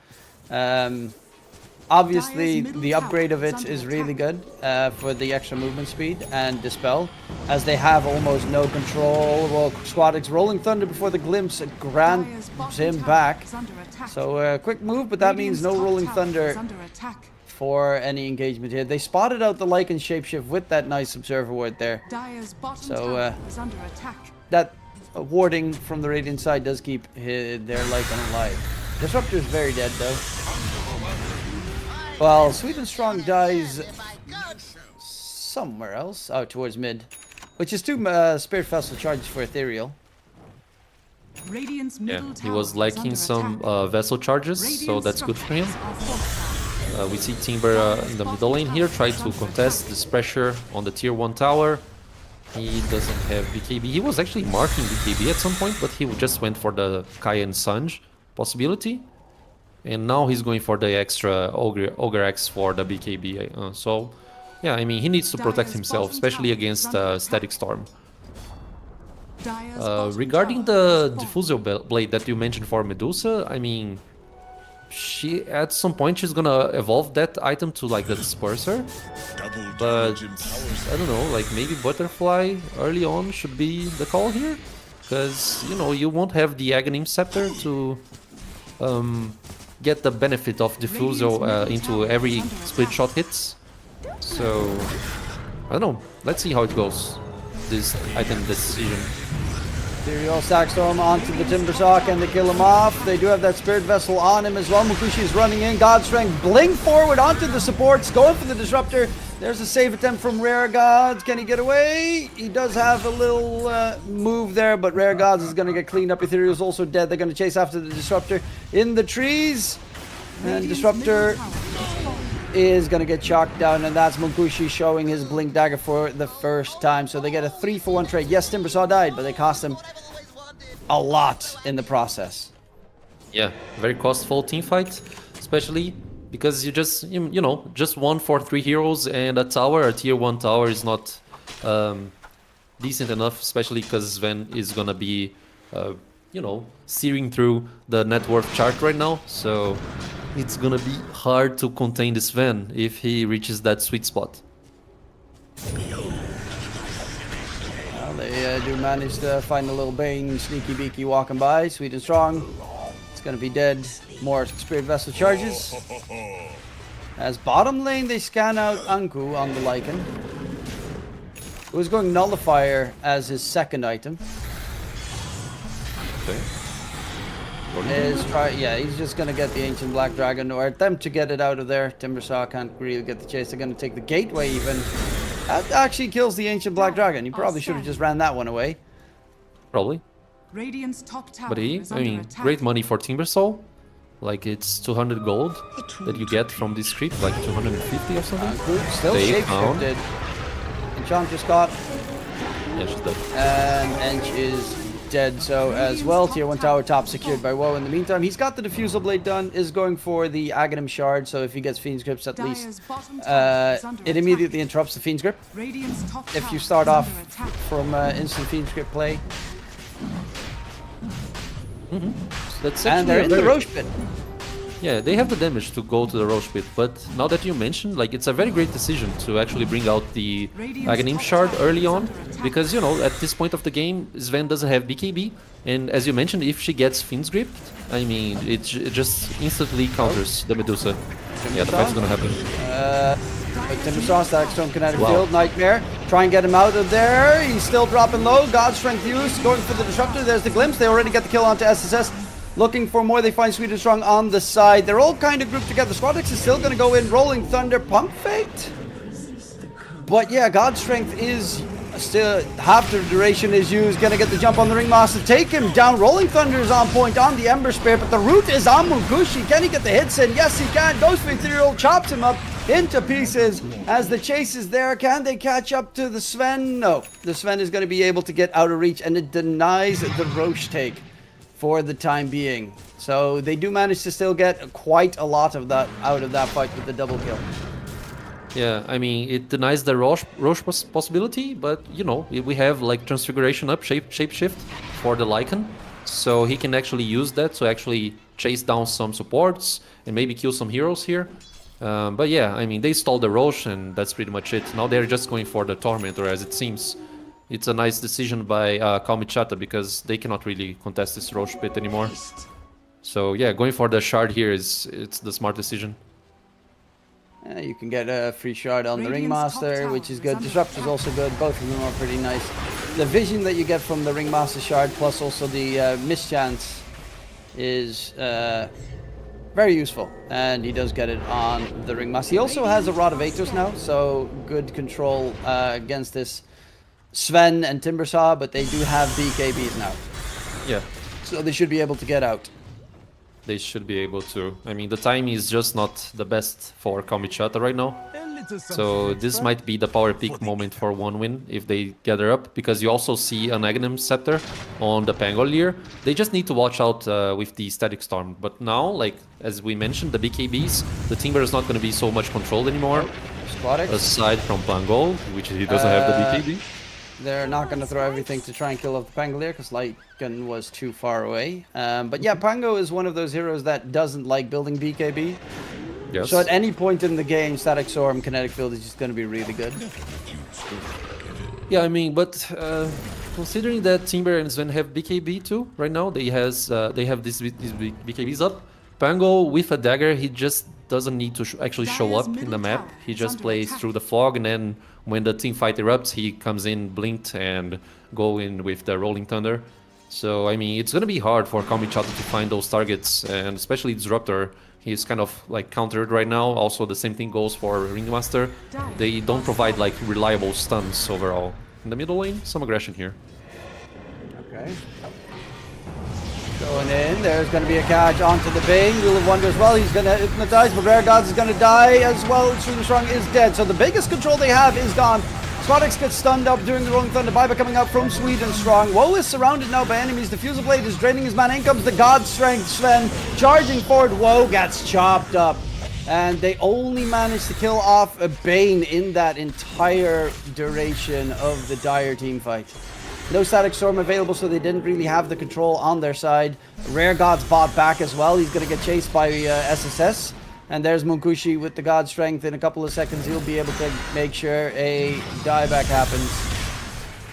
Obviously, the upgrade of it is really good for the extra movement speed and Dispel, as they have almost no control. Well, Squadix Rolling Thunder before the Glimpse grants him back. So quick move, but that means no Rolling Thunder for any engagement here. They spotted out the Lycan Shapeshift with that nice Observer Ward there. So that warding from the Radiant side does keep their Lycan alive. Disruptor is very dead though. Well, Sweden Strong dies somewhere else, out towards mid, which is 2 Spirit Vessel charges for Ethereal. Yeah, he was lacking some vessel charges, so that's good for him. We see Timber in the middle lane here, try to contest this pressure on the tier 1 tower. He doesn't have BKB. He was actually marking BKB at some point, but he just went for the Kaya and Sanj possibility. And now he's going for the extra Ogre X for the BKB. So, yeah, I mean, he needs to protect himself, especially against Static Storm. Regarding the Diffusal Blade that you mentioned for Medusa, I mean, at some point she's gonna evolve that item to like the Disperser. But, I don't know, like maybe Butterfly early on should be the call here. Because, you know, you won't have the Aghanim Scepter to get the benefit of Diffusal into every split shot hits. So, I don't know. Let's see how it goes. This item decision. Ethereal Stackstorm onto the Timbersaw, and they kill him off. They do have that Spirit Vessel on him as well. Mukushi is running in. God Strength blink forward onto the supports, going for the Disruptor. There's a save attempt from Rare Gods. Can he get away? He does have a little move there, but Rare Gods is going to get cleaned up. Ethereal's also dead. They're going to chase after the Disruptor in the trees. And Disruptor is going to get chalked down, and that's Munkushi showing his Blink Dagger for the first time. So they get a 3-for-1 trade. Yes, Timbersaw died, but they cost him a lot in the process. Yeah, very costful team fight, especially because you just, you know, just 1 for 3 heroes and a tower, a tier 1 tower is not decent enough, especially because Sven is gonna be, you know, searing through the net worth chart right now, so it's gonna be hard to contain this Sven if he reaches that sweet spot. Well, they do manage to find a little Bane, sneaky beaky walking by, sweet and strong. It's gonna be dead. More Spirit Vessel charges. As bottom lane, they scan out Anku on the Lycan, who is going Nullifier as his second item. Okay. Yeah, he's just gonna get the Ancient Black Dragon, or attempt to get it out of there. Timbersaw can't really get the chase. They're gonna take the Gateway even. That actually kills the Ancient Black Dragon. You probably should have just ran that one away. Probably. Radiant's top tower But is I under mean, attack. great money for Timbersaw. Like, it's 200 gold that you get from this creep, like 250 or something. Anku still They found. shapeshifted. Enchant just got. Yeah, she's dead. And Ench is dead, so as well. Tier 1 tower top secured by Woe in the meantime. He's got the Diffusal Blade done, is going for the Aghanim Shard, so if he gets Fiend's Grips at Dyer's least, bottom tower is under it attack. immediately interrupts the Fiend's Grip. Radiant's top If tower you start is off under attack. from instant Fiend's Grip play. That's And they're in the very- Roche Pit. Yeah, they have the damage to go to the Roche Pit, but now that you mentioned, like, it's a very great decision to actually bring out the Aghanim Shard early on, because, you know, at this point of the game, Sven doesn't have BKB, and as you mentioned, if she gets Fiend's Grip, I mean, it just instantly counters the Medusa. Yeah, the fight's gonna happen. Timbersaw stacks Stone Kinetic Wow. Field. Nightmare. Try and get him out of there. He's still dropping low. God Strength use. Going for the Disruptor. There's the Glimpse. They already get the kill onto SSS. Looking for more. They find Sweet and Strong on the side. They're all kind of grouped together. Squadix is still going to go in. Rolling Thunder. Pump Fate. But yeah, God Strength is still half the duration is used. Gonna get the jump on the Ringmaster. Take him down. Rolling Thunder is on point on the Ember Spear, but the root is on Munkushi. Can he get the hits in? Yes, he can. Goes for Ethereal. Chops him up into pieces as the chase is there. Can they catch up to the Sven? No. The Sven is going to be able to get out of reach, and it denies the Roche take for the time being. So they do manage to still get quite a lot of that out of that fight with the double kill. Yeah, I mean, it denies the Roche possibility, but, you know, we have, like, Transfiguration up, Shapeshift for the Lycan, so he can actually use that to actually chase down some supports and maybe kill some heroes here. But yeah, I mean, they stalled the Roche, and that's pretty much it. Now they're just going for the Tormentor, as it seems. It's a nice decision by Kalmychata, because they cannot really contest this Roche pit anymore. So yeah, going for the Shard here it's the smart decision. You can get a free shard on the Radiant's top Ringmaster, tower which is is good. under Disruptor's attack. also good. Both of them are pretty nice. The vision that you get from the Ringmaster shard, plus also the mischance, is very useful. And he does get it on the Ringmaster. He also has a Rod of Aethos now, so good control against this Sven and Timbersaw, but they do have BKBs now. Yeah, So they should be able to get out. they should be able to. I mean, the time is just not the best for Kalmychata right now. So this might be the power peak moment for one win if they gather up, because you also see an Aghanim Scepter on the Pangolier. They just need to watch out with the Static Storm. But now, like, as we mentioned, the BKBs, the Timber is not going to be so much controlled anymore, Squadix. aside from Pangol, which he doesn't have the BKB. They're not going to throw everything to try and kill off the Pangolier because Lycan was too far away. But yeah, Pango is one of those heroes that doesn't like building BKB. Yes. So at any point in the game, Static Storm, Kinetic Field is just going to be really good. Yeah, I mean, but considering that Timber and Sven have BKB too right now, they have these BKBs up. Pango with a dagger, he just doesn't need to actually show up in the map. He just plays through the fog, and then when the team fight erupts, he comes in blinked and go in with the Rolling Thunder. So I mean, it's gonna be hard for Kalmychata to find those targets, and especially Disruptor. He's kind of like countered right now. Also, the same thing goes for Ringmaster. They don't provide like reliable stuns overall. In the middle lane, some aggression here. Okay. Going in, there's going to be a catch onto the Bane. Wheel of Wonder as well. He's going to hypnotize, but Rare Gods is going to die as well. Super Strong is dead. So the biggest control they have is gone. Squadix gets stunned up during the Rolling Thunder. Buyback coming out from Sweden Strong. Woe is surrounded now by enemies. The Fusil Blade is draining his mana. In comes the God Strength Sven. Charging forward. Woe gets chopped up. And they only managed to kill off a Bane in that entire duration of the dire team fight. No Static Storm available, so they didn't really have the control on their side. Rare Gods bought back as well. He's going to get chased by SSS. And there's Munkushi with the God Strength. In a couple of seconds, he'll be able to make sure a dieback happens.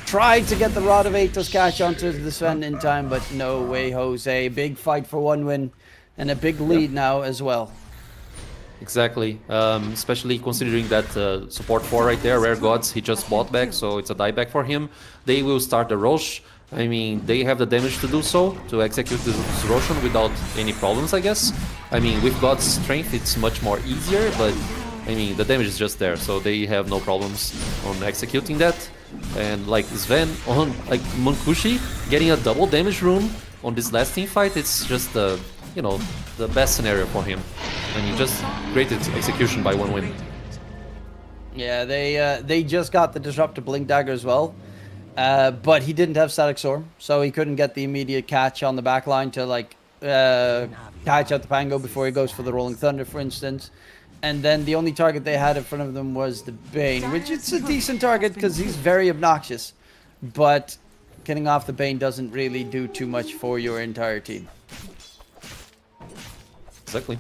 Tried to get the Rod of Atos catch onto the Sven in time, but no way, Jose. Big fight for 1 win and a big lead now as well. Exactly, especially considering that support 4 right there, Rare Gods, he just bought back, so it's a dieback for him. They will start the Rosh. I mean, they have the damage to do so, to execute this Roshan without any problems, I guess. I mean, with God's strength, it's much more easier, but I mean, the damage is just there, so they have no problems on executing that. And like Sven on like Munkushi getting a double damage rune on this last team fight, it's just the, you know, the best scenario for him. I mean, just great execution by 1 win. Yeah, they just got the Disruptive Blink Dagger as well. But he didn't have Static Storm, so he couldn't get the immediate catch on the back line to like catch out the Pango before he goes for the Rolling Thunder, for instance. And then the only target they had in front of them was the Bane, which it's a decent target because he's very obnoxious. But getting off the Bane doesn't really do too much for your entire team. Exactly.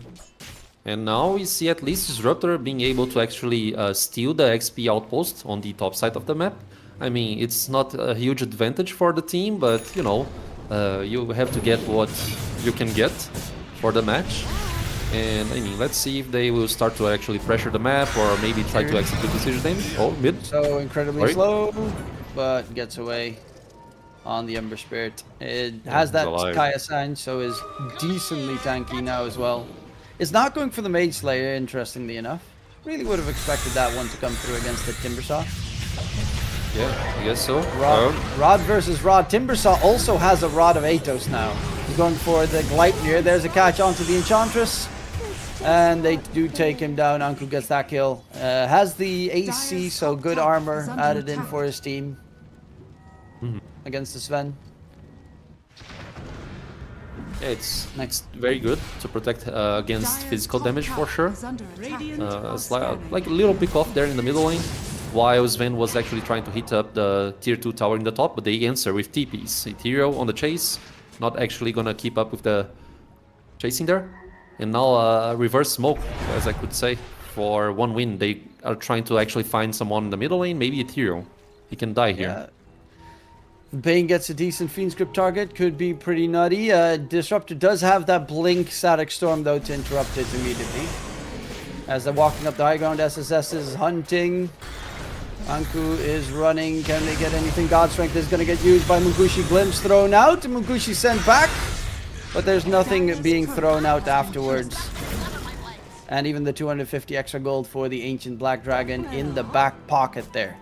And now we see at least Disruptor being able to actually steal the XP outpost on the top side of the map. I mean, it's not a huge advantage for the team, but, you know, you have to get what you can get for the match. And, I mean, let's see if they will start to actually pressure the map or maybe try to execute decision damage. Oh, mid. So incredibly slow, but gets away on the Ember Spirit. It has that Kaya sign, so is decently tanky now as well. It's not going for the Mage Slayer, interestingly enough. Really would have expected that one to come through against the Timbersaw. Yeah, I guess so. Rod versus Rod. Timbersaw also has a Rod of Atos now. He's going for the Gleipnir. There's a catch onto the Enchantress. And they do take him down. Anku gets that kill. Has the AC, so good armor added in for his team. Against the Sven. Yeah, it's very good to protect against physical damage for sure. It's like a little pick off there in the middle lane, while Sven was actually trying to hit up the tier 2 tower in the top, but they answer with TPs. Ethereal on the chase, not actually gonna keep up with the chasing there. And now reverse smoke, as I could say, for 1 win. They are trying to actually find someone in the middle lane, maybe Ethereal. He can die here. Yeah. Bane gets a decent Fiend Script target, could be pretty nutty. Disruptor does have that Blink Static Storm though to interrupt it immediately. As they're walking up the high ground, SSS is hunting. Anku is running, can they get anything? God Strength is going to get used by Munkushi. Glimpse thrown out, Munkushi sent back. But there's nothing being thrown out afterwards. And even the 250 extra gold for the Ancient Black Dragon in the back pocket there.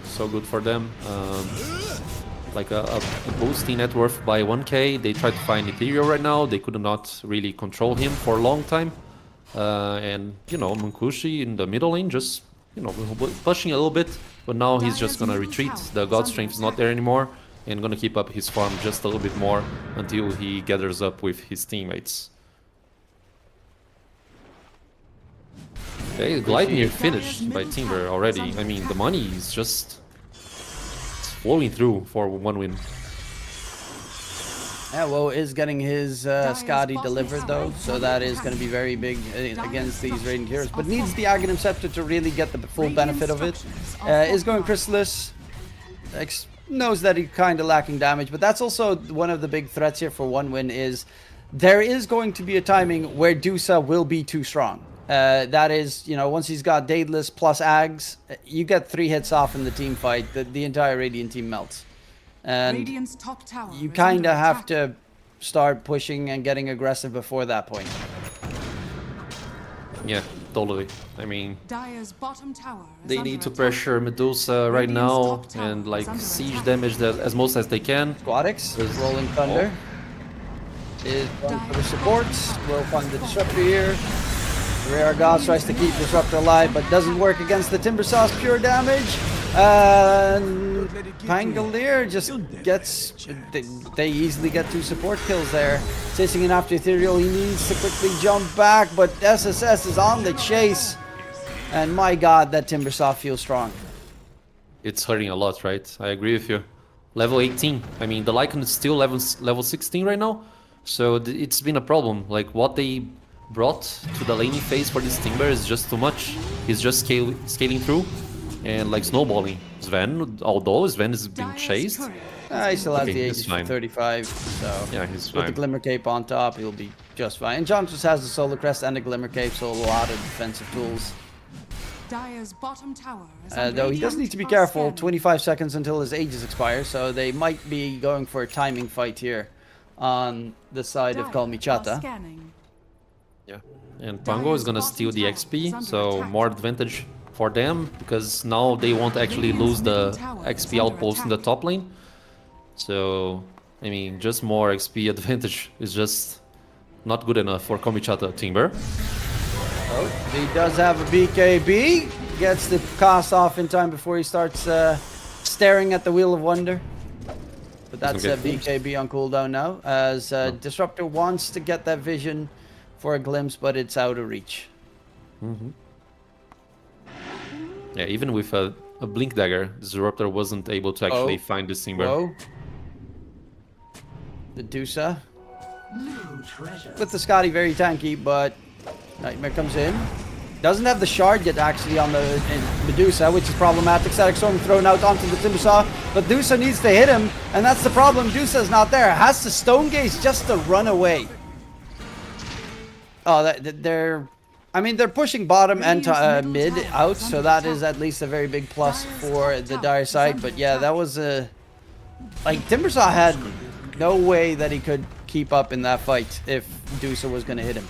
So good for them. Like a boosting net worth by 1k. They try to find Ethereal right now. They could not really control him for a long time. And, you know, Munkushi in the middle lane just, you know, pushing a little bit. But now he's just gonna retreat. The God Strength is not there anymore. And gonna keep up his farm just a little bit more until he gathers up with his teammates. Okay, Gleipnir finished by Timber already. I mean, the money is just flowing through for 1 win. Yeah, well, is getting his Skadi delivered though, so that is going to be very big against these Radiant heroes. But needs the Aghanim Scepter to really get the full benefit of it. Is going Chrysalis. Knows that he's kind of lacking damage, but that's also one of the big threats here for 1 win is there is going to be a timing where Dusa will be too strong. That is, you know, once he's got Daedalus plus Ags, you get 3 hits off in the team fight, the entire Radiant team melts. And Radiant's top tower you kind of have to start pushing and getting aggressive before that point. Yeah, totally. I mean, Dire's bottom tower is they under need to attack. pressure Medusa right Radiant's now top tower and like is under siege attack. damage that as most as they can. Aquatics, Rolling Thunder is going for the supports. Will find the Disruptor here. Rare Gods tries to keep Disruptor alive, but doesn't work against the Timbersaw's pure damage. And Pangolier just gets... They easily get 2 support kills there. Chasing in after Ethereal, he needs to quickly jump back, but SSS is on the chase. And my god, that Timbersaw feels strong. It's hurting a lot, right? I agree with you. Level 18. I mean, the Lycan is still level 16 right now. So it's been a problem. Like, what they brought to the laning phase for this Timber is just too much. He's just scaling through and like snowballing. Sven, although Sven is being chased, He still has Okay, the he's ages for fine. 35, so yeah, he's with the fine. Glimmer Cape on top, he'll be just fine. And John just has the Solar Crest and the Glimmer Cape, so a lot of defensive tools. Dire's bottom tower is under Though he does attack. need to be Are careful, scanning. 25 seconds until his ages expire, so they might be going for a timing fight here on the side of Dire are Kalmychata. scanning. Yeah. And Pango is gonna steal the XP, so more advantage for them because now they won't actually lose the XP outpost in the top lane. So, I mean, just more XP advantage is just not good enough for Kalmychata Timber. Oh, he does have a BKB. Gets the cast off in time before he starts staring at the Wheel of Wonder. But that's a Doesn't get BKB on cooldown now, as Disruptor wants to get that vision for a glimpse, but it's out of reach. Yeah, even with a Blink Dagger, Disruptor wasn't able to actually find this Timber. Whoa. The Dusa. With the Scotty very tanky, but Nightmare comes in. Doesn't have the shard yet actually on the Medusa, which is problematic. Static Storm thrown out onto the Timbersaw, but Dusa needs to hit him, and that's the problem. Dusa's not there. Has to Stone Gaze just to run away. Oh, they're pushing bottom and mid out, so that is at least a very big plus for the Dire side. But yeah, that was a... Like, Timbersaw had no way that he could keep up in that fight if Dusa was going to hit him.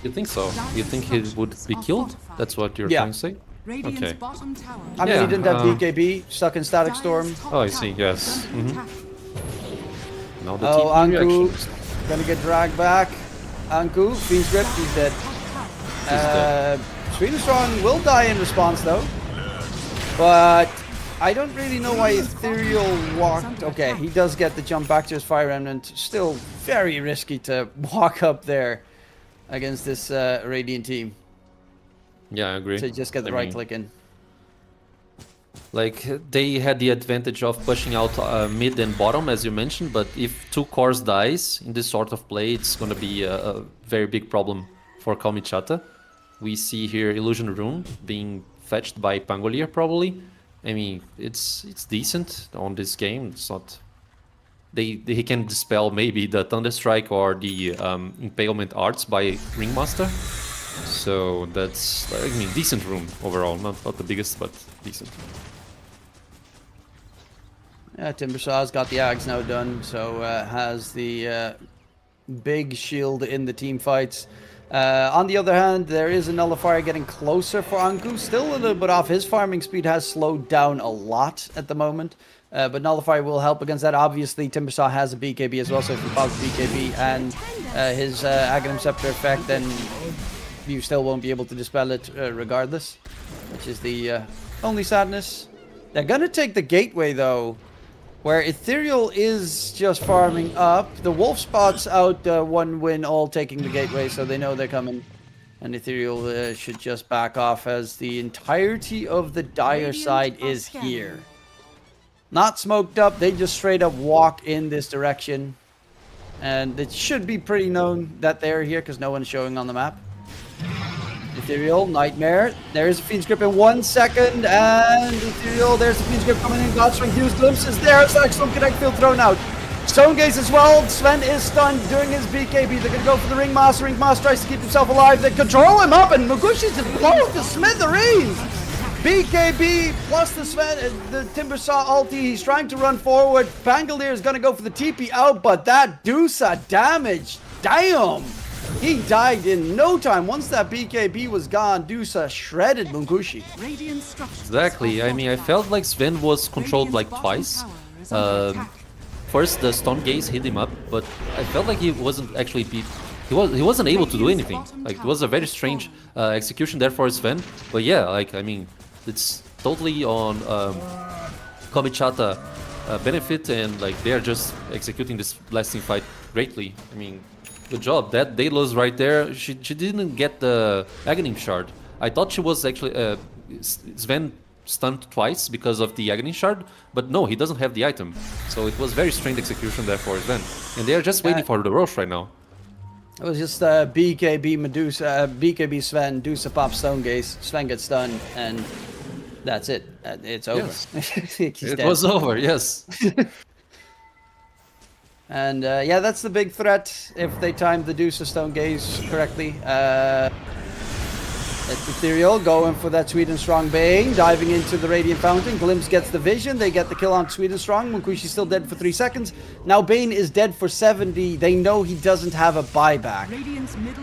You think so? You think he would be killed? That's what you're Yeah. trying to say? Radiant's Okay. bottom tower. I mean, Yeah, he didn't have um, BKB, stuck in Static Storm. Dire's top Oh, I see, tower yes. is under attack. Now the Oh, TP Anku reaction. gonna get dragged back. Anku, Fiend's Grip, he's dead. Swedish Strong will die in response though. But I don't really know why Ethereal walked. Okay, he does get the jump back to his Fire Remnant. Still very risky to walk up there against this Radiant team. Yeah, I agree. To just get the I right mean, click in. Like, they had the advantage of pushing out mid and bottom, as you mentioned, but if 2 cores dies in this sort of play, it's gonna be a very big problem for Kalmychata. We see here Illusion Rune being fetched by Pangolier, probably. I mean, it's decent on this game. It's not... He can dispel maybe the Thunderstrike or the Impalement Arts by Ringmaster. So that's, I mean, decent rune overall. Not the biggest, but decent. Yeah, Timbersaw's got the Ags now done, so has the big shield in the team fights. On the other hand, there is a Nullifier getting closer for Anku. Still a little bit off. His farming speed has slowed down a lot at the moment. But Nullifier will help against that. Obviously, Timbersaw has a BKB as well, so if he pops BKB and his Aghanim Scepter effect, then you still won't be able to dispel it regardless. Which is the only sadness. They're gonna take the Gateway though, where Ethereal is just farming up. The Wolf spots out 1 win, all taking the Gateway, so they know they're coming. And Ethereal should just back off as the entirety of the Dire side is here. Not smoked up, they just straight up walk in this direction. And it should be pretty known that they're here because no one's showing on the map. Ethereal, Nightmare. There's a Fiend's Grip in 1 second, and Ethereal, there's the Fiend's Grip coming in. Godstring, Hughes glimpses there. Static Storm Connect Field thrown out. Stone Gaze as well. Sven is stunned doing his BKB. They're going to go for the Ringmaster. Ringmaster tries to keep himself alive. They control him up, and Mogushi's just blows to smithereens. BKB plus the Sven, the Timbersaw ulti. He's trying to run forward. Pangolier is going to go for the TP out, but that Dusa damage, damn! He died in no time. Once that BKB was gone, Dusa shredded Munkushi. Radiant structures Exactly. I mean, I felt like Sven was controlled like twice. First, the stun gaze hit him up, but I felt like he wasn't actually beat. He wasn't able to do anything. Like, it was a very strange execution there for Sven. But yeah, like, I mean, it's totally on Kalmychata benefit, and like they are just executing this last team fight greatly. I mean, good job. That Daedalus right there, she didn't get the Aghanim shard. I thought she was actually Sven stunned twice because of the Aghanim shard, but no, he doesn't have the item. So it was very strange execution there for Sven, and they are just waiting for the Roche right now. It was just BKB Medusa, BKB Sven, Dusa pop stone gaze, Sven gets stunned, and that's it. It's over. Yes. It It was over, yes. And yeah, that's the big threat if they time the Dusa stone gaze correctly. It's Ethereal going for that Sweet and Strong Bane, diving into the Radiant Fountain. Glimpse gets the vision, they get the kill on Sweet and Strong. Munkushi's still dead for 3 seconds. Now Bane is dead for 70. They know he doesn't have a buyback.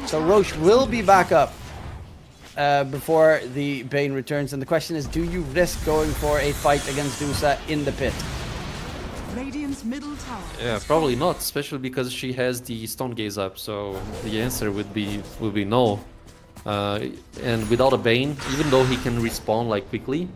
So Roche will be back up before the Bane returns. And the question is, do you risk going for a fight against Dusa in the pit? Radiant's middle tower. Yeah, probably not, especially because she has the stone gaze up. So the answer would be no. And without a Bane, even though he can respawn like quickly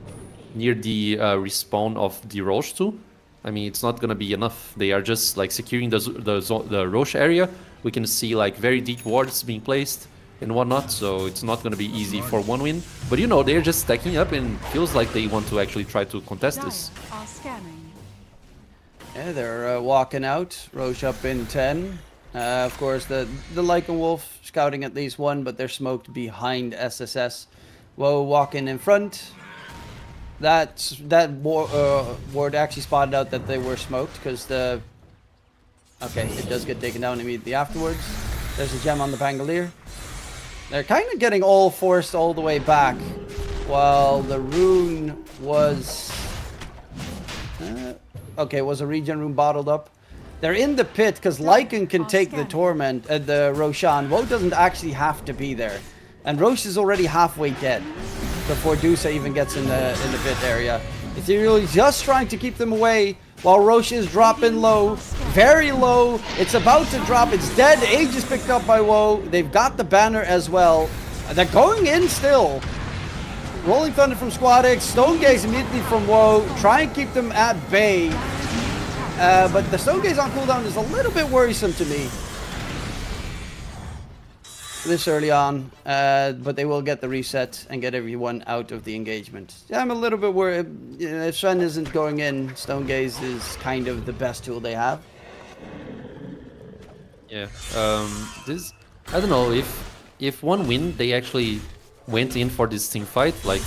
near the respawn of the Roche too, I mean, it's not gonna be enough. They are just like securing the Roche area. We can see like very deep wards being placed and whatnot, so it's not gonna be easy for one win. But you know, they're just stacking up, and feels like they want to actually try to contest this. Are scanning. Yeah, they're walking out. Roche up in 10. Of course, the Lycan Wolf scouting at least one, but they're smoked behind SSS. Woe walking in front. That ward actually spotted out that they were smoked because the... Okay, it does get taken down immediately afterwards. There's a gem on the Pangolier. They're kind of getting all forced all the way back, while the rune was... okay, was a regen rune bottled up. They're in the pit because Lycan can take the Torment, the Roshan. Woe doesn't actually have to be there. And Roche is already halfway dead before Dusa even gets in the pit area. Ethereal is just trying to keep them away while Roche is dropping low. Very low. It's about to drop. It's dead. Age is picked up by Woe. They've got the banner as well. They're going in still. Rolling Thunder from Squad X. Stone Gaze immediately from Woe. Try and keep them at bay. But the Stone Gaze on cooldown is a little bit worrisome to me this early on, but they will get the reset and get everyone out of the engagement. Yeah, I'm a little bit worried. If Sven isn't going in, Stone Gaze is kind of the best tool they have. Yeah, this, I don't know, if one win they actually went in for this team fight, like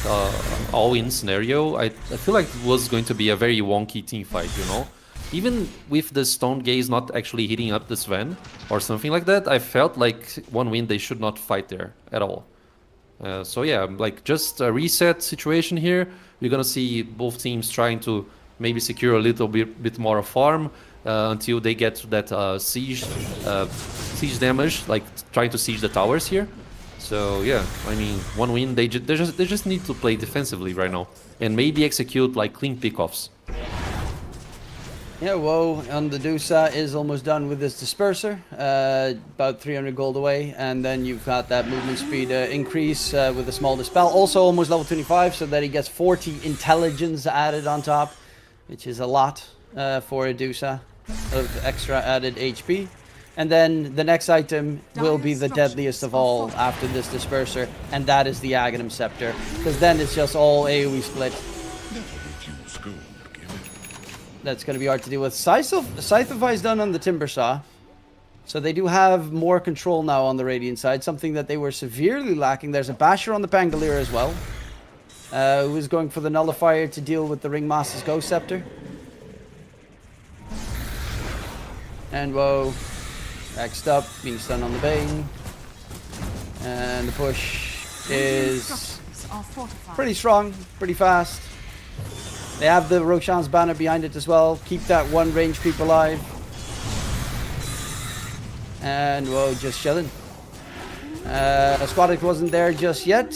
all-in scenario, I feel like it was going to be a very wonky team fight, you know? Even with the Stone Gaze not actually hitting up the Sven or something like that, I felt like one win they should not fight there at all. So yeah, like just a reset situation here. We're gonna see both teams trying to maybe secure a little bit more of farm until they get to that siege damage, like trying to siege the towers here. So yeah, I mean, one win, they just need to play defensively right now and maybe execute like clean pickoffs. Yeah, Woe on the Dusa is almost done with this disperser, about 300 gold away, and then you've got that movement speed increase with a small dispel, also almost level 25, so that he gets 40 intelligence added on top, which is a lot for a Dusa of extra added HP. And then the next item will be the deadliest of all after this disperser, and that is the Aghanim Scepter, because then it's just all AoE split. That's going to be hard to deal with. Scythify is done on the Timbersaw. So they do have more control now on the Radiant side, something that they were severely lacking. There's a Basher on the Pangolier as well, who is going for the Nullifier to deal with the Ringmaster's Ghost Scepter. And Woe, next up, being stunned on the Bane. And the push is are fortified. Pretty strong, pretty fast. They have the Roshan's banner behind it as well. Keep that one range creep alive. And whoa, just chilling. Squadic wasn't there just yet.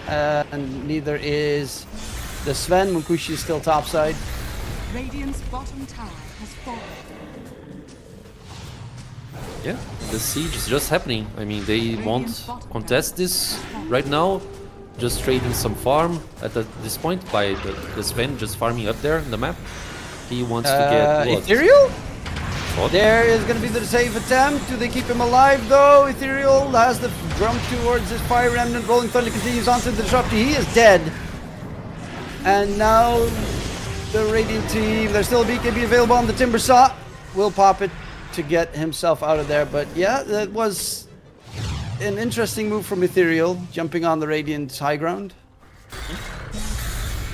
And neither is the Sven. Munkushi is still topside. Radiant's bottom tower has fallen. Yeah, the siege is just happening. I mean, they won't contest this right now. Just trading some farm at this point by the Sven just farming up there in the map. He wants to get what? Ethereal? What? There is going to be the save attempt. Do they keep him alive though? Ethereal has the jump towards his Fire Remnant. Rolling Thunder continues on to the disruptor. He is dead. And now the Radiant team, there's still a BKB available on the Timber Saw. Will pop it to get himself out of there. But yeah, that was an interesting move from Ethereal, jumping on the Radiant high ground.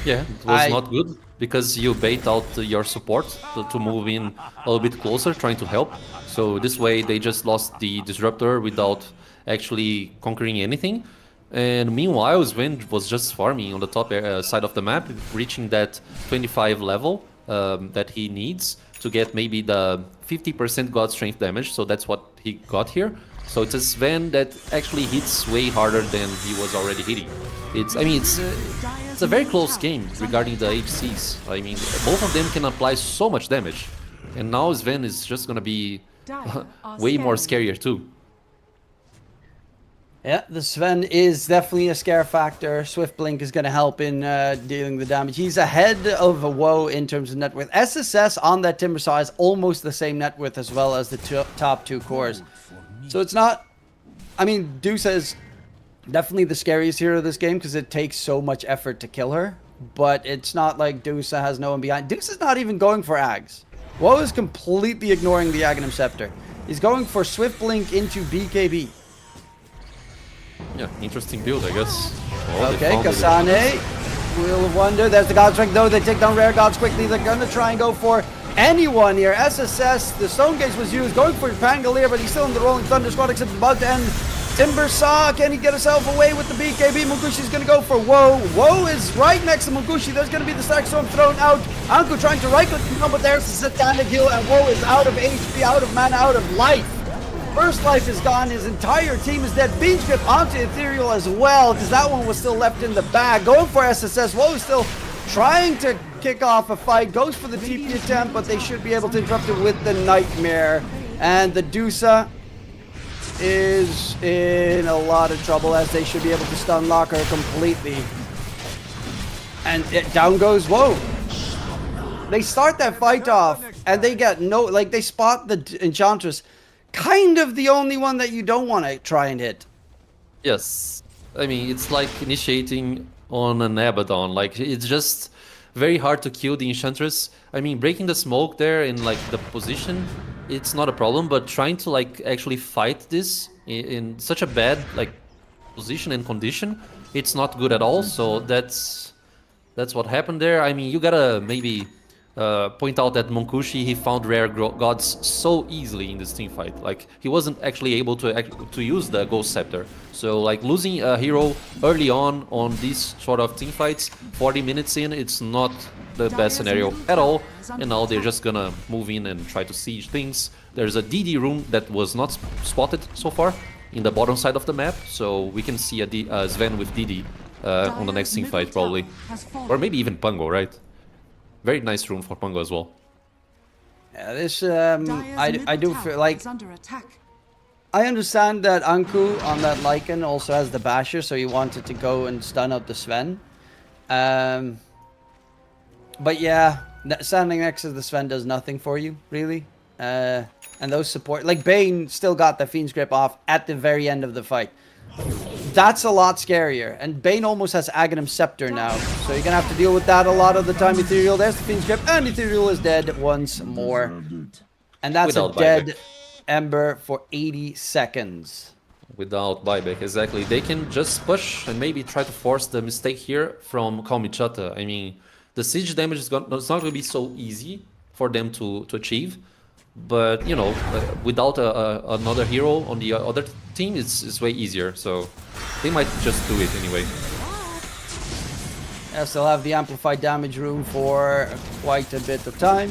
Yeah, it was not good because you bait out your support to move in a little bit closer, trying to help. So this way they just lost the Disruptor without actually conquering anything. And meanwhile, Sven was just farming on the top side of the map, reaching that 25 level that he needs to get maybe the 50% God Strength damage. So that's what he got here. So it's a Sven that actually hits way harder than he was already hitting. It's a very close game regarding the HCs. I mean, both of them can apply so much damage. And now Sven is just gonna be way more scarier too. Yeah, the Sven is definitely a scare factor. Swift Blink is going to help in dealing the damage. He's ahead of a WoW in terms of net worth. SSS on that Timber Saw is almost the same net worth as well as the top two cores. So it's not... I mean, Deuce is definitely the scariest hero of this game because it takes so much effort to kill her. But it's not like Deuce has no one behind. Deuce is not even going for Ags. WoW is completely ignoring the Aghanim Scepter. He's going for Swift Blink into BKB. Yeah, interesting build, I guess. Oh, okay, Kasane, Wheel of Wonder. There's the God Strength, though. They take down Rare Gods quickly. They're going to try and go for anyone here. SSS, the Stone Gaze was used, going for Pangolier, but he's still in the Rolling Thunder. Squad except about to end. Timber Saw, can he get himself away with the BKB? Munkushi's going to go for Woe. Woe is right next to Munkushi. There's going to be the Stack Storm thrown out. Anku trying to right-click him, but there's the Satanic Heal, and Woe is out of HP, out of mana, out of life. First life is gone, his entire team is dead. Beam Strip onto Ethereal as well, because that one was still left in the bag. Going for SSS, Woe is still trying to kick off a fight. Goes for the TP attempt, but they should be able to interrupt it with the Nightmare. And the Dusa is in a lot of trouble, as they should be able to stun lock her completely. And down goes Woe. They start that fight off, and they get no, like, they spot the Enchantress. Kind of the only one that you don't want to try and hit. Yes. I mean, it's like initiating on an Abaddon. Like, it's just very hard to kill the Enchantress. I mean, breaking the smoke there in, like, the position, it's not a problem. But trying to, like, actually fight this in such a bad, like, position and condition, it's not good at all. So that's what happened there. I mean, you gotta maybe... point out that Munkushi, he found rare gods so easily in this team fight. Like, he wasn't actually able to use the Ghost Scepter. So, like, losing a hero early on these sort of team fights, 40 minutes in, it's not the best scenario at all. And now they're just gonna move in and try to siege things. There's a DD rune that was not spotted so far in the bottom side of the map. So we can see a Sven with DD on the next team fight probably. Or maybe even Pungo, right? Very nice rune for Pungo as well. Yeah, this, I do feel like... I understand that Anku on that Lycan also has the Basher, so he wanted to go and stun out the Sven. But yeah, standing next to the Sven does nothing for you, really. And those support... Like, Bane still got the Fiend's Grip off at the very end of the fight. That's a lot scarier. And Bane almost has Aghanim Scepter now. So you're going to have to deal with that a lot of the time. Ethereal, there's the Fiend's Grip. And Ethereal is dead once more. And that's Without a dead buyback. Ember for 80 seconds. Without buyback, exactly. They can just push and maybe try to force the mistake here from Kalmychata. I mean, the siege damage is not going to be so easy for them to achieve. But, you know, without another hero on the other team, it's way easier. So they might just do it anyway. Yes, they'll have the amplified damage room for quite a bit of time.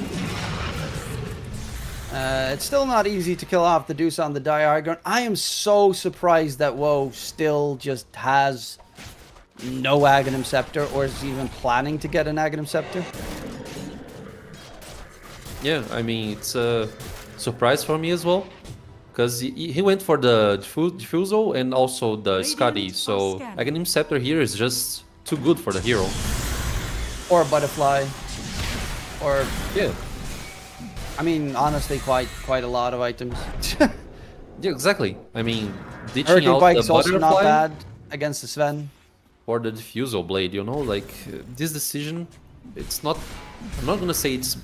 It's still not easy to kill off the Deuce on the Dire High Ground. I am so surprised that WoW still just has no Aghanim Scepter, or is even planning to get an Aghanim Scepter. Yeah, I mean, it's a surprise for me as well. Because he went for the Diffusal and also the Scotty. So Aghanim Scepter here is just too good for the hero. Or Butterfly. Or, Yeah. I mean, honestly, quite a lot of items. Yeah, exactly. I mean, ditching Hurricane out Bike the is also not Butterfly bad against the Sven. or the Diffusal Blade, you know? Like, this decision, it's not... I'm not gonna say it's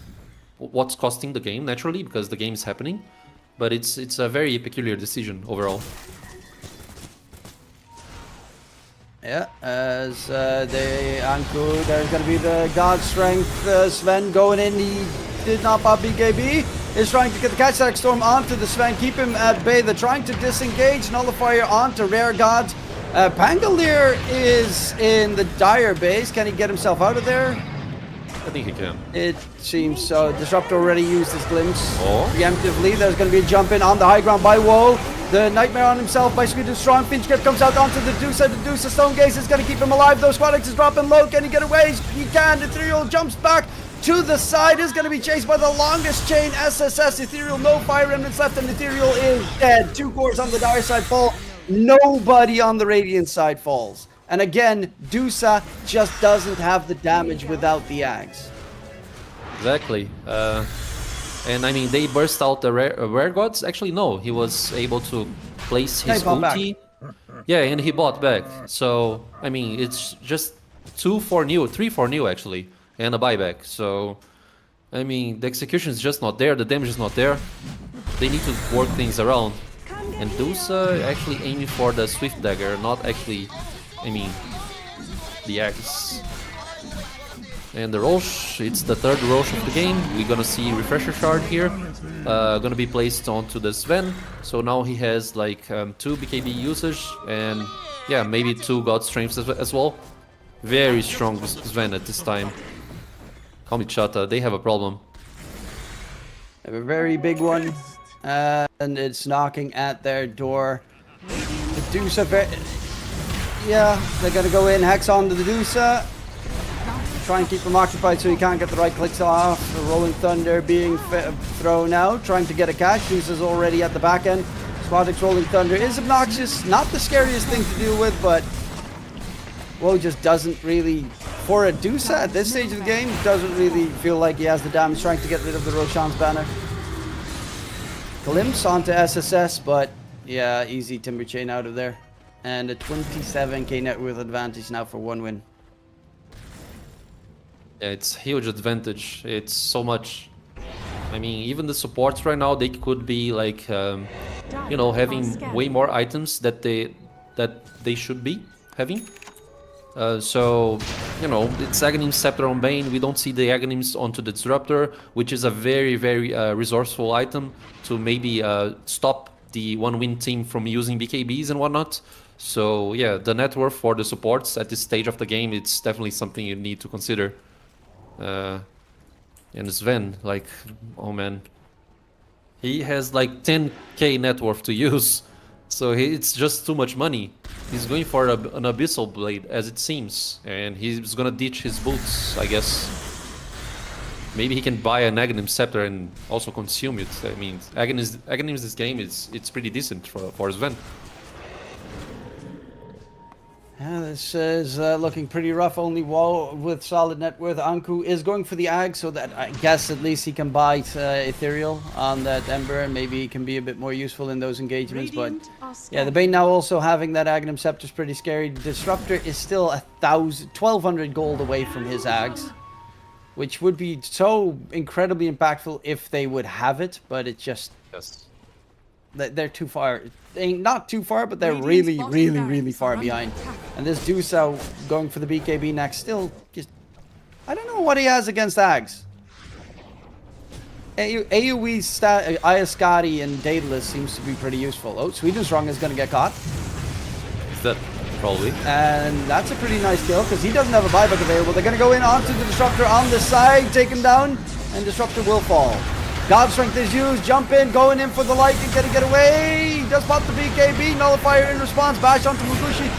what's costing the game, naturally, because the game is happening. But it's a very peculiar decision overall. Yeah, as the Anku, there's going to be the God Strength Sven going in. He did not pop BKB. Is trying to get the Catch Attack Storm onto the Sven, keep him at bay. They're trying to disengage, Nullifier onto Rare Gods. Pangolier is in the Dire base. Can he get himself out of there? I think he can. It seems so. Disruptor already used his glimpse. Oh. Preemptively, there's going to be a jump in on the high ground by Woe. The Nightmare on himself by Scooter Strong. Finch Grip comes out onto the Deucer. The Deucer Stone Gaze is going to keep him alive. Those Squadix is dropping low. Can he get away? He can. Ethereal jumps back to the side. Is going to be chased by the longest chain SSS. Ethereal, no fire remnants left, and Ethereal is dead. 2 cores on the Dire side fall. Nobody on the Radiant side falls. And again, Dusa just doesn't have the damage without the Ags. Exactly. And I mean, they burst out the Rare Gods. Actually, no. He was able to place his ulti. Yeah, and he bought back. So, I mean, it's just 3 for new actually, and a buyback. So, I mean, the execution is just not there. The damage is not there. They need to work things around. And Dusa actually aiming for the Swift Dagger, not actually... I mean, the axe. And the Roche, it's the 3rd Roche of the game. We're gonna see Refresher Shard here. Gonna be placed onto the Sven. So now he has like 2 BKB usage and yeah, maybe 2 God Strengths as well. Very strong Sven at this time. Kalmychata, they have a problem. They have a very big one. And it's knocking at their door. The Dusa, yeah, they're gonna go in, Hex onto the Dusa. Try and keep him occupied so he can't get the right clicks off. The Rolling Thunder being thrown out, trying to get a catch. Dusa's already at the back end. Squadix Rolling Thunder is obnoxious, not the scariest thing to deal with, but Woe just doesn't really, for a Dusa at this stage of the game, doesn't really feel like he has the damage, trying to get rid of the Roshan's banner. Glimpse onto SSS, but yeah, easy Timber Chain out of there. And a 27k net worth advantage now for 1 win. Yeah, it's huge advantage. It's so much. I mean, even the supports right now, they could be like, you know, having way more items that they should be having. So, you know, it's Aghanim Scepter on Bane. We don't see the Aghanims onto the Disruptor, which is a very, very resourceful item to maybe stop the 1-win team from using BKBs and whatnot. So, yeah, the net worth for the supports at this stage of the game, it's definitely something you need to consider. And Sven, like, oh man, he has like 10k net worth to use, so it's just too much money. He's going for an Abyssal Blade, as it seems, and he's gonna ditch his boots, I guess. Maybe he can buy an Aghanim Scepter and also consume it. I mean, Aghanims this game, it's pretty decent for Sven. Yeah, this is looking pretty rough. Only Wall with solid net worth. Anku is going for the Ag, so that I guess at least he can buy Ethereal on that Ember, and maybe he can be a bit more useful in those engagements. But yeah, the Bane now also having that Aghanim Scepter is pretty scary. Disruptor is still 1,200 gold away from his Ags, which would be so incredibly impactful if they would have it, but it just... Yes. They're too far. Not too far, but they're really, really, really far behind. And this Dusa going for the BKB next still just... I don't know what he has against Ags. AoE Ayaskati and Daedalus seems to be pretty useful. Oh, Swedenstrong is going to get caught. Is that probably. And that's a pretty nice kill because he doesn't have a buyback available. They're going to go in onto the Disruptor on the side, take him down, and Disruptor will fall. God Strength is used, jump in, going in for the light, and gonna get away. He does pop the BKB, Nullifier in response, bash onto Mugushi.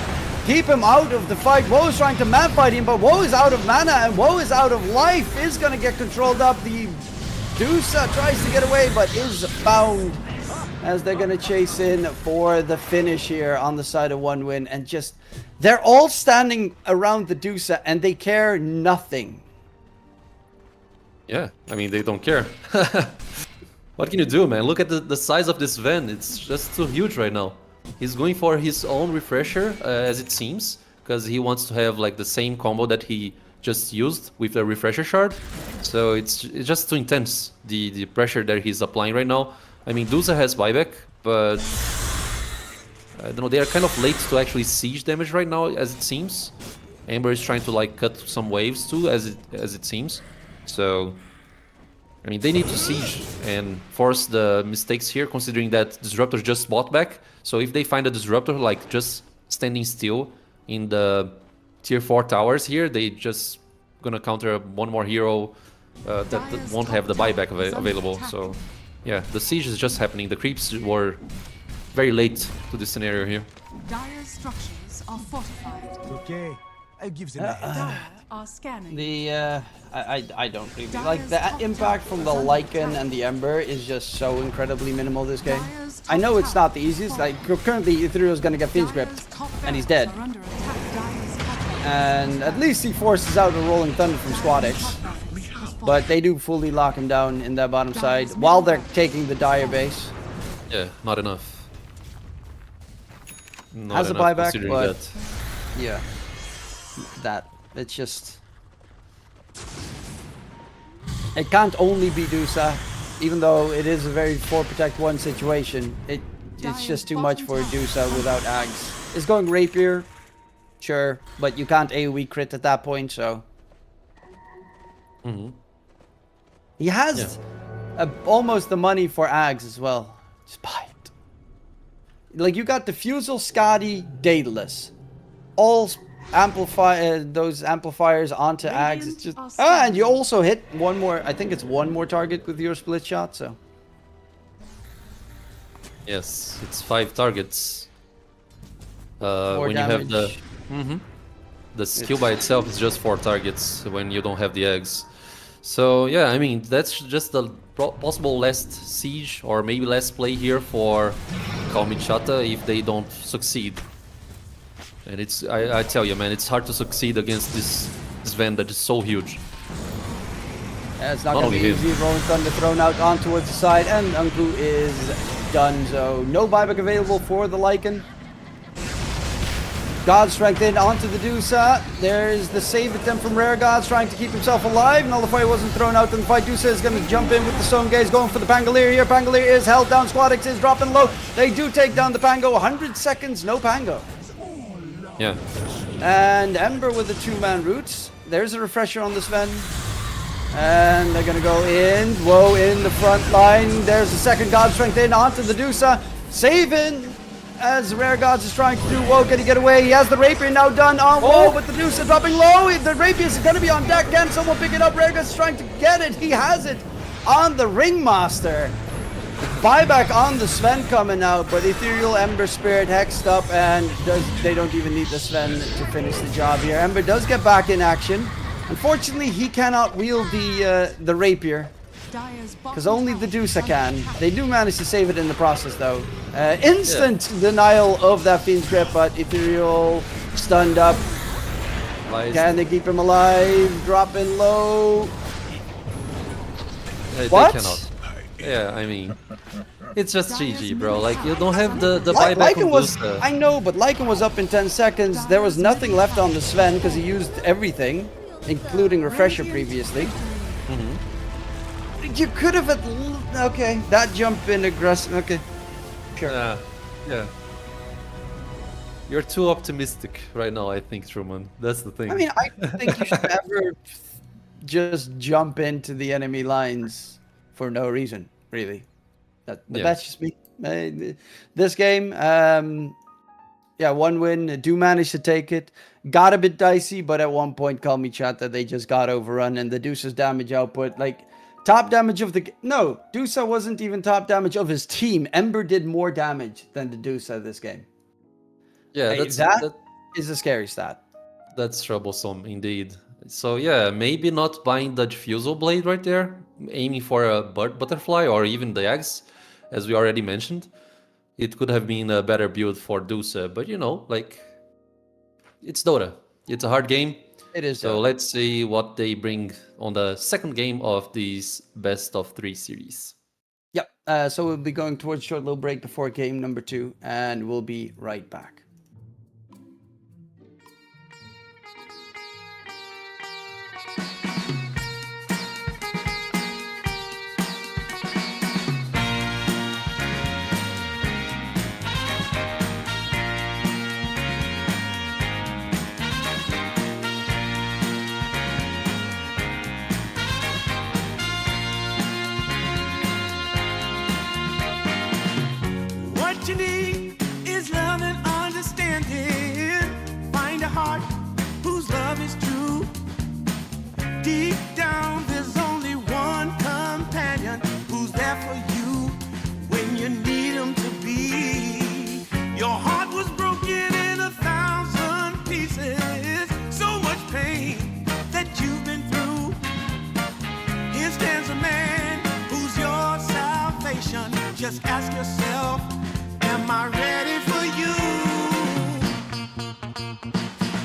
Keep him out of the fight. Woe is trying to man fight him, but Woe is out of mana and Woe is out of life. Is gonna get controlled up. The Dusa tries to get away, but is bound as they're gonna chase in for the finish here on the side of one win. And just, they're all standing around the Dusa and they care nothing. Yeah, I mean, they don't care. What can you do, man? Look at the size of this Ven. It's just too huge right now. He's going for his own refresher, as it seems, because he wants to have like the same combo that he just used with the refresher shard. So it's just too intense, the pressure that he's applying right now. I mean, Dusa has buyback, but I don't know, they are kind of late to actually siege damage right now, as it seems. Ember is trying to like cut some waves too, as it seems. So, I mean, they need to siege and force the mistakes here, considering that Disruptor just bought back. So if they find a Disruptor like just standing still in the tier 4 towers here, they just gonna counter one more hero that won't have the buyback available. So yeah, the siege is just happening. The creeps were very late to this scenario here. Dire's structures are fortified. Okay, I give them a head. Dire are scanning. The I don't really like the impact from the Lycan and the Ember is just so incredibly minimal this game. I know it's not the easiest. Like currently, Ethereal's gonna get Fiend's Grip, and he's dead. And at least he forces out a Rolling Thunder from Squadix. But they do fully lock him down in that bottom side while they're taking the Dire base. Yeah, not enough. Not Has a enough buyback, considering but that. yeah, that it's just. It can't only be Dusa, even though it is a very 4 protect 1 situation. It's just too much for Dusa without Ags. It's going Rapier, sure, but you can't AoE crit at that point, so. He has almost the money for Ags as well. Just buy it. Like you got Diffusal, Scotty, Daedalus, all amplify those amplifiers onto Ags. It's just and you also hit one more. I think it's one more target with your split shot. So Yes, it's 5 targets. When damage. you have the skill by itself is just 4 targets when you don't have the eggs. So yeah, I mean that's just the possible last siege or maybe last play here for Kalmychata if they don't succeed. And it's I tell you, man, it's hard to succeed against this Ven that is so huge. Yeah, it's not going to be easy. Rolling Thunder thrown out on towards the side, and Unglu is done. So no buyback available for the Lycan. God Strength in onto the Dusa. There's the save attempt from Rare Gods trying to keep himself alive. Nullifier wasn't thrown out in the fight. Dusa is going to jump in with the Stone Gaze, going for the Pangolier here. Pangolier is held down. Squadix is dropping low. They do take down the Pango. 100 seconds, no Pango. Yeah. And Ember with the 2-man roots. There's a refresher on this Ven. And they're going to go in. Woe in the front line. There's the second God Strength in onto the Dusa. Saving as Rare Gods is trying to do Woe. Can he get away? He has the Rapier now done on Woe, but the Dusa dropping low. The Rapier is going to be on deck. Can someone pick it up? Rare Gods is trying to get it. He has it on the Ringmaster. Buyback on the Sven coming out, but Ethereal, Ember, Spirit hexed up, and they don't even need the Sven to finish the job here. Ember does get back in action. Unfortunately, he cannot wield the Rapier, because only the Dusa can. They do manage to save it in the process, though. Instant denial of that Fiend's Grip, but Ethereal stunned up. Can they keep him alive? Dropping low. What? They cannot. Yeah, I mean, it's just GG, bro. Like, you don't have the buyback Lycan on was, Dusa. I know, but Lycan was up in 10 seconds. There was nothing left on the Sven because he used everything, including Refresher previously. You could have okay, that jump in aggressive. Okay, sure. Yeah. You're too optimistic right now, I think, Truman. That's the thing. I mean, I think you should never just jump into the enemy lines for no reason, really. But that's just me. This game, Yeah, one win. Do manage to take it. Got a bit dicey, but at one point, Kalmychata, they just got overrun, and the Deuce's damage output, like, top damage of the... No, Deuce wasn't even top damage of his team. Ember did more damage than the Deuce this game. Yeah, Hey, that is a scary stat. that's troublesome indeed. So yeah, maybe not buying the diffusal blade right there, aiming for a butterfly or even the eggs, as we already mentioned. It could have been a better build for Deuce, but you know, like, it's Dota. It's a hard game. It is. So let's see what they bring on the second game of this best of 3 series. Yep. So we'll be going towards a short little break before game number 2, and we'll be right back. What you need is love and understanding. Find a heart whose love is true. Deep down, there's only one companion who's there for you when you need him to be. Your heart was broken in 1,000 pieces. So much pain that you've been through. Here stands a man who's your salvation. Just ask yourself, am I ready for you?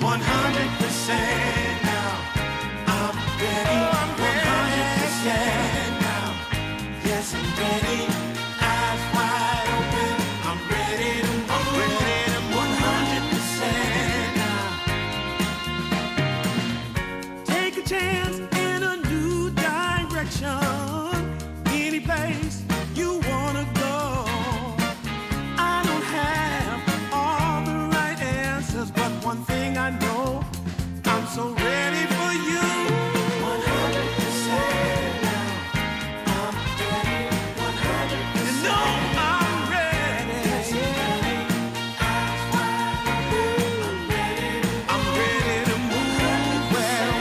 100% now. I'm ready. 100% now. Yes, I'm ready. Eyes wide open. I'm ready to move. I'm ready to move. 100% now. Take a chance in a new direction. Any place you wanna go. I don't have all the right answers, but one thing I know, I'm so ready for you. 100% now. I'm ready. 100%. You know I'm ready. Yes, I'm ready. Eyes wide open. I'm ready to move. Well,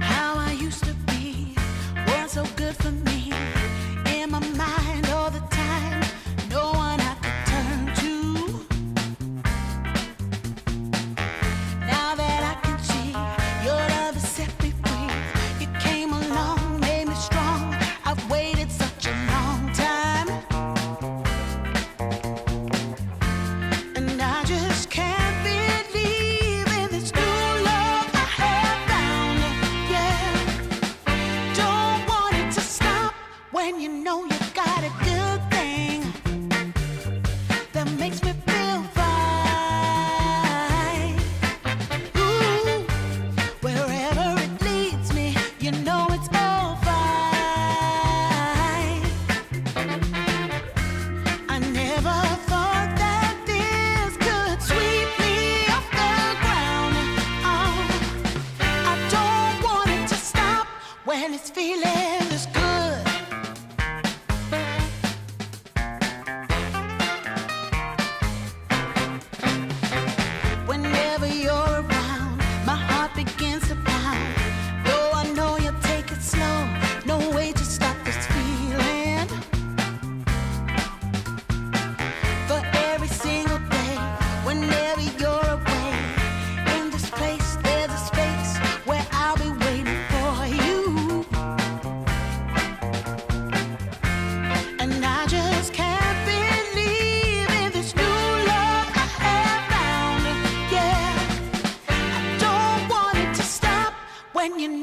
how I used to be was so good for me. In my mind all the time, no one I could turn to. Now that I can see your love has set me free. You came along, made me strong. I've waited such a long time, and I just can't believe in this new love I have found. Yeah, don't want it to stop when you know you got a good thing that makes me feel fine. Ooh, wherever it leads me, you know it's all fine. I never thought that this could sweep me off the ground. Oh, I don't want it to stop when it's feeling this good.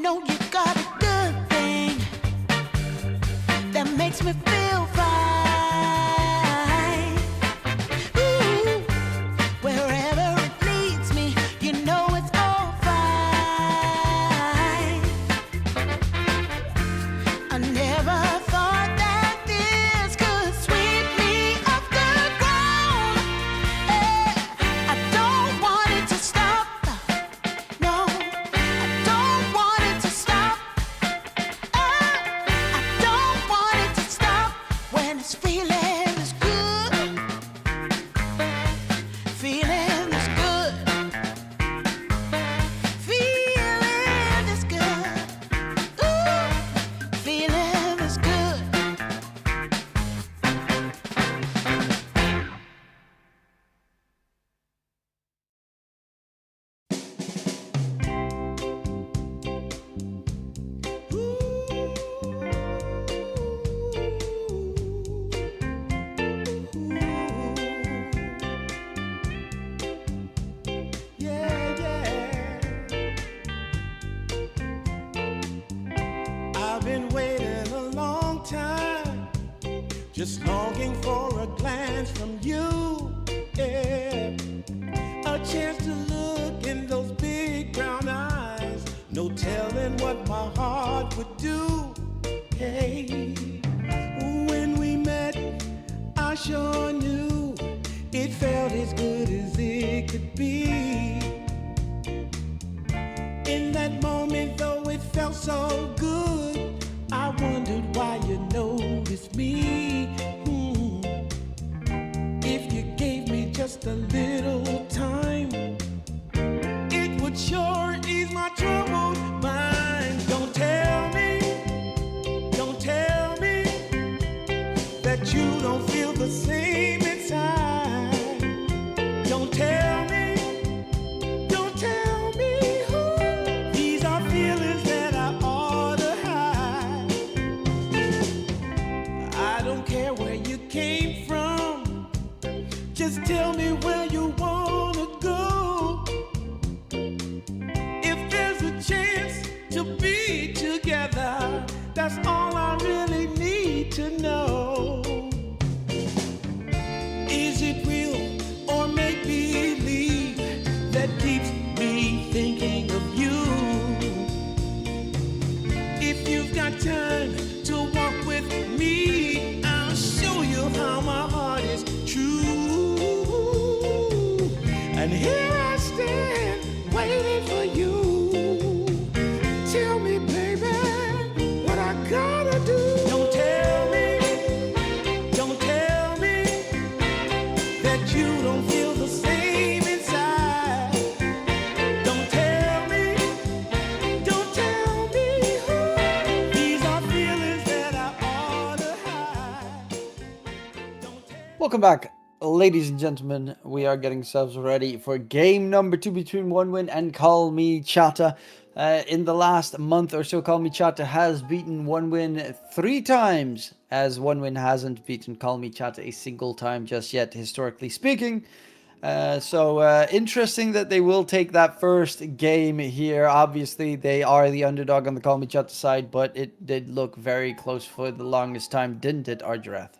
know you got a good thing that makes me feel fine. Ooh, wherever it leads me, you know it's all fine. I never thought that this could sweep me off the ground. I don't want it to stop. No, I don't want it to stop. I don't want it to stop when it's feeling is good. Feeling is good. Feeling is good. Ooh, feeling is good. Yeah, yeah. I've been waiting a long time, just longing for a glance from you. Yeah, a chance to look in those big brown eyes. No telling what my heart would do. Hey, when we met, I sure knew it felt as good as it could be. In that moment, though it felt so good, I wondered why you noticed me. If you gave me just a little time, it would sure ease my troubled mind. Don't tell me that you don't feel the same inside. Don't tell me who. These are feelings that I ought to hide. I don't care where you came from, just tell me where you wanna go. If there's a chance to be together, that's all I really need to know. Is it real or make believe that keeps me thinking of you? If you've got time to walk with me, I'll show you how my heart is true. And here I stand waiting for you. Tell me, baby, what I gotta do. Don't tell me that you don't feel the same inside. Don't tell me who. These are feelings that I ought to hide. Don't tell Welcome back, ladies and gentlemen. We are getting ourselves ready for game number 2 between OneWin and Kalmychata. In the last month or so, Kalmychata has beaten OneWin 3 times, as OneWin hasn't beaten Kalmychata a single time just yet, historically speaking. So interesting that they will take that first game here. Obviously, they are the underdog on the Kalmychata side, but it did look very close for the longest time, didn't it, Arjarath?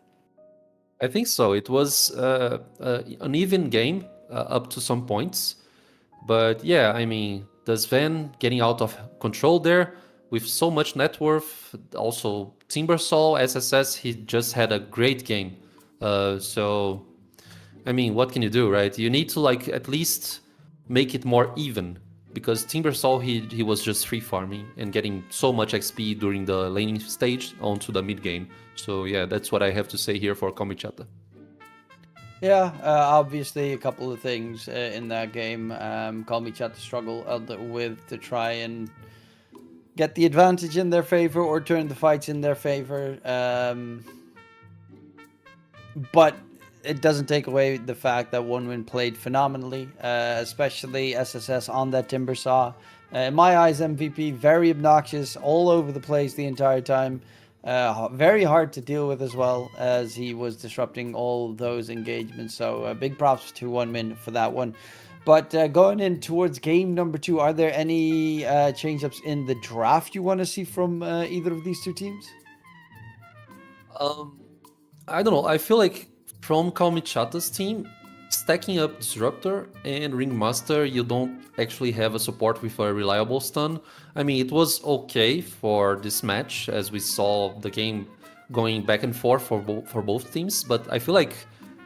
I think so. It was an even game up to some points. But yeah, I mean, the Sven getting out of control there with so much net worth. Also, Timbersol, SSS, he just had a great game. So, I mean, what can you do, right? You need to like at least make it more even. Because Timbersol, he was just free farming and getting so much XP during the laning stage onto the mid game. So yeah, that's what I have to say here for Kalmychata. Yeah, obviously a couple of things in that game. Kalmychata struggle with to try and get the advantage in their favor or turn the fights in their favor. But it doesn't take away the fact that OneWin played phenomenally, especially SSS on that Timbersaw. In my eyes, MVP, very obnoxious, all over the place the entire time. Very hard to deal with as well, as he was disrupting all those engagements. So big props to OneWin for that one. But going in towards game number 2, are there any change-ups in the draft you want to see from either of these two teams? I don't know. I feel like from Kalmychata's team, stacking up Disruptor and Ringmaster, you don't actually have a support with a reliable stun. I mean, it was okay for this match, as we saw the game going back and forth for both teams, but I feel like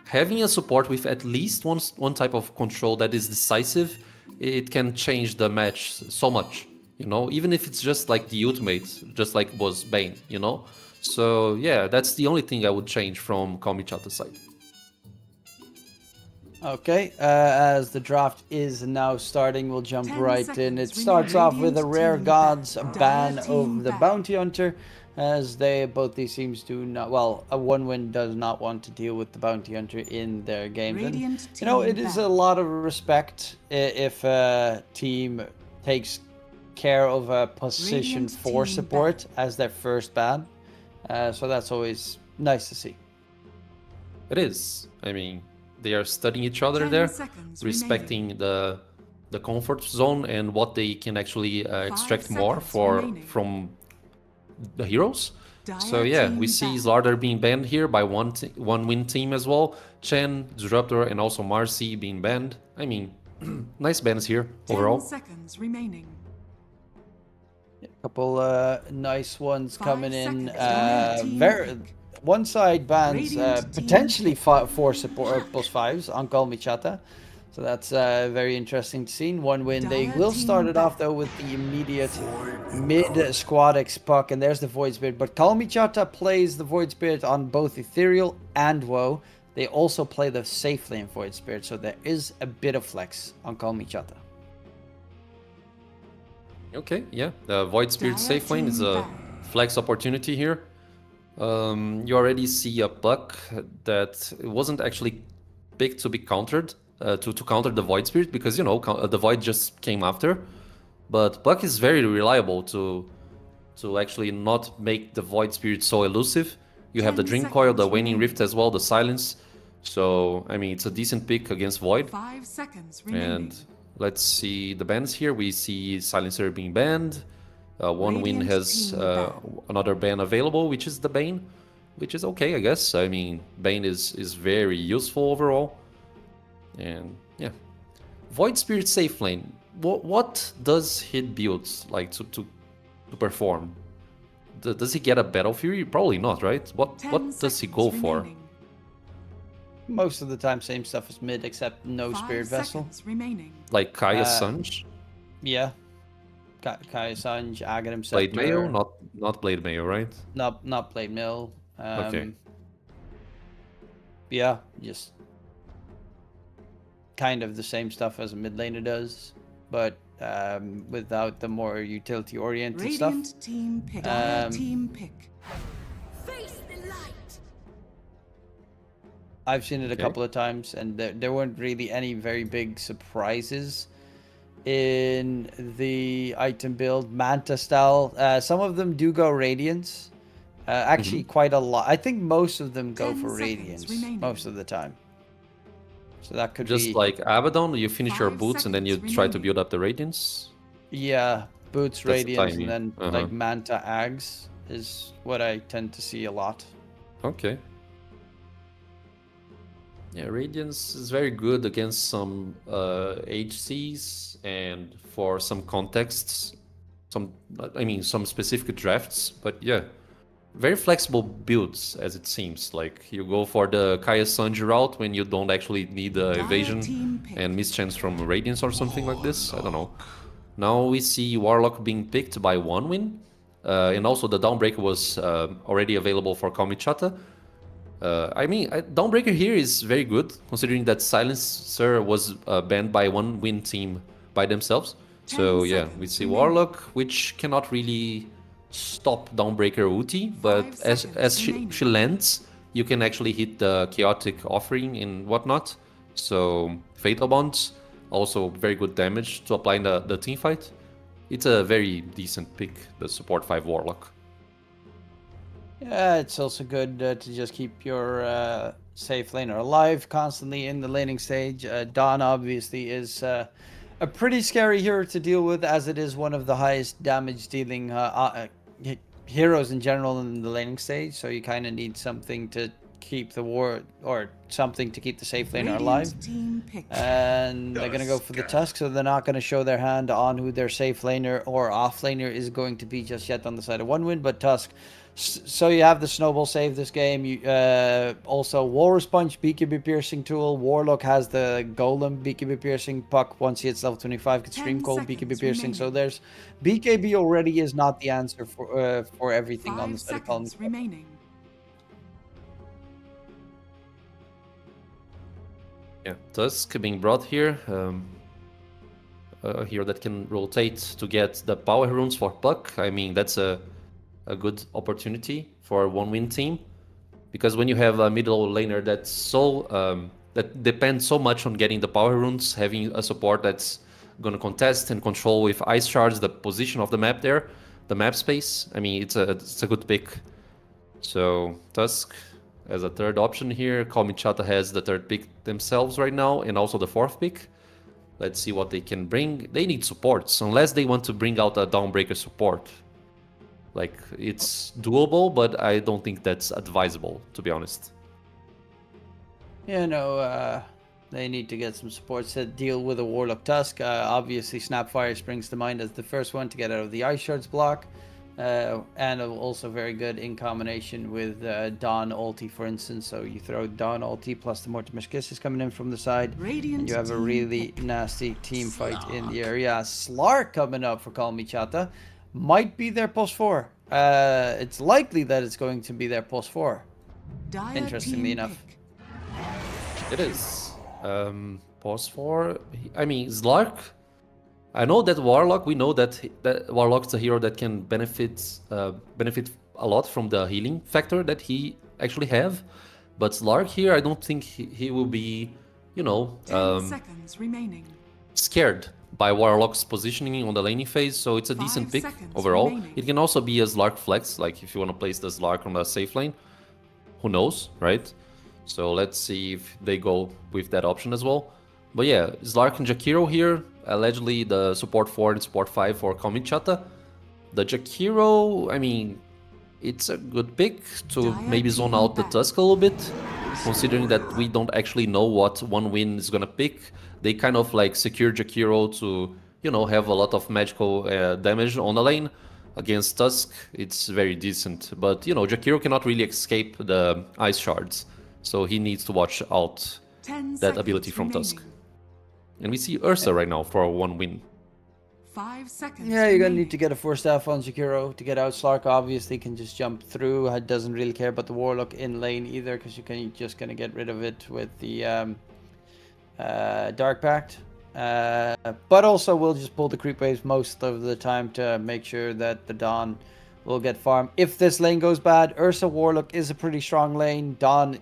having a support with at least one type of control that is decisive, it can change the match so much, you know, even if it's just like the ultimate, just like was Bane, you know? So yeah, that's the only thing I would change from Kalmychata's side. Okay, as the draft is now starting, we'll jump 10 right in. seconds It starts off with a Radiant Rare team Gods back. ban Dire of team the back. Bounty Hunter, as both these teams do not, well, a 1-win does not want to deal with the Bounty Hunter in their games. And, Radiant you know, team it is back. a lot of respect if a team takes care of a position Radiant 4 team support as their first ban. So that's always nice to see. It is. I mean, they are studying each other 10 there, seconds respecting the comfort zone and what they can actually extract more seconds remaining. from the heroes. So Dire yeah, team we see back. Slardar being banned here by one win team as well. Chen, Disruptor, and also Marcy being banned. I mean, nice bans here 10 overall. seconds remaining. Couple nice ones 5 coming in. seconds. Team Very pick. one side bans Radiant team potentially 4 support plus 5s on Kalmychata. So that's very interesting to see. 1-win. They Dire will team start it off back. though with the immediate mid squad X puck, and there's the Void Spirit. But Kalmychata plays the Void Spirit on both Ethereal and WoW. They also play the safe lane Void Spirit, so there is a bit of flex on Kalmychata. Okay, yeah. The Void Spirit Dire safe lane is team a back. flex opportunity here. You already see a Puck that wasn't actually picked to be countered, to counter the Void Spirit, because, you know, the Void just came after. But Puck is very reliable to actually not make the Void Spirit so elusive. You have the 10 Dream Coil, the seconds Waning remaining. Rift as well, the Silence. So, I mean, it's a decent pick against Void. 5 seconds remaining. And let's see the bans here. We see Silencer being banned. One win Radiant has team banned. another ban available, which is the Bane, which is okay, I guess. I mean, Bane is very useful overall. And yeah, Void Spirit safe lane. What does he build like to perform? Does he get a Battle Fury? Probably not, right? 10 What does he go seconds for? remaining. Most of the time, same stuff as mid, except no 5 Spirit Vessel. seconds remaining. Like Kaya Uh, Sanj? Yeah. Kai Sanj, Aghanim Blade Scepter. Mayo? Not Blade Mayo, right? Not Blade Mill. Okay. Yeah, just kind of the same stuff as a mid laner does, but without the more utility oriented stuff. Radiant team pick. Dire team pick. I've seen it a Okay. couple of times, and there weren't really any very big surprises in the item build. Manta style. Some of them do go Radiance. Actually, quite a lot. I think most of them go 10 for seconds Radiance remaining. most of the time. So that could Just be like Abaddon, you finish your 5 boots and then you seconds try to remaining. build up the Radiance. yeah, boots, That's the Radiance, timing. and then like Manta Ags is what I tend to see a lot. Okay. Yeah, Radiance is very good against some HCs and for some contexts, some specific drafts. But yeah, very flexible builds as it seems. Like you go for the Kaya Sanji route when you don't actually need the Dire evasion team pick. and mischance from Radiance or something like this. I don't know. Now we see Warlock being picked by 1-win. And also the Dawnbreaker was already available for Kalmychata. Dawnbreaker here is very good, considering that Silencer was banned by 1-win team by themselves. 10 So yeah, we seconds see remaining. Warlock, which cannot really stop Dawnbreaker ulti, but 5 as seconds she remaining. lands, you can actually hit the Chaotic Offering and whatnot. So Fatal Bonds, also very good damage to apply in the team fight. It's a very decent pick, the support 5 Warlock. Yeah, it's also good to just keep your safe laner alive constantly in the laning stage. Dawn obviously is a pretty scary hero to deal with, as it is one of the highest damage dealing heroes in general in the laning stage. So you kind of need something to keep the war, or something to keep the safe laner alive. Radiant team pick. And they're gonna go for the Tusk, so they're not gonna show their hand on who their safe laner or off laner is going to be just yet on the side of one win. But Tusk, so you have the snowball save this game. You also Walrus Punch, BKB piercing tool. Warlock has the Golem BKB piercing. Puck once he hits level 25 can stream cold BKB piercing. So there's BKB already is not the answer for everything on the 5 side of seconds Kalmychata. remaining. Yeah, Tusk being brought here. A hero that can rotate to get the power runes for Puck. I mean, that's a good opportunity for a one-win team. Because when you have a middle laner that's so that depends so much on getting the power runes, having a support that's gonna contest and control with ice shards the position of the map there, the map space. I mean, it's a good pick. So Tusk as a third option here. Kalmychata has the third pick themselves right now, and also the fourth pick. Let's see what they can bring. They need supports, unless they want to bring out a Dawnbreaker support. Like, it's doable, but I don't think that's advisable, to be honest. Yeah, no, they need to get some supports to deal with a Warlock Tusk. Obviously, Snapfire springs to mind as the first one to get out of the Ice Shards block. And also very good in combination with Dawn ulti, for instance. So you throw Dawn ulti plus the Mortimer's Kiss is coming in from the side, and you have a really nasty team fight in the area. Slark coming up for Kalmychata might be their plus 4. It's likely that it's going to be their plus 4. Dire Interestingly team enough. pick. It is. Pause 4. I mean, Slark. I know that Warlock. We know that Warlock's a hero that can benefit a lot from the healing factor that he actually have. But Slark here, I don't think he will be, 10 seconds remaining. scared by Warlock's positioning on the laning phase. So it's a 5 decent pick seconds overall. remaining. It can also be a Slark flex, like if you want to place the Slark on the safe lane. Who knows, right? So let's see if they go with that option as well. But yeah, Slark and Jakiro here, allegedly the support 4 and support 5 for Kalmychata. The Jakiro, I mean, it's a good pick to maybe zone out the Tusk a little bit, considering that we don't actually know what one win is gonna pick. They kind of like secure Jakiro to, have a lot of magical damage on the lane. Against Tusk, it's very decent. But, Jakiro cannot really escape the ice shards, so he needs to watch out 10 that ability from seconds Tusk. And we see Ursa right now for a one win. 5 seconds. Yeah, you're gonna remaining. need to get a 4-staff on Jakiro to get out. Slark obviously can just jump through. Doesn't really care about the Warlock in lane either, because you're just gonna get rid of it with the Dark Pact. But also we'll just pull the creep waves most of the time to make sure that the Dawn will get farm. If this lane goes bad, Ursa Warlock is a pretty strong lane. Dawn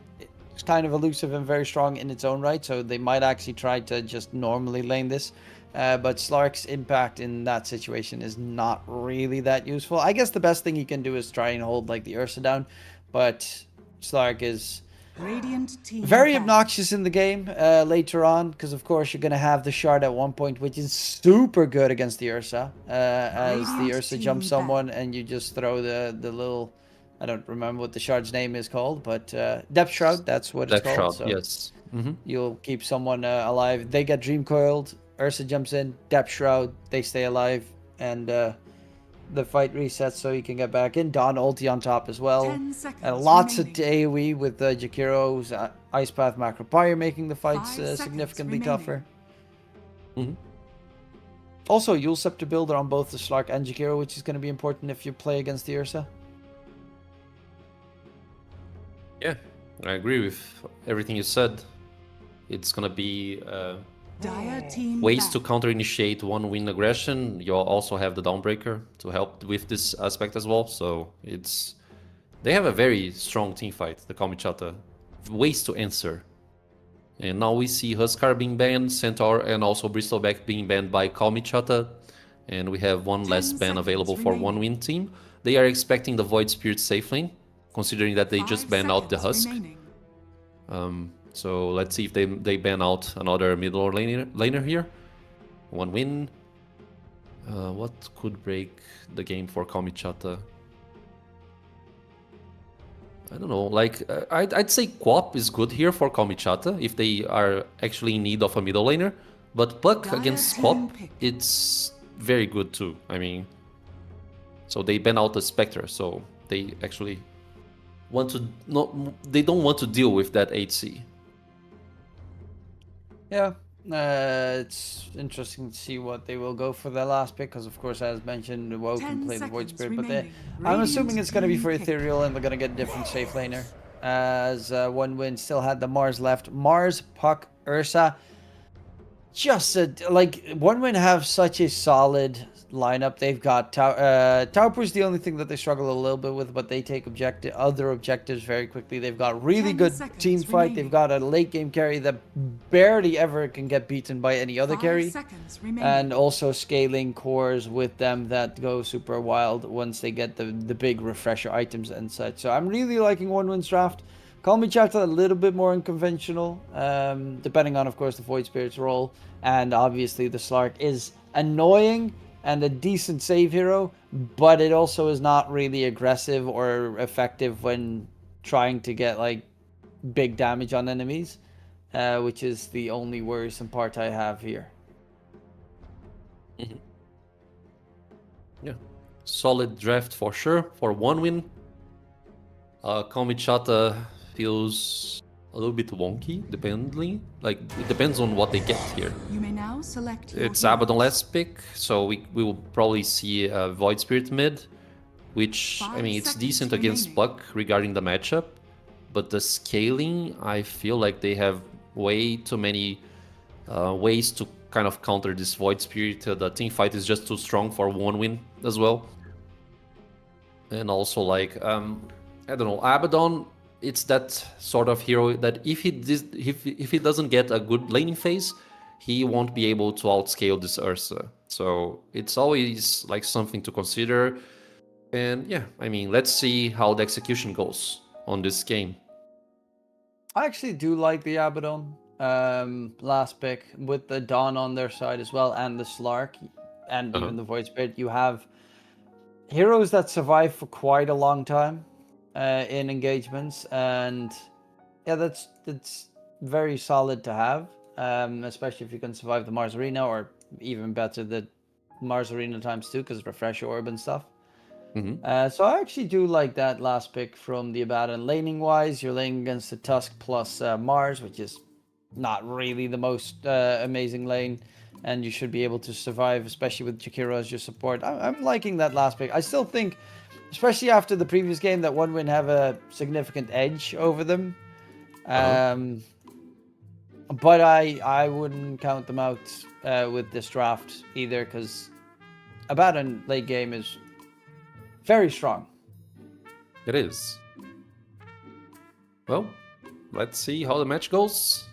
is kind of elusive and very strong in its own right, so they might actually try to just normally lane this. But Slark's impact in that situation is not really that useful. I guess the best thing you can do is try and hold like the Ursa down, but Slark is Radiant team very back. obnoxious in the game later on, because of course you're going to have the shard at one point, which is super good against the Ursa, as the Radiant Ursa team jumps back. someone and you just throw the little, I don't remember what the shard's name is called, but Depth Shroud, that's what it's Depth called. shot, yes. You'll keep someone alive. They get Dream Coiled, Ursa jumps in, Depth Shroud, they stay alive, and the fight resets so you can get back in. Dawn ulti on top as well. 10 seconds And lots remaining. of AoE with Jakiro's Ice Path Macro Pyre, making the fights 5 seconds significantly remaining. tougher. Mhm. Also, Yule Scepter builder on both the Slark and Jakiro, which is going to be important if you play against the Ursa. Yeah, I agree with everything you said. It's gonna be Dire team ways back. to counter-initiate one-win aggression. You also have the Dawnbreaker to help with this aspect as well. So they have a very strong team fight, the Kalmychata. Ways to answer. And now we see Huskar being banned, Centaur and also Bristleback being banned by Kalmychata. And we have one less ban seconds available for remaining. one-win team. They are expecting the Void Spirit safe lane, considering that they just 5 banned out the seconds Husk. remaining. So let's see if they ban out another middle laner here. One win. What could break the game for Kalmychata? I don't know, like, I'd say Quap is good here for Kalmychata if they are actually in need of a middle laner. But Puck Dire against team Quap, pick. it's very good too. I mean, so they ban out the Spectre, so they actually want to they don't want to deal with that 8C. Yeah, it's interesting to see what they will go for their last pick, because of course, as mentioned, WoW can 10 play the Void seconds Spirit, but remaining. I'm assuming Radiant it's going to be team for pick. Ethereal, and they're going to get a different safe laner. As One Win still had the Mars left. Mars, Puck, Ursa. Just like One Win have such a solid lineup. They've got Tauper's the only thing that they struggle a little bit with, but they take other objectives very quickly. They've got really 10 good seconds team fight. They've remaining. got a late game carry that barely ever can get beaten by any other 5 carry, seconds remaining. and also scaling cores with them that go super wild once they get the big refresher items and such. So I'm really liking One Win's draft. Kalmychata a little bit more unconventional, depending on, of course, the Void Spirit's role. And obviously the Slark is annoying and a decent save hero, but it also is not really aggressive or effective when trying to get like big damage on enemies, which is the only worrisome part I have here. Yeah, solid draft for sure for One Win. Kalmychata feels a little bit wonky, depending. Like, it depends on what they get here. You may now select your It's heroes. Abaddon last pick, so we will probably see a Void Spirit mid, which, I 5 mean, it's seconds decent against remaining. Puck regarding the matchup, but the scaling, I feel like they have way too many ways to kind of counter this Void Spirit. The team fight is just too strong for One Win as well. And also, like, I don't know, Abaddon, it's that sort of hero that if he doesn't get a good laning phase, he won't be able to outscale this Ursa. So it's always like something to consider. And yeah, I mean, let's see how the execution goes on this game. I actually do like the Abaddon last pick with the Dawn on their side as well, and the Slark, and even the Void Spirit. You have heroes that survive for quite a long time in engagements, and yeah, that's very solid to have, especially if you can survive the Mars Arena, or even better, the Mars Arena ×2 because refresh orb and stuff. So I actually do like that last pick from the Abaddon. Laning wise, you're laying against the Tusk plus Mars, which is not really the most amazing lane, and you should be able to survive, especially with Jakiro as your support. I'm liking that last pick. I still think, especially after the previous game, that One Win have a significant edge over them. But I wouldn't count them out with this draft either, because Abaddon late game is very strong. It is. Well, let's see how the match goes.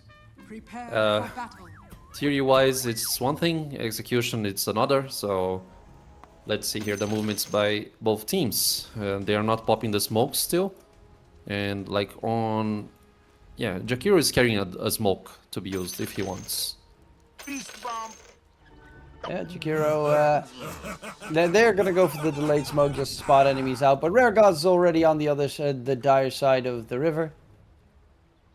Prepare for battle. Theory-wise, it's one thing, execution it's another, so let's see here the movements by both teams. They are not popping the smoke still, and like on... Yeah, Jakiro is carrying a smoke to be used if he wants. Yeah, Jakiro, they're going to go for the delayed smoke just to spot enemies out, but Rare Gods is already on the other side, the dire side of the river.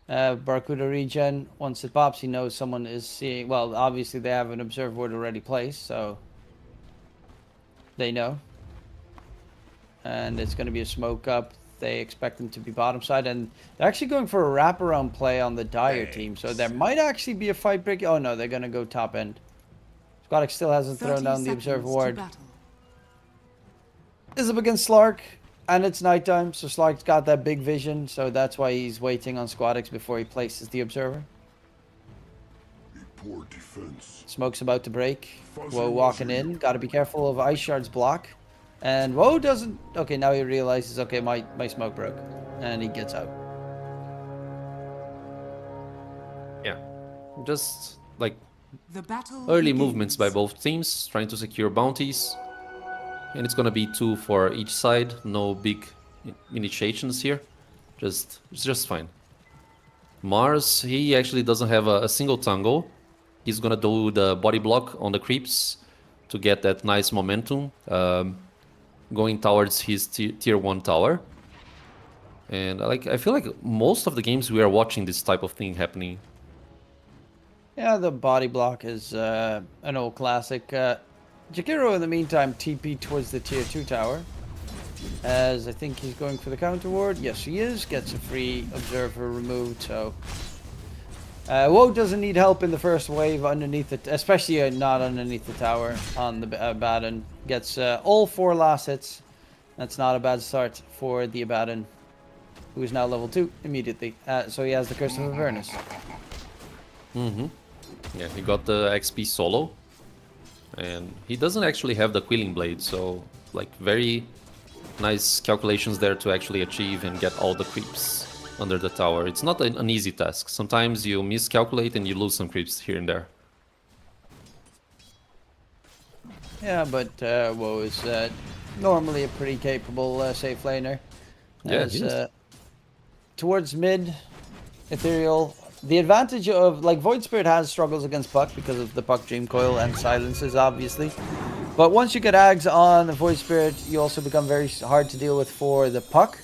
Barracuda regen, once it pops, he knows someone is seeing. Well, obviously they have an observer ward already placed, so they know. And it's going to be a smoke up. They expect them to be bottom side, and they're actually going for a wraparound play on the dire team, so there might actually be a fight break. Oh no, they're going to go top end. Squadix still hasn't thrown 30 down the observer seconds to ward. battle. This is up against Slark, and it's nighttime, so Slark's got that big vision, so that's why he's waiting on Squadix before he places the observer. Poor defense. Smoke's about to break. Woe walking in. Gotta be careful of Ice Shard's block. And Woe doesn't... Okay, now he realizes, okay, my smoke broke. And he gets out. Yeah, just like The battle early begins. movements by both teams, trying to secure bounties. And it's gonna be 2 for each side, no big initiations here. It's just fine. Mars, he actually doesn't have a single tango. He's gonna do the body block on the creeps to get that nice momentum, going towards his tier 1 tower. And I feel like most of the games we are watching this type of thing happening. Yeah, the body block is an old classic. Jakiro, in the meantime, TP towards the tier 2 tower. As I think he's going for the counter ward. Yes, he is. Gets a free observer removed, so... Woe doesn't need help in the first wave underneath it, especially not underneath the tower on the Abaddon. Gets all 4 last hits. That's not a bad start for the Abaddon, who is now level 2 immediately. So he has the Curse of Avernus. Yeah, he got the XP solo. And he doesn't actually have the Quilling Blade, so like very nice calculations there to actually achieve and get all the creeps under the tower. It's not an easy task. Sometimes you miscalculate and you lose some creeps here and there. Yeah, but Woe is normally a pretty capable safe laner. Yeah, he is. Towards mid, Ethereal, the advantage of, like, Void Spirit has struggles against Puck because of the Puck Dream Coil and silences, obviously. But once you get Ags on the Void Spirit, you also become very hard to deal with for the Puck.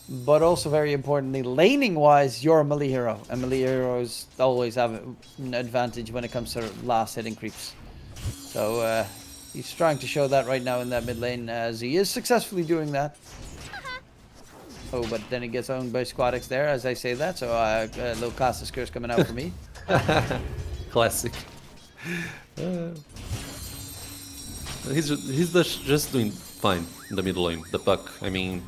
But also, very importantly, laning-wise, you're a melee hero. And melee heroes always have an advantage when it comes to last hitting creeps. So, he's trying to show that right now in that mid lane, as he is successfully doing that. Oh, but then he gets owned by Squadix there, as I say that. So, a little Classic curse coming out for me. Classic. He's just doing fine in the middle lane. The Puck, I mean,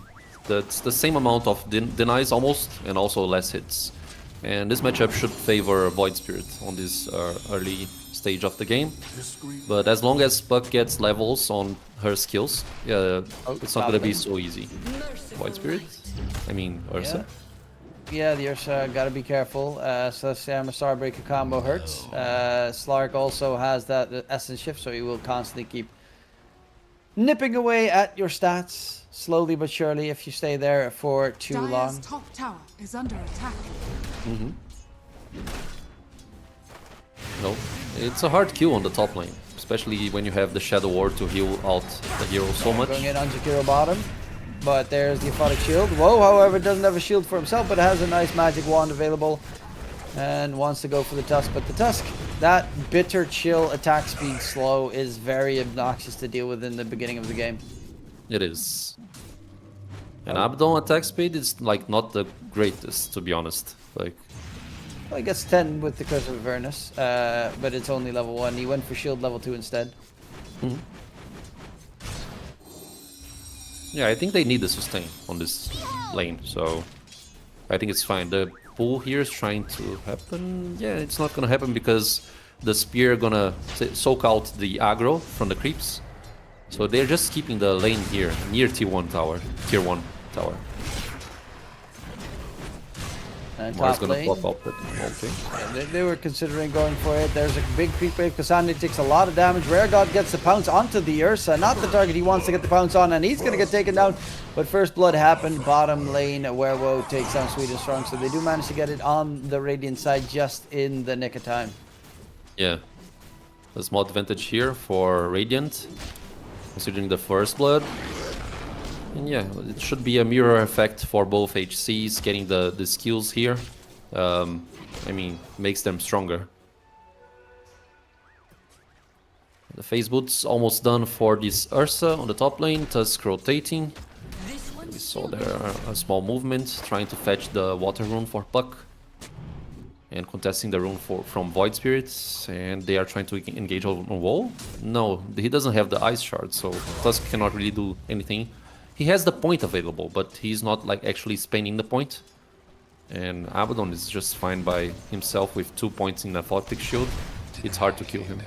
that's the same amount of denies almost, and also less hits. And this matchup should favor Void Spirit on this early stage of the game. But as long as Puck gets levels on her skills, it's not gonna be so easy. Void Spirit? I mean, Ursa? Yeah, the Ursa gotta be careful. So Sam Starbreaker combo hurts. Slark also has that Essence Shift, so he will constantly keep nipping away at your stats. Slowly but surely, if you stay there for too long. Dire's top tower is under attack. No, it's a hard kill on the top lane, especially when you have the Shadow Ward to heal out the hero so much. Going in on Jakiro bottom, but there's the Aphotic Shield. Woe, however, doesn't have a shield for himself, but has a nice magic wand available and wants to go for the Tusk. But the Tusk, that bitter chill attack speed slow, is very obnoxious to deal with in the beginning of the game. It is. And Abaddon attack speed is like not the greatest, to be honest. Like, well, he gets 10 with the Curse of Avernus, but it's only level 1. He went for shield level 2 instead. Yeah, I think they need the sustain on this lane, so I think it's fine. The pull here is trying to happen. Yeah, it's not gonna happen because the spear gonna soak out the aggro from the creeps. So they're just keeping the lane here near tier 1 tower. And Mars top gonna lane, pop up, but okay. yeah, they were considering going for it. There's a big creep wave. Cassandra takes a lot of damage. Rare God gets the pounce onto the Ursa, not the target he wants to get the pounce on, and he's gonna get taken down. But first blood happened bottom lane where Woe takes down Sweet and Strong, so they do manage to get it on the Radiant side just in the nick of time. Yeah, a small advantage here for Radiant, considering the first blood. And yeah, it should be a mirror effect for both HCs, getting the skills here. I mean, makes them stronger. The phase boot's almost done for this Ursa on the top lane, Tusk rotating. We saw there a small movement, trying to fetch the water rune for Puck. And contesting the rune from Void Spirits, and they are trying to engage on wall. No, he doesn't have the ice shard, so Tusk cannot really do anything. He has the point available, but he's not like actually spending the point. And Abaddon is just fine by himself with 2 points in Aphotic Shield. It's hard to kill him.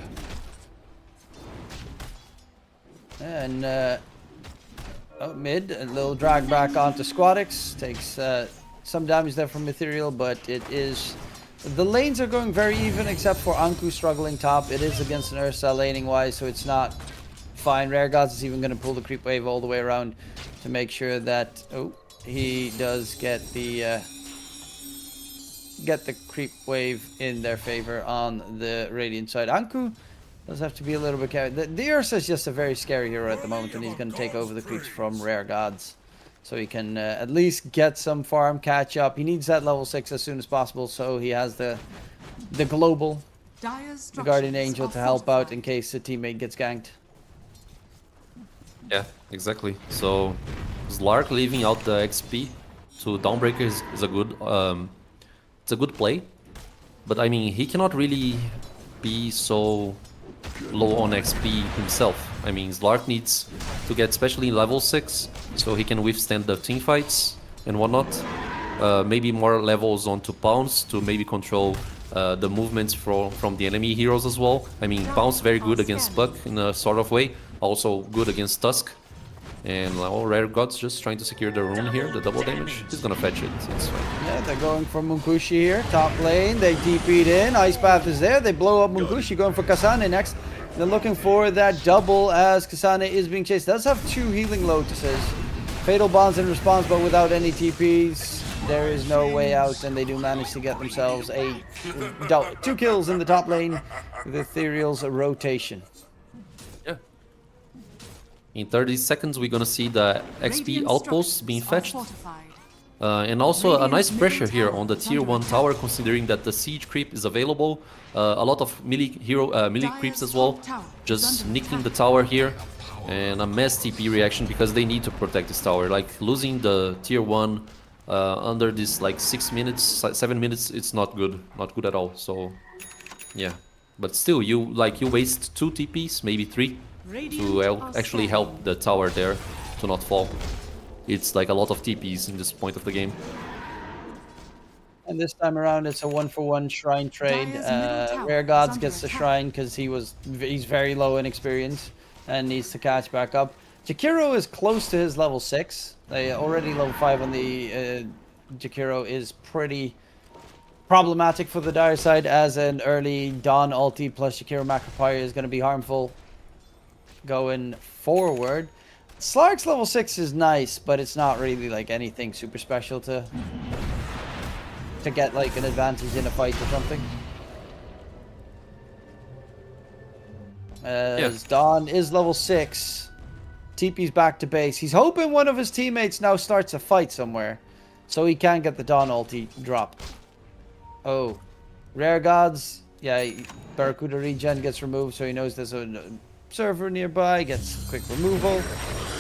And mid, a little drag back onto Squadix. Takes some damage there from Ethereal, but it is... The lanes are going very even, except for Anku struggling top. It is against an Ursa laning-wise, so it's not fine. Rare Gods is even going to pull the creep wave all the way around to make sure that he does get the creep wave in their favor on the Radiant side. Anku does have to be a little bit careful. The Ursa is just a very scary hero at the moment, and he's going to take over the creeps from Rare Gods. So he can at least get some farm catch up. He needs that level 6 as soon as possible, so he has the global, Dire's the Guardian structures Angel are to help out fortified. in case a teammate gets ganked. Yeah, exactly. So Slark leaving out the XP to Dawnbreaker is a good it's a good play. But I mean, he cannot really be so low on XP himself. I mean, Slark needs to get especially level 6 so he can withstand the team fights and whatnot. Maybe more levels onto Pounce to maybe control the movements from the enemy heroes as well. I mean, Pounce very good against Puck in a sort of way, also good against Tusk. And Rare Gods just trying to secure the rune here, the double damage. He's gonna fetch it, it's fine. Yeah, they're going for Munkushi here, top lane. They TP'd in, Ice Path is there. They blow up Munkushi, going for Kasane next. They're looking for that double as Kasane is being chased. Does have 2 healing lotuses. Fatal Bonds in response, but without any TPs, there is no way out, and they do manage to get themselves 2 kills in the top lane with Ethereal's rotation. Yeah. In 30 seconds, we're gonna see the XP Radiant outposts being structures are fetched. fortified. And also a Radiant's nice middle pressure here tower on the is tier under 1 attack. tower, considering that the siege creep is available. A lot of melee creeps as well, just nicking the tower here. And a mass TP reaction because they need to protect this tower. Like losing the tier 1 under this like 6 minutes, 7 minutes, it's not good at all. So yeah, but still you waste 2 TPs, maybe 3, to actually help the tower there to not fall. It's like a lot of TPs in this point of the game. And this time around, it's a 1-for-1 shrine trade. Dire's middle tower Rare is Gods under gets the attack. shrine because he's very low in experience and needs to catch back up. Jakiro is close to his level 6. They already level 5 on the Jakiro is pretty problematic for the Dire side, as an early Dawn ulti plus Jakiro Macropire is going to be harmful going forward. Slark's level 6 is nice, but it's not really like anything super special to get like an advantage in a fight or something. As Dawn is level 6, TP's back to base. He's hoping one of his teammates now starts a fight somewhere, so he can get the Dawn ulti drop. Oh, Rare Gods, yeah, Barracuda regen gets removed, so he knows there's a server nearby, gets quick removal.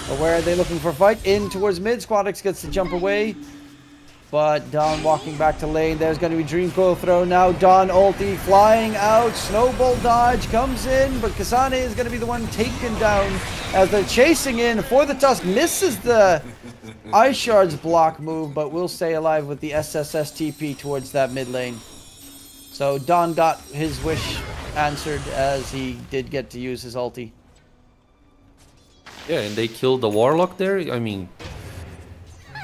But where are they looking for a fight? In towards mid, Squadix gets to jump away. But Dawn walking back to lane. There's going to be Dream Coil throw now. Dawn ulti flying out. Snowball dodge comes in. But Kasane is going to be the one taken down as they're chasing in for the Tusk. Misses the Ice Shard's block move, but will stay alive with the SSS TP towards that mid lane. So Dawn got his wish answered as he did get to use his ulti. Yeah, and they killed the Warlock there. I mean,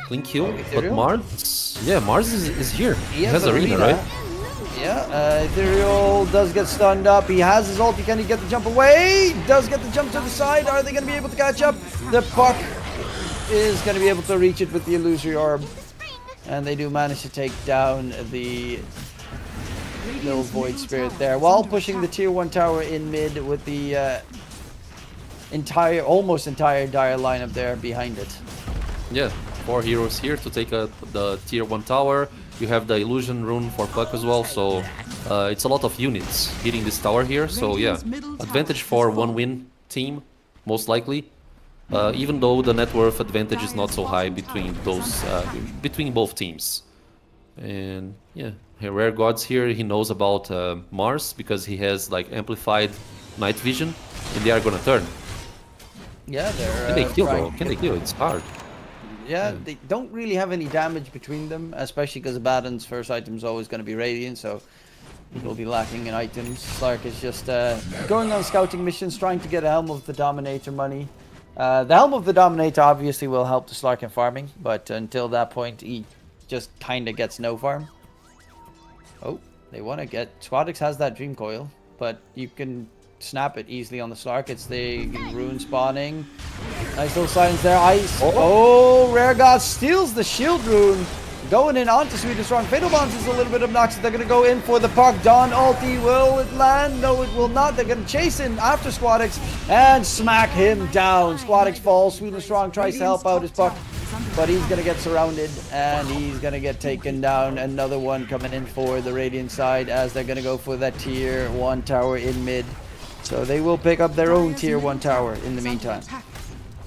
clean kill. But Ethereal? Mars, yeah, Mars is here. He has an arena, right? Yeah, Ethereal does get stunned up. He has his ulti. Can he get the jump away? Does get the jump to the side. Are they going to be able to catch up? The puck is going to be able to reach it with the Illusory Orb. And they do manage to take down the little Void Spirit there, while pushing the tier 1 tower in mid with the almost entire Dire lineup there behind it. Yeah, 4 heroes here to take the tier 1 tower. You have the illusion rune for Puck as well, so it's a lot of units hitting this tower here. So yeah, advantage for 1-win team, most likely. Even though the net worth advantage is not so high between those between both teams. And yeah, Rare Gods here, he knows about Mars because he has like amplified night vision, and they are gonna turn. Yeah, they're Can they kill trying- though? Can they kill? It's hard. Yeah, they don't really have any damage between them, especially because Abaddon's first item is always going to be Radiant, so he will be lacking in items. Slark is just going on scouting missions, trying to get a Helm of the Dominator money. The Helm of the Dominator obviously will help the Slark in farming, but until that point, he just kind of gets no farm. Oh, they want to get... Squadix has that Dream Coil, but you can snap it easily on the Slark. It's the rune spawning. Nice little silence there. Ice. Oh, Rare God steals the shield rune. Going in onto Sweden Strong. Fatal Bombs is a little bit obnoxious. They're going to go in for the puck. Dawn ulti. Will it land? No, it will not. They're going to chase in after Squadix and smack him down. Squadix falls. Sweden Strong tries to help out his puck, but he's going to get surrounded and he's going to get taken down. Another one coming in for the Radiant side as they're going to go for that tier 1 tower in mid. So they will pick up their own tier 1 tower in the meantime.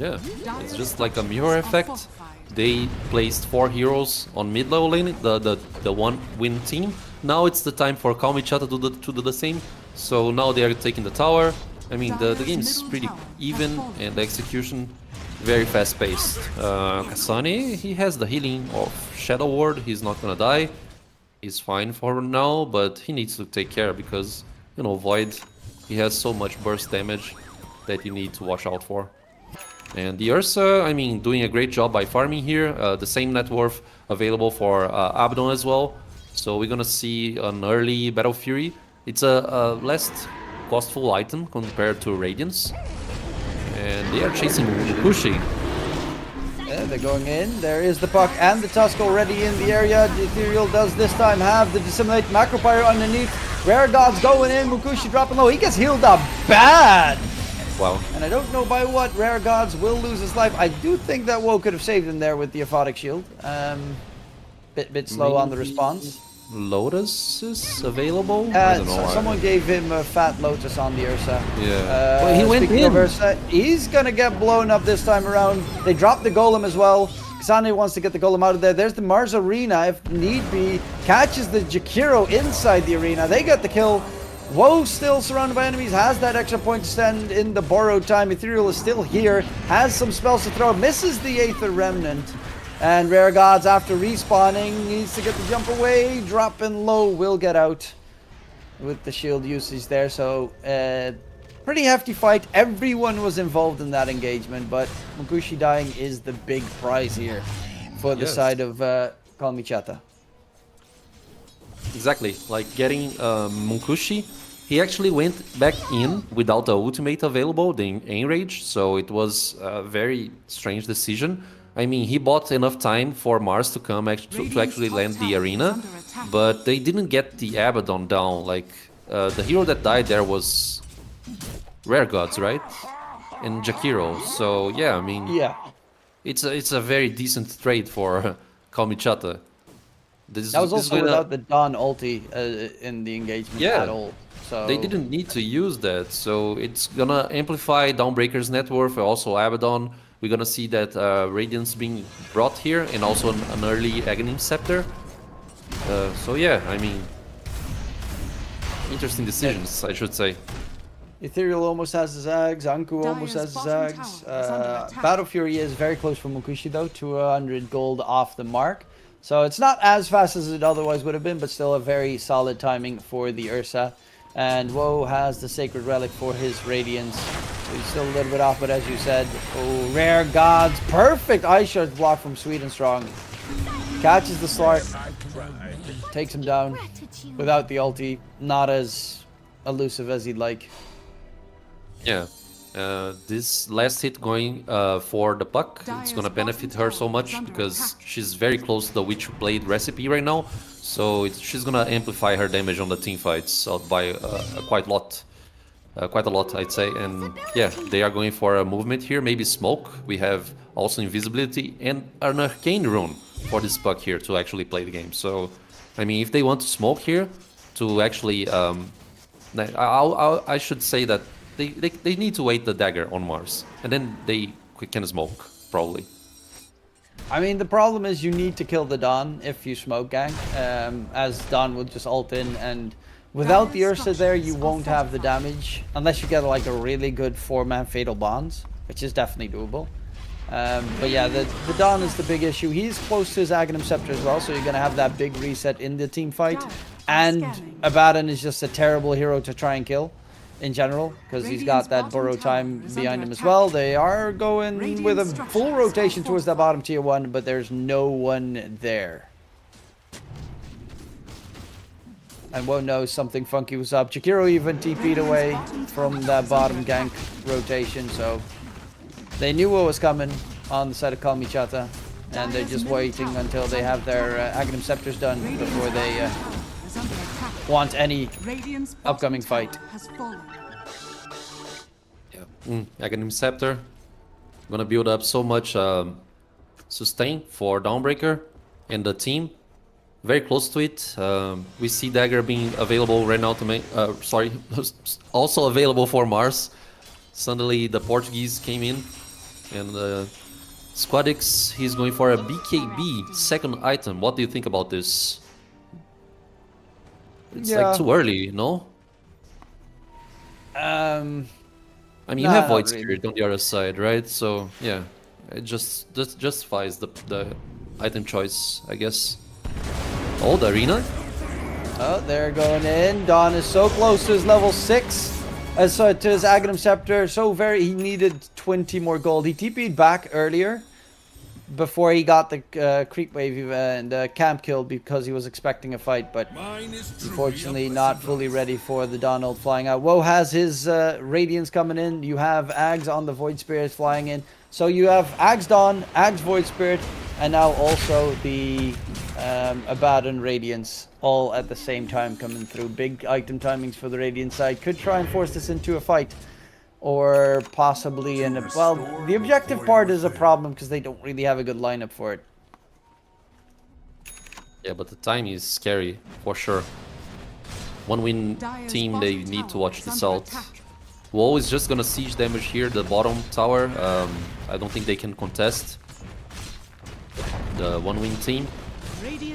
Yeah, it's just like a mirror effect. They placed 4 heroes on mid level lane, the one win team. Now it's the time for Kalmychata to do the same. So now they are taking the tower. I mean, the game is pretty even and the execution very fast paced. Kasane, he has the healing of Shadow Ward. He's not gonna die. He's fine for now, but he needs to take care because, you know, Void, he has so much burst damage that you need to watch out for. And the Ursa, I mean, doing a great job by farming here. The same net worth available for Abaddon as well. So we're gonna see an early Battle Fury. It's a less costful item compared to Radiance. And they are chasing Mukushi. Yeah, they're going in. There is the puck and the Tusk already in the area. The Ethereal does this time have the Disseminate Macropyre underneath. Rare God's going in. Mukushi dropping low. He gets healed up bad. Wow. And I don't know by what Rare Gods will lose his life. I do think that Woe could have saved him there with the Aphotic Shield. Bit slow on the response. Lotus is available? I don't know. Someone gave him a fat Lotus on the Ursa. Yeah. Well, he went speaking in. of Ursa, he's gonna get blown up this time around. They dropped the Golem as well. Kasane wants to get the Golem out of there. There's the Mars Arena, if need be. Catches the Jakiro inside the arena. They get the kill. Woe still surrounded by enemies, has that extra point to stand in the borrowed time. Ethereal is still here, has some spells to throw, misses the Aether Remnant. And Rare Gods, after respawning, needs to get the jump away. Dropping low, will get out with the shield usage there. So, pretty hefty fight. Everyone was involved in that engagement, but Mukushi dying is the big prize here for the side of Kalmychata. Exactly, like getting Mukushi, he actually went back in without the ultimate available, the Enrage, so it was a very strange decision. I mean, he bought enough time for Mars to come to actually land the arena, but they didn't get the Abaddon down. Like, the hero that died there was Rare Gods, right? And Jakiro, so yeah, I mean, it's a very decent trade for Kalmychata. That was also without the Dawn ulti in the engagement at all. So they didn't need to use that. So it's gonna amplify Dawnbreaker's net worth, also Abaddon. We're gonna see that Radiance being brought here, and also an early Aghanim Scepter. So yeah, I mean, interesting decisions, I should say. Ethereal almost has his Zags, Anku almost has his Zags. Battle Fury is very close for Mukushi though, 200 gold off the mark. So it's not as fast as it otherwise would have been, but still a very solid timing for the Ursa. And Woe has the Sacred Relic for his Radiance. He's still a little bit off, but as you said, oh, Rare Gods, perfect Ice Shard block from Sweden Strong. Catches the Slark, takes him down without the ulti. Not as elusive as he'd like. Yeah. This last hit going for the puck, it's gonna benefit her so much because she's very close to the Witchblade recipe right now. So she's gonna amplify her damage on the team fights out by quite a lot, I'd say. And yeah, they are going for a movement here, maybe smoke. We have also invisibility and an arcane rune for this puck here to actually play the game. So I mean, if they want to smoke here to actually, I should say that they need to wait the dagger on Mars, and then they can smoke, probably. I mean, the problem is you need to kill the Dawn if you smoke gang, as Dawn will just ult in, and without the Ursa there, you won't have the damage, unless you get like a really good 4-man Fatal Bonds, which is definitely doable. But yeah, the Dawn is the big issue. He's close to his Aghanim Scepter as well, so you're going to have that big reset in the team fight. And Abaddon is just a terrible hero to try and kill in general, because he's got that burrow time behind him as well. They are going with a full rotation towards that bottom tier 1, but there's no one there. And WoW knows something funky was up. Jakiro even TP'd away from that bottom gank rotation, so they knew what was coming on the side of Kalmychata, and they're just waiting until they have their Aghanim Scepters done before they want any upcoming fight. Yeah. Aghanim Scepter. Gonna build up so much sustain for Dawnbreaker and the team. Very close to it. We see Dagger being available right now to make... sorry, also available for Mars. Suddenly the Portuguese came in. And Squadix, he's going for a BKB, second item. What do you think about this? It's like too early, no? I mean, you have Void Spirit on the other side, right? So, yeah. It just justifies the item choice, I guess. Oh, the arena? Oh, they're going in. Dawn is so close to his level 6. So to his Aghanim Scepter, he needed 20 more gold. He TP'd back earlier before he got the creep wave and camp killed because he was expecting a fight, but unfortunately not fully ready for the Dawn ult flying out. Woe has his Radiance coming in. You have Ags on the Void Spirit flying in. So you have Ags Dawn, Ags Void Spirit, and now also the Abaddon Radiance all at the same time coming through. Big item timings for the Radiant side. Could try and force this into a fight. Or possibly in a... Well, the objective part is a problem because they don't really have a good lineup for it. Yeah, but the time is scary, for sure. One win team, they need to watch this out. WoW is just gonna siege damage here, the bottom tower. I don't think they can contest the one win team.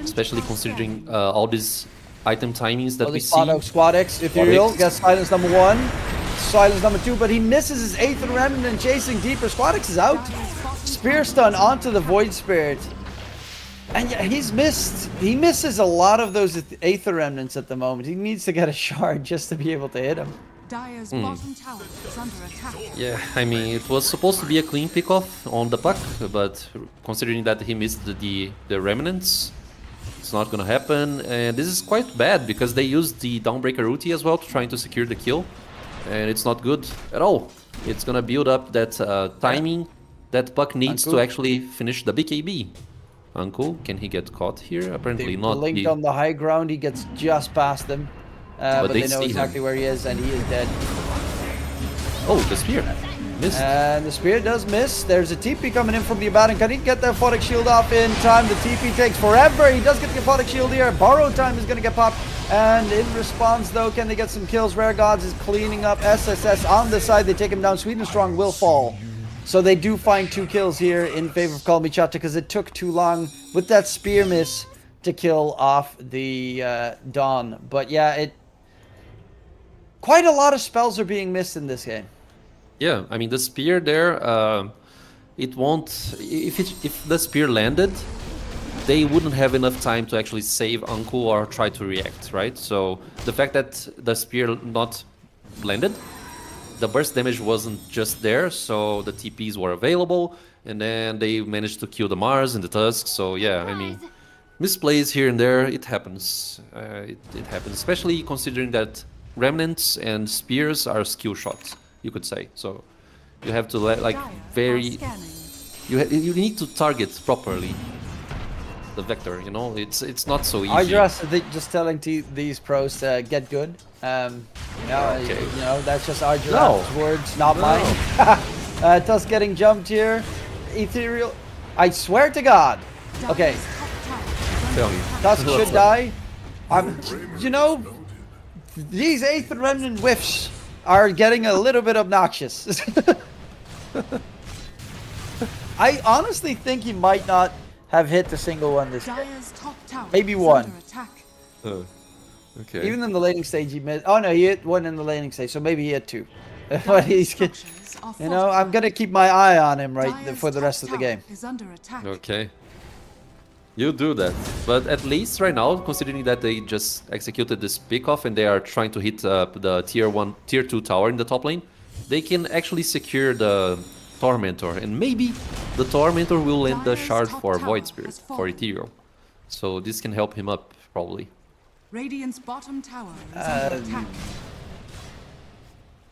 Especially considering all these item timings that we see. Squadix, Ethereal, gets silence number 1. Silence number 2, but he misses his 8th remnant and chasing deeper. Squadix is out. Spear stun onto the Void Spirit. And yeah, he misses a lot of those 8th remnants at the moment. He needs to get a shard just to be able to hit him. Dire's bottom tower is under attack. Yeah, I mean, it was supposed to be a clean pickoff on the puck, but considering that he missed the remnants, it's not gonna happen. And this is quite bad because they used the Dawnbreaker ulti as well to trying to secure the kill. And it's not good at all. It's gonna build up that timing that puck needs to actually finish the BKB. Uncle, can he get caught here? Apparently not. Linked on the high ground, he gets just past them. But they know exactly where he is, and he is dead. Oh, the spear missed. And the spear does miss. There's a TP coming in from the Abaddon. Can he get the Aphotic Shield off in time? The TP takes forever. He does get the Aphotic Shield here. Borrow time is going to get popped. And in response, though, can they get some kills? Rare Gods is cleaning up SSS on the side. They take him down. Sweden Strong will fall. So they do find 2 kills here in favor of Kalmychata because it took too long with that spear miss to kill off the Dawn. But yeah, quite a lot of spells are being missed in this game. Yeah, I mean the spear there, it won't. If the spear landed, they wouldn't have enough time to actually save Uncle or try to react, right? So the fact that the spear not landed, the burst damage wasn't just there, so the TPs were available, and then they managed to kill the Mars and the Tusk. So yeah, I mean, misplays here and there, it happens. It happens, especially considering that remnants and spears are skill shots, you could say. So you have to you need to target properly the vector, you know. It's not so easy. I just telling these pros to get good. You know, that's just Arjura's words, not mine. Tusk getting jumped here. Ethereal, I swear to God. Okay, Tell me. Tusk should die. You know, these 8th remnant whiffs are getting a little bit obnoxious. I honestly think he might not have hit a single one this game. Maybe one. Okay. Even in the laning stage he missed. Oh no, he hit one in the laning stage, so maybe he hit 2. But he's, you know, I'm gonna keep my eye on him for the rest of the game. Okay. You do that, but at least right now, considering that they just executed this pickoff and they are trying to hit the tier 2 tower in the top lane, they can actually secure the Tormentor, and maybe the Tormentor will land the shard for Void Spirit, for Ethereal. So this can help him up, probably. Radiant's bottom tower is under attack.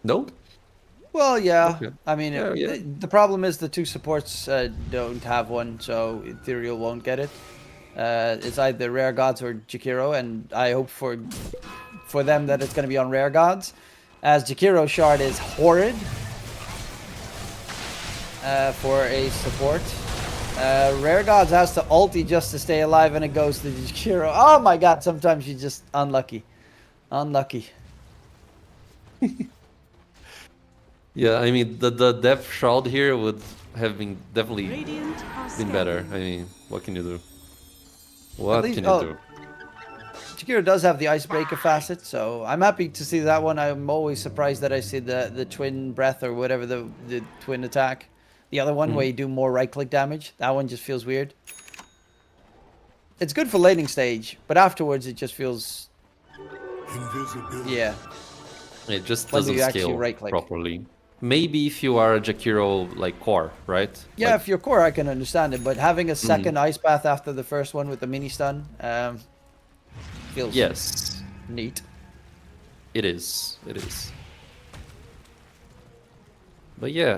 No? Well, yeah. Okay. I mean, Yeah. the problem is the two supports don't have one, so Ethereal won't get it. It's either Rare Gods or Jakiro, and I hope for them that it's going to be on Rare Gods, as Jakiro shard is horrid for a support. Rare Gods has to ulti just to stay alive, and it goes to Jakiro. Oh my god, sometimes you're just unlucky. Unlucky. Yeah, I mean, the depth shroud here would have been definitely Radiant are been better. I mean, what can you do? What least- can you oh. do? Jakiro does have the icebreaker facet, so I'm happy to see that one. I'm always surprised that I see the twin breath or whatever the twin attack. The other one where you do more right click damage. That one just feels weird. It's good for laning stage, but afterwards it just feels yeah. It just When doesn't you actually scale right-click. properly. Maybe if you are a Jakiro like core, right? Yeah, Like, if you're core I can understand it, but having a second ice bath after the first one with the mini stun feels yes, neat. it is. It is. But yeah,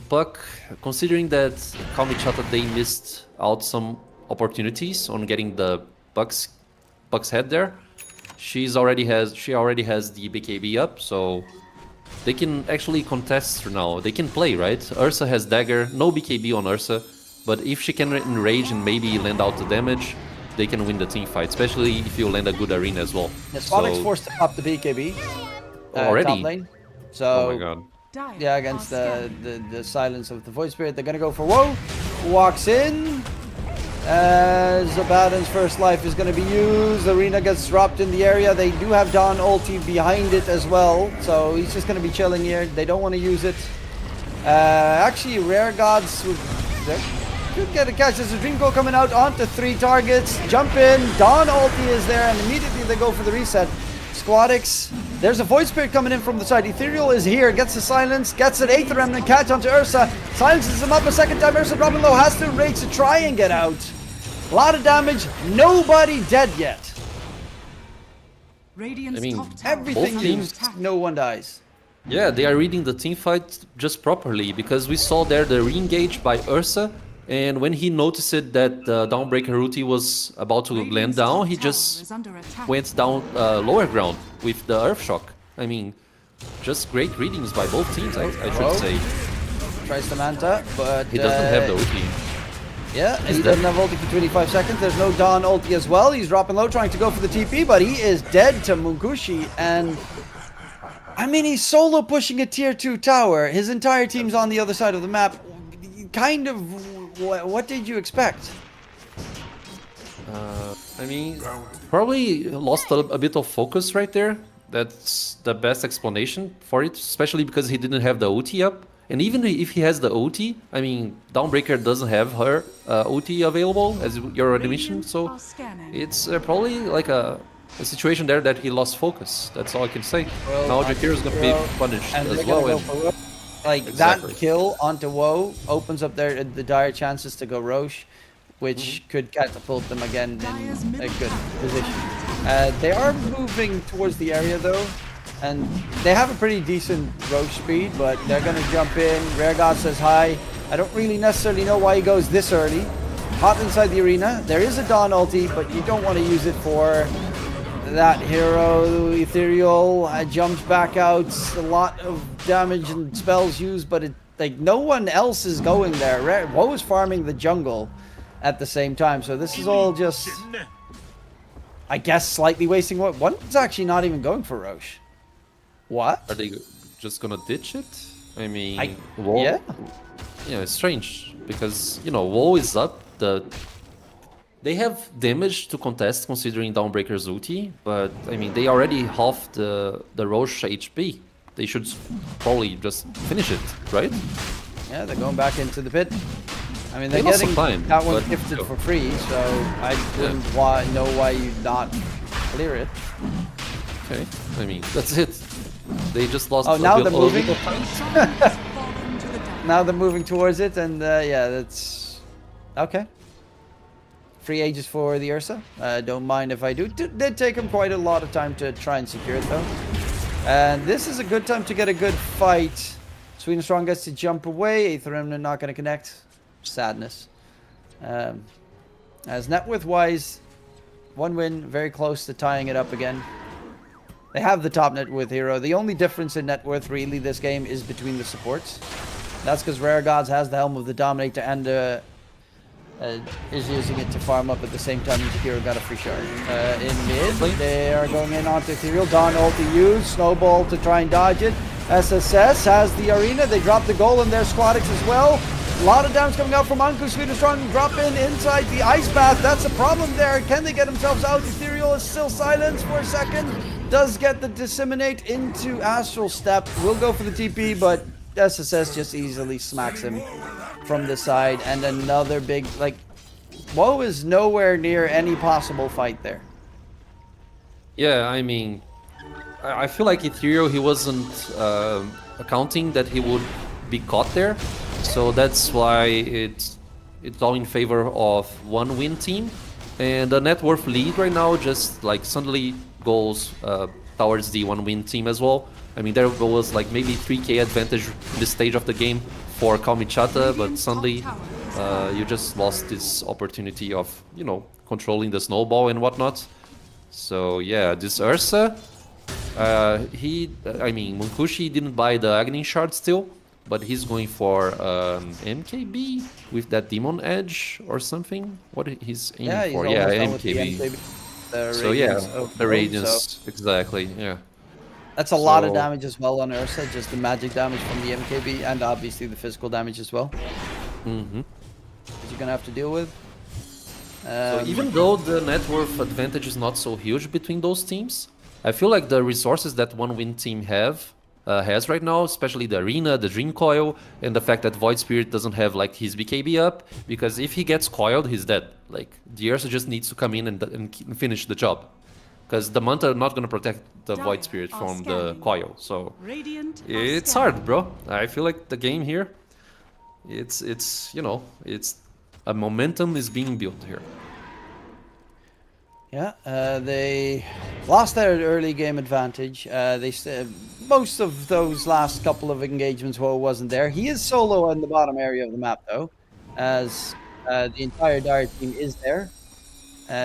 Puck, considering that Kalmychata, they missed out some opportunities on getting the Puck's head there. She already has the BKB up, so they can actually contest now. They can play, right? Ursa has dagger, no BKB on Ursa, but if she can enrage and maybe land out the damage, they can win the team fight, especially if you land a good arena as well. Yeah, Sponic's forced to pop the BKB Already? top lane. So Oh my god. Dire yeah, against are the silence of the Void Spirit, they're gonna go for Woe. Walks in. Zabadan's first life is gonna be used. Arena gets dropped in the area. They do have Dawn ulti behind it as well, so he's just gonna be chilling here. They don't want to use it. Actually, Rare Gods could get a catch. There's a Dream Coil coming out onto 3 targets. Jump in. Dawn ulti is there, and immediately they go for the reset. Squadix. There's a Void Spirit coming in from the side. Ethereal is here. Gets the silence. Gets an 8th Remnant catch onto Ursa. Silences him up a second time. Ursa dropping low. Has to rage to try and get out. A lot of damage. Nobody dead yet. Radiant's I mean, top tower Everything is under used. attack. No one dies. Yeah, they are reading the team fight just properly, because we saw there the re-engage by Ursa, and when he noticed that the Dawnbreaker ulti was about to land Radiant's down, top he tower just is under attack. went down lower ground with the Earth Shock. I mean, just great readings by both teams, I Oh. should say. Tries to Manta, but He doesn't have the ulti. yeah, he doesn't have ulti for 25 seconds. There's no Dawn ulti as well. He's dropping low, trying to go for the TP, but he is dead to Mungushi. And I mean, he's solo pushing a tier 2 tower. His entire team's on the other side of the map. Kind of, what did you expect? I mean, probably lost a bit of focus right there. That's the best explanation for it, especially because he didn't have the ulti up. And even if he has the ulti, I mean, Dawnbreaker doesn't have her ulti available, as you already mentioned, so Are scanning. it's probably like a situation there that he lost focus. That's all I can say. Now Jakiro is going to be punished And as they're gonna well. go for Woe. Like, Exactly. that kill onto Woe opens up the dire chances to go Roche, which could catapult them again in a good position. They are moving towards the area though, and they have a pretty decent Roche speed, but they're gonna jump in. Rare God says hi. I don't really necessarily know why he goes this early. Hot inside the arena. There is a Dawn ulti, but you don't want to use it for that hero. Ethereal jumps back out. A lot of damage and spells used, but it, like, no one else is going there. Woe is farming the jungle at the same time, so this is all just, I guess, slightly wasting. One's actually not even going for Roche. What? Are they just gonna ditch it? I mean, yeah. Yeah, it's strange because, you know, WoW is up. They have damage to contest considering Dawnbreaker's ulti, but I mean, they already halved the Roche HP. They should probably just finish it, right? Yeah, they're going back into the pit. I mean, they're They lost getting some time, that one but gifted still. for free, so I wouldn't know why you'd not clear it. Okay, I mean, that's it. They just lost Oh, now they're a little moving. bit of time. Fallen to the dark. Now they're moving towards it, and yeah, that's okay. free Aegis for the Ursa. Don't mind if I do. Did take him quite a lot of time to try and secure it though. And this is a good time to get a good fight. Sweden Strong gets to jump away. Aether Remnant not going to connect. Sadness. As net worth wise, 1 win, very close to tying it up again. They have the top net worth hero. The only difference in net worth really this game is between the supports. That's because Rare Gods has the Helm of the Dominator and is using it to farm up at the same time. Hero got a free shard. In mid, they are going in onto Ethereal. Dawn ulti used. Snowball to try and dodge it. SSS has the arena. They drop the goal in their Squadix as well. A lot of damage coming out from Anku. Sweden Strong drop in inside the ice bath. That's a problem there. Can they get themselves out? Ethereal is still silenced for a second. Does get the disseminate into Astral Step. Will go for the TP, but SSS just easily smacks him from the side. And another big, like, Woe is nowhere near any possible fight there. Yeah, I mean, I feel like Ethereal, he wasn't accounting that he would be caught there. So that's why it's all in favor of 1 win team. And the net worth lead right now just like suddenly goes towards the 1 win team as well. I mean, there was like maybe 3k advantage in this stage of the game for Kalmychata, but suddenly you just lost this opportunity of, you know, controlling the snowball and whatnot. So yeah, this Ursa, I mean, Munkushi didn't buy the Agni Shard still, but he's going for MKB with that Demon Edge or something. What he's aiming for? Yeah, MKB. So yeah, the Radiance, exactly, yeah. That's a lot of damage as well on Ursa, just the magic damage from the MKB and obviously the physical damage as well. Mm-hmm. That you're gonna have to deal with. So even though the net worth advantage is not so huge between those teams, I feel like the resources that 1 win team has right now, especially the arena, the Dream Coil, and the fact that Void Spirit doesn't have like his BKB up, because if he gets coiled, he's dead. Like, the Ursa just needs to come in and finish the job. Because the Manta are not going to protect the Void Spirit from the coil, so it's hard, bro. I feel like the game here, it's you know, it's a momentum is being built here. Yeah, they lost their early game advantage. Most of those last couple of engagements, Woe wasn't there. He is solo on the bottom area of the map, though, as the entire Dire team is there.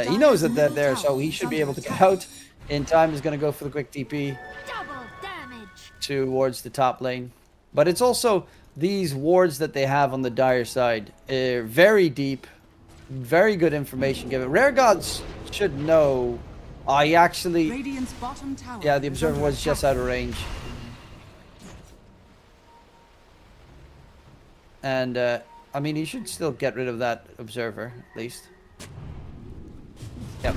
He knows that they're there, so he should be able to get out in time. He's going to go for the quick TP towards the top lane. But it's also these wards that they have on the Dire side. Very deep, very good information given. Rare Gods should know. He actually... Yeah, the Observer was just out of range. And, I mean, he should still get rid of that Observer, at least. Yep.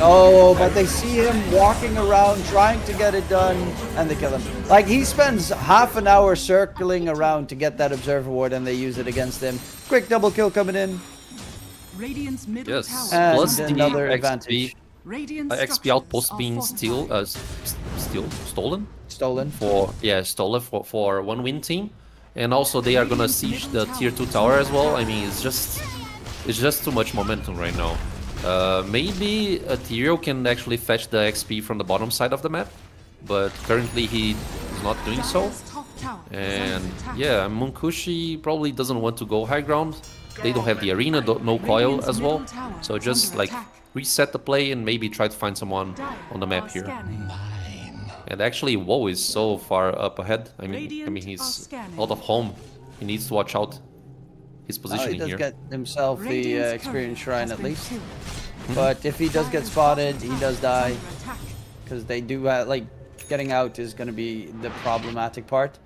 Oh, but they see him walking around trying to get it done, and they kill him. Like, he spends half an hour circling around to get that Observer ward, and they use it against him. Quick double kill coming in. Yes, and plus another the advantage. XP outpost being stolen. Stolen. Stolen for 1 win team, and also they are gonna siege the tier 2 tower as well. I mean, it's just too much momentum right now. Maybe Ethereal can actually fetch the XP from the bottom side of the map, but currently he is not doing so. And yeah, Munkushi probably doesn't want to go high ground. They don't have the arena, no coil as well. So just like reset the play and maybe try to find someone on the map here. And actually, Woe is so far up ahead. I mean he's out of home. He needs to watch out his positioning he does here. Get himself the experience shrine at least. But if he does get spotted, he does die. Because they do like getting out is going to be the problematic part.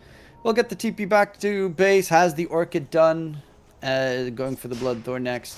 We'll get the TP back to base. Has the Orchid done. Going for the Bloodthorn next.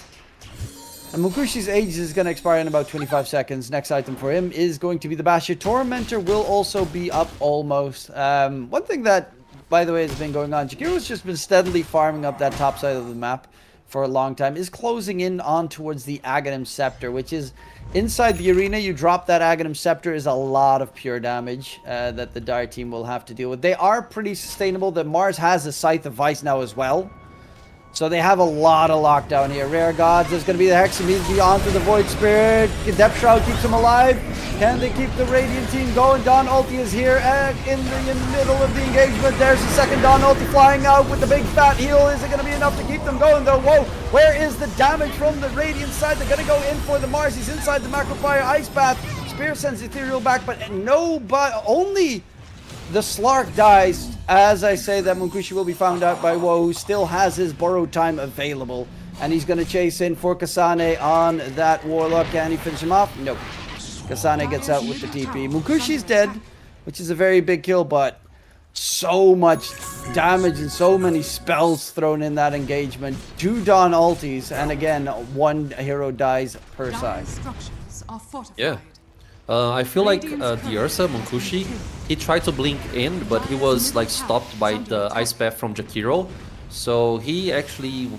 And Munkushi's age is going to expire in about 25 seconds. Next item for him is going to be the Basher. Tormentor will also be up almost. One thing that, by the way, has been going on, Jakiro's just been steadily farming up that top side of the map for a long time, is closing in on towards the Aghanim Scepter, which is inside the arena. You drop that Aghanim Scepter is a lot of pure damage that the Dire team will have to deal with. They are pretty sustainable. The Mars has a Scythe of Vice now as well. So they have a lot of lockdown here. Rare Gods, there's going to be the Hex immediately onto the Void Spirit. Depth Shroud keeps him alive. Can they keep the Radiant team going? Dawn Ulti is here in the middle of the engagement. There's the second Dawn Ulti flying out with the big fat heal. Is it going to be enough to keep them going though? Whoa, where is the damage from the Radiant side? They're going to go in for the Mars. He's inside the Macro Fire Ice Path. Spear sends Ethereal back, but only the Slark dies. As I say, that Munkushi will be found out by Woe, who still has his borrowed time available. And he's going to chase in for Kasane on that Warlock. Can he finish him off? Nope. Kasane gets out with the TP. Munkushi's dead, which is a very big kill, but so much damage and so many spells thrown in that engagement. 2 Dawn ultis, and again, 1 hero dies per side. Dire structures are fortified. Yeah. I feel like the Ursa, Munkushi, he tried to blink in, but he was like stopped by the Ice Path from Jakiro. So he actually,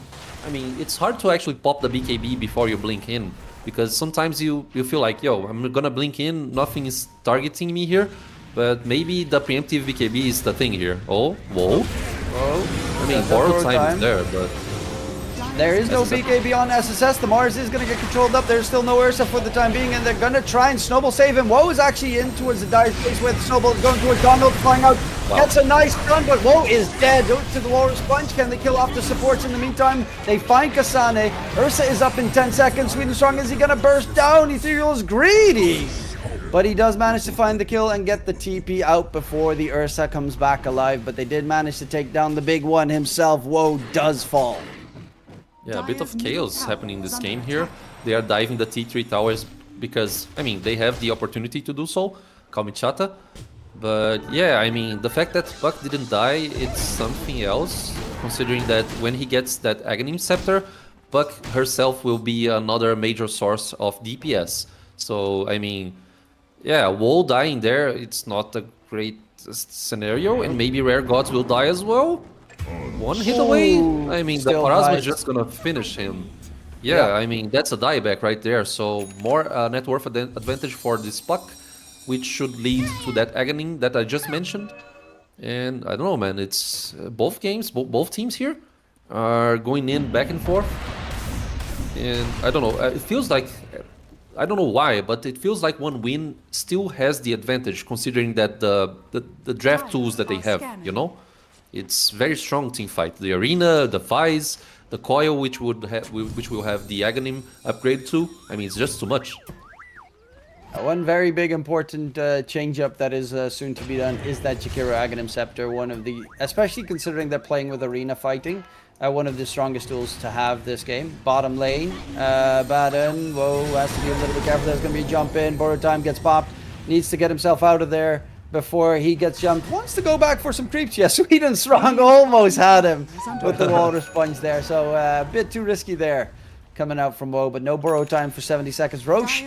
I mean, it's hard to actually pop the BKB before you blink in. Because sometimes you feel like, yo, I'm gonna blink in, nothing is targeting me here. But maybe the preemptive BKB is the thing here. Oh, whoa. Whoa. I mean, borrowed time is there, but... There is no BKB on SSS. The Mars is going to get controlled up. There's still no Ursa for the time being, and they're going to try and Snowball save him. Woe is actually in towards the dire space where the Snowball is going towards Donald, flying out. Wow. Gets a nice stun, but Woe is dead. Goes to the Walrus Punch. Can they kill off the supports in the meantime? They find Kasane. Ursa is up in 10 seconds. Sweden Strong, is he going to burst down? Ethereal is greedy. But he does manage to find the kill and get the TP out before the Ursa comes back alive. But they did manage to take down the big one himself. Woe does fall. Yeah, a bit of chaos happening in this game here. They are diving the T3 towers because, I mean, they have the opportunity to do so, Kalmychata. But yeah, I mean, the fact that Puck didn't die, it's something else, considering that when he gets that Aghanim Scepter, Puck herself will be another major source of DPS. So, I mean, yeah, Woe dying there, it's not a great scenario, and maybe Rare Gods will die as well. 1 hit away. I mean, the Parasma is just gonna finish him. Yeah, I mean, that's a dieback right there. So more net worth advantage for this Puck, which should lead to that Aghanim that I just mentioned. And I don't know, man. It's both games, both teams here are going in back and forth. And I don't know. It feels like, I don't know why, but it feels like one win still has the advantage, considering that the draft tools that they have, you know. It's very strong team fight. The arena, the Faiz, the coil, which will have the Aghanim upgrade to. I mean, it's just too much. One very big important change-up that is soon to be done is that Jakiro Aghanim Scepter. One of the, especially considering they're playing with arena fighting, one of the strongest tools to have this game. Bottom lane, Baden, whoa, has to be a little bit careful. There's going to be a jump in. Borrow time gets popped. Needs to get himself out of there before he gets jumped. Wants to go back for some creeps. Yeah, Sweden Strong almost had him with the Walrus Punch there. So a bit too risky there coming out from Woe, but no borrow time for 70 seconds. Roche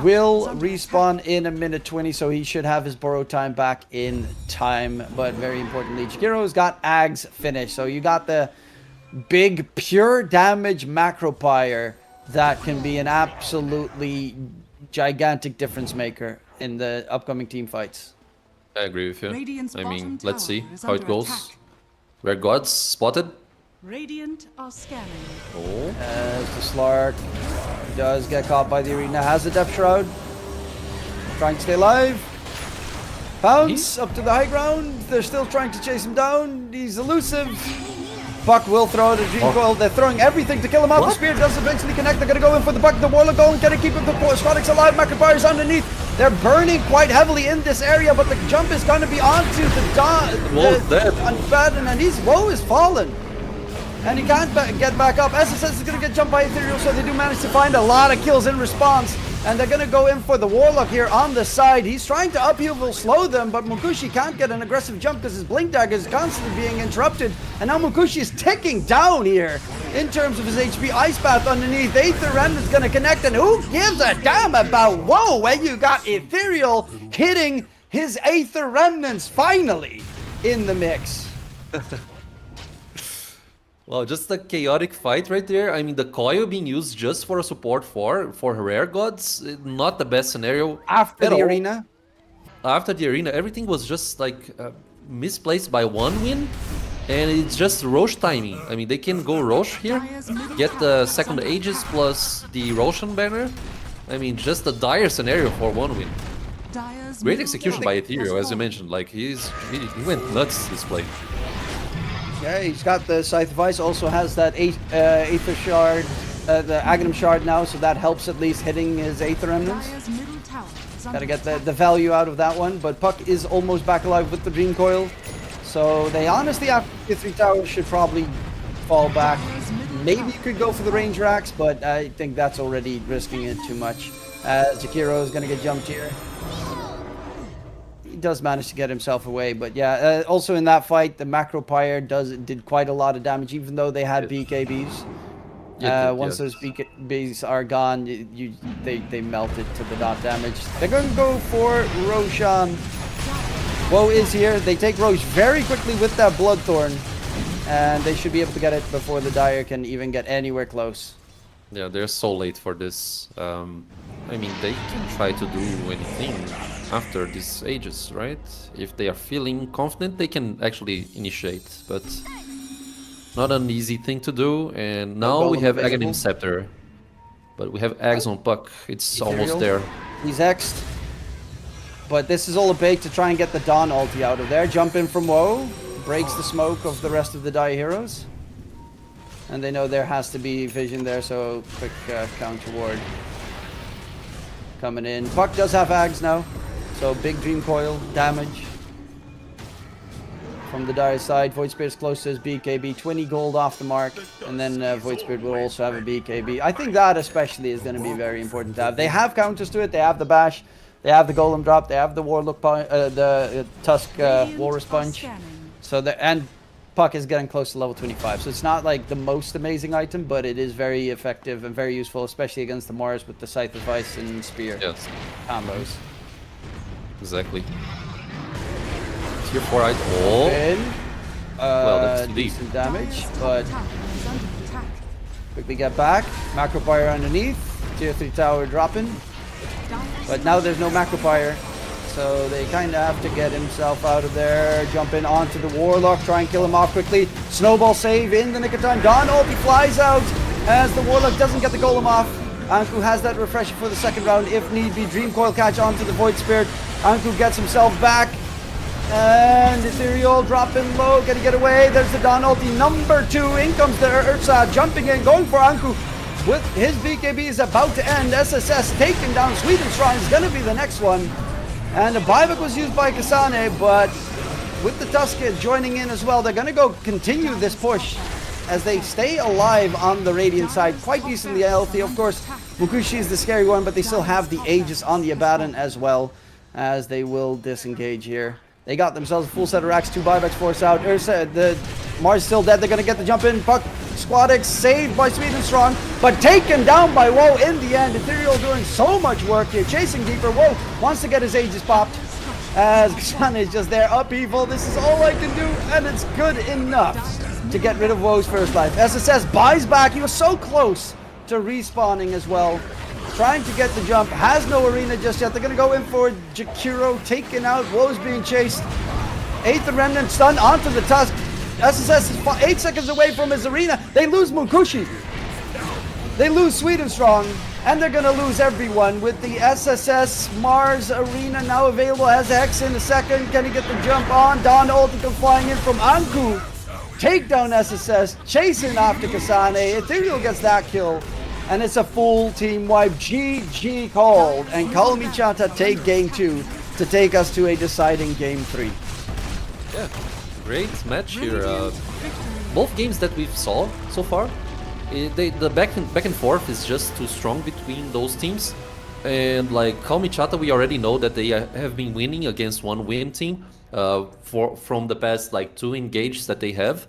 will respawn in a minute 20, so he should have his borrow time back in time. But very importantly, Jakiro's got Ags finished. So you got the big pure damage Macropire that can be an absolutely gigantic difference maker in the upcoming team fights. I agree with you. Radiant's I mean, bottom let's see tower is how it under goes. attack. Rare Gods spotted. Radiant are scanning. Oh. As the Slark does get caught by the arena, has the Depth Shroud. Trying to stay alive. Pounce up to the high ground. They're still trying to chase him down. He's elusive. Buck will throw out a Dream Coil. They're throwing everything to kill him out. The Spear does eventually connect. They're going to go in for the Buck. The Warlock going. Can keep him. The Scotics alive. Macrofire's underneath. They're burning quite heavily in this area, but the jump is going to be onto the Baden, and Woe is fallen. And he can't get back up. SSS is going to get jumped by Ethereal, so they do manage to find a lot of kills in response. And they're going to go in for the Warlock here on the side. He's trying to upheaval will slow them, but Munkushi can't get an aggressive jump because his Blink Dagger is constantly being interrupted. And now Munkushi is ticking down here in terms of his HP. Ice Path underneath. Aether Remnant's going to connect, and who gives a damn about Woe when you got Ethereal hitting his Aether Remnants finally in the mix. Well, just a chaotic fight right there. I mean, the coil being used just for a support for Rare Gods, not the best scenario. After the arena? After the arena, everything was just like misplaced by one win. And it's just Roche timing. I mean, they can go Roche here, get the second Aegis plus the Roshan banner. I mean, just a dire scenario for one win. Dire's Great middle execution tower by has Ethereal, as you fallen. mentioned. Like, he went nuts this play. Yeah, he's got the Scythe of Ice, also has that Aether Shard, the Aghanim Shard now, so that helps at least hitting his Aether Remnants. Dire's middle tower is under Gotta get attack. the value out of that one, but Puck is almost back alive with the Dream Coil. So they honestly, after 3 towers, should probably fall back. Maybe you could go for the Ranger Axe, but I think that's already risking it too much. Jakiro is gonna get jumped here. He does manage to get himself away, but yeah, also in that fight, the Macro Pyre did quite a lot of damage, even though they had BKBs. Once those BKBs are gone, they melted to the dot damage. They're going to go for Roshan. Woe is here. They take Roche very quickly with that Bloodthorn, and they should be able to get it before the Dire can even get anywhere close. Yeah, they're so late for this. I mean, they can try to do anything after this Aegis, right? If they are feeling confident, they can actually initiate, but not an easy thing to do. And now we have Aghanim Scepter, but we have Eggs on Puck. It's almost there. He's X'd. But this is all a bait to try and get the Dawn ulti out of there. Jump in from Woe, breaks the smoke of the rest of the Dire heroes. And they know there has to be vision there, so quick counter ward coming in. Puck does have Ags now, so big Dream Coil damage. From the Dire side, Void Spirit's close to his BKB, 20 gold off the mark, and then Void Spirit will also have a BKB. I think that especially is going to be very important to have. They have counters to it, they have the Bash, they have the Golem Drop, they have the Warlock, the Tusk Walrus Punch. So and Puck is getting close to level 25, so it's not like the most amazing item, but it is very effective and very useful, especially against the Mars with the Scythe of Ice and Spear combos. Exactly. Tier 4 item. Oh! Well, that's too deep. Decent damage, but quickly get back. Macro Pyre underneath. Tier 3 tower dropping. But now there's no Macro Pyre, so they kind of have to get himself out of there. Jump in onto the Warlock, try and kill him off quickly. Snowball save in the nick of time. Dawn ulti flies out as the Warlock doesn't get the Golem off. Anku has that refresher for the second round if need be. Dream Coil catch onto the Void Spirit. Anku gets himself back. And Ethereal dropping low, gonna get away. There's the Dawn ulti, number 2. In comes the Ursa, jumping in, going for Anku. With his BKB is about to end. SSS taking down Sweden Strong is gonna be the next one. And the buyback was used by Kasane, but with the Tusk joining in as well, they're gonna go continue this push as they stay alive on the Radiant side. Quite decently healthy. Of course, Mukushi is the scary one, but they still have the Aegis on the Abaddon as well, as they will disengage here. They got themselves a full set of racks, 2 buybacks force out. Ursa, the Mars is still dead. They're gonna get the jump in. Puck, Squadix saved by Sweden Strong, but taken down by Woe in the end. Ethereal doing so much work here, chasing deeper. Woe wants to get his Aegis popped. As Kasane is just there, upheaval. This is all I can do, and it's good enough to get rid of Woe's first life. SSS buys back. He was so close to respawning as well. Trying to get the jump, has no arena just yet. They're gonna go in for Jakiro, taken out. Woe's being chased. Aether Remnant stunned onto the Tusk. SSS is 8 seconds away from his arena. They lose Munkushi. They lose Sweden Strong, and they're gonna lose everyone with the SSS Mars arena now available. Has Hex in a second. Can he get the jump on? Dawn ulti come flying in from Anku. Take down SSS, chasing after Kasane. Ethereal gets that kill. And it's a full team wipe. GG called. And Kalmychata take game 2 to take us to a deciding game 3. Yeah, great match here. Both games that we've saw so far, the back and forth is just too strong between those teams. And like Kalmychata, we already know that they have been winning against one win team from the past like 2 engages that they have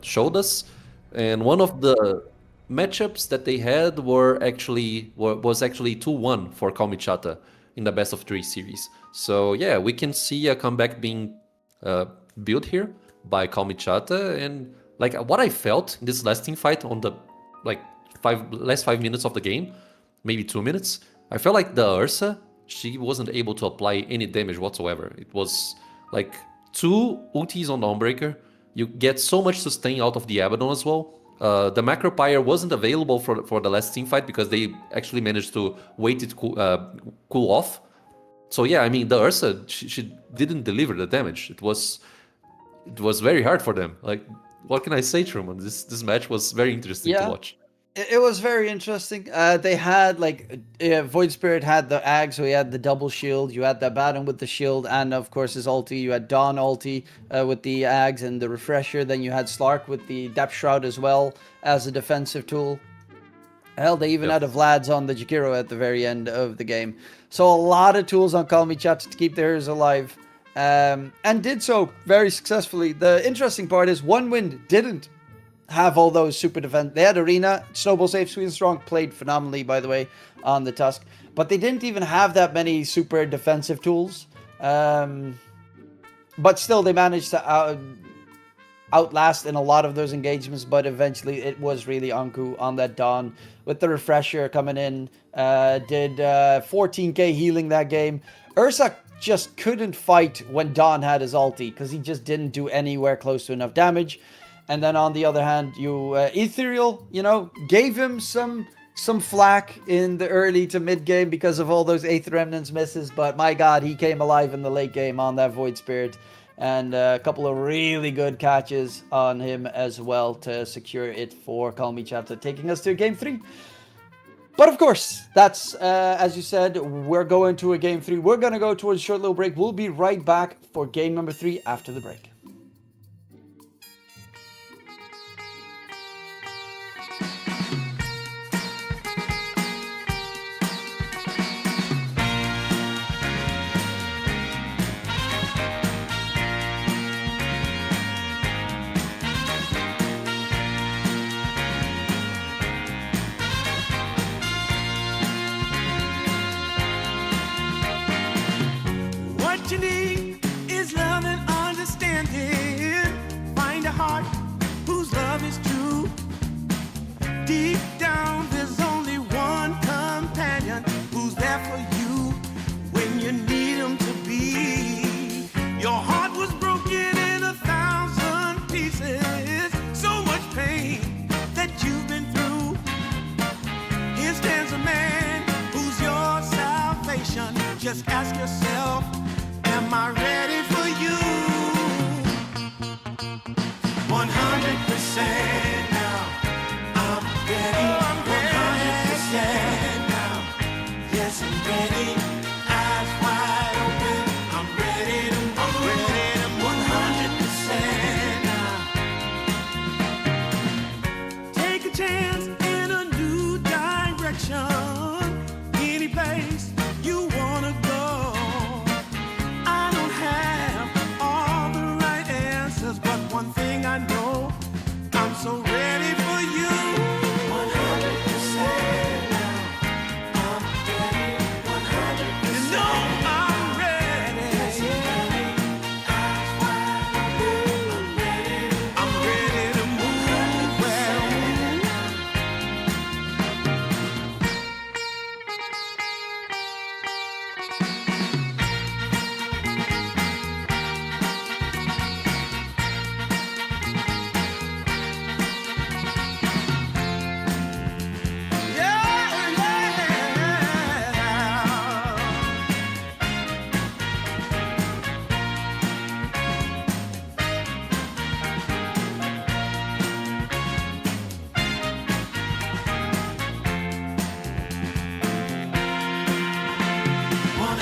showed us. And one of the matchups that they had was actually 2-1 for Kalmychata in the best of 3 series. So yeah, we can see a comeback being built here by Kalmychata. And like what I felt in this last team fight on the like last 5 minutes of the game, maybe 2 minutes, I felt like the Ursa, she wasn't able to apply any damage whatsoever. It was like 2 ultis on Dawnbreaker, you get so much sustain out of the Abaddon as well. The Macro Pyre wasn't available for the last team fight because they actually managed to wait it cool off. So yeah, I mean, the Ursa, she didn't deliver the damage. It was very hard for them. Like, what can I say, Truman? This match was very interesting to watch. It was very interesting. They had Void Spirit had the Ag, so he had the double shield. You had the Abaddon with the shield, and of course his ulti. You had Dawn ulti with the Ags and the Refresher. Then you had Slark with the Depth Shroud as well as a defensive tool. Hell, they even had a Vlad's on the Jakiro at the very end of the game. So a lot of tools on Kalmychata to keep their heroes alive. And did so very successfully. The interesting part is One Wind didn't have all those super defense. They had Arena, Snowball Safe, Sweet and Strong played phenomenally, by the way, on the Tusk. But they didn't even have that many super defensive tools. But still, they managed to outlast in a lot of those engagements. But eventually, it was really Anku on that Dawn with the Refresher coming in. Did 14k healing that game. Ursa just couldn't fight when Dawn had his ulti because he just didn't do anywhere close to enough damage. And then on the other hand, Ethereal, gave him some flack in the early to mid game because of all those Aether Remnants misses. But my God, he came alive in the late game on that Void Spirit. And a couple of really good catches on him as well to secure it for Kalmychata, taking us to game 3. But of course, that's, as you said, we're going to a game 3. We're going to go towards a short little break. We'll be right back for game number 3 after the break. What you need is love and understanding. Find a heart whose love is true. Deep down, there's only one companion who's there for you when you need him to be. Your heart was broken in 1,000 pieces. So much pain that you've been through. Here stands a man who's your salvation. Just ask yourself, am I ready for you? 100% now. I'm ready. 100% now. Yes, I'm ready. Eyes wide open. I'm ready to move. I'm ready to move. 100% now. Take a chance in a new direction. Any place you wanna go. I don't have all the right answers, but one thing I know, I'm so ready for you. 100% now. I'm ready. 100%. You know I'm ready. Yes, I'm ready. Eyes wide open. I'm ready to move. Well,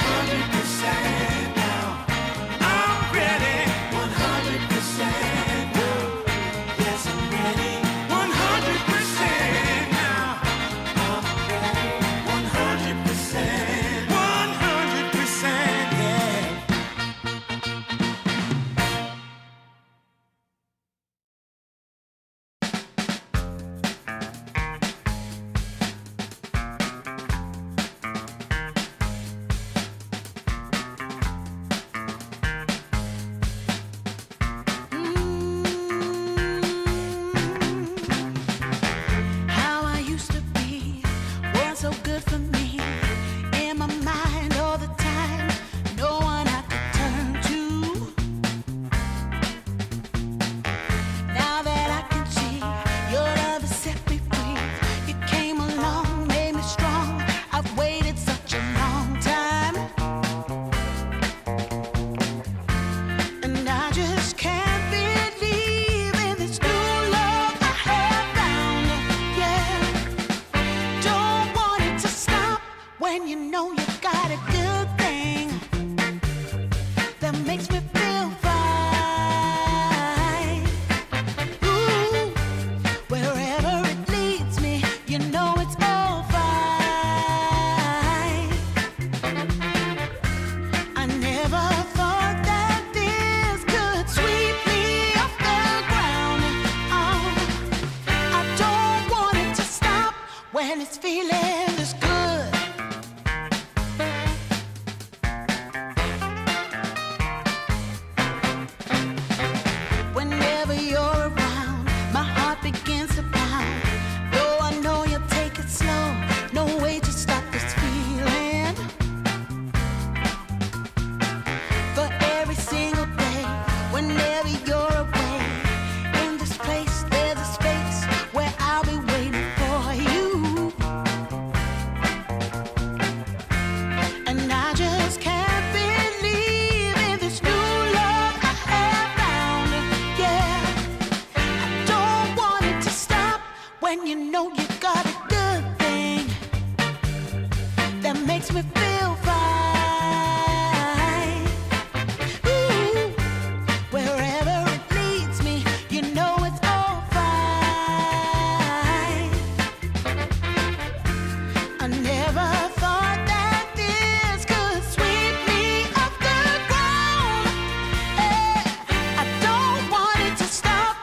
when you know you got a good thing that makes me feel fine. Ooh, wherever it leads me, you know it's all fine. I never thought that this could sweep me off the ground. Oh, I don't want it to stop when it's feeling this good. Whenever you're around, my heart begins to pound. Though I know you'll take it slow, no way to stop this feeling. For every single day, whenever you're away, in this place there's a space where I'll be waiting for you. And I just can't believe in this new love I have found. Yeah, I don't want it to stop when you know you got a good thing that makes me feel fine. Ooh, wherever it leads me, you know it's all fine. I never thought that this could sweep me off the ground. I don't want it to stop.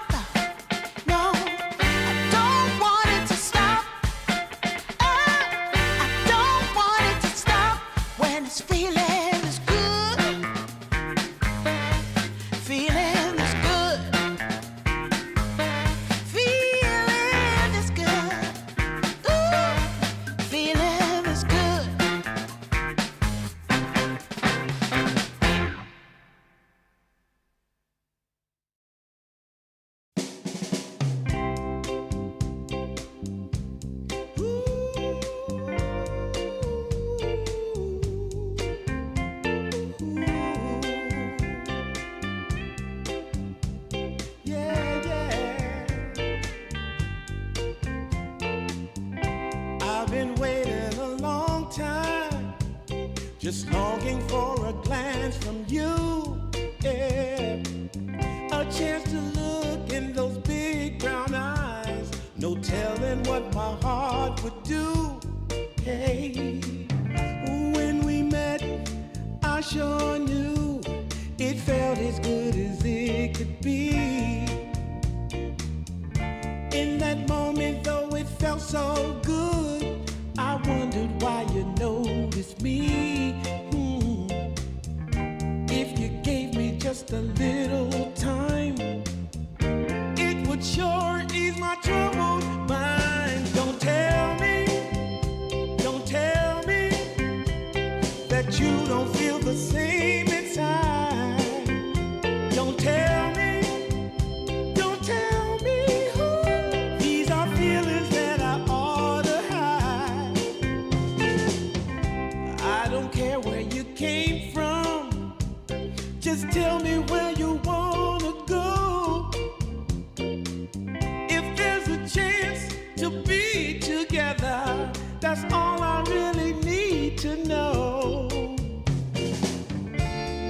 No, I don't want it to stop. I don't want it to stop when it's feeling this good. Feeling this good. Feeling this good. Ooh, feeling this good. Yeah, yeah. I've been waiting a long time, just longing for a glance from you. Yeah, a chance to look in those big brown eyes. No telling what my heart would do. Hey, when we met, I sure knew it felt as good as it could be. In that moment, though it felt so good, I wondered why you noticed me. If you gave me just a little time, it would sure ease my troubled mind. Don't tell me that you don't feel the same inside. Don't tell me who. These are feelings that I ought to hide. I don't care where you came from, just tell me where you wanna go. If there's a chance to be together, that's all I really need to know.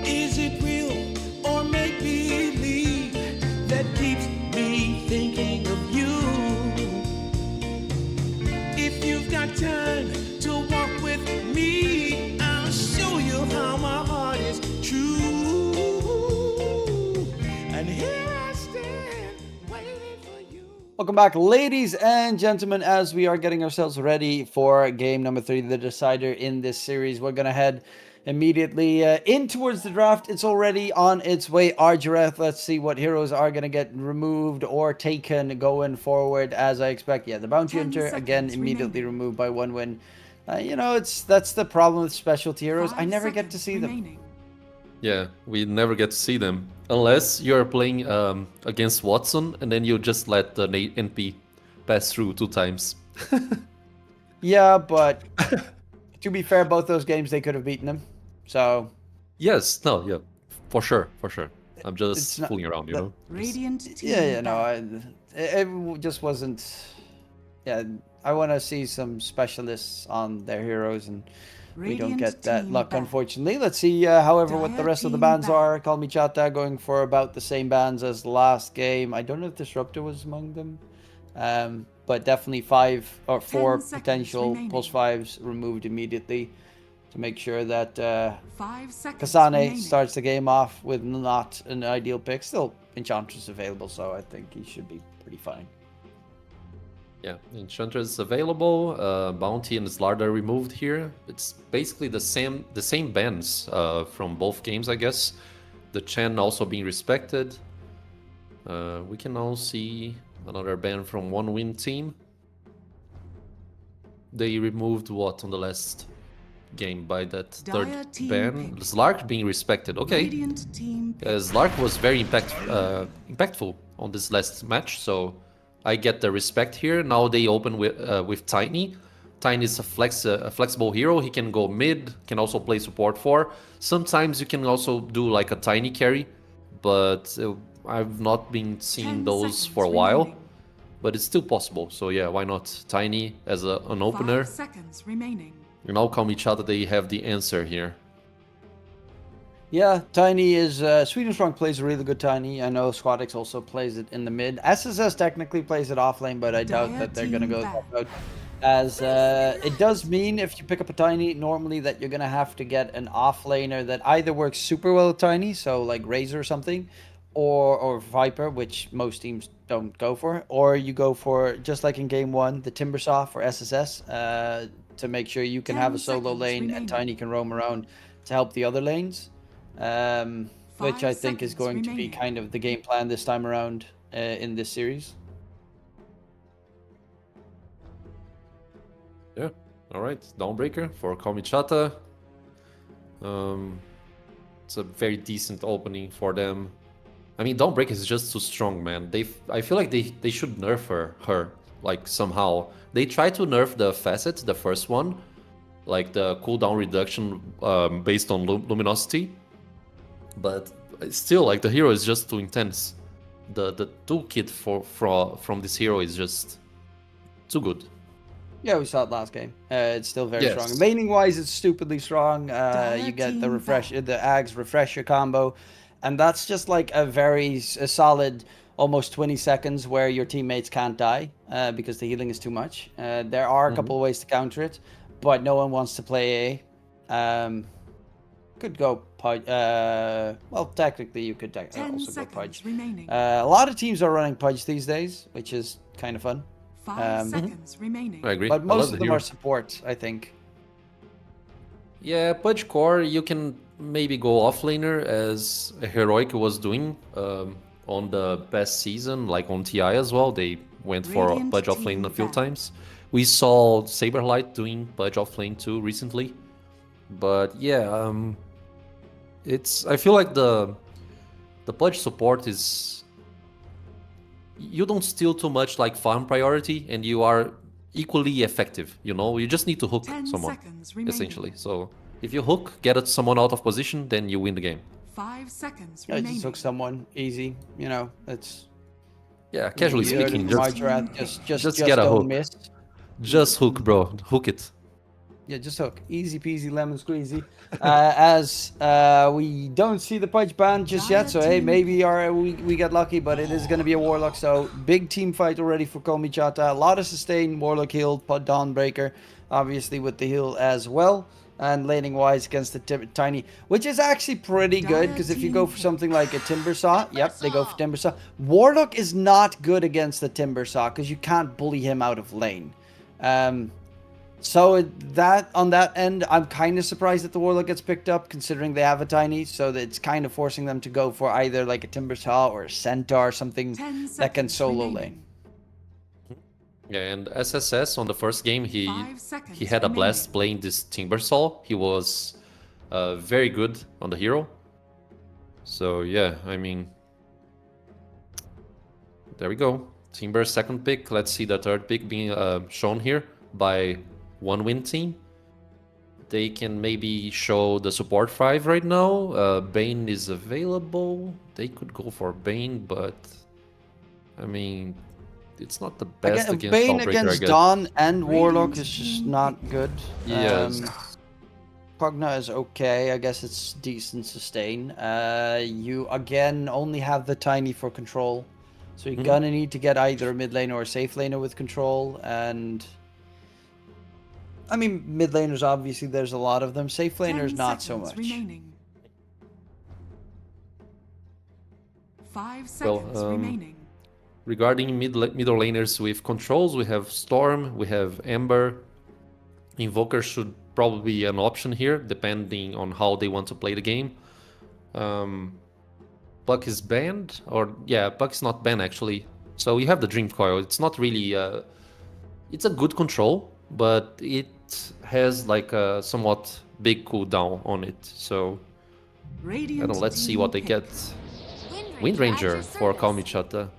Is it real or make believe that keeps me thinking of you? If you've got time to walk with me, I'll show you how my heart is true. And here I stand waiting for you. Welcome back, ladies and gentlemen, as we are getting ourselves ready for game number 3, the decider in this series. We're going to head immediately in towards the draft. It's already on its way. Arjareth, let's see what heroes are going to get removed or taken going forward, as I expect. Yeah, the Bounty 10 Hunter, again, seconds immediately remaining. removed by 1 win. You know, that's the problem with specialty heroes. I 5 never get to seconds see them. remaining. Yeah, we never get to see them. Unless you're playing against Watson, and then you just let the NP pass through 2 times. Yeah, but to be fair, both those games they could have beaten him. So Yes, no, yeah, for sure. I'm just It's not- fooling around, you know? Radiant team yeah, no, ban. it just wasn't. Yeah, I want to see some specialists on their heroes, and we don't get that luck, unfortunately. Let's see, however, what the rest of the bans are. Kalmychata going for about the same bans as the last game. I don't know if Disruptor was among them, but definitely 5 or 4 potential pulse 5s removed immediately to make sure that 5 seconds Kasane remaining. starts the game off with not an ideal pick. Still, Enchantress available, so I think he should be pretty fine. Yeah, Enchantress available. Bounty and Slardar removed here. It's basically the same bans from both games, I guess. The Chen also being respected. We can now see another ban from one win team. They removed what on the last game by that third ban? Slark being respected. Okay. Slark was very impactful on this last match, so I get the respect here. Now they open with Tiny. Tiny is a flexible hero. He can go mid, can also play support 4. Sometimes you can also do like a Tiny carry, but I've not been seeing those for a while. But it's still possible, so yeah, why not? Tiny as an opener. 5 seconds remaining. And now Kalmychata, they have the answer here. Yeah, Tiny is... Sweden Strong plays a really good Tiny. I know Squadix also plays it in the mid. SSS technically plays it off lane, but I doubt that they're going to go that route. As it does mean if you pick up a Tiny, normally that you're going to have to get an off laner that either works super well with Tiny, so like Razor or something, or Viper, which most teams don't go for, or you go for, just like in game 1, the Timbersaw for SSS, to make sure you can have a solo lane and Tiny can roam around to help the other lanes, which I think is going to be kind of the game plan this time around in this series. Yeah, alright, Dawnbreaker for Kalmychata. It's a very decent opening for them. I mean, Dawnbreaker is just too strong, man. I feel like they should nerf her like somehow. They tried to nerf the facet, the first one, like the cooldown reduction based on luminosity, but still, like the hero is just too intense. The toolkit from this hero is just too good. Yeah, we saw it last game. It's still very strong. Laning wise, it's stupidly strong. You get the Ags refresher combo, and that's just like a solid almost 20 seconds where your teammates can't die because the healing is too much. There are a couple of ways to counter it, but no one wants to play A. Could go Pudge. Well, technically, you could also go Pudge. A lot of teams are running Pudge these days, which is kind of fun. 5 seconds remaining. I agree. But most of them are support, I think. Yeah, Pudge core, you can maybe go offlaner as Heroic was doing on the best season, like on TI as well. They went for Pudge offlane a few times. We saw Saberlight doing Pudge offlane too recently. But yeah, I feel like the Pudge support is... You don't steal too much like farm priority, and you are equally effective, you know? You just need to hook someone, essentially. So if you hook, get someone out of position, then you win the game. 5 seconds Yeah, remaining. just hook someone, easy, you know, it's... Yeah, casually speaking, just get a don't hook. miss. Just hook, bro. Hook it. Yeah, just hook. Easy peasy, lemon squeezy. As we don't see the Pudge ban just yet, so hey, maybe we get lucky, but it is going to be a Warlock, so big team fight already for Kalmychata. A lot of sustain, Warlock healed, Dawnbreaker, obviously with the heal as well. And laning wise against the Tiny, which is actually pretty good, because if you go for something like a Timbersaw, yep, they go for Timbersaw. Warlock is not good against the Timbersaw, because you can't bully him out of lane. So on that end, I'm kind of surprised that the Warlock gets picked up, considering they have a Tiny, so that it's kind of forcing them to go for either like a Timbersaw or a Centaur, something that can solo lane. Yeah, and SSS on the first game, he had a blast playing this Timbersaw. He was very good on the hero. So yeah, I mean, there we go. Timber second pick. Let's see the third pick being shown here by one win team. They can maybe show the support 5 right now. Bane is available. They could go for Bane, but I mean, it's not the best Again, against Bane Dawnbreaker, I against guess. Dawn and Warlock Radiant's is just team not good. Yes. Pugna is okay. I guess it's decent sustain. You again only have the tiny for control, so you're gonna need to get either a mid laner or a safe laner with control. And I mean, mid laners obviously there's a lot of them. Safe 10 laners not so seconds much. Remaining. 5 Well, seconds remaining. Regarding middle laners with controls, we have Storm, we have Ember. Invoker should probably be an option here, depending on how they want to play the game. Puck is banned, or yeah, Puck is not banned actually. So you have the Dream Coil. It's not really, it's a good control, but it has like a somewhat big cooldown on it. So I don't know, let's see what they get. Wind Ranger for Kalmychata.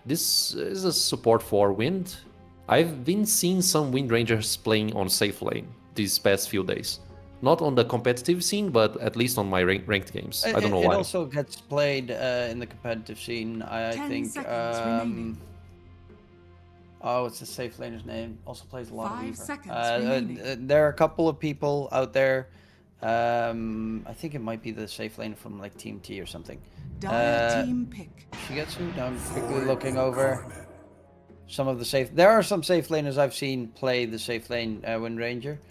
This is a support for Wind. I've been seeing some Wind Rangers playing on safe lane these past few days. Not on the competitive scene, but at least on my ranked games. I don't know why. It also gets played in the competitive scene, I 10 think. seconds remaining. Oh, it's the safe laner's name. Also plays a lot 5 of Weaver. seconds remaining. There are a couple of people out there. I think it might be the safe lane from like Team T or something. Dire team pick. Shigetsu, I'm quickly looking over some of the safe. There are some safe laners I've seen play the safe lane Wind Ranger,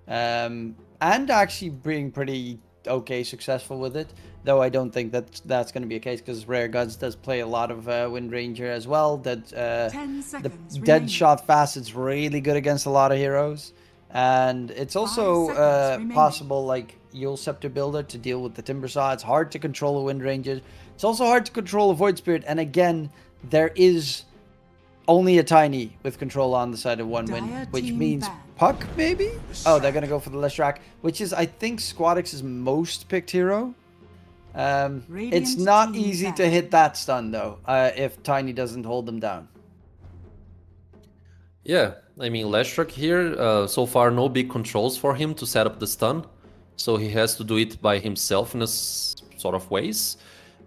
and actually being pretty okay successful with it. Though I don't think that's going to be a case because Rare Gods does play a lot of Wind Ranger as well. That 10 the seconds dead remaining. shot facet's really good against a lot of heroes, and it's also seconds remaining. possible like Yule Scepter Builder to deal with the Timber Saw. It's hard to control a Wind Ranger. It's also hard to control a Void Spirit, and again, there is only a tiny with control on the side of one win, Dire which team means ban. Puck maybe? Oh, they're gonna go for the Leshrac, which is I think Squadix's most picked hero. It's Radiant not team easy ban. to hit that stun though, if Tiny doesn't hold them down. Yeah, I mean, Leshrac here, so far no big controls for him to set up the stun. So he has to do it by himself in a sort of ways.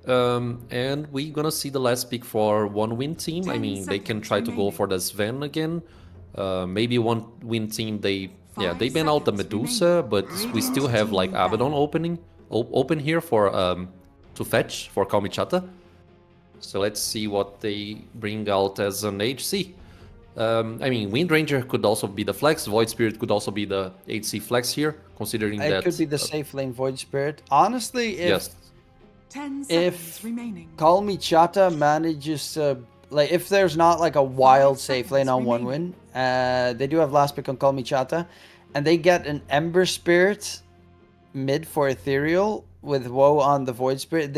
And we're gonna see the last pick for one win team. I 10 mean, they can seconds try to go remaining. for the Sven again. Maybe one win team, they 5 ban out the seconds Medusa, remaining. but we still Radiant have like team ban. Abaddon open here for to fetch for Kalmychata. So let's see what they bring out as an HC. I mean, Wind Ranger could also be the flex. Void Spirit could also be the HC flex here, considering It that could be the safe lane Void Spirit. Honestly, if yes. 10 If seconds remaining. Kalmychata manages to like if there's not like a wild safe lane on one win, they do have last pick on Kalmychata, and they get an Ember Spirit mid for Ethereal with Woe on the Void Spirit.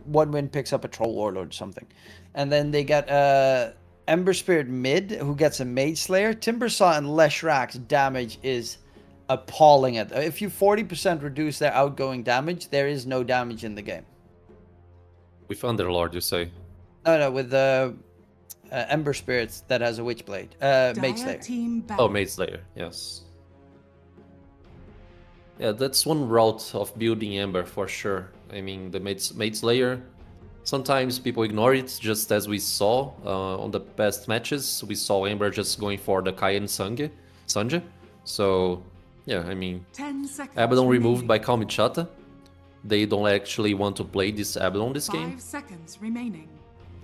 One win picks up a Troll Warlord or something, and then they get Ember Spirit mid who gets a Mage Slayer. Timbersaw and Leshrac's damage is appalling. If you 40% reduce their outgoing damage, there is no damage in the game. With Underlord, you say? No, with the Ember Spirits that has a Witchblade. Mage Dire Slayer. team ban. Oh, Mage Slayer, yes. Yeah, that's one route of building Ember for sure. I mean, the Mage Slayer, sometimes people ignore it, just as we saw on the past matches. We saw Ember just going for the Kai and Sange. So, yeah, I mean, 10 seconds Abaddon removed remaining. by Kalmychata. They don't actually want to play this Abaddon this 5 game. seconds remaining.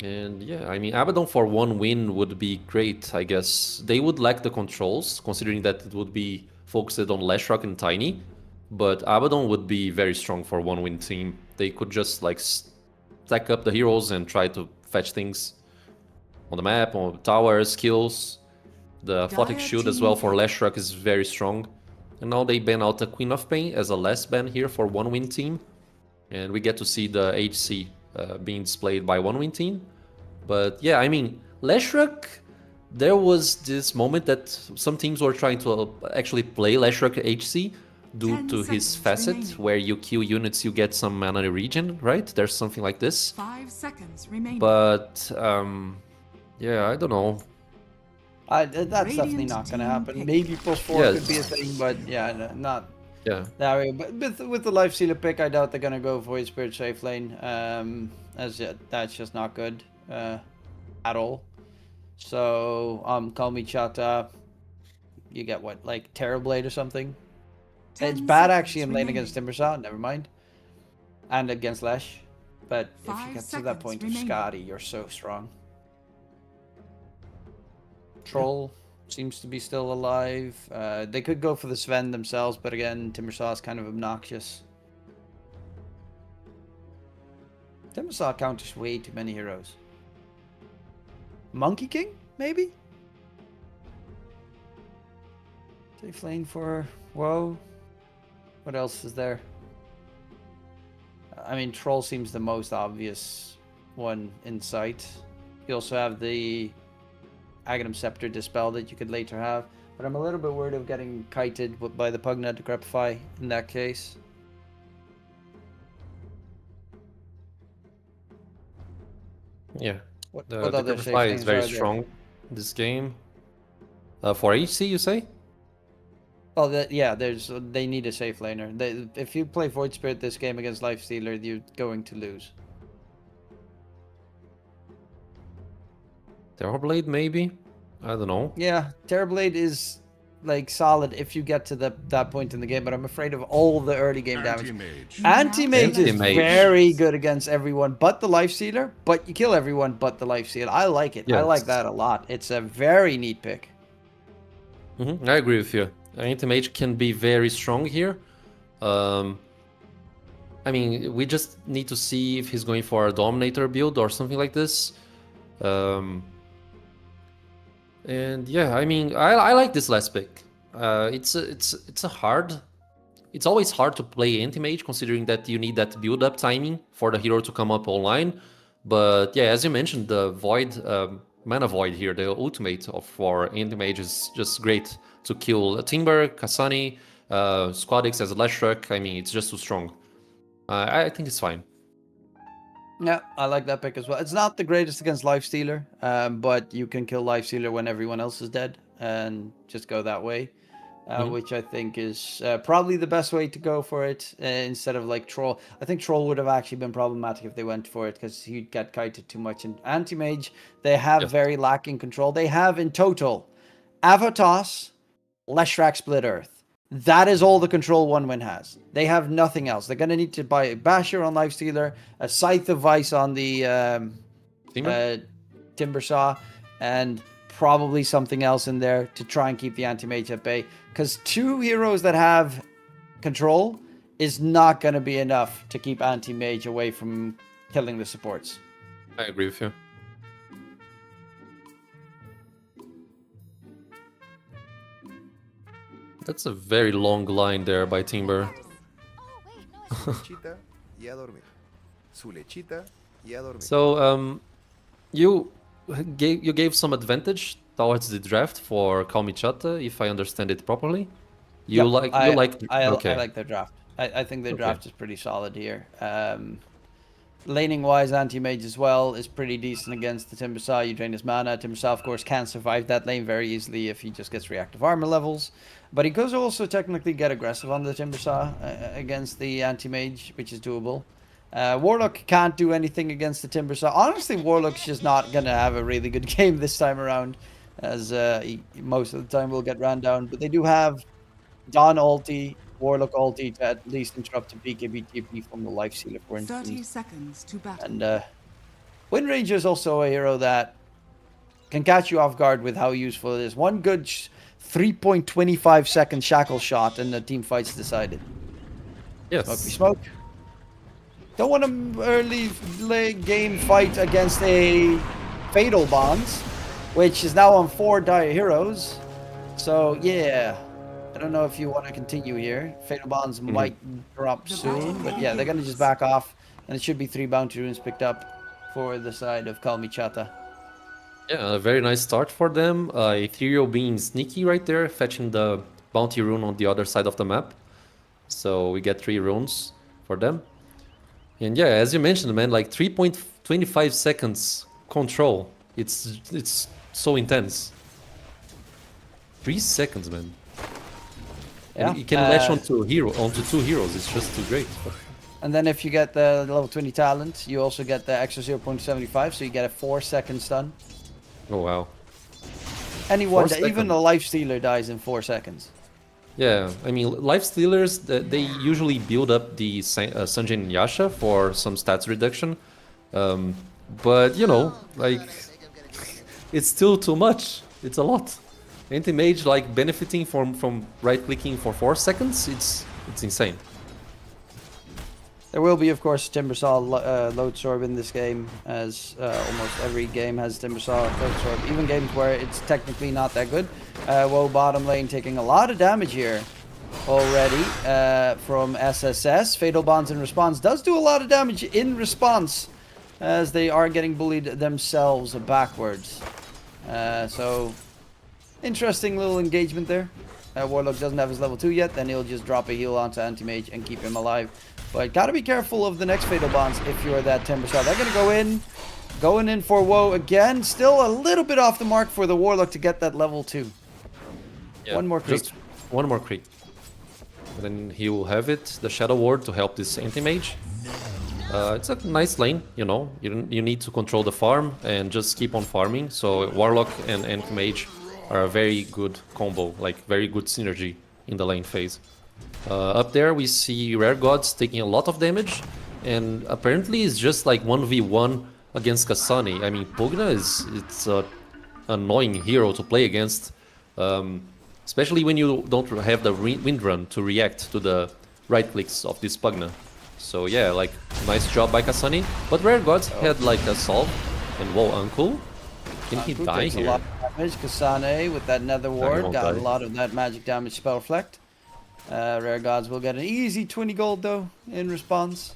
And yeah, I mean, Abaddon for one win would be great, I guess. They would lack the controls, considering that it would be focused on Leshrac and Tiny. But Abaddon would be very strong for one win team. They could just like stack up the heroes and try to fetch things on the map, on towers, kills. The Athletic Shield as well for Leshrac is very strong. And now they ban out the Queen of Pain as a last ban here for one win team. And we get to see the HC being displayed by one win team. But yeah, I mean, Leshrac, there was this moment that some teams were trying to actually play Leshrac HC due 10 to his seconds facet, remaining. where you kill units, you get some mana regen, right? There's something like this. 5 seconds remaining. But yeah, I don't know. That's definitely Radiant not going to team happen. pick. Maybe +4 Yeah, could be a thing, but yeah, not Yeah. that way. But with the Life Sealer pick, I doubt they're going to go Void Spirit safe lane. That's just not good at all. So, Kalmychata, you get what, like Terror Blade or something? It's 10 bad seconds actually in lane remaining. against Timbersaw, never mind. And against Lesh. But if you 5 get to that seconds point remaining. of Scotty, you're so strong. Troll seems to be still alive. They could go for the Sven themselves, but again, Timbersaw is kind of obnoxious. Timbersaw counters way too many heroes. Monkey King, maybe? Safe lane for Woe. What else is there? I mean, Troll seems the most obvious one in sight. You also have the Aghanim Scepter Dispel that you could later have. But I'm a little bit worried of getting kited by the Pugna Decrepify in that case. Yeah. What The other safe Decrepify things is very are there? strong in this game. For HC, you say? Well, yeah, they need a safe laner. If you play Void Spirit this game against Lifestealer, you're going to lose. Terrorblade, maybe? I don't know. Yeah, Terrorblade is like solid if you get to that point in the game, but I'm afraid of all the early game damage. Anti-Mage is Anti-Mage. very good against everyone but the Lifestealer, but you kill everyone but the Lifestealer. I like it. I like Yes. that a lot. It's a very neat pick. I agree with you. Anti-Mage can be very strong here. I mean, we just need to see if he's going for a Dominator build or something like this. And yeah, I mean, I like this last pick. It's always hard to play Anti-Mage considering that you need that build-up timing for the hero to come up online. But yeah, as you mentioned, the Void, Mana Void here, the ultimate for Anti-Mage is just great to kill Timber, Kasani, Squadix as a Leshrac. I mean, it's just too strong. I think it's fine. Yeah, I like that pick as well. It's not the greatest against Lifestealer, but you can kill Lifestealer when everyone else is dead and just go that way, which I think is probably the best way to go for it instead of like Troll. I think Troll would have actually been problematic if they went for it because he'd get kited too much. And Anti-Mage, they have very lacking control. They have in total Avatos, Leshrac Split Earth. That is all the control one win has. They have nothing else. They're going to need to buy a Basher on Lifestealer, a Scythe of Vice on the Timbersaw, and probably something else in there to try and keep the Anti-Mage at bay. Because 2 heroes that have control is not going to be enough to keep Anti-Mage away from killing the supports. I agree with you. That's a very long line there by Timber. Lechita y a dormir. Su lechita y a dormir. So, you gave some advantage towards the draft for Kalmychata, if I understand it properly. I Okay. like their draft. I think their draft is pretty solid here. Laning wise, Anti-Mage as well is pretty decent against the Timbersaw. You drain his mana. Timbersaw, of course, can survive that lane very easily if he just gets reactive armor levels. But he could also technically get aggressive on the Timbersaw against the Anti-Mage, which is doable. Warlock can't do anything against the Timbersaw. Honestly, Warlock's just not going to have a really good game this time around, as he most of the time will get ran down. But they do have Dawn ulti, Warlock ulti to at least interrupt a BKB TP from the Lifestealer, for 30 instance. seconds to battle. And Wind Ranger is also a hero that can catch you off guard with how useful it is. One good 3.25 second shackle shot and the team fight's decided. Yes. Smoke. Don't want an early late game fight against a Fatal Bonds, which is now on 4 Dire Heroes. So yeah, I don't know if you want to continue here. Fatal Bonds might drop soon, but yeah, they're gonna just back off, and it should be 3 bounty runes picked up for the side of Kalmychata. Yeah, a very nice start for them. Ethereal being sneaky right there, fetching the bounty rune on the other side of the map. So we get 3 runes for them. And yeah, as you mentioned, man, like 3.25 seconds control. It's so intense. 3 seconds, man. Yeah. And you can latch onto 2 heroes. It's just too great. And then if you get the level 20 talent, you also get the extra 0.75, so you get a 4-second stun. Oh wow. Anyone, 4 even a life stealer dies in 4 seconds. Yeah, I mean, life stealers, they usually build up the Sanjin and Yasha for some stats reduction. But, you know, like, it's still too much. It's a lot. Anti-mage, like, benefiting from right-clicking for 4 seconds, it's insane. There will be, of course, Timbersaw load sorb in this game, as almost every game has Timbersaw load sorb, even games where it's technically not that good. Woe bottom lane taking a lot of damage here already from SSS. Fatal Bonds in response does do a lot of damage in response, as they are getting bullied themselves backwards. So, interesting little engagement there. Warlock doesn't have his level 2 yet, then he'll just drop a heal onto Anti-Mage and keep him alive. But gotta be careful of the next Fatal Bonds if you're that Timbersaw. They're gonna go in. Going in for Woe again. Still a little bit off the mark for the Warlock to get that level 2. Yeah, One more creep. just one more creep. And then he will have it, the Shadow Ward, to help this Anti-Mage. It's a nice lane, you know. You need to control the farm and just keep on farming. So Warlock and Anti-Mage are a very good combo, like very good synergy in the lane phase. Up there we see Rare Gods taking a lot of damage, and apparently it's just like 1v1 against Kasane. I mean, Pugna it's an annoying hero to play against, especially when you don't have the wind run to react to the right clicks of this Pugna. So yeah, like, nice job by Kasane. But Rare Gods had like a solve, and whoa, Uncle, can he die takes here? a lot of damage. Kasane with that Nether Ward got a lot of that magic damage spell reflect. Rare Gods will get an easy 20 gold though in response.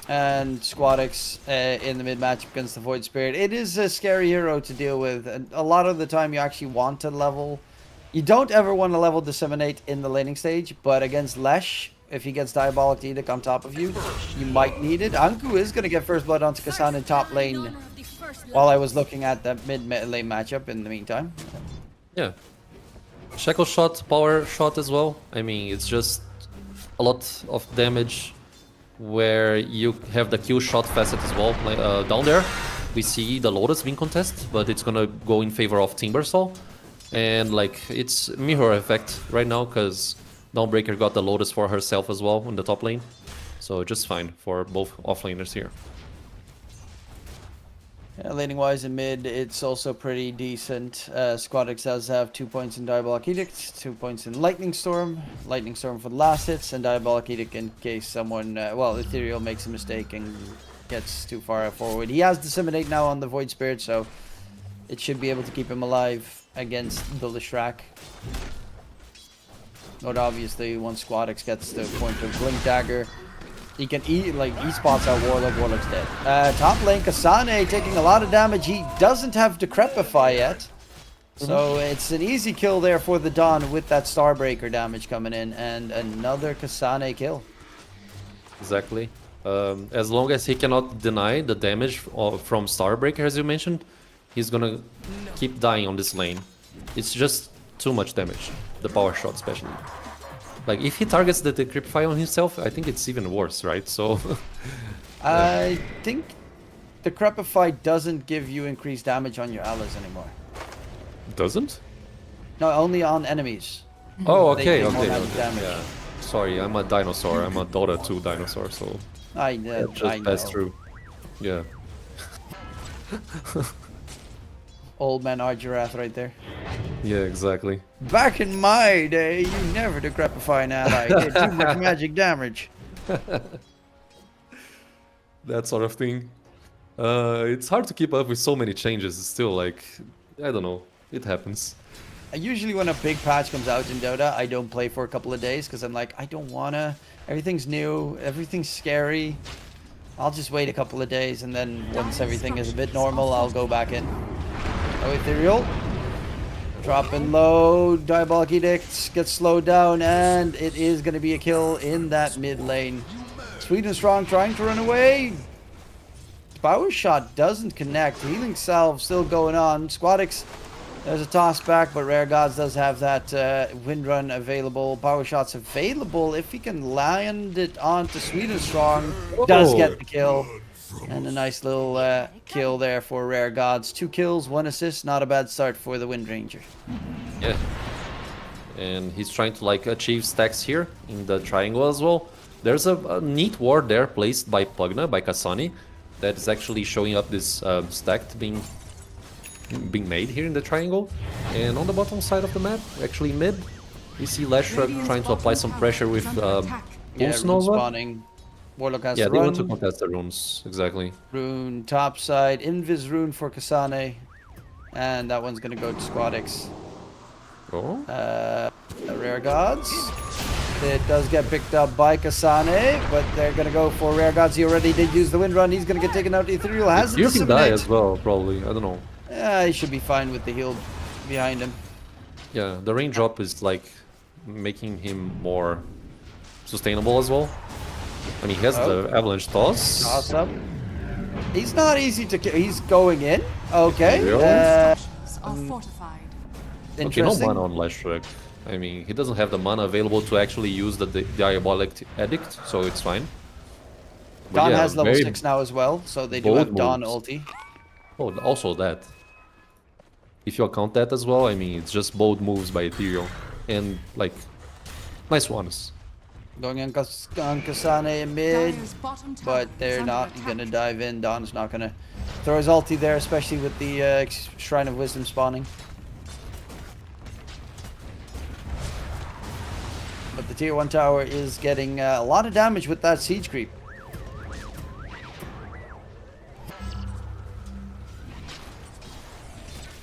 And Squadix in the mid match against the Void Spirit. It is a scary hero to deal with, and a lot of the time you actually want to level. You don't ever want to level Disseminate in the laning stage, but against Lesh, if he gets Diabolic Edict on top of you, you might need it. Anku is going to get first blood onto Kasane in top lane while I was looking at that mid lane matchup in the meantime. Yeah. Shackle shot, power shot as well. I mean, it's just a lot of damage where you have the kill shot facet as well. Like, down there, we see the Lotus being contested, but it's gonna go in favor of Timbersaw. And like, it's mirror effect right now, because Dawnbreaker got the Lotus for herself as well in the top lane. So just fine for both offlaners here. Yeah, laning wise in mid, it's also pretty decent. Squadix does have 2 points in Diabolic Edict, 2 points in Lightning Storm for the last hits, and Diabolic Edict in case someone, well, Ethereal makes a mistake and gets too far forward. He has Disseminate now on the Void Spirit, so it should be able to keep him alive against the Leshrac. But obviously, once Squadix gets the point of Blink Dagger, he can he spots out Warlock, Warlock's dead. Top lane, Kasane taking a lot of damage. He doesn't have Decrepify yet. So it's an easy kill there for the Dawn with that Starbreaker damage coming in. And another Kasane kill. Exactly. As long as he cannot deny the damage from Starbreaker, as you mentioned, he's gonna keep dying on this lane. It's just too much damage. The power shot especially. Like, if he targets the Decryptify on himself, I think it's even worse, right? So... I think Decrepify doesn't give you increased damage on your allies anymore. Doesn't? No, only on enemies. Oh, They okay, take more okay. magic damage. Yeah. Sorry, I'm a dinosaur. I'm a Dota 2 dinosaur, so... I just know. passed through. Yeah. Old man Argirath right there. Yeah, exactly. Back in my day, you never Decrepify an ally. Did too much magic damage. That sort of thing. It's hard to keep up with so many changes. It's still like, I don't know. It happens. Usually when a big patch comes out in Dota, I don't play for a couple of days because I'm like, I don't wanna. Everything's new. Everything's scary. I'll just wait a couple of days, and then once everything is a bit normal, I'll go back in. Oh, Ethereal. Dropping low. Diabolic Edict gets slowed down, and it is going to be a kill in that mid lane. Sweet and Strong trying to run away. Power Shot doesn't connect. Healing Salve still going on. Squadix, there's a toss back, but Rare Gods does have that wind run available. Power Shot's available if he can land it onto Sweet and Strong. Does get the kill. And a nice little kill there for Rare Gods. 2 kills, 1 assist. Not a bad start for the Wind Ranger. Yeah. And he's trying to like achieve stacks here in the triangle as well. There's a neat ward there placed by Pugna, by Kasani, that is actually showing up this stack being made here in the triangle. And on the bottom side of the map, actually mid, we see Lashrak trying to apply some pressure with Pulse Nova. Spawning. Warlock has Yeah, to they run. want to contest the runes, exactly. Rune top side, Invis rune for Kasane. And that one's gonna go to Squadix. Oh. Rare Gods. It does get picked up by Kasane, but they're gonna go for Rare Gods. He already did use the Wind Run. He's gonna get taken out. Ethereal has it. You can die as well, probably. I don't know. Yeah, he should be fine with the heal behind him. Yeah, the range drop is like making him more sustainable as well. And he has the avalanche toss. Toss up. He's not easy to kill. He's going in. Okay. Structures are fortified. Okay, no Interesting. mana on Lashrak. I mean, he doesn't have the mana available to actually use the Diabolic Edict, so it's fine. But Dawn yeah, has level very 6 now as well, so they do bold have Dawn moves. ulti. Oh, also that. If you account that as well, I mean, it's just bold moves by Ethereal. And, like, nice ones. Going on Kasane in mid, Dire's bottom tower but is they're under not attack. going to dive in. Dawn's not going to throw his ulti there, especially with the Shrine of Wisdom spawning. But the tier 1 tower is getting a lot of damage with that siege creep.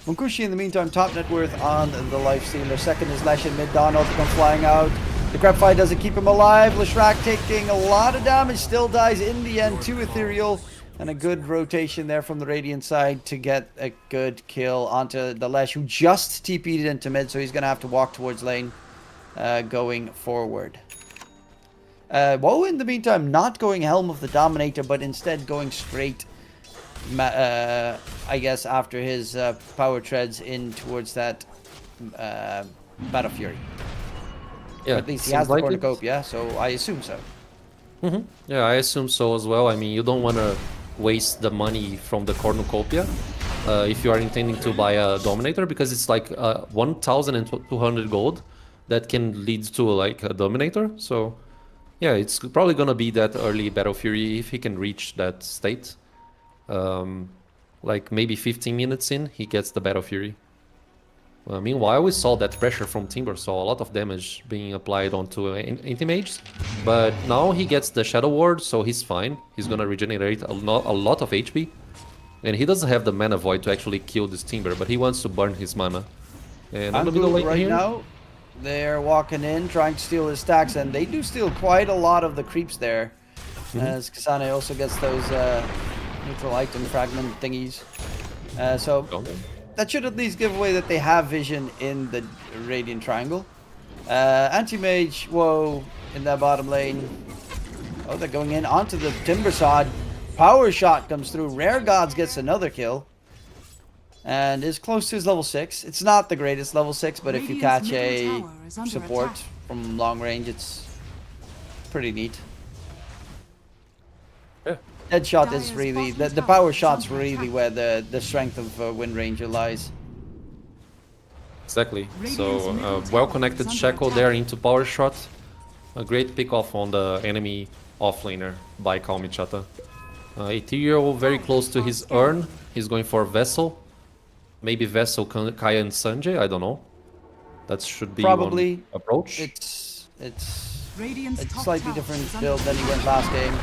Munkushi in the meantime, top net worth on the Lifestealer. Second is Lesh in mid. Dawn ulti comes flying out. The Crepify doesn't keep him alive. Lashrak taking a lot of damage, still dies in the end to Ethereal. And a good rotation there from the Radiant side to get a good kill onto the Lesh, who just TP'd into mid, so he's going to have to walk towards lane going forward. Woe in the meantime not going Helm of the Dominator, but instead going straight, I guess, after his power treads in towards that Battle Fury. Yeah, At least he seems has the like it. cornucopia, so I assume so. Yeah, I assume so as well. I mean, you don't want to waste the money from the cornucopia if you are intending to buy a Dominator, because it's like 1,200 gold that can lead to like a Dominator. So yeah, it's probably gonna be that early Battle Fury if he can reach that state. Like maybe 15 minutes in, he gets the Battle Fury. Meanwhile, we saw that pressure from Timber, saw a lot of damage being applied onto Anti-Mage. But now he gets the Shadow Ward, so he's fine. He's gonna regenerate a lot of HP. And he doesn't have the mana void to actually kill this Timber, but he wants to burn his mana. And on the middle lane right here, now, they're walking in, trying to steal his stacks, and they do steal quite a lot of the creeps there. As Kasane also gets those neutral item fragment thingies. So that should at least give away that they have vision in the Radiant Triangle. Anti-Mage, whoa, in that bottom lane. Oh, they're going in onto the Timber Sod. Power Shot comes through. Rare Gods gets another kill. And is close to his level 6. It's not the greatest level 6, but if you catch a support from long range, it's pretty neat. Yeah. Headshot is really, the power shot's really where the strength of Wind Ranger lies. exactly. So well-connected Shackle there into Power Shot. A great pick-off on the enemy offlaner by Kalmychata. Ethereal very close to his urn. He's going for Vessel. Maybe Vessel, Kaya and Sanjay, I don't know. That should be Probably. one approach. It's Radiant's a top slightly tower different is under build than he attack. went last game,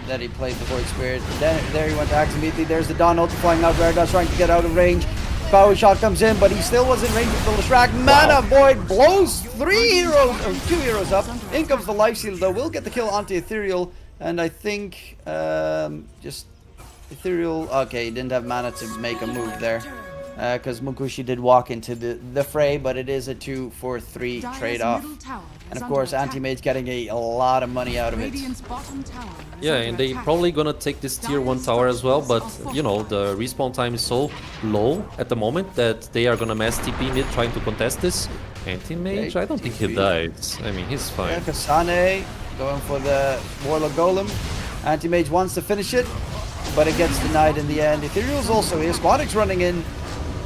that he played the Void Spirit. Then there he went to Axe immediately. There's the Dawn ult flying out. Rare God's trying to get out of range. Power Shot comes in, but he still was in range with the Lashrak. Mana Void blows 2 heroes up. In comes the Lifestealer though. Will get the kill onto Ethereal, and I think just Ethereal. Okay, he didn't have mana to make a move there. Because Munkushi did walk into the fray, but it is a 2-for-3 Dire's trade-off. middle tower And is of under course, attack. Anti-Mage getting a lot of money out of it. Radiant's bottom tower is Yeah, under and they attack. probably gonna take this tier 1 tower as well, but you know, the respawn time is so low at the moment that they are gonna mass TP mid trying to contest this. Anti-Mage, I don't think he dies. I mean, he's Yeah, fine. Kasane going for the Warlock Golem. Anti-Mage wants to finish it, but it gets denied in the end. Ethereal's also here. Squadix running in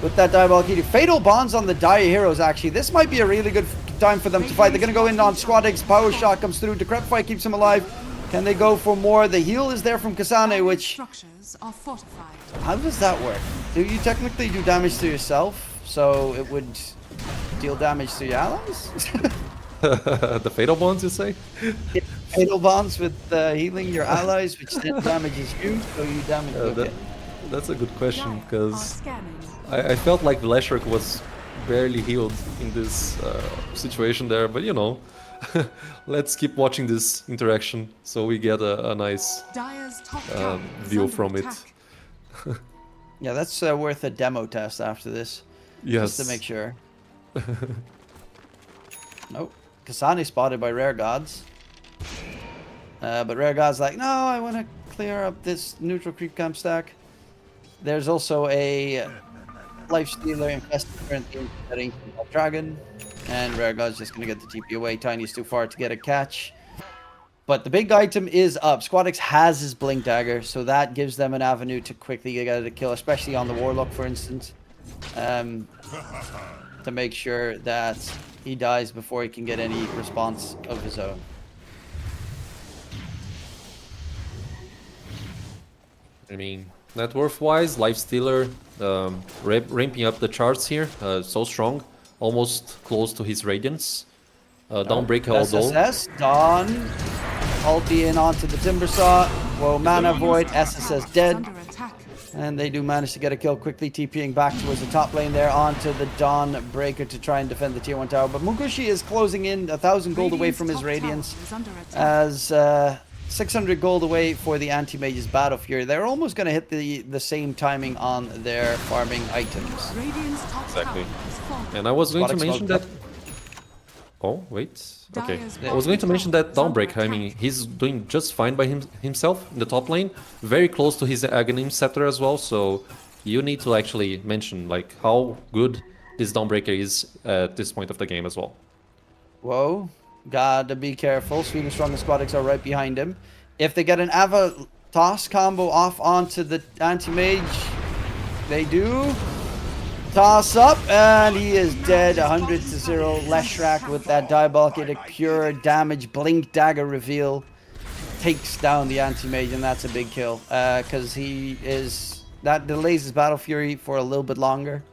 with that Diabolic Eater. Fatal Bonds on the Dire Heroes, actually. This might be a really good time for them to fight. They're going to go in on Squadix. Power Shot comes through. Decrepify keeps him alive. Can they go for more? The heal is there from Kasane, which... Structures are fortified. How does that work? Do you technically do damage to yourself? So it would deal damage to your allies? The fatal bonds, you say? Fatal Bonds with healing your allies, which then damages you, so you damage... Okay. That's a good question, Dire are because scanning. I felt like Leshrac was barely healed in this situation there, but you know, let's keep watching this interaction so we get a nice Dire's top tower is view under from attack. it. Yeah, that's worth a demo test after this. Yes. Just to make sure. Nope. Kasane spotted by Rare Gods. But Rare Gods like, no, I want to clear up this neutral creep camp stack. There's also a Lifestealer infested currently in that Ancient Dragon. And Rare Gods just going to get the TP away. Tiny's too far to get a catch. But the big item is up. Squadix has his Blink Dagger, so that gives them an avenue to quickly get a kill, especially on the Warlock, for instance. To make sure that he dies before he can get any response of his own. I mean, net worth-wise, Lifestealer ramping up the charts here, so strong, almost close to his Radiance. Dawnbreaker although. SSS, Dawn, ulti in onto the Timbersaw. Whoa, Mana Void, SSS dead. Under attack. And they do manage to get a kill quickly, TPing back towards the top lane there onto the Dawnbreaker to try and defend the tier 1 tower. But Munkushi is closing in 1,000 gold away from his Top tower Radiance. is under attack. As 600 gold away for the Anti-Mage's Battle Fury. They're almost going to hit the same timing on their farming items. Radiant's top Exactly. tower is falling. And I was going to Squadix mention smoke that... Oh, wait. Okay. Dire's I was going to mention that bottom tower is Dawnbreaker, I under mean, attack. he's doing just fine by himself in the top lane. Very close to his Aghanim Scepter as well, so you need to actually mention like how good this Dawnbreaker is at this point of the game as well. Whoa, gotta be careful. Sweden Strong and Squadix are right behind him. If they get an Ava toss combo off onto the Anti-Mage, they do. Toss up, and he is dead. 100 to 0. Leshrac with that Diabolic Edict, pure damage. Blink Dagger reveal takes down the Anti-Mage, and that's a big kill. Because that delays his Battle Fury for a little bit longer.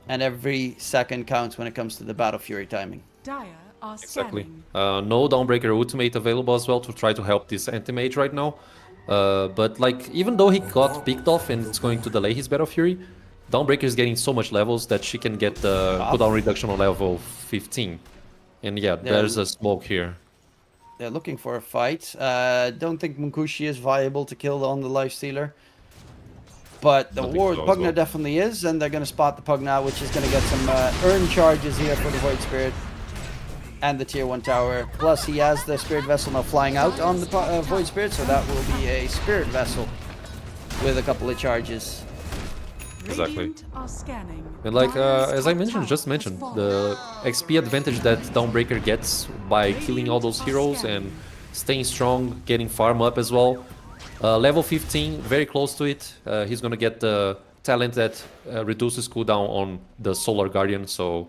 And every second counts when it comes to the Battle Fury timing. Dire are Exactly. scanning. No Dawnbreaker ultimate available as well to try to help this Anti-Mage right now. But like, even though he got picked off and it's going to delay his Battle Fury, Dawnbreaker is getting so much levels that she can get the cooldown reduction on level 15. And yeah, there's a smoke here. They're looking for a fight. Don't think Munkushi is viable to kill on the Lifestealer. But the Don't think so as Pugna well. definitely is, and they're going to spot the Pugna, which is going to get some earn charges here for the Void Spirit and the Tier 1 tower. Plus, he has the Spirit Vessel now flying out on the Void Spirit, so that will be a Spirit Vessel with a couple of charges. Exactly. Radiant are scanning. And like, Dire's as I top mentioned, tower just is mentioned, falling. the XP advantage that Dawnbreaker gets by killing all those heroes and staying strong, getting farm up as well. Level 15, very close to it. He's gonna get the talent that reduces cooldown on the Solar Guardian, so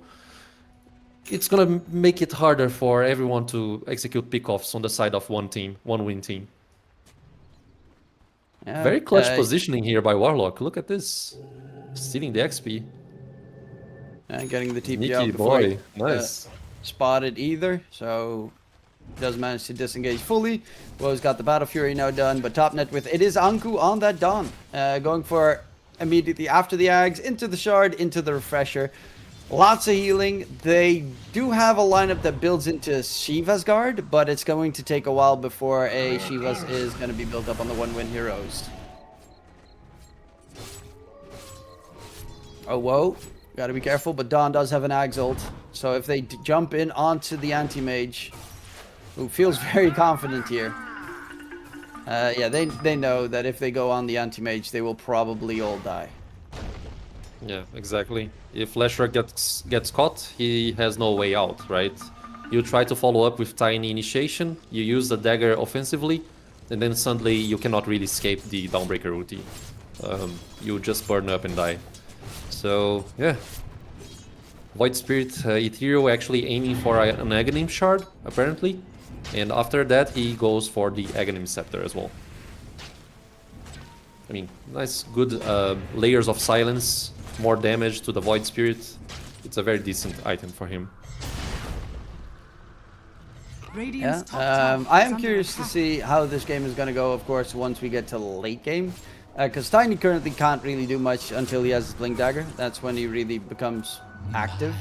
it's gonna make it harder for everyone to execute pickoffs on the side of one team, one win team. Yeah, Very clutch positioning here by Warlock. Look at this, stealing the XP. And getting the TP Sneaky out before boy, he, nice. spotted either, so does manage to disengage fully. Woe's got the Battle Fury now done, but top net with it is Anku on that Dawn. Going for immediately after the Ags, into the Shard, into the Refresher. Lots of healing. They do have a lineup that builds into Shiva's Guard, but it's going to take a while before a Shiva's is going to be built up on the 1-win heroes. Oh, whoa. Gotta be careful, but Dawn does have an Ags ult. So if they jump in onto the Anti-Mage, who feels very confident here. Yeah, they know that if they go on the Anti-Mage, they will probably all die. Yeah, exactly. If Leshrac gets caught, he has no way out, right? You try to follow up with Tiny Initiation, you use the dagger offensively, and then suddenly you cannot really escape the Dawnbreaker ulti. You just burn up and die. So yeah, Void Spirit Ethereal actually aiming for an Aghanim Shard apparently, and after that he goes for the Aghanim Scepter as well. I mean, nice, good layers of silence, more damage to the Void Spirit. It's a very decent item for him. Radiant's top Yeah, tower I is am under curious to attack. see how this game is going to go, of course, once we get to late game. Because Tiny currently can't really do much until he has his Blink Dagger. That's when he really becomes active.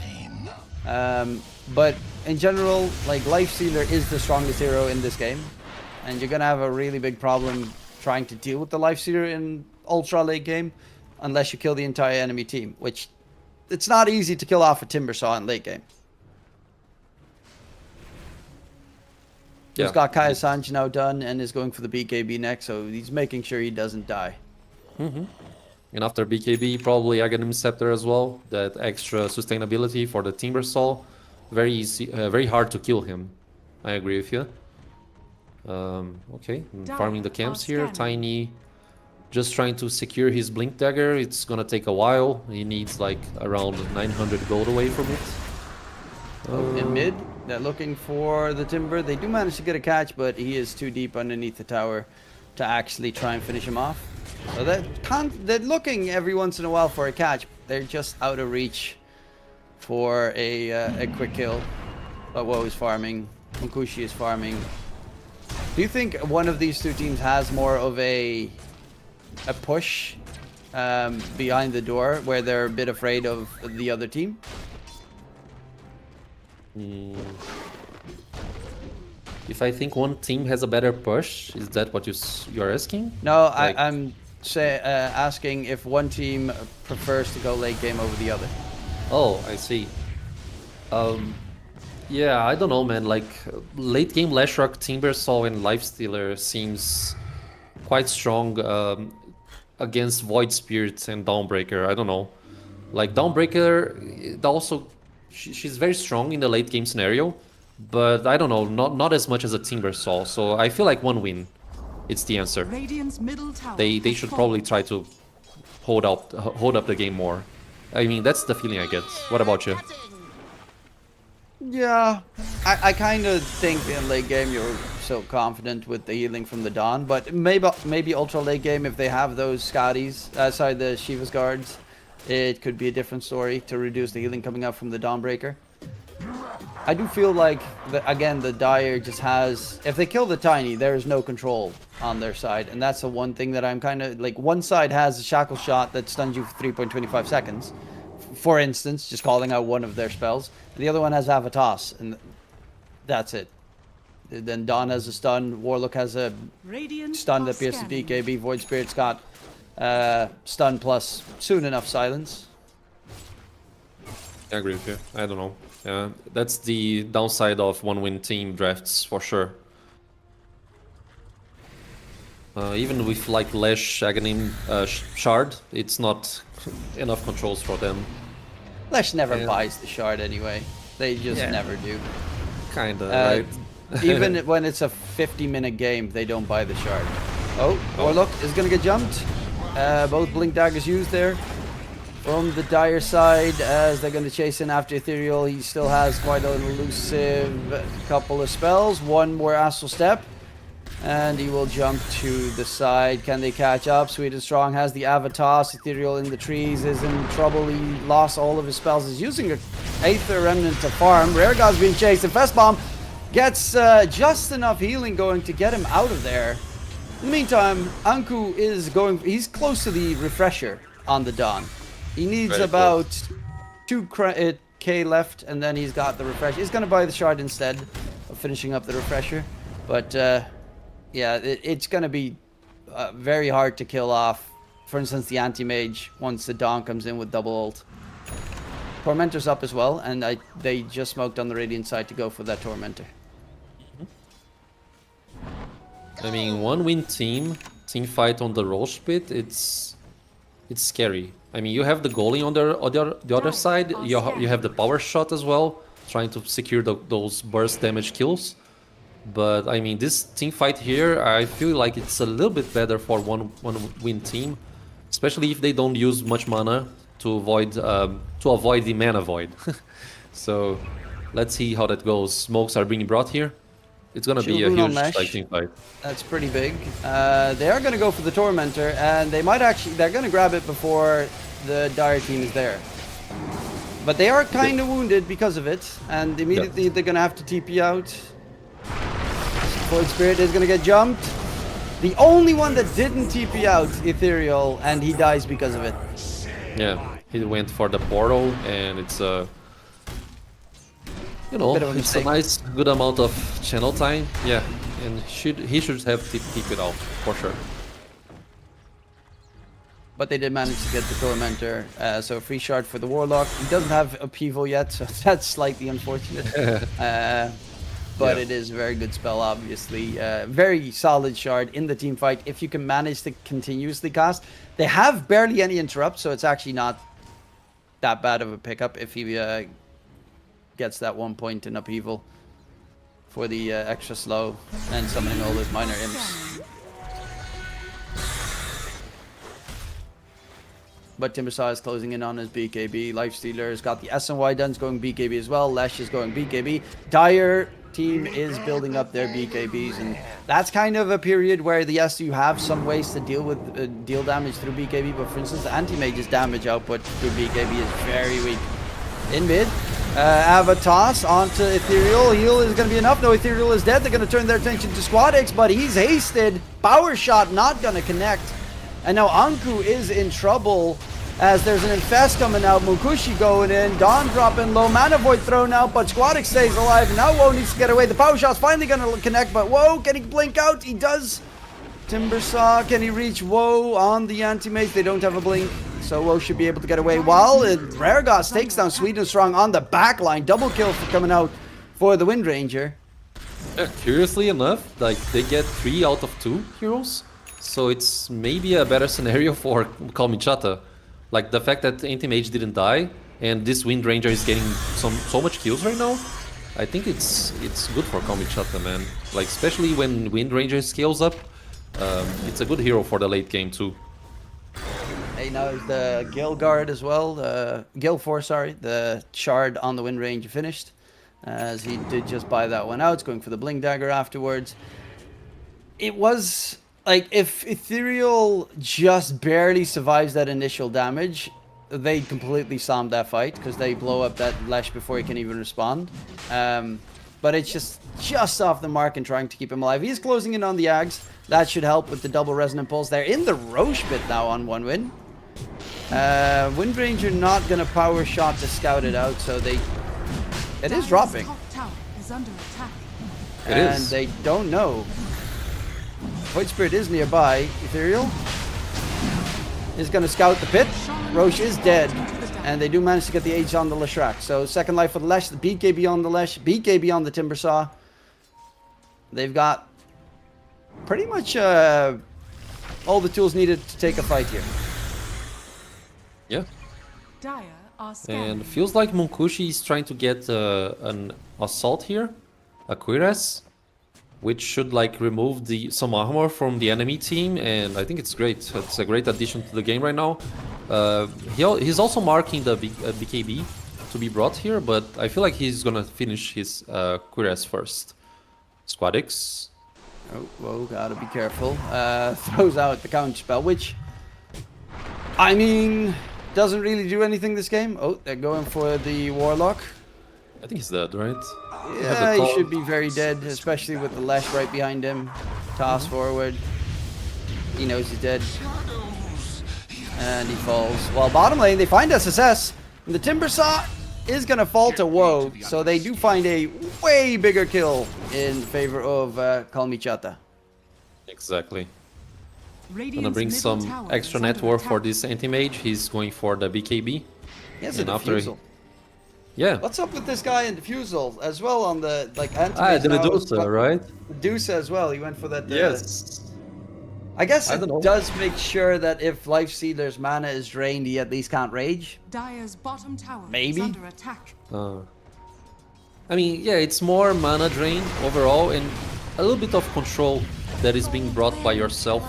But in general, like, Lifestealer is the strongest hero in this game. And you're going to have a really big problem trying to deal with the Lifestealer in ultra late game unless you kill the entire enemy team, which it's not easy to kill off a Timbersaw in late game. He's got Kaya Sanj now done and is going for the BKB next, so he's making sure he doesn't die. And after BKB, probably Aghanim Scepter as well. That extra sustainability for the Timbersaw. Very easy, very hard to kill him. I agree with you. Okay, farming the camps here. Tiny just trying to secure his Blink Dagger. It's gonna take a while. He needs like around 900 gold away from it. In mid, they're looking for the Timber. They do manage to get a catch, but he is too deep underneath the tower to actually try and finish him off. So they're looking every once in a while for a catch. They're just out of reach for a quick kill. But Woe is farming. Munkushi is farming. Do you think one of these two teams has more of a push behind the door where they're a bit afraid of the other team? If I think one team has a better push, is that what you're asking? No, Like- I'm asking if one team prefers to go late game over the other. Oh, I see. Yeah, I don't know, man. Like, late game Lashrock, Timbersaw, and Lifestealer seems quite strong against Void Spirit and Dawnbreaker. I don't know. Like, Dawnbreaker, it also, she's very strong in the late game scenario, but I don't know, not as much as a Timbersaw. So I feel like one win, it's the answer. Radiant's middle tower They has should fallen. probably try to hold up the game more. I mean, that's the feeling I get. What about you? Yeah, I kind of think in late game you're so confident with the healing from the Dawn, but maybe ultra late game if they have those Scotties, the Shiva's guards, it could be a different story to reduce the healing coming out from the Dawnbreaker. I do feel like, again, the Dire just has... If they kill the Tiny, there is no control on their side. And that's the one thing that I'm kind of... Like, one side has a Shackle Shot that stuns you for 3.25 seconds. For instance, just calling out one of their spells. And the other one has Avatos, and that's it. Then Dawn has a stun, Warlock has a Radiant stun that are pierces scanning. BKB, Void Spirit's got stun plus soon enough silence. I agree with you. I don't know. That's the downside of one-win team drafts for sure. Even with like Lash, Aghanim, Shard, it's not enough controls for them. Lash never Yeah. buys the shard anyway. They just Yeah. never do. Kinda, Uh, right? Even when it's a 50-minute game, they don't buy the shard. Oh, Warlock is gonna get jumped. Both Blink Daggers used there. From the Dire side, as they're gonna chase in after Ethereal, he still has quite an elusive couple of spells. One more Astral Step. And he will jump to the side. Can they catch up? Sweet and Strong has the Avatar. Ethereal in the trees is in trouble. He lost all of his spells. He's using an Aether Remnant to farm. Rare God's being chased. And Festbomb gets just enough healing going to get him out of there. In the meantime, Anku is going... He's close to the Refresher on the Dawn. He needs Very about 2k left, and then he's got the Refresher. He's going to buy the Shard instead of finishing up the Refresher. But... yeah, it's going to be very hard to kill off, for instance, the Anti-Mage once the Dawn comes in with double ult. Tormentor's up as well, and they just smoked on the Radiant side to go for that Tormentor. I mean, one-win team fight on the Roche pit, it's scary. I mean, you have the goalie on the other side, you have the power shot as well, trying to secure those burst damage kills. But I mean, this team fight here, I feel like it's a little bit better for one win team, especially if they don't use much mana to avoid the mana void. So let's see how that goes. Smokes are being brought here. It's gonna be a Children on huge Mesh. team fight. That's pretty big. They are going to go for the Tormentor, and they might actually... They're going to grab it before the Dire team is there. But they are kind of wounded because of it, and immediately they're going to have to TP out. Void Spirit is going to get jumped. The only one that didn't TP out, Ethereal, and he dies because of it. Yeah, he went for the portal, and it's a... You know, Bit of a it's a mistake. nice, good amount of channel time. Yeah, and he should have TP it out, for sure. But they did manage to get the Tormentor, so free shard for the Warlock. He doesn't have upheaval yet, so that's slightly unfortunate. But it is a very good spell, obviously. Very solid shard in the team fight if you can manage to continuously cast. They have barely any interrupts, so it's actually not that bad of a pickup if he gets that 1 point in upheaval for the extra slow and summoning all those minor imps. But Timbersaw is closing in on his BKB. Lifestealer's got the SNY Duns going BKB as well. Lesh is going BKB. Dire team is building up their BKBs, and that's kind of a period where the SU have some ways to deal with deal damage through BKB. But for instance, the anti-mage's damage output through BKB is very weak. In mid, Avatos onto Ethereal. Heal is going to be enough. No, Ethereal is dead. They're going to turn their attention to Squadix, but he's hasted. Power shot not going to connect. And now Anku is in trouble as there's an infest coming out. Mukushi going in. Dawn dropping low. Mana Void thrown out, but Squadix stays alive. And now Woe needs to get away. The power shot's finally going to connect, but Woe, can he blink out? He does. Timbersaw, can he reach Woe on the anti-mage? They don't have a blink, so Woe should be able to get away. While Raregoss takes down Sweden Strong on the back line. Double kill for coming out for the Wind Ranger. Curiously enough, like they get 3 out of 2 heroes, so it's maybe a better scenario for Kalmychata. Like the fact that anti-mage didn't die and this Wind Ranger is getting so much kills right now. I think it's good for Kalmychata, man. Like especially when Wind Ranger scales up, it's a good hero for the late game too. Hey, now the Gale Guard as well, Gale 4, sorry, the shard on the Wind Ranger finished, as he did just buy that one out, going for the Blink Dagger afterwards. It was, like, if Ethereal just barely survives that initial damage, they completely sommed that fight, because they blow up that Lesh before he can even respond. But it's just off the mark and trying to keep him alive. He's closing in on the Ags. That should help with the double Resonant Pulse. They're in the Roche pit now on 1 win. Wind Ranger not gonna power shot to scout it out, so it is dropping. Top tower is under attack. It And is. they don't know. Void Spirit is nearby. Ethereal is gonna scout the pit. Roche is dead. And they do manage to get the H on the Leshrac. So second life for the Lesh, the BKB on the Lesh, BKB on the Timbersaw. They've got pretty much all the tools needed to take a fight here. Yeah. Dire are scanning. And feels like Munkushi is trying to get an assault here, a Cuirass, which should like remove some armor from the enemy team, and I think it's great. It's a great addition to the game right now. He's also marking the BKB to be brought here, but I feel like he's gonna finish his Cuirass first. Squadix. Oh, whoa, gotta be careful. Throws out the counter spell, which, I mean, doesn't really do anything this game. Oh, they're going for the Warlock. I think he's dead, right? Yeah, he should be very dead, especially with the Lesh right behind him. Toss forward. He knows he's dead. And he falls. Well, bottom lane, they find SSS. And the Timbersaw is going to fall to Woe. So they do find a way bigger kill in favor of Kalmychata. Exactly. Radiant's Gonna bring middle some tower extra is under net worth for attack. this anti-mage. He's going for the BKB. He has a And after defusal. Yeah. What's up with this guy in defusal as well on the anti-mage The now is Medusa, what- right? Medusa as well. He went for that. Yes. I guess I it don't know. does make sure that if Lifestealer's mana is drained, he at least can't rage. Dire's bottom tower Maybe. is under attack. I mean, yeah, it's more mana drain overall, and a little bit of control that is being brought by yourself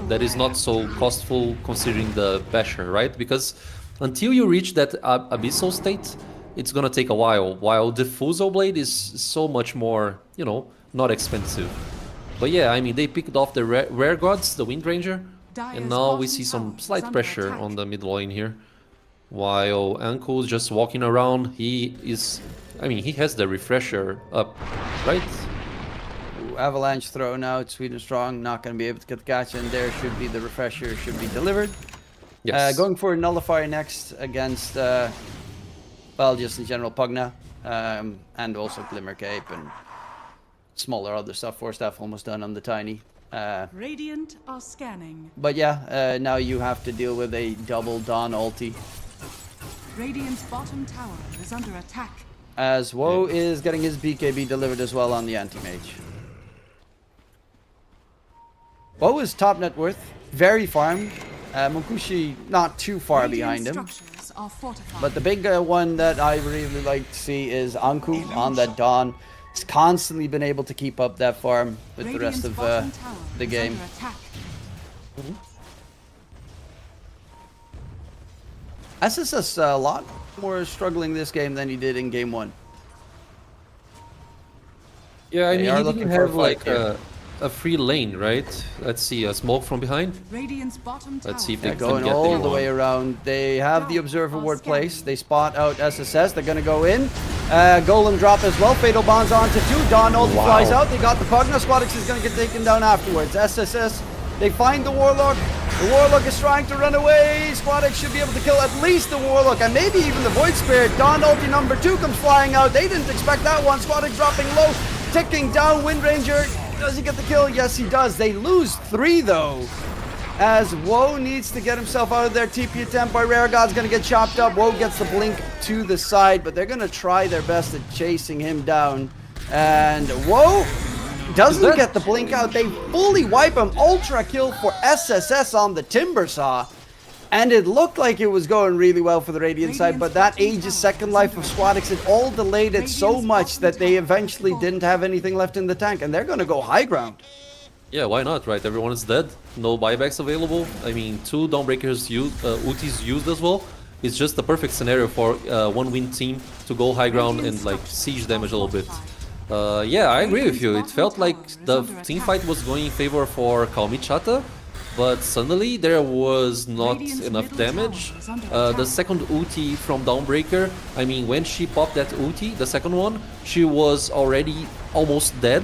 that is not so costful considering the basher, right? Because until you reach that abyssal state, it's gonna take a while Diffusal Blade is so much more, you know, not expensive. But yeah, I mean, they picked off the rare gods, the Wind Ranger, and now we see some slight pressure on the mid lane here. While Anko's just walking around, he is... I mean, he has the refresher up, right? Avalanche thrown out, Sweden Strong not going to be able to get the catch in there. Should be the refresher, should be delivered. Yes. Going for a Nullifier next against, well, just in general, Pugna. And also Glimmer Cape and smaller other stuff. Force Staff almost done on the Tiny. Radiant are scanning. But yeah, now you have to deal with a double Dawn ulti. Radiant's bottom tower is under attack. As Woe is getting his BKB delivered as well on the anti-mage. Woe is top net worth, very farmed. Munkushi not too far behind him. Are fortified. But the big one that I really like to see is Anku on that Dawn. He's constantly been able to keep up that farm with the rest of the game. SSS a lot more struggling this game than he did in game 1. Yeah, I They mean, are he looking didn't for a have fight like here. a free lane, right? Let's see, a smoke from behind. Radiant's bottom tower. Let's see if they They're can going get all there. the way around. They have the Observer Ward placed. They spot out SSS. They're going to go in. Golem drop as well. Fatal Bonds onto 2. Dawn ulti flies out. They got the Pugna. Squadix is going to get taken down afterwards. SSS, they find the Warlock. The Warlock is trying to run away. Squadix should be able to kill at least the Warlock and maybe even the Void Spirit. Dawn ulti number 2 comes flying out. They didn't expect that one. Squadix dropping low. Ticking down. Wind Ranger. Does he get the kill? Yes, he does. They lose 3 though. As Woe needs to get himself out of there. TP attempt by Rare God's going to get chopped up. Woe gets the blink to the side, but they're going to try their best at chasing him down. And Woe doesn't get the blink out. They fully wipe him. Ultra kill for SSS on the Timber Saw. And it looked like it was going really well for the Radiant side, but that Aegis second life of Squadix, it all delayed it so much that they eventually didn't have anything left in the tank, and they're going to go high ground. Yeah, why not, right? Everyone is dead. No buybacks available. I mean, 2 Dawnbreakers ultis used as well. It's just the perfect scenario for one win team to go high ground and like siege damage a little bit. Yeah, I agree with you. It felt like the team fight was going in favor for Kalmychata, but suddenly there was not enough damage. The second ulti from Dawnbreaker, I mean, when she popped that ulti, the second one, she was already almost dead.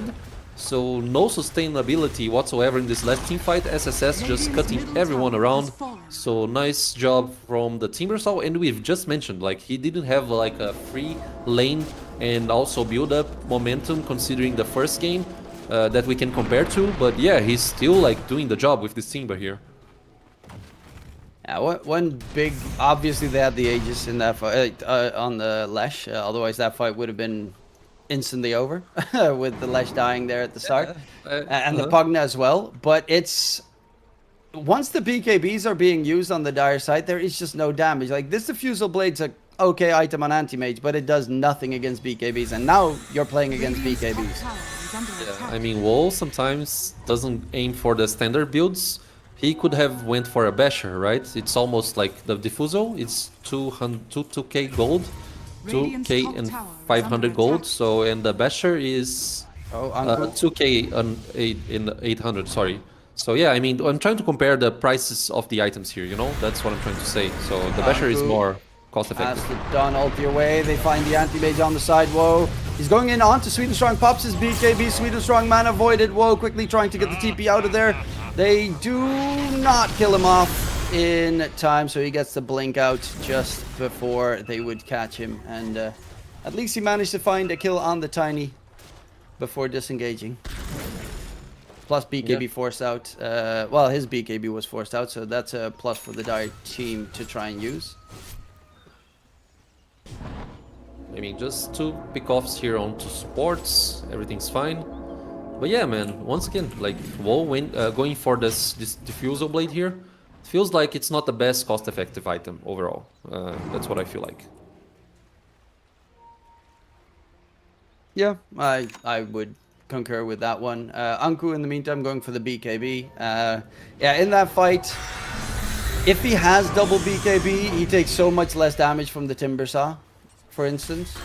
So no sustainability whatsoever in this last team fight. SSS just cutting everyone around. So nice job from the Timbersaw. And we've just mentioned, like, he didn't have like a free lane and also build up momentum considering the first game that we can compare to. But yeah, he's still like doing the job with this Timber here. Yeah, one big, obviously they had the Aegis in that fight on the Lesh, otherwise that fight would have been instantly over with the Lesh dying there at the start, and the Pugna as well. But it's, once the BKBs are being used on the Dire side, there is just no damage. Like, this Diffusal Blade's a okay item on Anti-Mage, but it does nothing against BKBs, and now you're playing against BKBs. Yeah, I mean, Wall sometimes doesn't aim for the standard builds. He could have went for a Basher, right? It's almost like the Diffusal. It's 2k gold, 2k and 500 gold. So, and the Basher is 2k and 800, sorry. So yeah, I mean, I'm trying to compare the prices of the items here, you know? That's what I'm trying to say. So the Basher is more cost effective. Pass the Dawn ulti away. They find the anti-mage on the side. Whoa. He's going in onto Sweden Strong. Pops his BKB. Sweden Strong man avoided. Whoa. Quickly trying to get the TP out of there. They do not kill him off in time. So he gets the blink out just before they would catch him. And at least he managed to find a kill on the Tiny before disengaging. Plus BKB forced out. Well, his BKB was forced out. So that's a plus for the Dire team to try and use. I mean, just 2 pickoffs here onto supports, everything's fine. But yeah, man, once again, like, Woe going for this Diffusal Blade here, it feels like it's not the best cost-effective item overall. That's what I feel like. Yeah, I would concur with that one. Anku, in the meantime, going for the BKB. Yeah, in that fight, if he has double BKB, he takes so much less damage from the Timber Saw, for instance.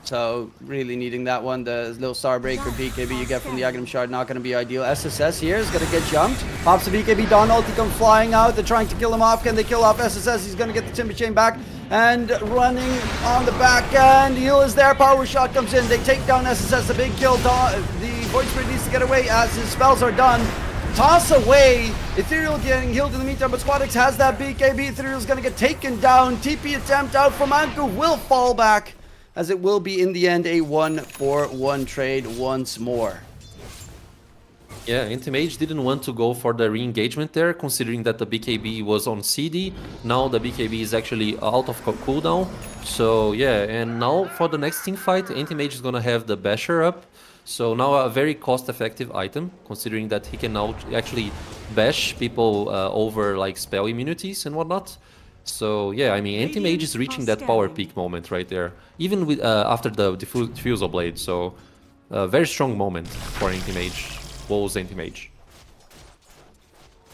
So really needing that one. The little Starbreaker BKB you get from the Aghanim Shard, not going to be ideal. SSS here is going to get jumped. Pops the BKB, Dawn ulti comes flying out. They're trying to kill him off. Can they kill off SSS? He's going to get the Timber Chain back. And running on the back end. Heal is there. Power Shot comes in. They take down SSS. A big kill. The Void Spirit needs to get away as his spells are done. Toss away. Ethereal getting healed in the meantime, but Squadix has that BKB. Ethereal's going to get taken down. TP attempt out from Anku will fall back, as it will be in the end a 1-for-1 trade once more. Yeah, Anti-Mage didn't want to go for the re-engagement there, considering that the BKB was on CD. Now the BKB is actually out of cooldown. So yeah, and now for the next team fight, Anti-Mage is gonna have the Basher up. So now a very cost-effective item, considering that he can now actually bash people over like spell immunities and whatnot. So yeah, I mean, Anti-Mage is reaching that power peak moment right there, even with after the Diffusal Blade. So very strong moment for Anti-Mage, Woe's Anti-Mage.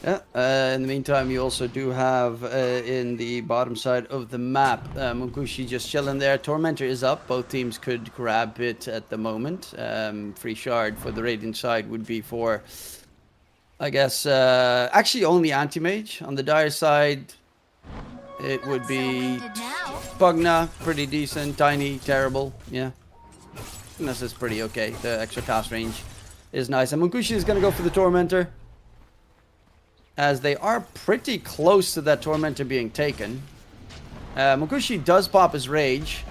Yeah, in the meantime, you also do have in the bottom side of the map, Munkushi just chilling there. Tormentor is up. Both teams could grab it at the moment. Free shard for the Radiant side would be for, I guess, actually only Anti-Mage. On the Dire side, it would be Pugna, pretty decent. Tiny, terrible, yeah. This is pretty okay. The extra cast range is nice. And Munkushi is going to go for the Tormentor, as they are pretty close to that Tormentor being taken. Munkushi does pop his Rage.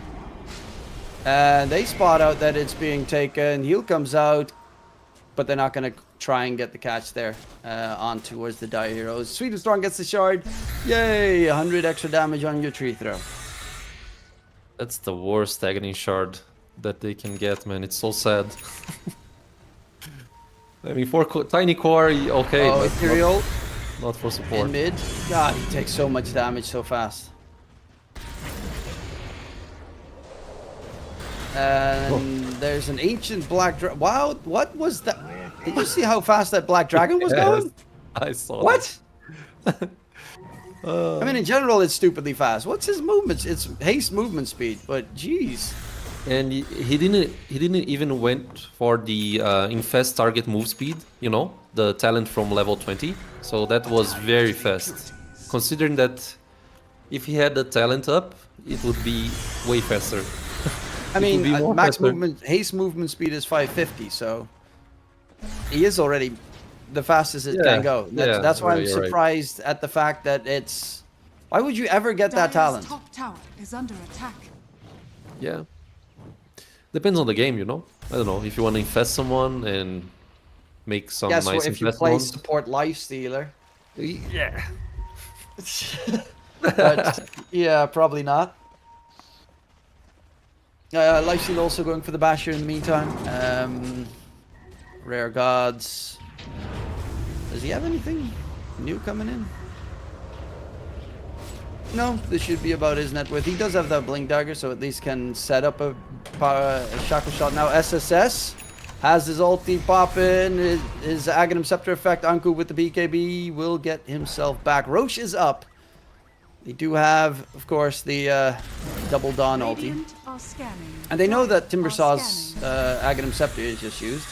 And they spot out that it's being taken. Heal comes out, but they're not going to try and get the catch there on towards the Dire Heroes. Sweet and Strong gets the shard. Yay! 100 extra damage on your tree throw. That's the worst Aghanim Shard that they can get, man. It's so sad. I mean, for Tiny Core, okay. Oh, Ethereal. Not for support. In mid. God, he takes so much damage so fast. And there's an ancient black dragon. Wow, what was that? Did you see how fast that black dragon was going? I saw What? I mean, in general, it's stupidly fast. What's his movements? It's haste movement speed, but jeez. And he didn't even went for the infest target move speed, you know, the talent from level 20. So that was very fast. Considering that if he had the talent up, it would be way faster. I mean, max movement, haste movement speed is 550, so he is already the fastest it can go. That's why I'm surprised at the fact that it's. Why would you ever get that talent? Top tower is under attack. Yeah. Depends on the game, you know. I don't know, if you want to infest someone and make some nice if you infest play ones. support Lifestealer. Yeah. But yeah, probably not. Lifesteal also going for the Basher in the meantime. Rare Gods. Does he have anything new coming in? No, this should be about his net worth. He does have that Blink Dagger, so at least can set up a Shackle Shot. Now SSS has his ulti pop in, his Aghanim Scepter effect. Anku with the BKB will get himself back. Roche is up. They do have, of course, the double Dawn ulti. And they know that Timbersaw's Aghanim Scepter is just used.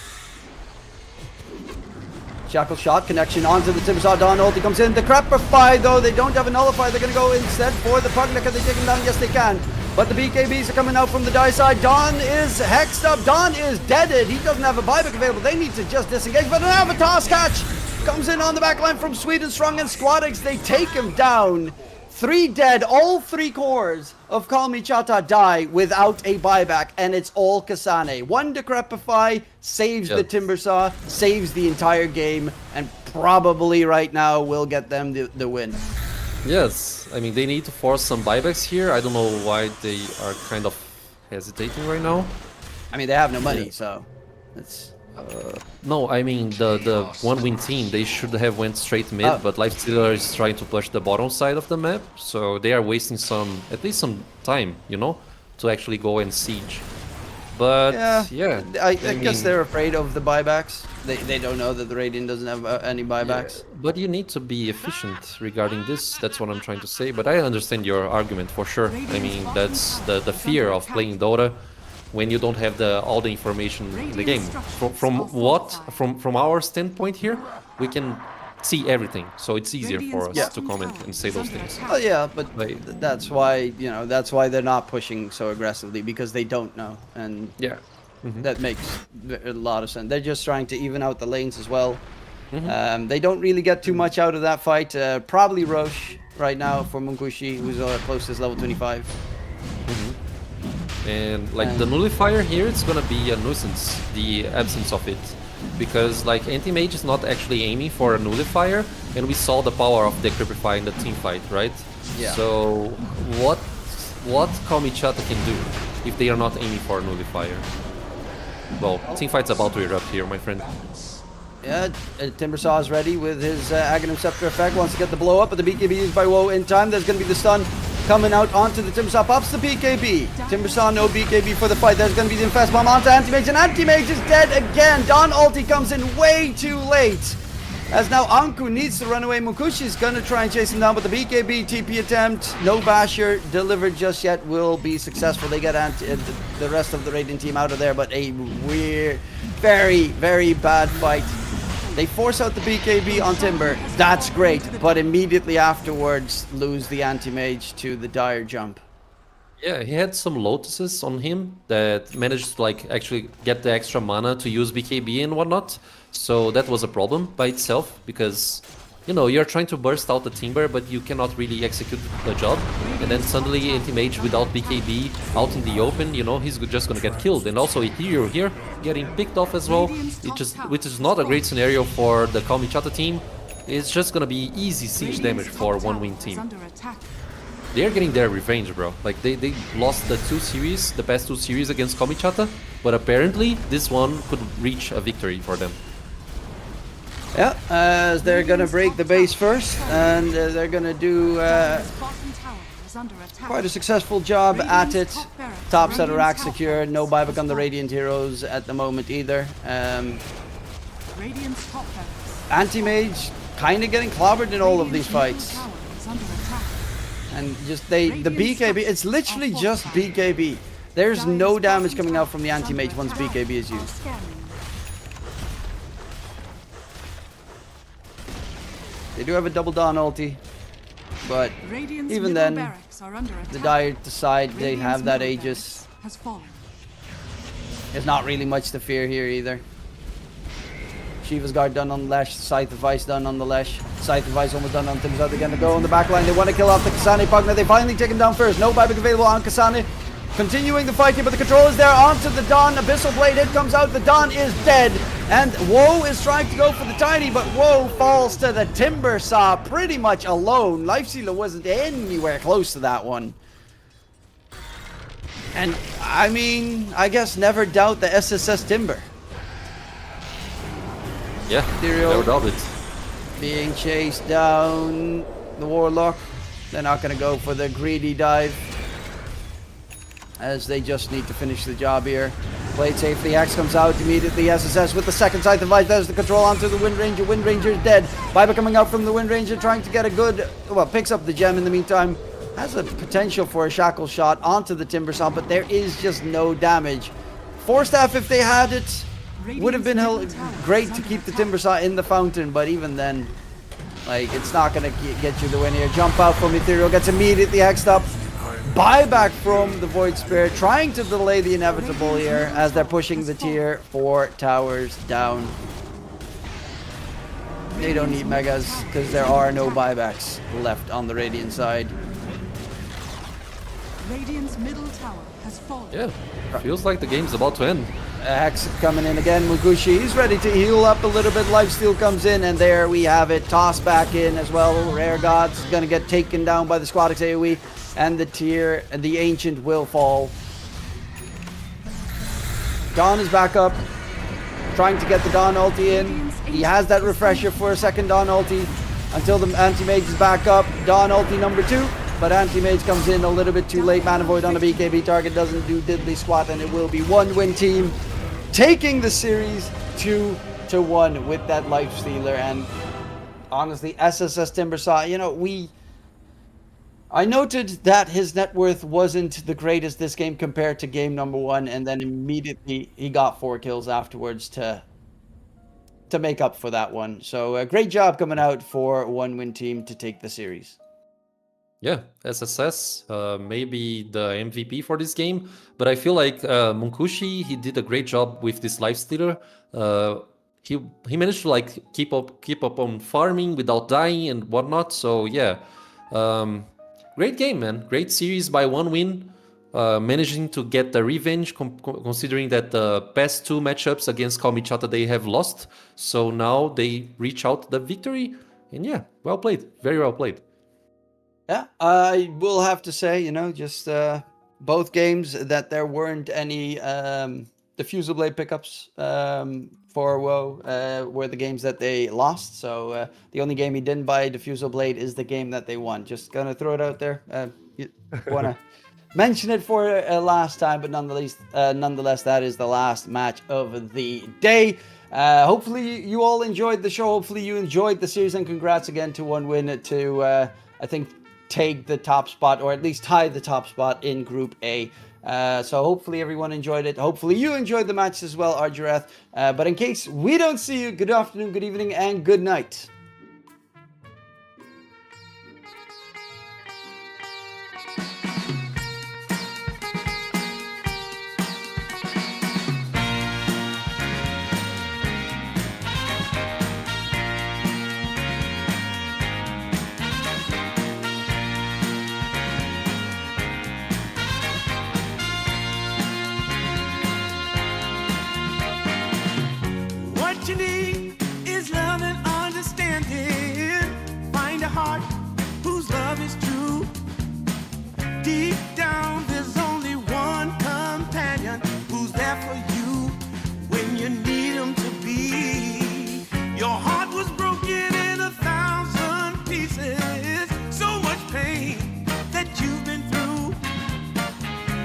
Shackle Shot connection onto the Timbersaw. Dawn ulti comes in. The Crapify, though, they don't have a Nullify. They're going to go instead for the Pugna. Can they take him down? Yes, they can. But the BKBs are coming out from the die side. Dawn is hexed up. Dawn is deaded. He doesn't have a buyback available. They need to just disengage. But an Avatar catch comes in on the back line from Sweden Strong and Squadix. They take him down. 3 dead. All 3 cores of Kalmychata die without a buyback, and it's all Kasane. 1 Decrepify saves the Timbersaw, saves the entire game, and probably right now will get them the win. Yes, I mean, they need to force some buybacks here. I don't know why they are kind of hesitating right now. I mean, they have no money, so it's... No, I mean, the one-win team, they should have went straight mid, but Lifestealer is trying to push the bottom side of the map, so they are wasting at least some time, you know, to actually go and siege. But Yeah, yeah, I guess mean, they're afraid of the buybacks. They don't know that the Radiant doesn't have any buybacks. but you need to be efficient regarding this. That's what I'm trying to say. But I understand your argument for sure. I mean, that's the fear of playing Dota when you don't have all the information in the game. From our standpoint here, we can see everything, so it's easier for us to comment and say those things. Oh yeah, but Like, that's why that's why they're not pushing so aggressively, because they don't know, and yeah. that makes a lot of sense. They're just trying to even out the lanes as well. They don't really get too much out of that fight. Probably Roche right now for Munkushi, who's closest level 25. And like the nullifier here, it's gonna be a nuisance, the absence of it. Because like anti-mage is not actually aiming for a nullifier, and we saw the power of the Creepify in the team fight, right? Yeah. So what Kalmychata can do if they are not aiming for a nullifier? Well, team fight's about to erupt here, my friend. Yeah, Timbersaw is ready with his Aghanim Scepter effect. Wants to get the blow up, but the BKB used by Woe in time. There's going to be the stun coming out onto the Timbersaw. Pops the BKB. Timbersaw, no BKB for the fight. There's going to be the Infest Bomb onto Anti-Mage, and Anti-Mage is dead again. Don ulti comes in way too late. As now Anku needs to run away. Mukushi is going to try and chase him down, but the BKB TP attempt, no basher delivered just yet, will be successful. They get the rest of the Radiant team out of there, but a weird, very, very bad fight. They force out the BKB on Timber. That's great, but immediately afterwards lose the anti-mage to the dire jump. Yeah, he had some lotuses on him that managed to like actually get the extra mana to use BKB and whatnot. So that was a problem by itself, because you know, you're trying to burst out the Timber, but you cannot really execute the job. And then suddenly anti-mage without BKB out in the open, you know, he's just gonna get killed. And also Ethereal here getting picked off as well, which is not a great scenario for the Kalmychata team. It's just gonna be easy siege damage for one win team. They're getting their revenge, bro. Like they lost the past two series against Kalmychata, but apparently this one could reach a victory for them. Yeah, as they're gonna break the base first, and they're gonna do quite a successful job at it. Top set of rack secured, no buyback on the Radiant heroes at the moment either. Anti-mage kind of getting clobbered in all of these fights. And just the BKB, it's literally just BKB. There's no damage coming out from the anti-mage once BKB is used. They do have a double Dawn ulti, but even then, the Dire decide they have that Aegis. There's not really much to fear here either. Shiva's Guard done on the Lesh, Scythe of Vice done on the Lesh. Scythe of Vice almost done on Tim's out again to go on the back line. They want to kill off the Kasane Pugna. They finally take him down first. No buyback available on Kasane. Continuing the fight here, but the control is there onto the Dawn. Abyssal Blade hit comes out. The Dawn is dead. And Woe is trying to go for the Tiny, but Woe falls to the Timbersaw pretty much alone. Lifestealer wasn't anywhere close to that one. And, I mean, I guess never doubt the SSS Timber. Yeah, never doubt it. Being chased down. The Warlock. They're not going to go for the greedy dive, as they just need to finish the job here. Played safely, Axe comes out immediately. SSS with the second Scythe of Vice. There's the control onto the Wind Ranger. Wind Ranger's dead. Buyback coming out from the Wind Ranger, trying to get a good, well, picks up the gem in the meantime. Has a potential for a shackle shot onto the Timbersaw, but there is just no damage. Force Staff, if they had it, would have been great to keep the Timbersaw in the fountain, but even then, like, it's not going to get you the win here. Jump out from Ethereal, gets immediately hexed up. Buyback from the Void Spirit, trying to delay the inevitable here as they're pushing the tier 4 towers down. They don't need megas because there are no buybacks left on the Radiant side. Radiant's middle tower has fallen. Yeah, feels like the game's about to end. Hex coming in again. Mugushi, he's ready to heal up a little bit. Lifesteal comes in, and there we have it. Toss back in as well. Rare Gods is going to get taken down by the Squadix AoE. And the tier, and the Ancient will fall. Dawn is back up, trying to get the Dawn ulti in. He has that refresher for a second Dawn ulti until the anti-mage is back up. Dawn ulti number 2, but Anti-Mage comes in a little bit too late. Mana Void on a BKB target doesn't do diddly squat, and it will be 1-win team taking the series 2-1 with that Life Stealer. And honestly, SSS Timbersaw, you know, I noted that his net worth wasn't the greatest this game compared to game number 1, and then immediately he got 4 kills afterwards to make up for that one. So great job coming out for 1-win team to take the series. Yeah, SSS, maybe the MVP for this game, but I feel like Munkushi, he did a great job with this Life Stealer. He managed to like keep up on farming without dying and whatnot. So yeah, great game, man. Great series by 1 win. Managing to get the revenge, considering that the past 2 matchups against Kalmychata they have lost. So now they reach out the victory. And yeah, well played. Very well played. Yeah, I will have to say, you know, just both games that there weren't any Diffusal Blade pickups for WoW were the games that they lost. So the only game he didn't buy Diffusal Blade is the game that they won. Just gonna throw it out there. You wanna mention it for last time, but nonetheless, that is the last match of the day. Hopefully you all enjoyed the show. Hopefully you enjoyed the series, and congrats again to 1-win to, I think, take the top spot, or at least tie the top spot in Group A. So hopefully everyone enjoyed it. Hopefully you enjoyed the match as well, Arjurath. But in case we don't see you, good afternoon, good evening, and good night. What you need is love and understanding. Find a heart whose love is true. Deep down, there's only one companion who's there for you when you need him to be. Your heart was broken in 1,000 pieces. So much pain that you've been through.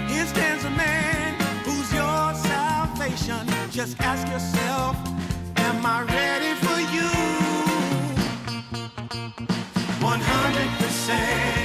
Here stands a man who's your salvation. Just ask yourself, am I ready for you? 100%.